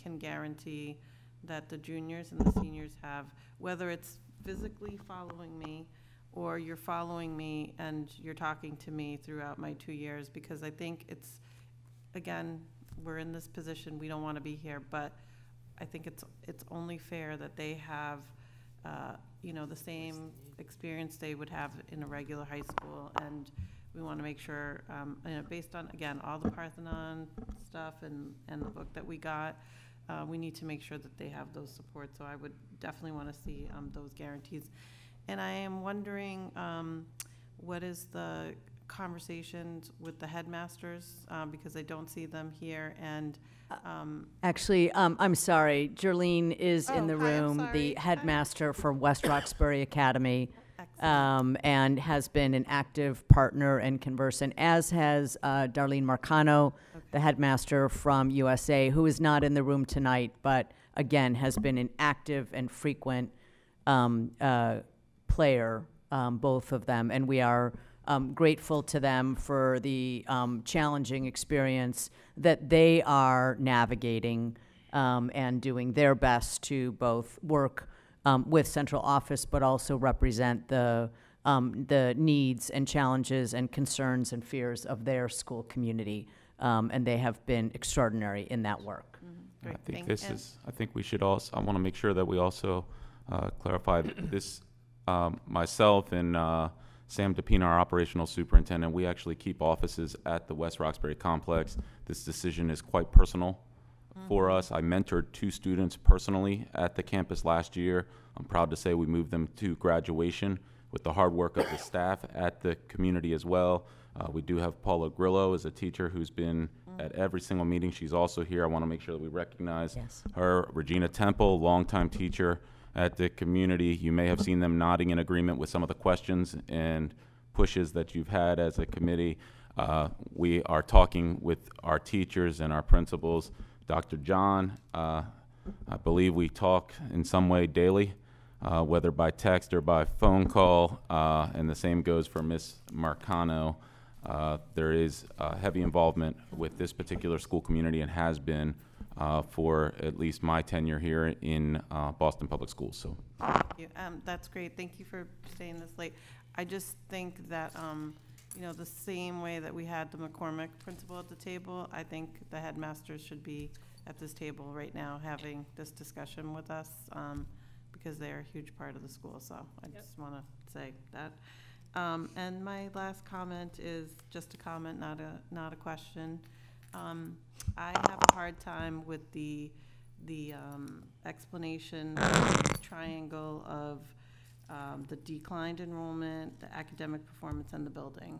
can guarantee that the juniors and the seniors have, whether it's physically following me or you're following me and you're talking to me throughout my 2 years, because I think it's, again, we're in this position, we don't want to be here, but I think it's only fair that they have, the same experience they would have in a regular high school. And we want to make sure, based on, again, all the Parthenon stuff and the book that we got, we need to make sure that they have those supports. So I would definitely want to see those guarantees. And I am wondering, what is the conversations with the headmasters, because I don't see them here. And Actually, I'm sorry, Jerlene is in the hi, I'm room, the sorry. headmaster for West Roxbury Academy, and has been an active partner and conversant, as has Darlene Marcano, the headmaster from USA, who is not in the room tonight, but again, has been an active and frequent player, both of them. And we are grateful to them for the challenging experience that they are navigating and doing their best to both work with central office, but also represent the needs and challenges and concerns and fears of their school community. And they have been extraordinary in that work. Great, I think we should also, I want to make sure that we also clarify that this, myself and Sam DePina, our operational superintendent, we actually keep offices at the West Roxbury complex. This decision is quite personal for us. I mentored 2 students personally at the campus last year. I'm proud to say we moved them to graduation with the hard work of the staff at the community as well. We do have Paula Grillo as a teacher who's been at every single meeting. She's also here. I want to make sure that we recognize her. Regina Temple, longtime teacher at the community. You may have seen them nodding in agreement with some of the questions and pushes that you've had as a committee. We are talking with our teachers and our principals. Dr. John, I believe we talk in some way daily, whether by text or by phone call, and the same goes for Ms. Marcano. There is heavy involvement with this particular school community and has been for at least my tenure here in Boston Public Schools. So, that's great. Thank you for staying this late. I just think that, you know, the same way that we had the McCormick principal at the table, I think the headmasters should be at this table right now having this discussion with us, because they're a huge part of the school. So I just want to say that. And my last comment is just a comment, not a question. I have a hard time with the explanation, the triangle of the declined enrollment, the academic performance, and the building.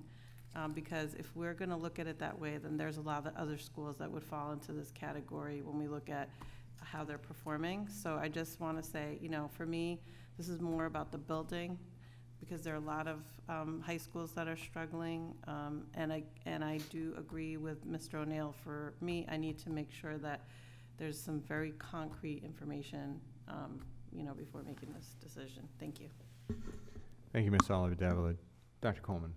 Because if we're going to look at it that way, then there's a lot of other schools that would fall into this category when we look at how they're performing. So I just want to say, you know, for me, this is more about the building, because there are a lot of high schools that are struggling, and I do agree with Mr. O'Neill. For me, I need to make sure that there's some very concrete information, you know, before making this decision. Thank you. Thank you, Ms. Oliver-Davila. Dr. Coleman.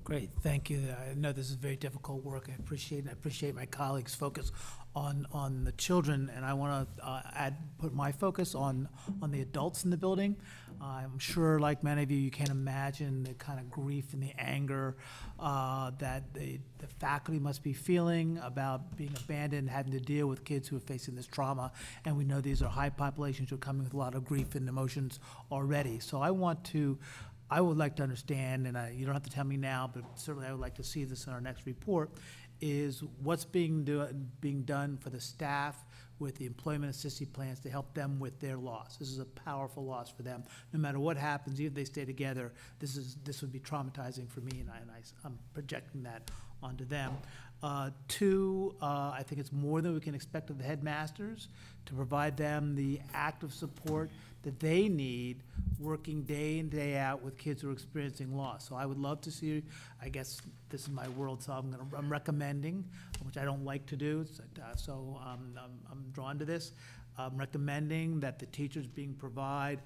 Great, thank you. I know this is very difficult work. I appreciate my colleagues' focus on the children, and I want to put my focus on the adults in the building. I'm sure, like many of you, you can't imagine the kind of grief and the anger that the faculty must be feeling about being abandoned, having to deal with kids who are facing this trauma. And we know these are high populations who are coming with a lot of grief and emotions already. So I would like to understand, and you don't have to tell me now, but certainly I would like to see this in our next report, is what's being done for the staff with the employment assistance plans to help them with their loss. This is a powerful loss for them. No matter what happens, even if they stay together, this would be traumatizing for me, and I'm projecting that onto them. Two, I think it's more than we can expect of the headmasters to provide them the active support that they need working day in, day out with kids who are experiencing loss. So I would love to see, I guess this is my world, so I'm recommending, which I don't like to do, so I'm drawn to this. I'm recommending that the teachers provide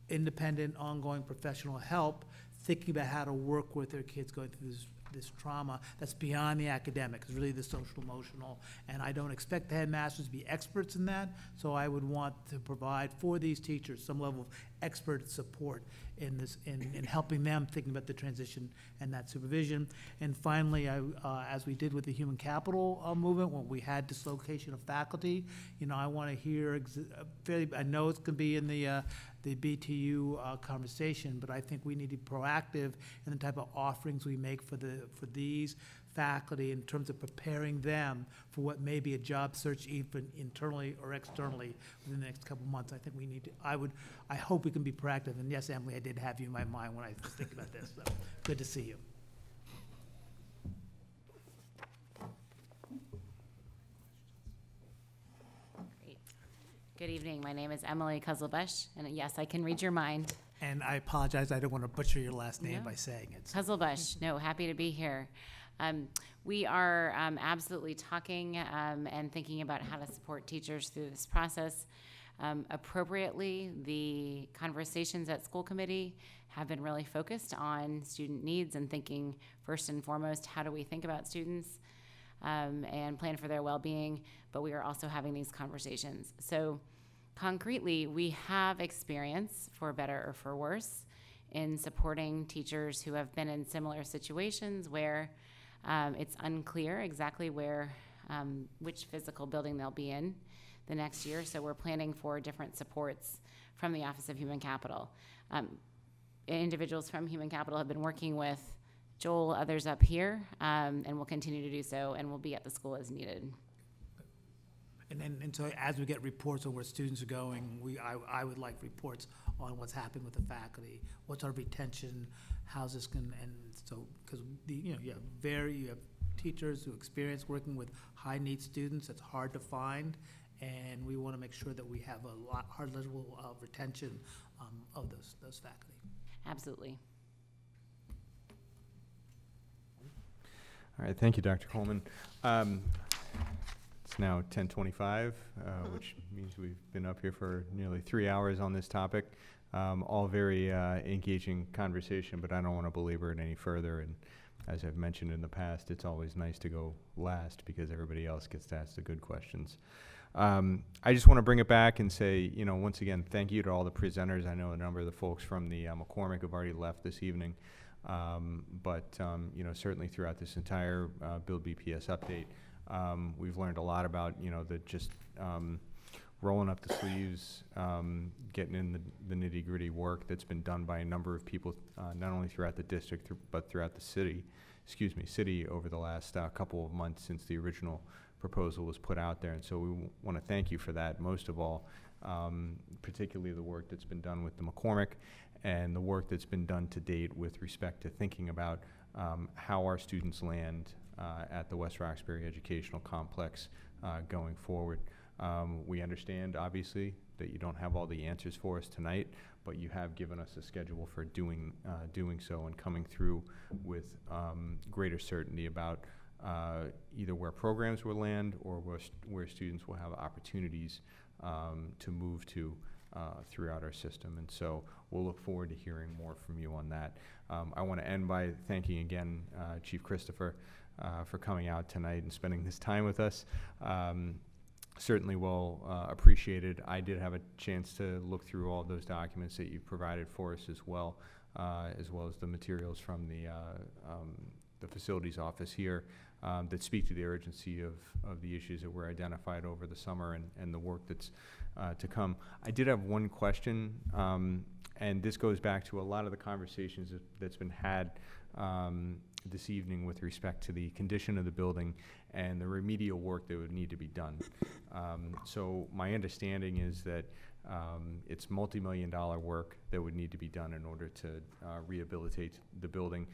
independent, ongoing professional help, thinking about how to work with their kids going through this trauma that's beyond the academic. It's really the social emotional, and I don't expect the headmasters to be experts in that, so I would want to provide for these teachers some level of expert support in this, in helping them thinking about the transition and that supervision. And finally, as we did with the human capital movement, when we had dislocation of faculty, you know, I want to hear I know it's going to be in the BTU conversation, but I think we need to be proactive in the type of offerings we make for these faculty in terms of preparing them for what may be a job search, even internally or externally, within the next couple of months. I think we need to, I hope we can be proactive. And yes, Emily, I did have you in my mind when I was thinking about this, so good to see you. Great. Good evening. My name is Emily Kuzelbush, and yes, I can read your mind. And I apologize, I don't want to butcher your last name by saying it. Kuzelbush. No, happy to be here. We are absolutely talking and thinking about how to support teachers through this process. Appropriately, the conversations at school committee have been really focused on student needs and thinking first and foremost, how do we think about students and plan for their well-being, but we are also having these conversations. So concretely, we have experience, for better or for worse, in supporting teachers who have been in similar situations where it's unclear exactly where, which physical building they'll be in the next year. So we're planning for different supports from the Office of Human Capital. Individuals from Human Capital have been working with Joel, others up here, and will continue to do so, and will be at the school as needed. And so as we get reports on where students are going, I would like reports on what's happened with the faculty, what's our retention, how's this going, and so, because you have teachers who experience working with high need students. It's hard to find, and we want to make sure that we have a high level of retention of those faculty. Absolutely. All right, thank you, Dr. Coleman. It's now 10:25, which means we've been up here for nearly 3 hours on this topic. All very engaging conversation, but I don't want to belabor it any further and as I've mentioned in the past, it's always nice to go last because everybody else gets to ask the good questions. I just want to bring it back and say, once again, thank you to all the presenters. I know a number of the folks from the McCormick have already left this evening. But certainly throughout this entire Build BPS update, we've learned a lot about, rolling up the sleeves, getting in the nitty-gritty work that's been done by a number of people, not only throughout the district, but throughout the city over the last couple of months since the original proposal was put out there. And so we want to thank you for that, most of all, particularly the work that's been done with the McCormick and the work that's been done to date with respect to thinking about how our students land at the West Roxbury Educational Complex going forward. We understand, obviously, that you don't have all the answers for us tonight, but you have given us a schedule for doing so and coming through with greater certainty about either where programs will land or where students will have opportunities to move to throughout our system. And so we'll look forward to hearing more from you on that. I want to end by thanking again Chief Christopher for coming out tonight and spending this time with us. Certainly well appreciated. I did have a chance to look through all those documents that you provided for us as well as the materials from the facilities office here that speak to the urgency of the issues that were identified over the summer and the work that's to come. I did have one question, and this goes back to a lot of the conversations that's been had this evening with respect to the condition of the building and the remedial work that would need to be done. So my understanding is that it's multi-million-dollar work that would need to be done in order to rehabilitate the building.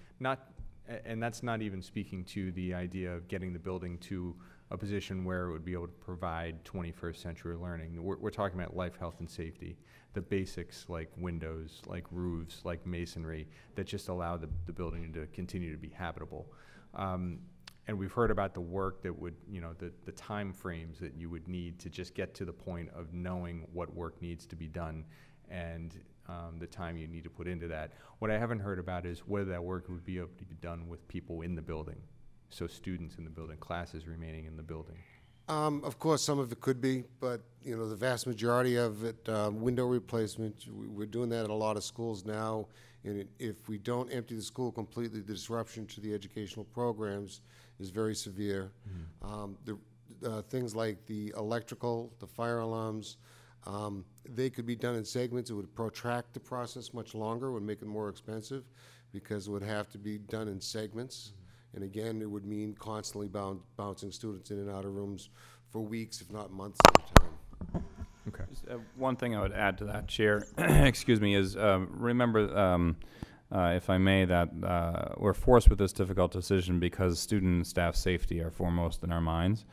And that's not even speaking to the idea of getting the building to a position where it would be able to provide 21st century learning. We're talking about life, health, and safety, the basics like windows, like roofs, like masonry, that just allow the building to continue to be habitable. And we've heard about the work that would, the time frames that you would need to just get to the point of knowing what work needs to be done and the time you need to put into that. What I haven't heard about is whether that work would be able to be done with people in the building. So students in the building, classes remaining in the building. Of course, some of it could be, but the vast majority of it, window replacement, we're doing that at a lot of schools now. And if we don't empty the school completely, the disruption to the educational programs is very severe. Things like the electrical, the fire alarms, they could be done in segments. It would protract the process much longer, would make it more expensive because it would have to be done in segments. And again, it would mean constantly bouncing students in and out of rooms for weeks, if not months at a time. Okay. Just, one thing I would add to that, Chair, excuse me, is remember, if I may, that we're forced with this difficult decision because student and staff safety are foremost in our minds.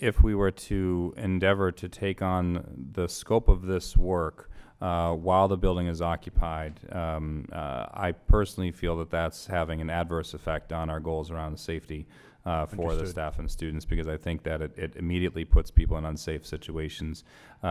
If we were to endeavor to take on the scope of this work while the building is occupied, I personally feel that that's having an adverse effect on our goals around safety for the staff and students, because I think that it immediately puts people in unsafe situations.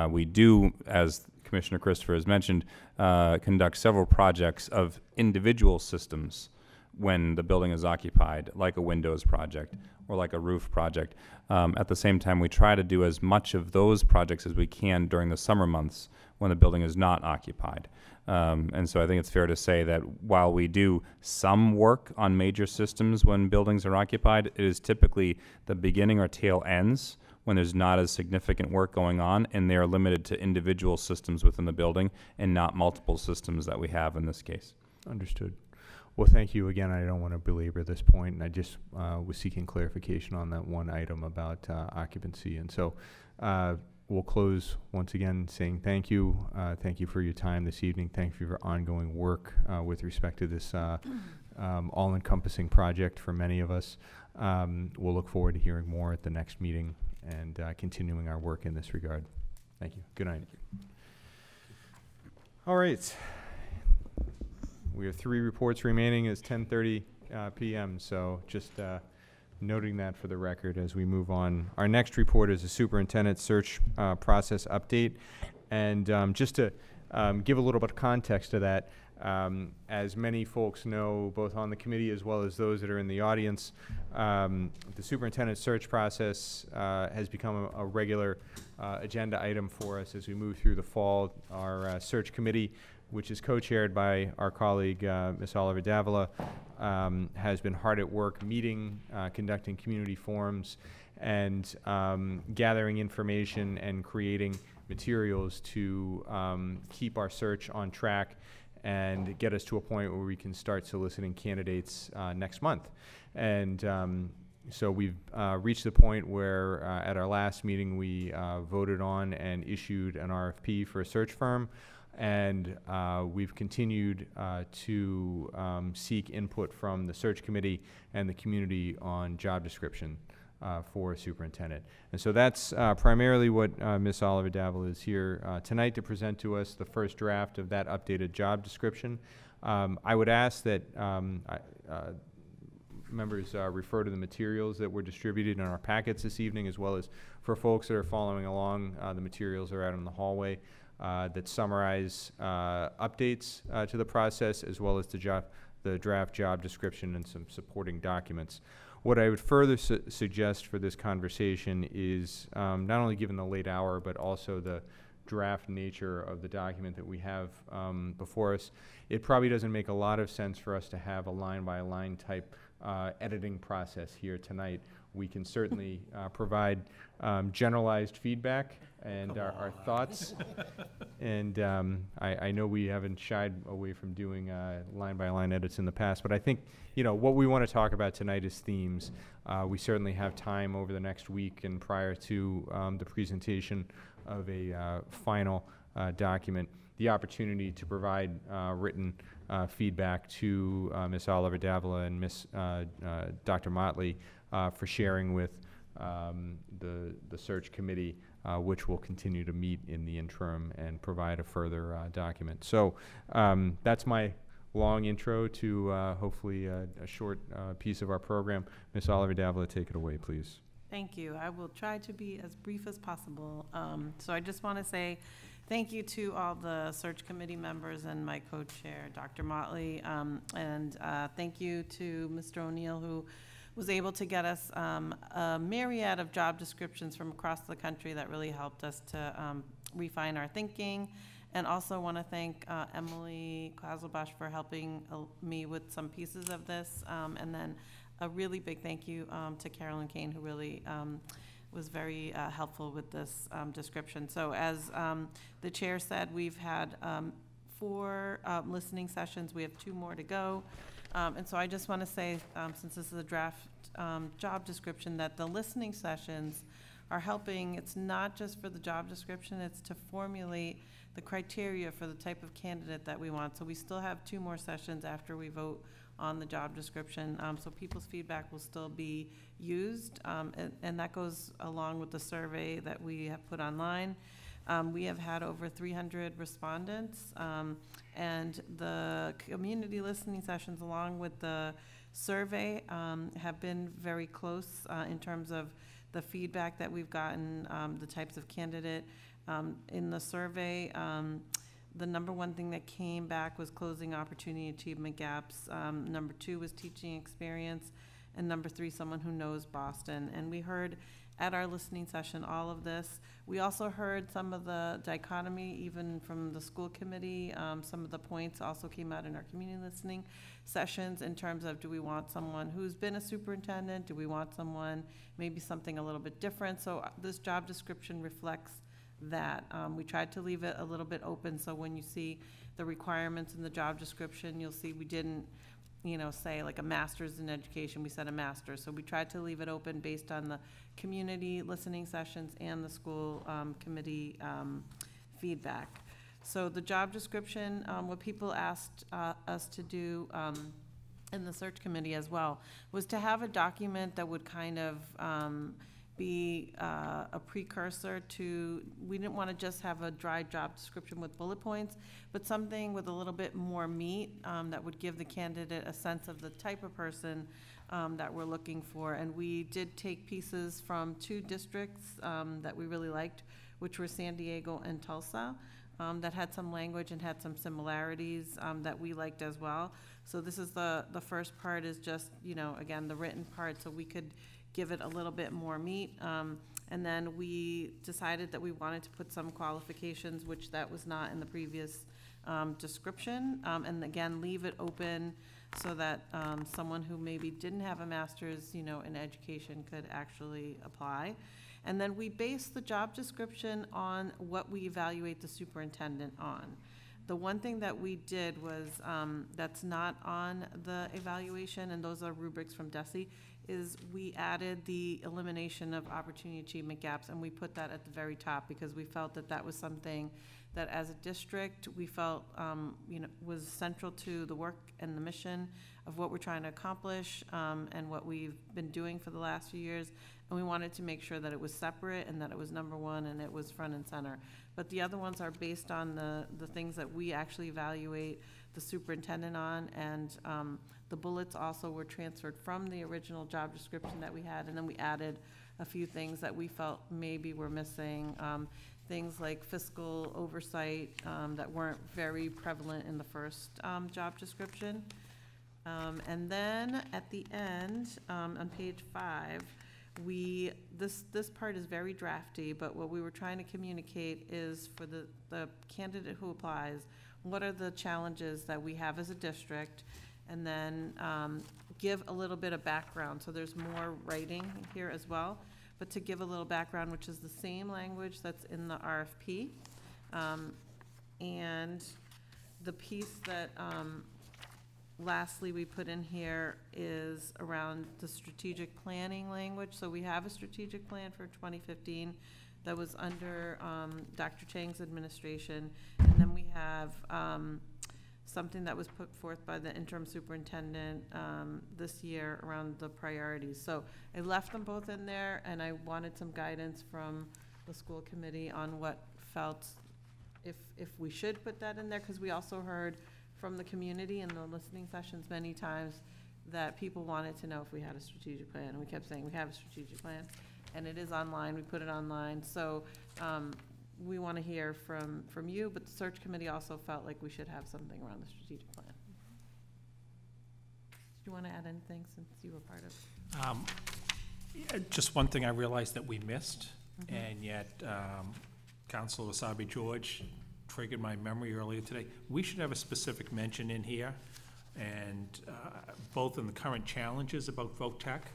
We do, as Commissioner Christopher has mentioned, conduct several projects of individual systems when the building is occupied, like a windows project or like a roof project. At the same time, we try to do as much of those projects as we can during the summer months when the building is not occupied. And so I think it's fair to say that while we do some work on major systems when buildings are occupied, it is typically the beginning or tail ends when there's not as significant work going on, and they are limited to individual systems within the building and not multiple systems that we have in this case. Understood. Well, thank you again. I don't want to belabor this point, and I just was seeking clarification on that one item about occupancy. And so we'll close once again saying thank you. Thank you for your time this evening. Thank you for your ongoing work with respect to this all-encompassing project for many of us. We'll look forward to hearing more at the next meeting and continuing our work in this regard. Thank you. Good night. All right. We have 3 reports remaining. It's 10:30 p.m., so just noting that for the record as we move on. Our next report is a superintendent search process update. And just to give a little bit of context to that, As many folks know, both on the committee as well as those that are in the audience, the superintendent search process has become a regular agenda item for us as we move through the fall. Our search committee, which is co-chaired by our colleague, Ms. Oliver Davila, has been hard at work meeting, conducting community forums, and gathering information and creating materials to keep our search on track and get us to a point where we can start soliciting candidates next month. And so we've reached the point where at our last meeting we voted on and issued an RFP for a search firm, and we've continued to seek input from the search committee and the community on job description for a superintendent. And so that's primarily what Ms. Oliver Davila is here tonight to present to us, the first draft of that updated job description. I would ask that members refer to the materials that were distributed in our packets this evening, as well as for folks that are following along, the materials are out in the hallway that summarize updates to the process, as well as the draft job description and some supporting documents. What I would further suggest for this conversation is not only given the late hour, but also the draft nature of the document that we have before us, it probably doesn't make a lot of sense for us to have a line-by-line type editing process here tonight. We can certainly provide generalized feedback and our thoughts. And I know we haven't shied away from doing line-by-line edits in the past, but I think, you know, what we want to talk about tonight is themes. We certainly have time over the next week and prior to the presentation of a final document, the opportunity to provide written feedback to Ms. Oliver Davila and Dr. Motley for sharing with the search committee, which will continue to meet in the interim and provide a further document. So that's my long intro to hopefully a short piece of our program. Ms. Oliver Davila, take it away, please. Thank you. I will try to be as brief as possible. So I just want to say thank you to all the search committee members and my co-chair, Dr. Motley, and thank you to Mr. O'Neill, who was able to get us a myriad of job descriptions from across the country that really helped us to refine our thinking. And also want to thank Emily Quazelbash for helping me with some pieces of this. And then a really big thank you to Carolyn Kane, who really was very helpful with this description. So as the chair said, we've had 4 listening sessions. We have 2 more to go. And so I just want to say, since this is a draft job description, that the listening sessions are helping. It's not just for the job description, it's to formulate the criteria for the type of candidate that we want. So we still have 2 more sessions after we vote on the job description. So people's feedback will still be used, and that goes along with the survey that we have put online. We have had over 300 respondents, and the community listening sessions along with the survey have been very close in terms of the feedback that we've gotten, the types of candidate. In the survey, the number 1 thing that came back was closing opportunity achievement gaps. Number 2 was teaching experience. And number 3, someone who knows Boston. And we heard at our listening session all of this. We also heard some of the dichotomy even from the school committee. Some of the points also came out in our community listening sessions in terms of, do we want someone who's been a superintendent? Do we want someone maybe something a little bit different? So this job description reflects that. We tried to leave it a little bit open, so when you see the requirements in the job description, you'll see we didn't, you know, say like a master's in education, we said a master's. So we tried to leave it open based on the community listening sessions and the school committee feedback. So the job description, what people asked us to do in the search committee as well, was to have a document that would kind of be a precursor to, we didn't want to just have a dry job description with bullet points, but something with a little bit more meat that would give the candidate a sense of the type of person that we're looking for. And we did take pieces from 2 districts that we really liked, which were San Diego and Tulsa. that had some language and had some similarities that we liked as well. So this is the first part is just, you know, again, the written part, so we could give it a little bit more meat. And then we decided that we wanted to put some qualifications, which that was not in the previous description. And again, leave it open so that someone who maybe didn't have a master's, you know, in education could actually apply. And then we base the job description on what we evaluate the superintendent on. The one thing that we did was, that's not on the evaluation, and those are rubrics from DESE, is we added the elimination of opportunity achievement gaps, and we put that at the very top because we felt that that was something that as a district, we felt, you know, was central to the work and the mission of what we're trying to accomplish, and what we've been doing for the last few years. And we wanted to make sure that it was separate and that it was number one and it was front and center. But the other ones are based on the things that we actually evaluate the superintendent on, and the bullets also were transferred from the original job description that we had, and then we added a few things that we felt maybe were missing. Things like fiscal oversight that weren't very prevalent in the first job description. And then at the end, on page 5, this part is very drafty, but what we were trying to communicate is for the candidate who applies, what are the challenges that we have as a district, and then give a little bit of background. So there's more writing here as well, but to give a little background, which is the same language that's in the RFP. And the piece that lastly we put in here is around the strategic planning language. So we have a strategic plan for 2015 that was under Dr. Chang's administration, and then we have something that was put forth by the interim superintendent this year around the priorities. So I left them both in there, and I wanted some guidance from the school committee on what felt if we should put that in there, because we also heard from the community in the listening sessions many times that people wanted to know if we had a strategic plan, and we kept saying we have a strategic plan, and it is online, we put it online. So we want to hear from you, but the search committee also felt like we should have something around the strategic plan. Do you want to add anything since you were part of it? Just one thing I realized that we missed, and yet Councilor Wasabi George triggered my memory earlier today. We should have a specific mention in here, and both in the current challenges about voc tech,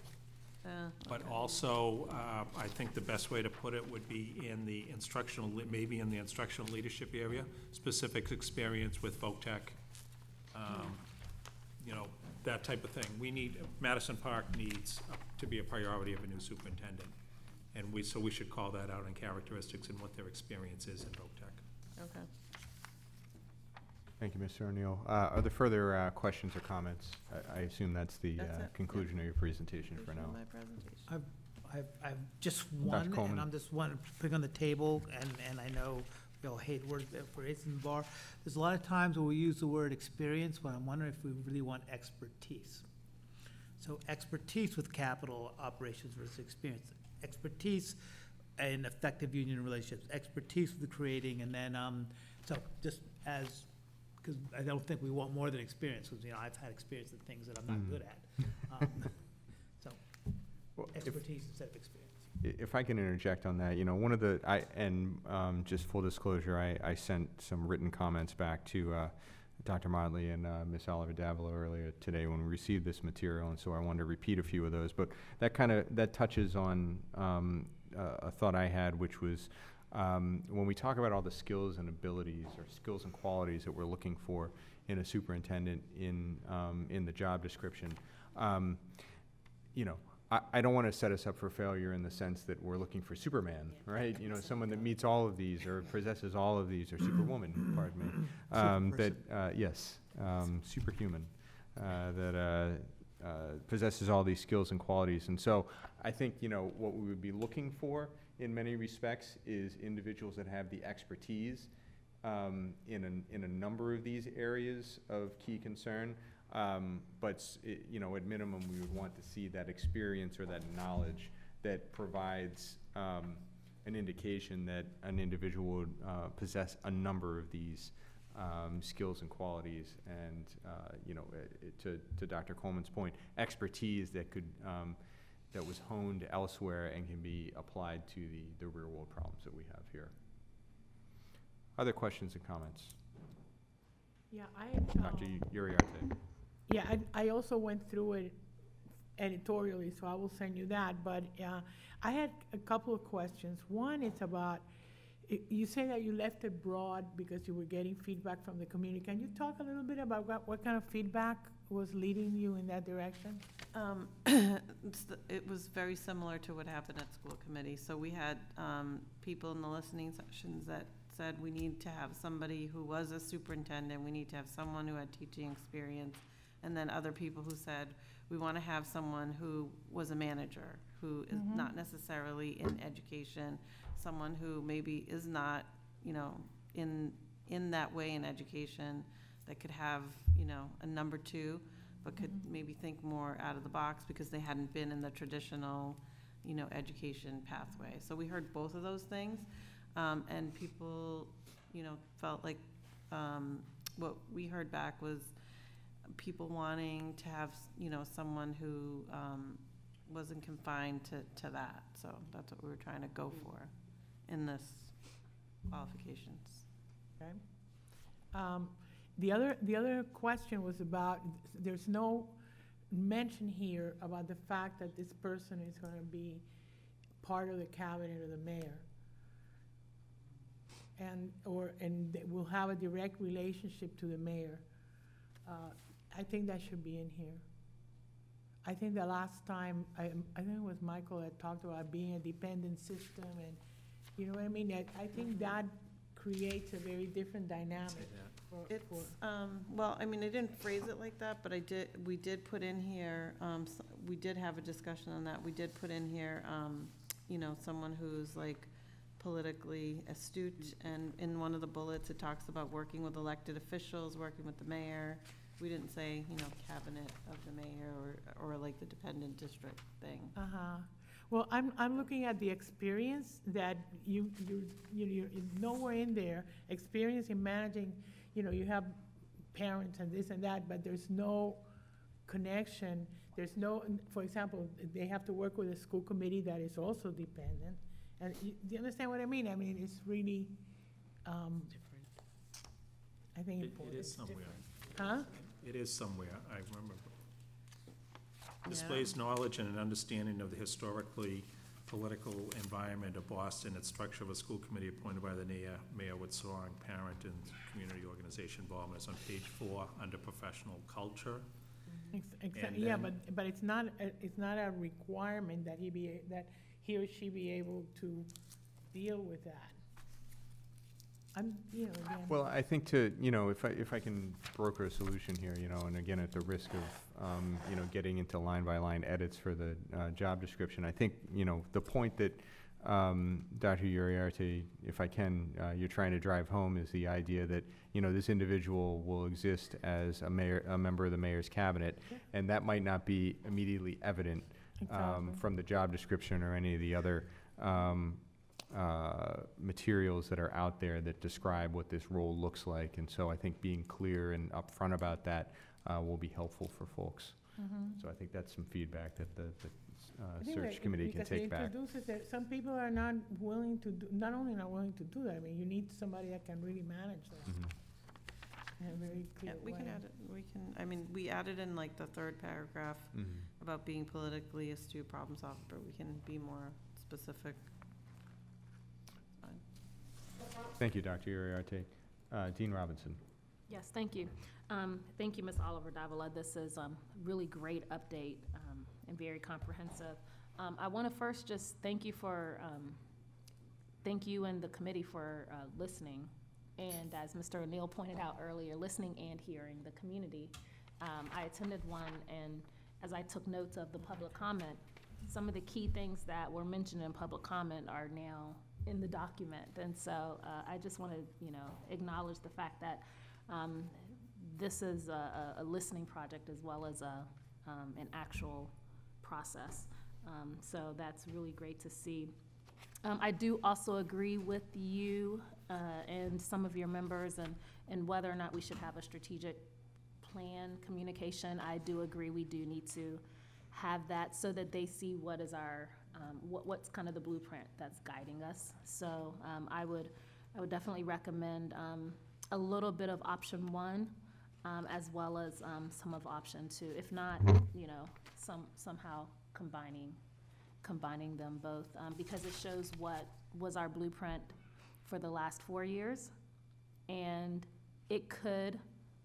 but also I think the best way to put it would be in the instructional, maybe in the instructional leadership area, specific experience with voc tech, you know, that type of thing. We need, Madison Park needs to be a priority of a new superintendent, and so we should call that out in characteristics and what their experience is in voc tech. Okay. Thank you, Mr. O'Neill. Are there further questions or comments? I assume that's the conclusion of your presentation for now. My presentation. I've just Dr. one, Coleman. and I'm just one putting on the table, and I know we all hate words for raising the bar. There's a lot of times where we use the word experience, but I'm wondering if we really want expertise. So expertise with capital operations versus experience. Expertise in effective union relationships, expertise with the creating, and then, so just as, because I don't think we want more than experience, because, you know, I've had experience in things that I'm not good at. So, Well, expertise instead of experience. If I can interject on that, you know, one of the, just full disclosure, I sent some written comments back to Dr. Modley and Ms. Oliver Davila earlier today when we received this material, and so I wanted to repeat a few of those. But that touches on a thought I had, which was when we talk about all the skills and abilities or skills and qualities that we're looking for in a superintendent in the job description, you know, I don't want to set us up for failure in the sense that we're looking for Superman, right? You know, someone that meets all of these or possesses all of these, or Superwoman, pardon me. Superhuman, that possesses all these skills and qualities. And so I think, you know, what we would be looking for in many respects is individuals that have the expertise in a number of these areas of key concern. But you know, at minimum, we would want to see that experience or that knowledge that provides an indication that an individual would possess a number of these skills and qualities, and to Dr. Coleman's point, expertise that could that was honed elsewhere and can be applied to the real world problems that we have here. Other questions and comments? Yeah, Dr. Uriarte. Yeah, I also went through it editorially, so I will send you that. But I had a couple of questions. One is about, you say that you left it broad because you were getting feedback from the community. Can you talk a little bit about what kind of feedback was leading you in that direction? It was very similar to what happened at school committee. So we had people in the listening sessions that said we need to have somebody who was a superintendent, we need to have someone who had teaching experience, and then other people who said we want to have someone who was a manager, who is not necessarily in education, someone who maybe is not, in that way in education, that could have, a number two, but could maybe think more out of the box because they hadn't been in the traditional, education pathway. So we heard both of those things. And people, felt like what we heard back was people wanting to have, someone who wasn't confined to that. So that's what we were trying to go for in this qualifications. Okay. The other question was about, there's no mention here about the fact that this person is going to be part of the cabinet of the mayor. And will have a direct relationship to the mayor. I think that should be in here. I think the last time, I think it was Michael that talked about being a dependent system, and you know what I mean? I think that creates a very different dynamic. Well, I mean, I didn't phrase it like that, but we did put in here, we did have a discussion on that. We did put in here, someone who's like politically astute, and in one of the bullets it talks about working with elected officials, working with the mayor. We didn't say, cabinet of the mayor or like the dependent district thing. Well, I'm looking at the experience that you're nowhere in there. Experience in managing, you have parents and this and that, but there's no connection. There's no, for example, they have to work with a school committee that is also dependent. And do you understand what I mean? I mean, it's really, different. I think It is somewhere. Huh? It is somewhere, I remember. Displays knowledge and an understanding of the historically political environment of Boston, its structure of a school committee appointed by the mayor with strong parent and community organization involvement. It's on page 4 under professional culture. Exactly. Yeah, but it's not a requirement that he or she be able to deal with that. Again. Well, I think if I can broker a solution here, and again, at the risk of, getting into line-by-line edits for the job description, I think, the point that Dr. Uriarte, if I can, you're trying to drive home is the idea that, this individual will exist as a member of the mayor's cabinet, and that might not be immediately evident from the job description or any of the other materials that are out there that describe what this role looks like. And so I think being clear and upfront about that will be helpful for folks. So I think that's some feedback that the search committee can take back. That some people are not willing to do, not only not willing to do that, I mean, you need somebody that can really manage that. In a very clear we way. can add it, we added in like the third paragraph about being politically astute problem solver, but we can be more specific. Thank you, Dr. Uriarte. Dean Robinson. Yes, thank you. Thank you, Ms. Oliver Davila. This is a really great update and very comprehensive. I want to first just thank you and the committee for listening. And as Mr. O'Neill pointed out earlier, listening and hearing the community. I attended one, and as I took notes of the public comment, some of the key things that were mentioned in public comment are now in the document. And so I just want to, acknowledge the fact that this is a listening project as well as an actual process. So that's really great to see. I do also agree with you and some of your members and whether or not we should have a strategic plan communication. I do agree we do need to have that so that they see what is our, what's kind of the blueprint that's guiding us. So I would definitely recommend a little bit of option 1 as well as some of option 2. If not, you know, somehow combining them both because it shows what was our blueprint for the last 4 years, and it could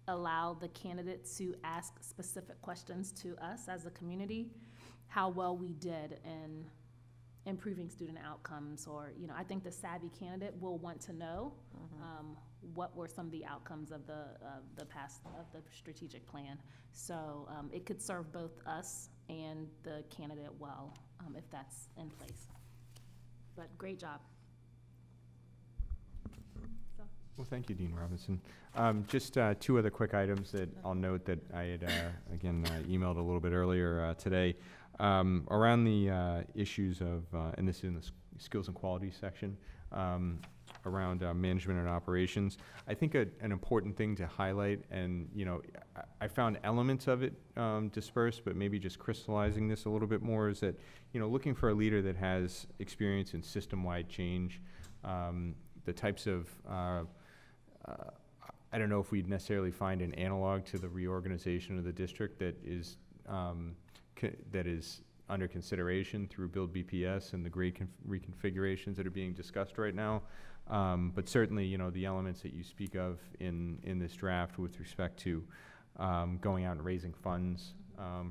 allow the candidates to ask specific questions to us as a community, how well we did in improving student outcomes, or, you know, I think the savvy candidate will want to know what were some of the outcomes of the strategic plan. So it could serve both us and the candidate well if that's in place. But great job. Well, thank you, Dean Robinson. Just 2 other quick items that I'll note that I had, again, emailed a little bit earlier today. Around the issues of, and this is in the skills and quality section, around management and operations. I think an important thing to highlight, and, you know, I found elements of it dispersed, but maybe just crystallizing this a little bit more, is that, you know, looking for a leader that has experience in system-wide change, the types of I don't know if we'd necessarily find an analog to the reorganization of the district that is under consideration through Build BPS and the great reconfigurations that are being discussed right now. But certainly, you know, the elements that you speak of in this draft with respect to going out and raising funds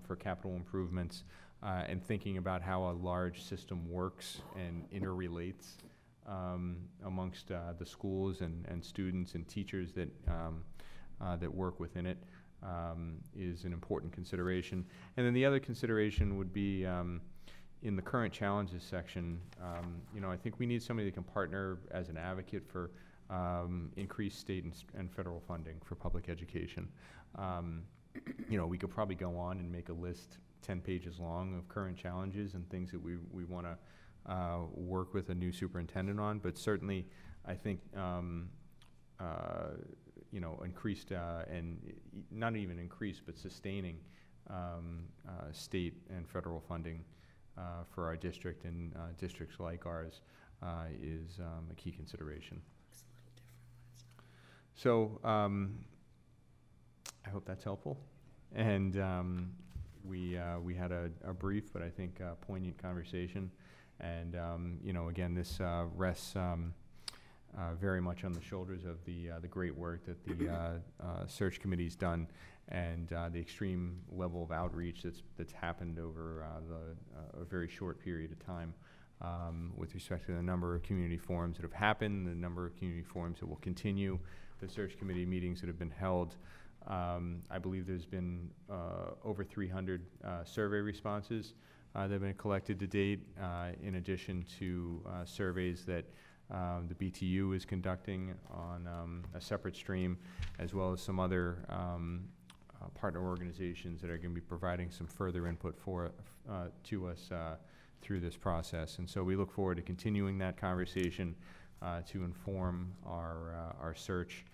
for capital improvements and thinking about how a large system works and interrelates amongst the schools and students and teachers that that work within it is an important consideration. And then the other consideration would be in the current challenges section. You know, I think we need somebody that can partner as an advocate for increased state and federal funding for public education. You know, we could probably go on and make a list 10 pages long of current challenges and things that we want to work with a new superintendent on, but certainly I think you know, increased and not even increased, but sustaining state and federal funding for our district and districts like ours is a key consideration. So I hope that's helpful, and we had a brief but I think poignant conversation. And, you know, again, this rests very much on the shoulders of the great work that the search committee's done, and the extreme level of outreach that's happened over a very short period of time with respect to the number of community forums that have happened, the number of community forums that will continue, the search committee meetings that have been held. I believe there's been over 300 survey responses that have been collected to date, in addition to surveys that the BTU is conducting on a separate stream, as well as some other partner organizations that are going to be providing some further input to us through this process. And so we look forward to continuing that conversation to inform our search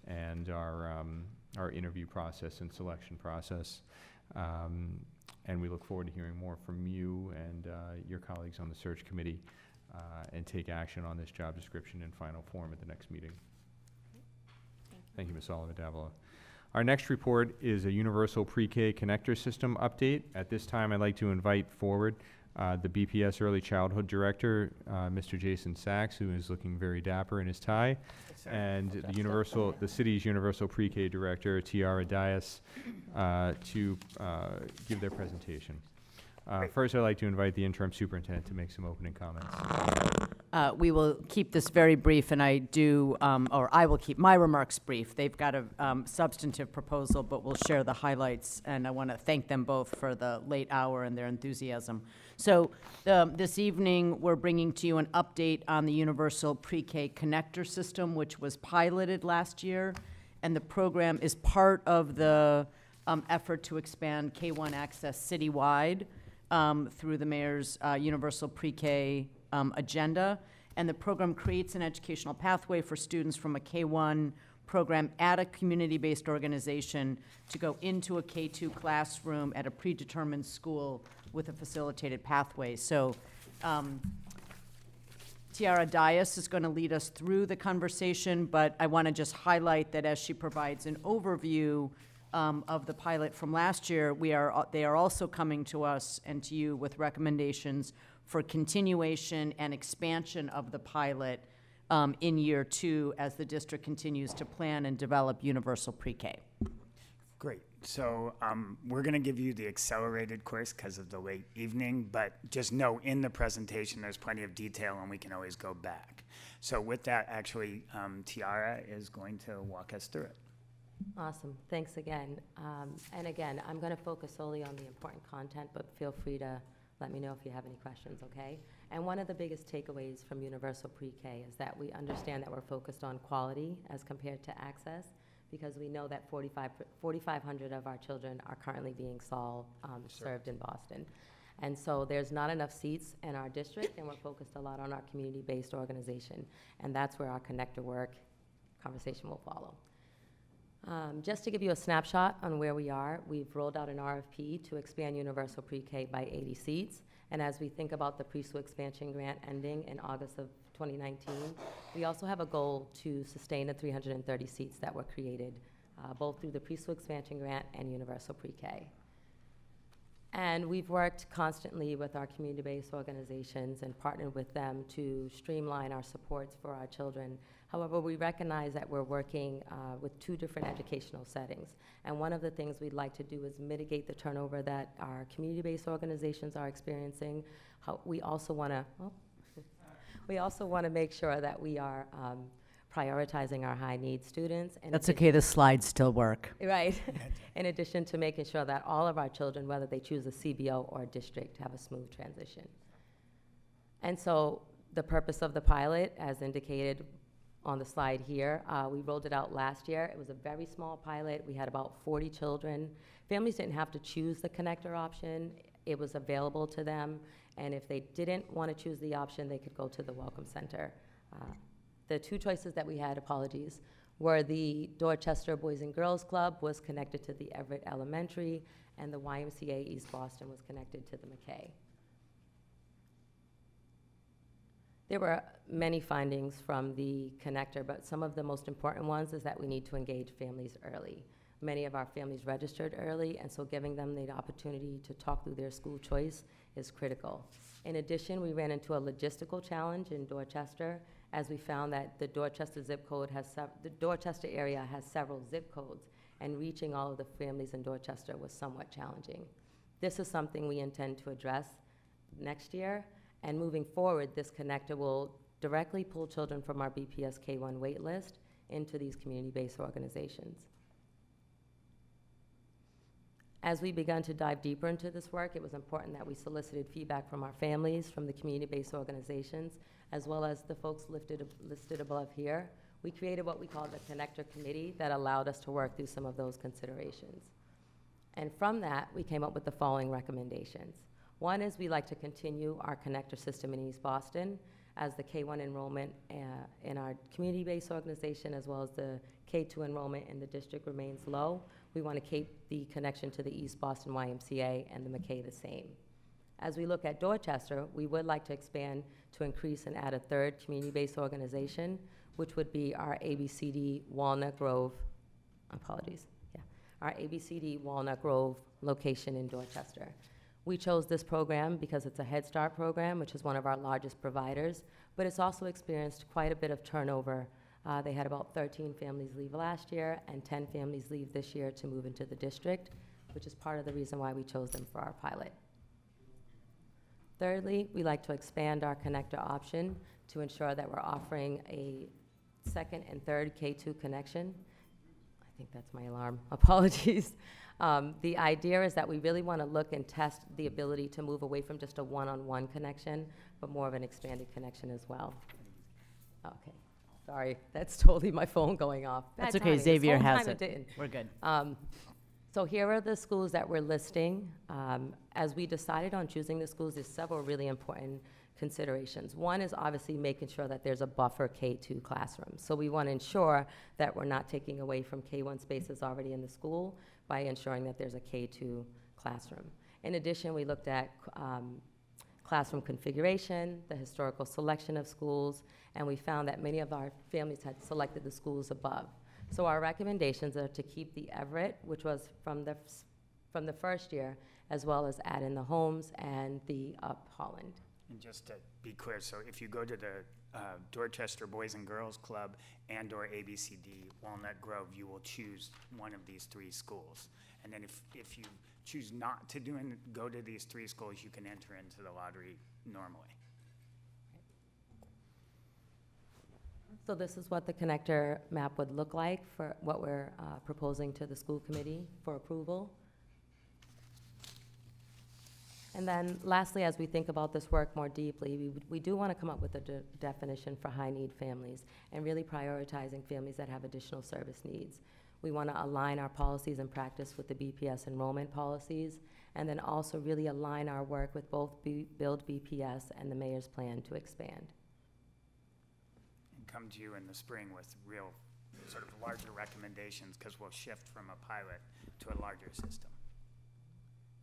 and our interview process and selection process. And we look forward to hearing more from you and your colleagues on the search committee and take action on this job description in final form at the next meeting. Thank you, Ms. Oliver-Davila. Our next report is a universal pre-K connector system update. At this time, I'd like to invite forward the BPS Early Childhood Director, Mr. Jason Sachs, who is looking very dapper in his tie, and the city's Universal Pre-K Director, Tiara Dias, to give their presentation. First, I'd like to invite the interim superintendent to make some opening comments. We will keep this very brief, and I will keep my remarks brief. They've got a substantive proposal, but we'll share the highlights, and I want to thank them both for the late hour and their enthusiasm. So this evening, we're bringing to you an update on the Universal Pre-K Connector System, which was piloted last year, and the program is part of the effort to expand K-1 access citywide through the mayor's Universal Pre-K agenda, and the program creates an educational pathway for students from a K-1 program at a community-based organization to go into a K-2 classroom at a predetermined school with a facilitated pathway. So Tiara Dias is going to lead us through the conversation, but I want to just highlight that as she provides an overview of the pilot from last year, they are also coming to us and to you with recommendations for continuation and expansion of the pilot in year 2 as the district continues to plan and develop universal pre-K. Great. So we're going to give you the accelerated course because of the late evening, but just know in the presentation there's plenty of detail and we can always go back. So with that, actually, Tiara is going to walk us through it. Awesome. Thanks again. And again, I'm going to focus solely on the important content, but feel free to let me know if you have any questions, okay? And one of the biggest takeaways from Universal Pre-K is that we understand that we're focused on quality as compared to access, because we know that 4,500 of our children are currently being served in Boston. And so there's not enough seats in our district, and we're focused a lot on our community-based organization. And that's where our connector work conversation will follow. Just to give you a snapshot on where we are, we've rolled out an RFP to expand Universal Pre-K by 80 seats. And as we think about the preschool expansion grant ending in August of 2019, we also have a goal to sustain the 330 seats that were created, both through the preschool expansion grant and Universal Pre-K. And we've worked constantly with our community-based organizations and partnered with them to streamline our supports for our children. However, we recognize that we're working with 2 different educational settings. And one of the things we'd like to do is mitigate the turnover that our community-based organizations are experiencing. We also want to make sure that we are prioritizing our high-need students. That's okay, the slides still work. Right. In addition to making sure that all of our children, whether they choose a CBO or a district, have a smooth transition. And so the purpose of the pilot, as indicated on the slide here, we rolled it out last year. It was a very small pilot. We had about 40 children. Families didn't have to choose the connector option. It was available to them. And if they didn't want to choose the option, they could go to the Welcome Center. The 2 choices that we had, were the Dorchester Boys and Girls Club was connected to the Everett Elementary, and the YMCA East Boston was connected to the McKay. There were many findings from the connector, but some of the most important ones is that we need to engage families early. Many of our families registered early, and so giving them the opportunity to talk through their school choice is critical. In addition, we ran into a logistical challenge in Dorchester, as we found that the Dorchester area has several zip codes, and reaching all of the families in Dorchester was somewhat challenging. This is something we intend to address next year, and moving forward, this connector will directly pull children from our BPS K-1 wait list into these community-based organizations. As we began to dive deeper into this work, it was important that we solicited feedback from our families, from the community-based organizations, as well as the folks listed above here. We created what we call the Connector Committee that allowed us to work through some of those considerations. And from that, we came up with the following recommendations. One is we like to continue our connector system in East Boston, as the K-1 enrollment in our community-based organization, as well as the K-2 enrollment in the district, remains low. We want to keep the connection to the East Boston YMCA and the McKay the same. As we look at Dorchester, we would like to expand to increase and add a 3rd community-based organization, which would be our ABCD Walnut Grove, our ABCD Walnut Grove location in Dorchester. We chose this program because it's a Head Start program, which is one of our largest providers, but it's also experienced quite a bit of turnover. They had about 13 families leave last year and 10 families leave this year to move into the district, which is part of the reason why we chose them for our pilot. Thirdly, we like to expand our connector option to ensure that we're offering a 2nd and 3rd K-2 connection. I think that's my alarm. Apologies. The idea is that we really want to look and test the ability to move away from just a one-on-one connection, but more of an expanded connection as well. Okay. Sorry, that's totally my phone going off. That's Bad okay, timing. Xavier This whole has time it. didn't. We're good. So here are the schools that we're listing. As we decided on choosing the schools, there's several really important considerations. One is obviously making sure that there's a buffer K-2 classroom. So we want to ensure that we're not taking away from K-1 spaces already in the school by ensuring that there's a K-2 classroom. In addition, we looked at classroom configuration, the historical selection of schools, and we found that many of our families had selected the schools above. So our recommendations are to keep the Everett, which was from the first year, as well as add in the Holmes and the Up Holland. And just to be clear, so if you go to the Dorchester Boys and Girls Club and or ABCD Walnut Grove, you will choose one of these 3 schools. And then if you choose not to go to these 3 schools, you can enter into the lottery normally. So this is what the connector map would look like for what we're proposing to the school committee for approval. And then lastly, as we think about this work more deeply, we do want to come up with a definition for high-need families and really prioritizing families that have additional service needs. We want to align our policies and practice with the BPS enrollment policies, and then also really align our work with both Build BPS and the mayor's plan to expand. And come to you in the spring with real sort of larger recommendations, because we'll shift from a pilot to a larger system.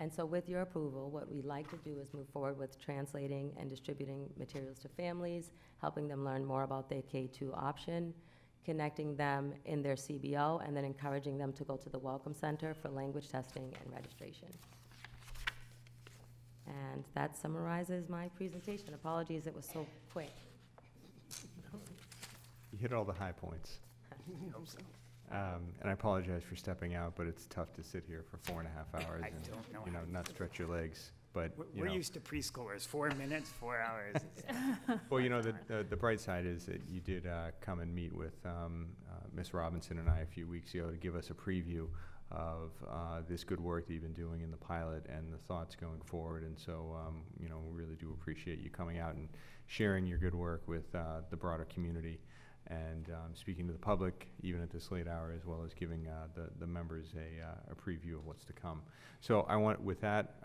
And so with your approval, what we'd like to do is move forward with translating and distributing materials to families, helping them learn more about their K-2 option, connecting them in their CBO, and then encouraging them to go to the Welcome Center for language testing and registration. And that summarizes my presentation. Apologies, it was so quick. You hit all the high points. I hope so. And I apologize for stepping out, but it's tough to sit here for 4.5 hours and, don't know you know, not stretch your legs. But, you We're know. used to preschoolers, 4 minutes, 4 hours. Well, you know, the bright side is that you did come and meet with Ms. Robinson and I a few weeks ago to give us a preview of this good work that you've been doing in the pilot and the thoughts going forward. And so, you know, we really do appreciate you coming out and sharing your good work with the broader community and speaking to the public, even at this late hour, as well as giving the members a preview of what's to come. So I want, with that,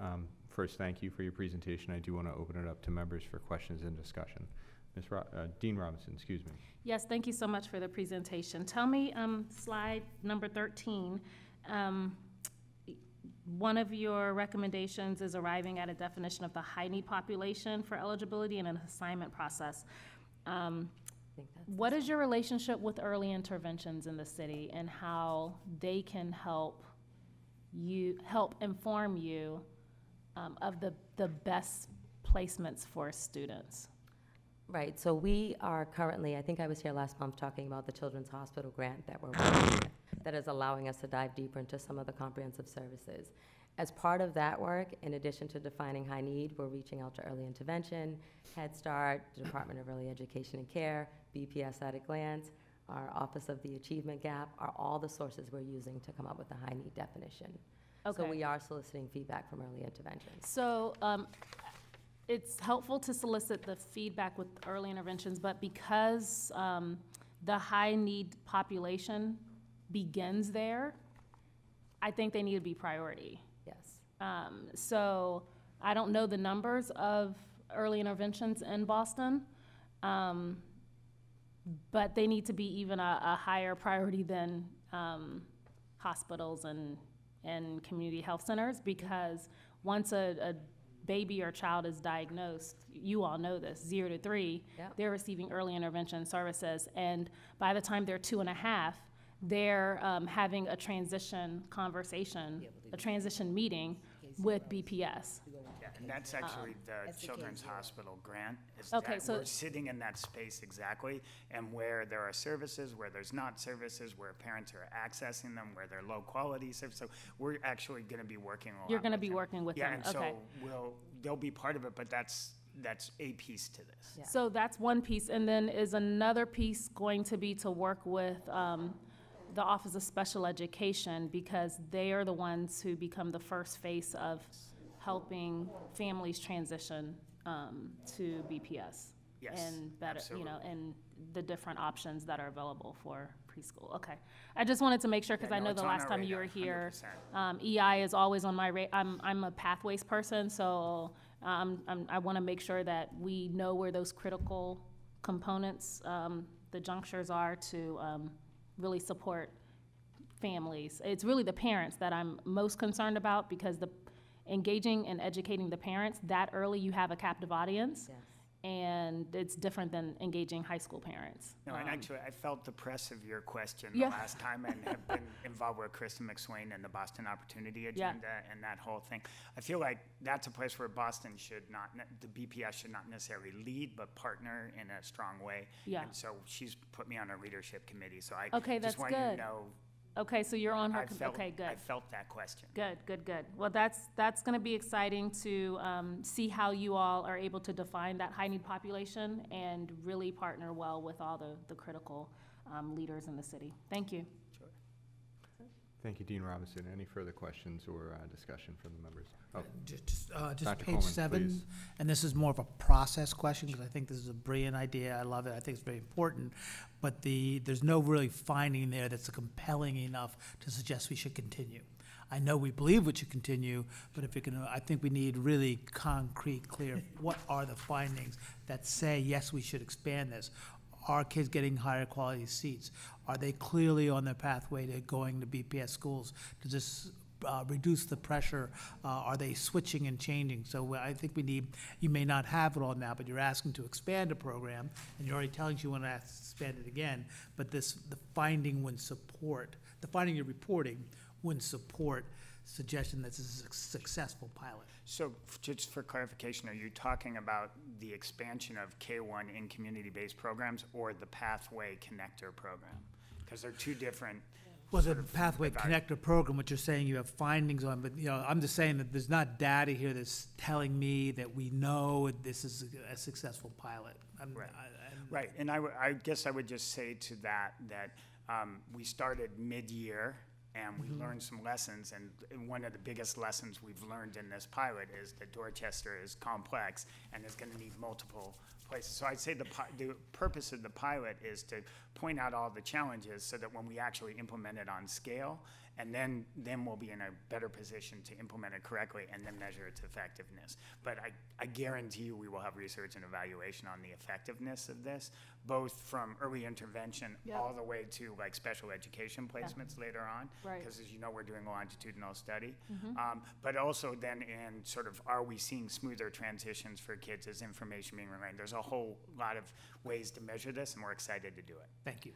first, thank you for your presentation. I do want to open it up to members for questions and discussion. Dean Robinson, excuse me. Yes, thank you so much for the presentation. Tell me, slide number 13, one of your recommendations is arriving at a definition of the high-need population for eligibility and an assignment process. What is your relationship with early interventions in the city and how they can help inform you of the best placements for students? Right, so we are currently, I think I was here last month talking about the Children's Hospital grant that we're working with, that is allowing us to dive deeper into some of the comprehensive services. As part of that work, in addition to defining high need, we're reaching out to early intervention, Head Start, the Department of Early Education and Care, BPS at a glance, our Office of the Achievement Gap, are all the sources we're using to come up with a high need definition. Okay. So we are soliciting feedback from early interventions. So it's helpful to solicit the feedback with early interventions, but because the high need population begins there, I think they need to be priority. Yes. So I don't know the numbers of early interventions in Boston, but they need to be even a higher priority than hospitals and community health centers, because once a baby or child is diagnosed, you all know this, 0 to 3, Yep. they're receiving early intervention services. And by the time they're 2.5, they're having a transition conversation, a transition meeting with BPS. Yeah, and that's actually the Children's Hospital grant. Is Okay, that so- we're sitting in that space exactly, and where there are services, where there's not services, where parents are accessing them, where they're low quality services. So we're actually going to be working a lot. You're going to with be them. working with Yeah, them, and okay. so they'll be part of it, but that's a piece to this. Yeah. So that's one piece, and then is another piece going to be to work with the Office of Special Education, because they are the ones who become the first face of helping families transition to BPS. Yes, And better, absolutely. and the different options that are available for preschool. Okay. I just wanted to make sure, because Yeah, I no, know it's the on last our time you were radar, here, 100%. EI is always on my I'm a pathways person, so I want to make sure that we know where those critical components, the junctures are to really support families. It's really the parents that I'm most concerned about, because the engaging and educating the parents that early, you have a captive audience. Yes. And it's different than engaging high school parents. No, and actually, I felt the press of your question Yeah. the last time, and have been involved with Kristen McSwain and the Boston Opportunity Agenda and that whole thing. I feel like that's a place where Boston should not, the BPS should not necessarily lead, but partner in a strong way. Yeah. And so she's put me on a leadership committee, so I Okay, that's just want you to good. know. Okay, so you're on her, okay, good. I felt that question. Good, good, good. Well, that's going to be exciting to see how you all are able to define that high-need population and really partner well with all the critical leaders in the city. Thank you. Sure. Thank you, Dean Robinson. Any further questions or discussion from the members? Oh, Just Dr. page Coleman, 7, please. and this is more of a process question, because I think this is a brilliant idea. I love it. I think it's very important. But there's no really finding there that's compelling enough to suggest we should continue. I know we believe we should continue, but if you can, I think we need really concrete, clear, what are the findings that say, yes, we should expand this? Are kids getting higher quality seats? Are they clearly on their pathway to going to BPS schools? Does this reduce the pressure? Are they switching and changing? So I think we need, you may not have it all now, but you're asking to expand a program, and you're already telling us you want to expand it again, but the finding wouldn't support, the finding you're reporting wouldn't support suggestion that this is a successful pilot. So just for clarification, are you talking about the expansion of K-1 in community-based programs or the Pathway Connector program? Because they're two different. Well, the Pathway Connector program, what you're saying you have findings on, but I'm just saying that there's not data here that's telling me that we know this is a successful pilot. Right. Right, and I guess I would just say to that we started mid-year, and we learned some lessons, and one of the biggest lessons we've learned in this pilot is that Dorchester is complex and is going to need multiple places. So I'd say the purpose of the pilot is to point out all the challenges so that when we actually implement it on scale, and then we'll be in a better position to implement it correctly and then measure its effectiveness. But I guarantee you we will have research and evaluation on the effectiveness of this, both from early intervention all the way to like special education placements later on. Right. Because as you know, we're doing a longitudinal study. But also then in sort of, are we seeing smoother transitions for kids as information being relayed? There's a whole lot of ways to measure this, and we're excited to do it. Thank you.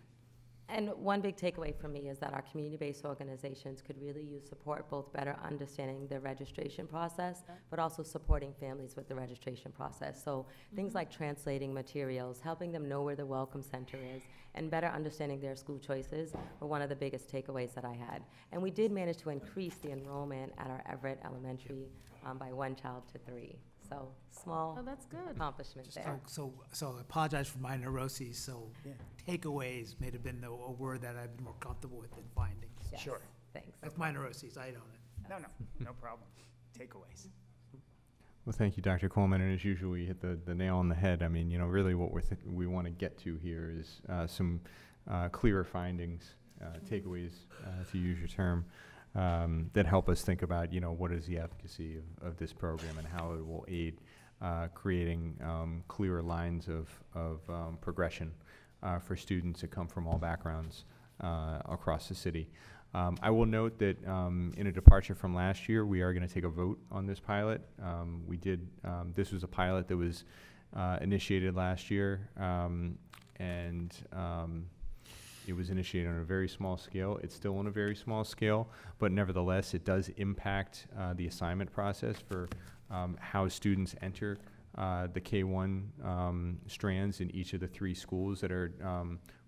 And one big takeaway for me is that our community-based organizations could really use support, both better understanding the registration process, but also supporting families with the registration process. So things like translating materials, helping them know where the Welcome Center is, and better understanding their school choices were one of the biggest takeaways that I had. And we did manage to increase the enrollment at our Everett Elementary by 1 child to 3. So small that's good. accomplishment there. So I apologize for my neuroses, so takeaways may have been a word that I've been more comfortable with than findings. Yes. Sure. Thanks. That's my neuroses, I own it. No problem. Takeaways. Well, thank you, Dr. Coleman, and as usual, you hit the nail on the head. I mean, really what we want to get to here is some clearer findings, takeaways, to use your term, that help us think about, what is the efficacy of this program and how it will aid creating clearer lines of progression for students that come from all backgrounds across the city. I will note that in a departure from last year, we are going to take a vote on this pilot. This was a pilot that was initiated last year, and it was initiated on a very small scale. It's still on a very small scale, but nevertheless, it does impact the assignment process for how students enter the K-1 strands in each of the 3 schools that are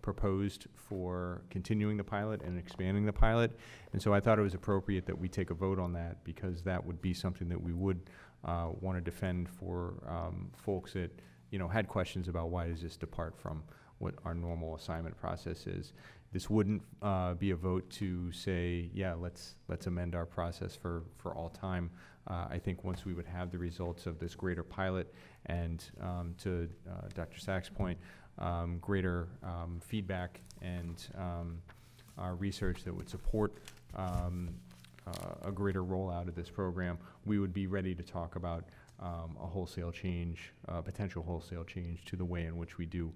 proposed for continuing the pilot and expanding the pilot. And so I thought it was appropriate that we take a vote on that, because that would be something that we would want to defend for folks that had questions about why does this depart from what our normal assignment process is. This wouldn't be a vote to say, yeah, let's amend our process for all time. I think once we would have the results of this greater pilot and to Dr. Sack's point, greater feedback and research that would support a greater rollout of this program, we would be ready to talk about a wholesale change, potential wholesale change to the way in which we do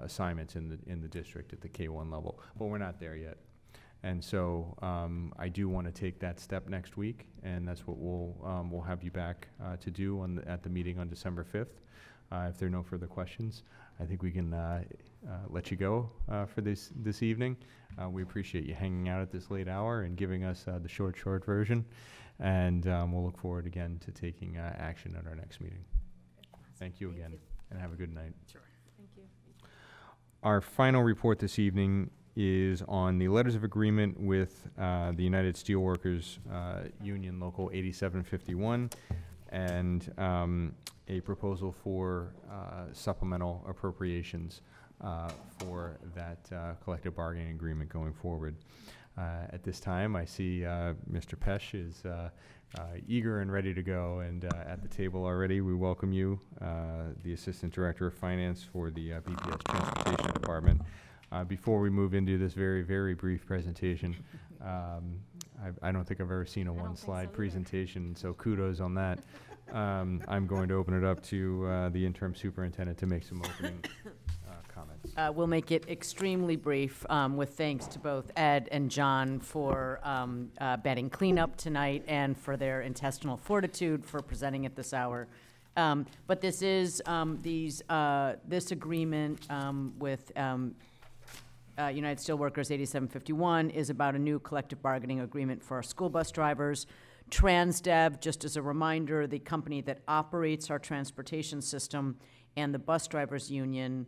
assignments in the district at the K-1 level, but we're not there yet. And so I do want to take that step next week, and that's what we'll have you back to do at the meeting on December 5th. If there are no further questions, I think we can let you go for this evening. We appreciate you hanging out at this late hour and giving us the short version, and we'll look forward again to taking action at our next meeting. Thank you again, and have a good night. Sure. Thank you. Our final report this evening is on the letters of agreement with the United Steelworkers Union Local 8751 and a proposal for supplemental appropriations for that collective bargaining agreement going forward. At this time, I see Mr. Pesh is eager and ready to go, and at the table already. We welcome you, the Assistant Director of Finance for the BPS Transportation Department. Before we move into this very, very brief presentation, I don't think I've ever seen a one-slide presentation, so kudos on that. I'm going to open it up to the interim superintendent to make some opening comments. We'll make it extremely brief, with thanks to both Ed and John for bedding cleanup tonight and for their intestinal fortitude for presenting at this hour. But this is this agreement with United Steelworkers 8751 is about a new collective bargaining agreement for our school bus drivers. TransDev, just as a reminder, the company that operates our transportation system, and the bus drivers union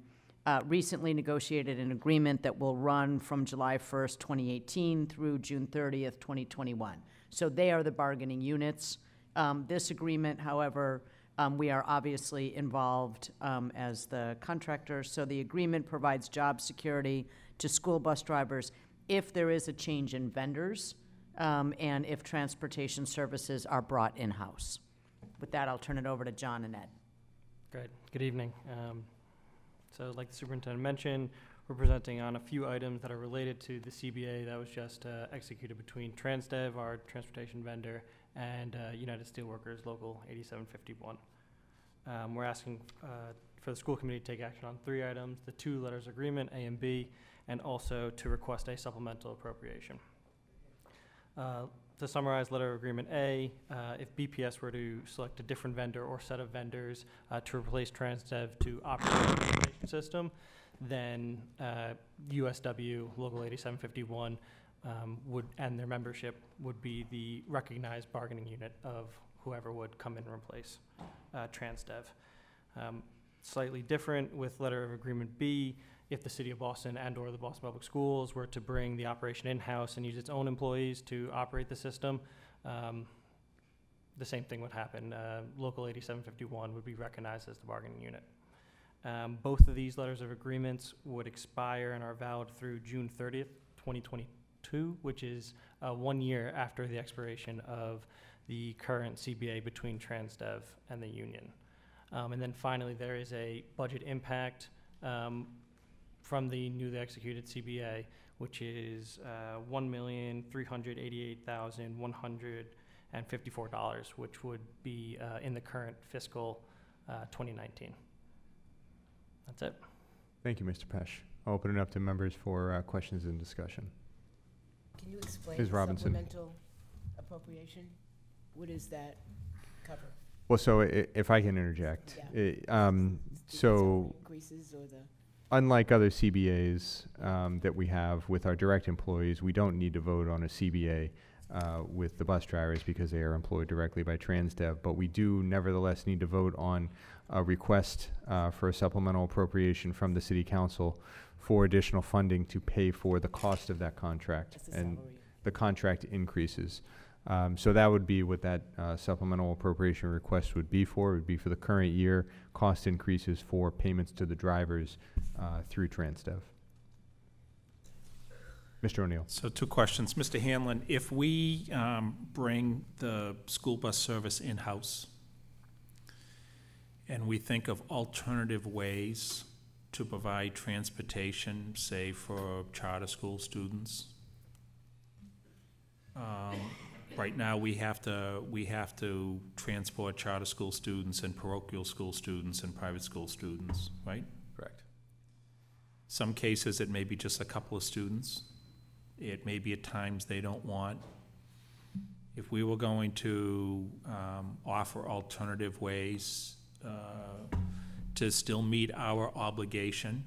recently negotiated an agreement that will run from July 1st, 2018 through June 30th, 2021. So they are the bargaining units. This agreement, however, we are obviously involved as the contractor. So the agreement provides job security to school bus drivers if there is a change in vendors and if transportation services are brought in-house. With that, I'll turn it over to John and Ed. Great. Good evening. So like the superintendent mentioned, we're presenting on a few items that are related to the CBA that was just executed between TransDev, our transportation vendor, and United Steelworkers Local 8751. We're asking for the school committee to take action on 3 items: the 2 letters of agreement, A and B, and also to request a supplemental appropriation. To summarize letter of agreement A, if BPS were to select a different vendor or set of vendors to replace TransDev to operate the transportation system, then USW Local 8751 would, and their membership would be the recognized bargaining unit of whoever would come in and replace TransDev. Slightly different with letter of agreement B, if the City of Boston and or the Boston Public Schools were to bring the operation in-house and use its own employees to operate the system, the same thing would happen. Local 8751 would be recognized as the bargaining unit. Both of these letters of agreements would expire and are valid through June 30th, 2022, which is 1 year after the expiration of the current CBA between TransDev and the union. And then finally, there is a budget impact from the newly executed CBA, which is $1,388,154, which would be in the current fiscal 2019. That's it. Thank you, Mr. Pesh. I'll open it up to members for questions and discussion. Can you explain Ms. the Robinson. supplemental appropriation? What does that cover? Well, so if I can interject, so Increases or the unlike other CBAs that we have with our direct employees, we don't need to vote on a CBA with the bus drivers because they are employed directly by TransDev, but we do nevertheless need to vote on a request for a supplemental appropriation from the City Council for additional funding to pay for the cost of that contract and the contract increases. So that would be what that supplemental appropriation request would be for. It would be for the current year cost increases for payments to the drivers through TransDev. Mr. O'Neill. So 2 questions. Mr. Hanlon, if we bring the school bus service in-house and we think of alternative ways to provide transportation, say for charter school students, Right now, we have to transport charter school students and parochial school students and private school students, right? Correct. Some cases, it may be just a couple of students. It may be at times they don't want. If we were going to offer alternative ways to still meet our obligation,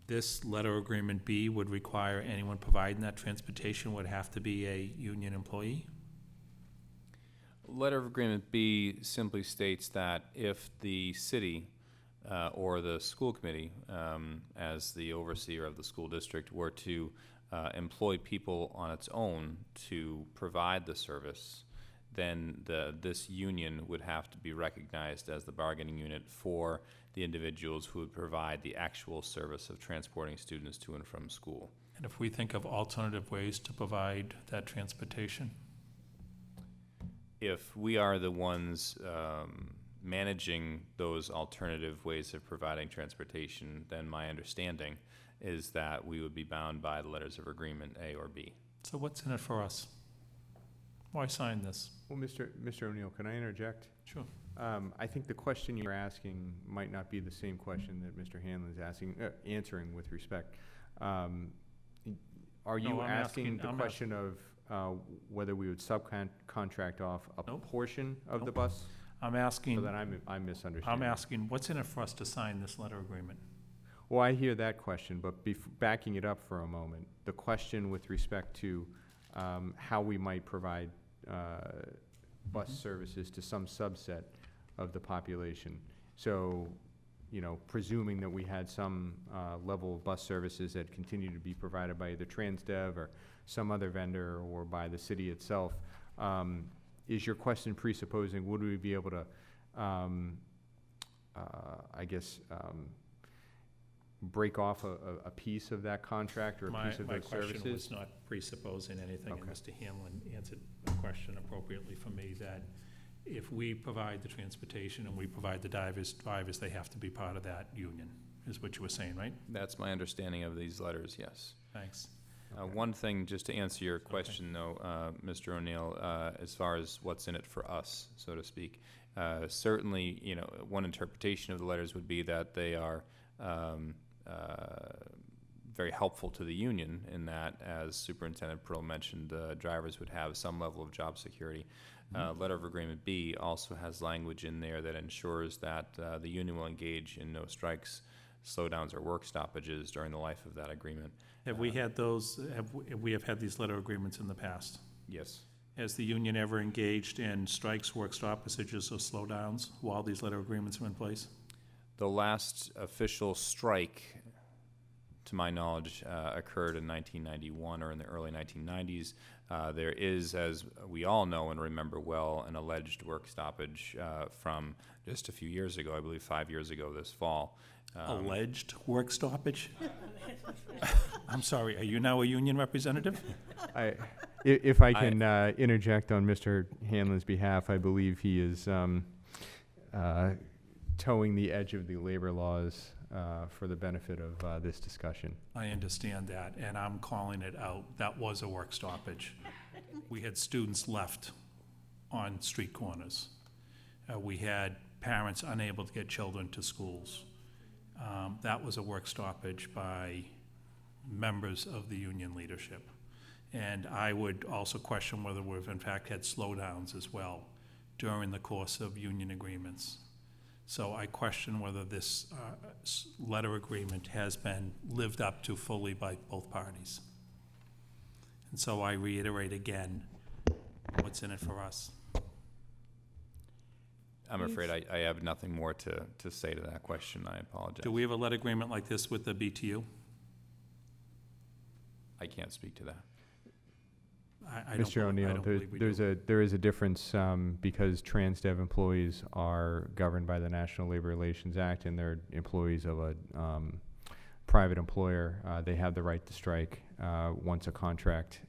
this letter agreement B would require anyone providing that transportation would have to be a union employee? Letter of Agreement B simply states that if the city or the school committee, as the overseer of the school district, were to employ people on its own to provide the service, then this union would have to be recognized as the bargaining unit for the individuals who would provide the actual service of transporting students to and from school. And if we think of alternative ways to provide that transportation? If we are the ones managing those alternative ways of providing transportation, then my understanding is that we would be bound by the letters of agreement A or B. So what's in it for us? Why sign this? Well, Mr. O'Neill, can I interject? Sure. I think the question you're asking might not be the same question that Mr. Hanlon's answering with respect. Are you No, I'm asking the I'm question of whether we would subcontract off a Nope. portion of the Nope. bus? I'm asking. So that I'm misunderstanding. I'm asking, what's in it for us to sign this letter agreement? Well, I hear that question, but backing it up for a moment, the question with respect to how we might provide bus services to some subset of the population. So, you know, presuming that we had some level of bus services that continue to be provided by either TransDev or some other vendor or by the city itself, is your question presupposing would we be able to, break off a piece of that contract or a piece of My those question services? was not presupposing anything, and Okay. Mr. Hanlon answered the question appropriately for me, that if we provide the transportation and we provide the drivers, they have to be part of that union, is what you were saying, right? That's my understanding of these letters, yes. Thanks. One thing, just to answer your question, though, Mr. O'Neill, as far as what's in it for us, so to speak, certainly, you know, one interpretation of the letters would be that they are very helpful to the union in that, as Superintendent Pearl mentioned, drivers would have some level of job security. Letter of Agreement B also has language in there that ensures that the union will engage in no strikes, slowdowns, or work stoppages during the life of that agreement. Have we had those, we have had these letter agreements in the past? Yes. Has the union ever engaged in strikes, work stoppages, or slowdowns while these letter agreements are in place? The last official strike, to my knowledge, occurred in 1991 or in the early 1990s. There is, as we all know and remember well, an alleged work stoppage from just a few years ago, I believe 5 years ago this fall. Alleged work stoppage? I'm sorry, are you now a union representative? If I can interject on Mr. Hanlon's behalf, I believe he is towing the edge of the labor laws for the benefit of this discussion. I understand that, and I'm calling it out. That was a work stoppage. We had students left on street corners. We had parents unable to get children to schools. That was a work stoppage by members of the union leadership. And I would also question whether we've in fact had slowdowns as well during the course of union agreements. So I question whether this letter agreement has been lived up to fully by both parties. And so I reiterate again, what's in it for us? I'm afraid I have nothing more to say to that question. I apologize. Do we have a letter agreement like this with the BTU? I can't speak to that. Mr. O'Neill, there is a difference because TransDev employees are governed by the National Labor Relations Act and they're employees of a private employer. They have the right to strike. once a contract,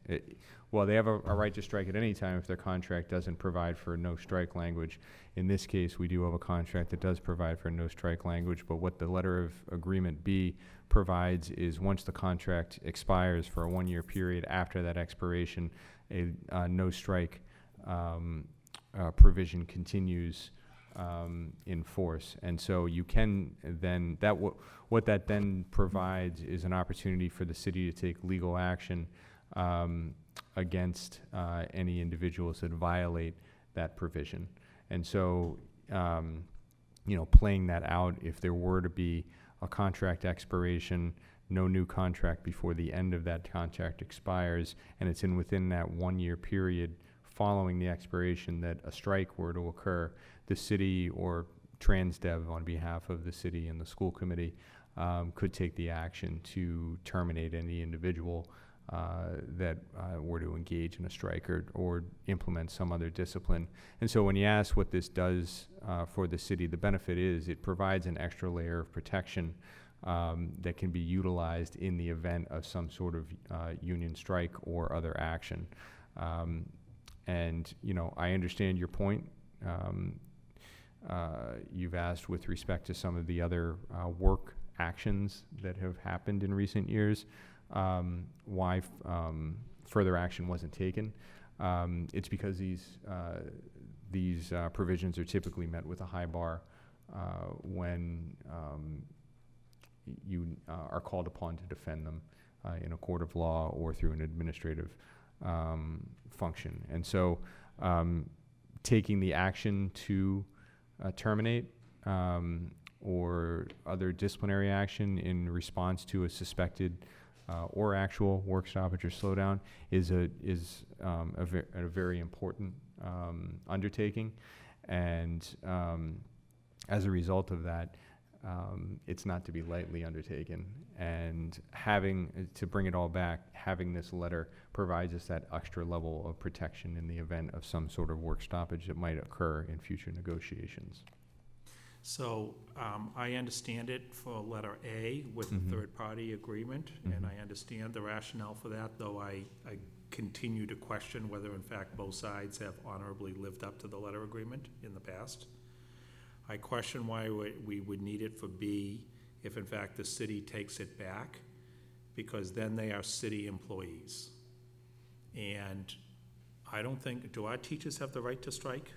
well, they have a right to strike at any time if their contract doesn't provide for no strike language. In this case, we do have a contract that does provide for no strike language, but what the letter of agreement B provides is once the contract expires for a 1-year period, after that expiration, a no strike provision continues in force. And so you can then, what that then provides is an opportunity for the city to take legal action against any individuals that violate that provision. And so, playing that out, if there were to be a contract expiration, no new contract before the end of that contract expires, and it's within that 1-year period following the expiration that a strike were to occur, the city or TransDev on behalf of the city and the school committee could take the action to terminate any individual that were to engage in a strike or implement some other discipline. And so when you ask what this does for the city, the benefit is it provides an extra layer of protection that can be utilized in the event of some sort of union strike or other action. And I understand your point. You've asked with respect to some of the other work actions that have happened in recent years, why further action wasn't taken. It's because these provisions are typically met with a high bar when you are called upon to defend them in a court of law or through an administrative function. And so taking the action to terminate or other disciplinary action in response to a suspected or actual work stoppage or slowdown is a very important undertaking. And as a result of that, it's not to be lightly undertaken. And to bring it all back, having this letter provides us that extra level of protection in the event of some sort of work stoppage that might occur in future negotiations. So I understand it for letter A with the third-party agreement, and I understand the rationale for that, though I continue to question whether, in fact, both sides have honorably lived up to the letter agreement in the past. I question why we would need it for B if, in fact, the city takes it back, because then they are city employees. And I don't think, do our teachers have the right to strike?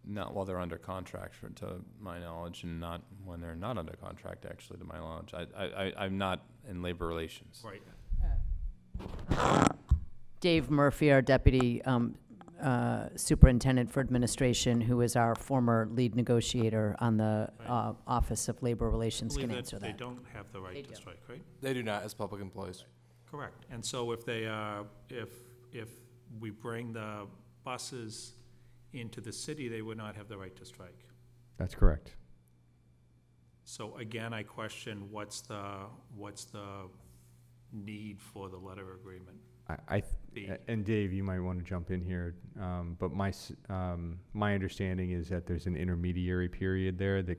Not while they're under contract, to my knowledge, and not when they're not under contract, actually, to my knowledge. I'm not in labor relations. Right. Dave Murphy, our deputy superintendent for administration, who is our former lead negotiator on the Office of Labor Relations, can answer that. They don't have the right to strike, right? They do not as public employees. Correct. And so if they if we bring the buses into the city, they would not have the right to strike. That's correct. So again, I question what's the need for the letter agreement. And Dave, you might want to jump in here, but my understanding is that there's an intermediary period there that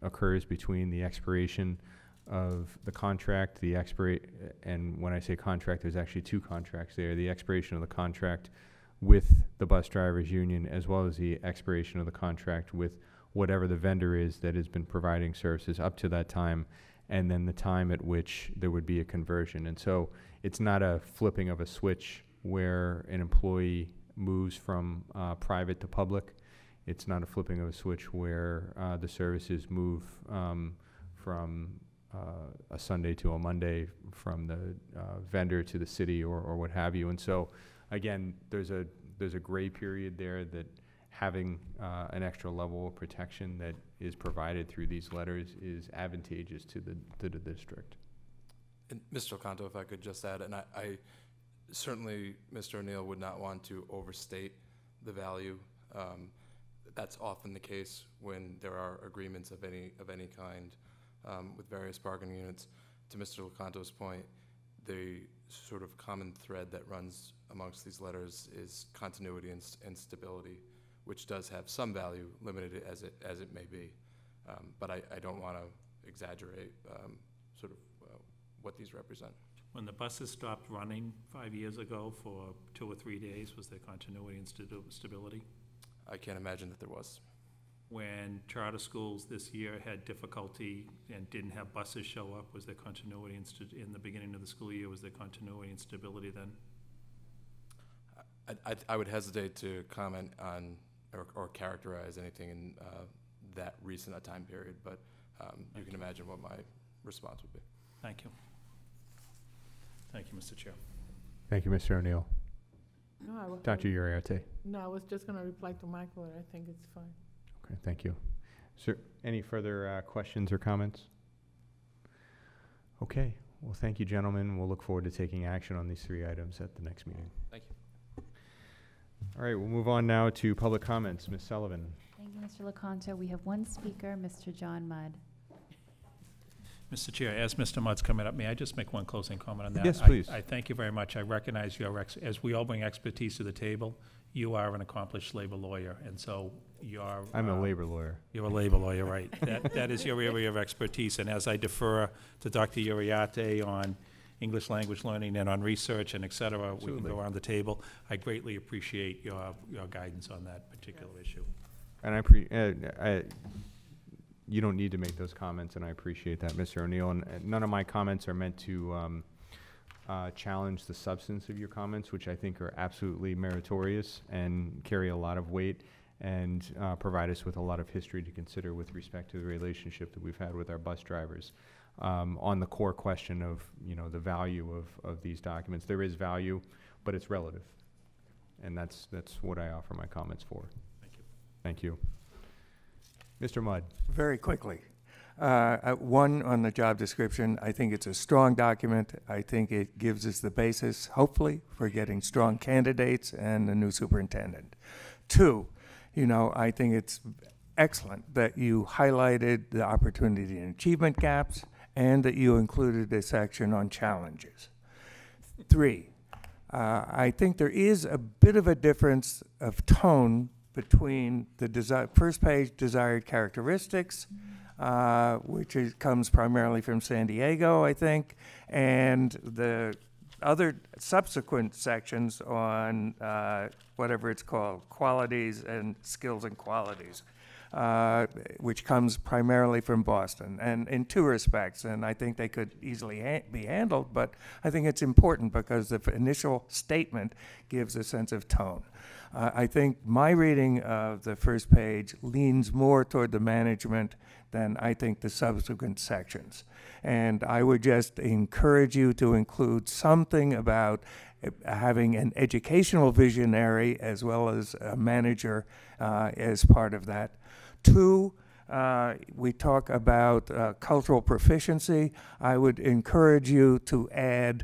occurs between the expiration of the contract, and when I say contract, there's actually two contracts there: the expiration of the contract with the bus drivers union, as well as the expiration of the contract with whatever the vendor is that has been providing services up to that time, and then the time at which there would be a conversion. And so it's not a flipping of a switch where an employee moves from private to public. It's not a flipping of a switch where the services move from a Sunday to a Monday, from the vendor to the city, or what have you. And so again, there's a gray period there that having an extra level of protection that is provided through these letters is advantageous to the district. And Mr. Ocanto, if I could just add, and I certainly, Mr. O'Neill would not want to overstate the value. That's often the case when there are agreements of any kind with various bargaining units. To Mr. Ocanto's point, the sort of common thread that runs amongst these letters is continuity and stability, which does have some value, limited as it may be. But I don't want to exaggerate sort of what these represent. When the buses stopped running 5 years ago for 2 or 3 days, was there continuity and stability? I can't imagine that there was. When charter schools this year had difficulty and didn't have buses show up, was there continuity in the beginning of the school year? Was there continuity and stability then? I would hesitate to comment on or characterize anything in that recent a time period, but you can imagine what my response would be. Thank you. Thank you, Mr. Chair. Thank you, Mr. O'Neill. No, Dr. Uriarte. No, I was just going to reply to Michael, and I think it's fine. Okay, thank you. Is there any further questions or comments? Okay, well, thank you, gentlemen. We'll look forward to taking action on these 3 items at the next meeting. Thank you. All right, we'll move on now to public comments. Ms. Sullivan. Thank you, Mr. LaConto. We have one speaker, Mr. John Mudd. Mr. Chair, as Mr. Mudd's coming up, may I just make one closing comment on that? Yes, please. I thank you very much. I recognize your, as we all bring expertise to the table, you are an accomplished labor lawyer, and so you're... I'm a labor lawyer. You're a labor lawyer, right. That is your area of expertise, and as I defer to Dr. Uriarte on English language learning and on research and et cetera, we can go around the table. I greatly appreciate your guidance on that particular issue. And you don't need to make those comments, and I appreciate that, Mr. O'Neill. And none of my comments are meant to challenge the substance of your comments, which I think are absolutely meritorious and carry a lot of weight and provide us with a lot of history to consider with respect to the relationship that we've had with our bus drivers. On the core question of, the value of these documents, there is value, but it's relative. And that's what I offer my comments for. Thank you. Thank you. Mr. Mudd. Very quickly. One, on the job description, I think it's a strong document. I think it gives us the basis, hopefully, for getting strong candidates and a new superintendent. 2, I think it's excellent that you highlighted the opportunity and achievement gaps and that you included a section on challenges. 3, I think there is a bit of a difference of tone between the first page, desired characteristics, which comes primarily from San Diego, I think, and the other subsequent sections on whatever it's called, qualities and skills and qualities, which comes primarily from Boston, and in 2 respects, and I think they could easily be handled, but I think it's important because the initial statement gives a sense of tone. I think my reading of the first page leans more toward the management than I think the subsequent sections. And I would just encourage you to include something about having an educational visionary as well as a manager as part of that. 2, we talk about cultural proficiency. I would encourage you to add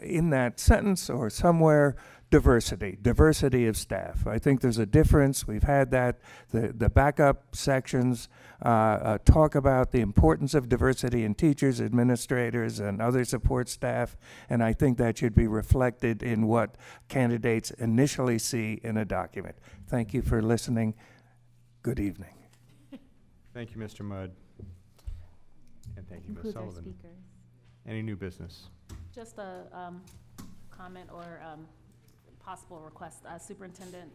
in that sentence or somewhere diversity of staff. I think there's a difference. We've had that. The backup sections talk about the importance of diversity in teachers, administrators, and other support staff, and I think that should be reflected in what candidates initially see in a document. Thank you for listening. Good evening. Thank you, Mr. Mudd. And thank you, Ms. Sullivan. Any new business? Just a comment or possible request. Superintendent,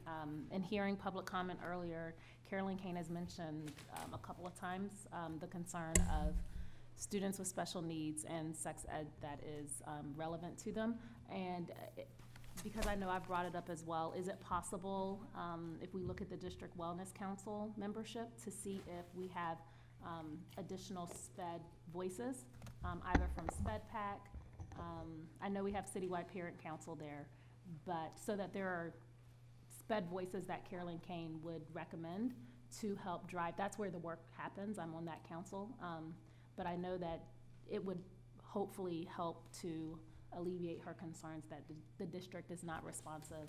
in hearing public comment earlier, Carolyn Kane has mentioned a couple of times the concern of students with special needs and sex ed that is relevant to them. And because I know I've brought it up as well, is it possible, if we look at the District Wellness Council membership, to see if we have additional SPED voices, either from SPED PAC, I know we have Citywide Parent Council there, but so that there are SPED voices that Carolyn Kane would recommend to help drive. That's where the work happens. I'm on that council. But I know that it would hopefully help to alleviate her concerns that the district is not responsive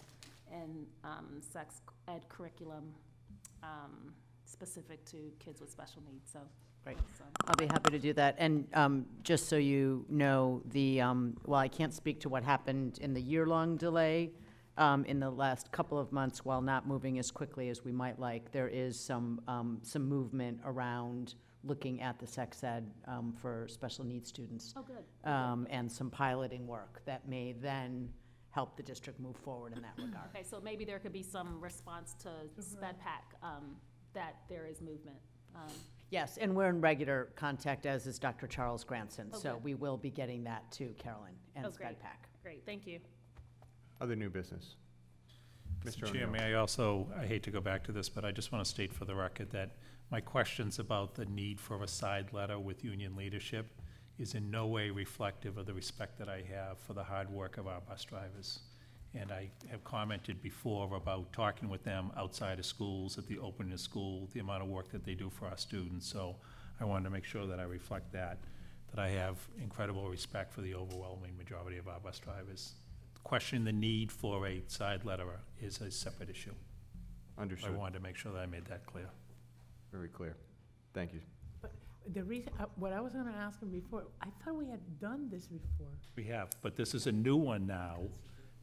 in sex ed curriculum specific to kids with special needs. So, right. I'll be happy to do that. And just so you know, while I can't speak to what happened in the year-long delay in the last couple of months, while not moving as quickly as we might like, there is some movement around looking at the sex ed for special needs students. Oh, good. And some piloting work that may then help the district move forward in that regard. Okay, so maybe there could be some response to Sped Pack, that there is movement. Yes, and we're in regular contact, as is Dr. Charles Granson, Oh, so good. we will be getting that to Carolyn and Oh, Sped great. Pack. Great, thank you. Other new business? Mr. Chair, may I also, I hate to go back to this, but I just want to state for the record that my questions about the need for a side letter with union leadership is in no way reflective of the respect that I have for the hard work of our bus drivers. And I have commented before about talking with them outside of schools, at the opening of school, the amount of work that they do for our students. So I wanted to make sure that I reflect that I have incredible respect for the overwhelming majority of our bus drivers. Questioning the need for a side letter is a separate issue. Understood. I wanted to make sure that I made that clear. Very clear. Thank you. The reason, what I was gonna ask him before, I thought we had done this before. We have, but this is a new one now.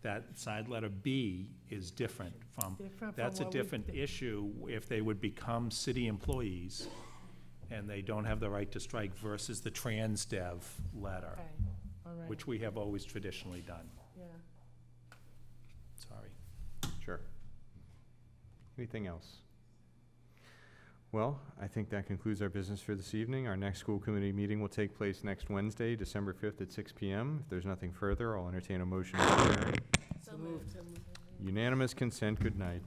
That side letter B is different from. Different from That's a what we different did. issue if they would become city employees and they don't have the right to strike versus the trans dev letter, Okay, all right. which we have always traditionally done. Yeah. Sorry. Sure. Anything else? Well, I think that concludes our business for this evening. Our next school committee meeting will take place next Wednesday, December 5th at 6 p.m. If there's nothing further, I'll entertain a motion to adjourn. So moved. Unanimous consent, good night.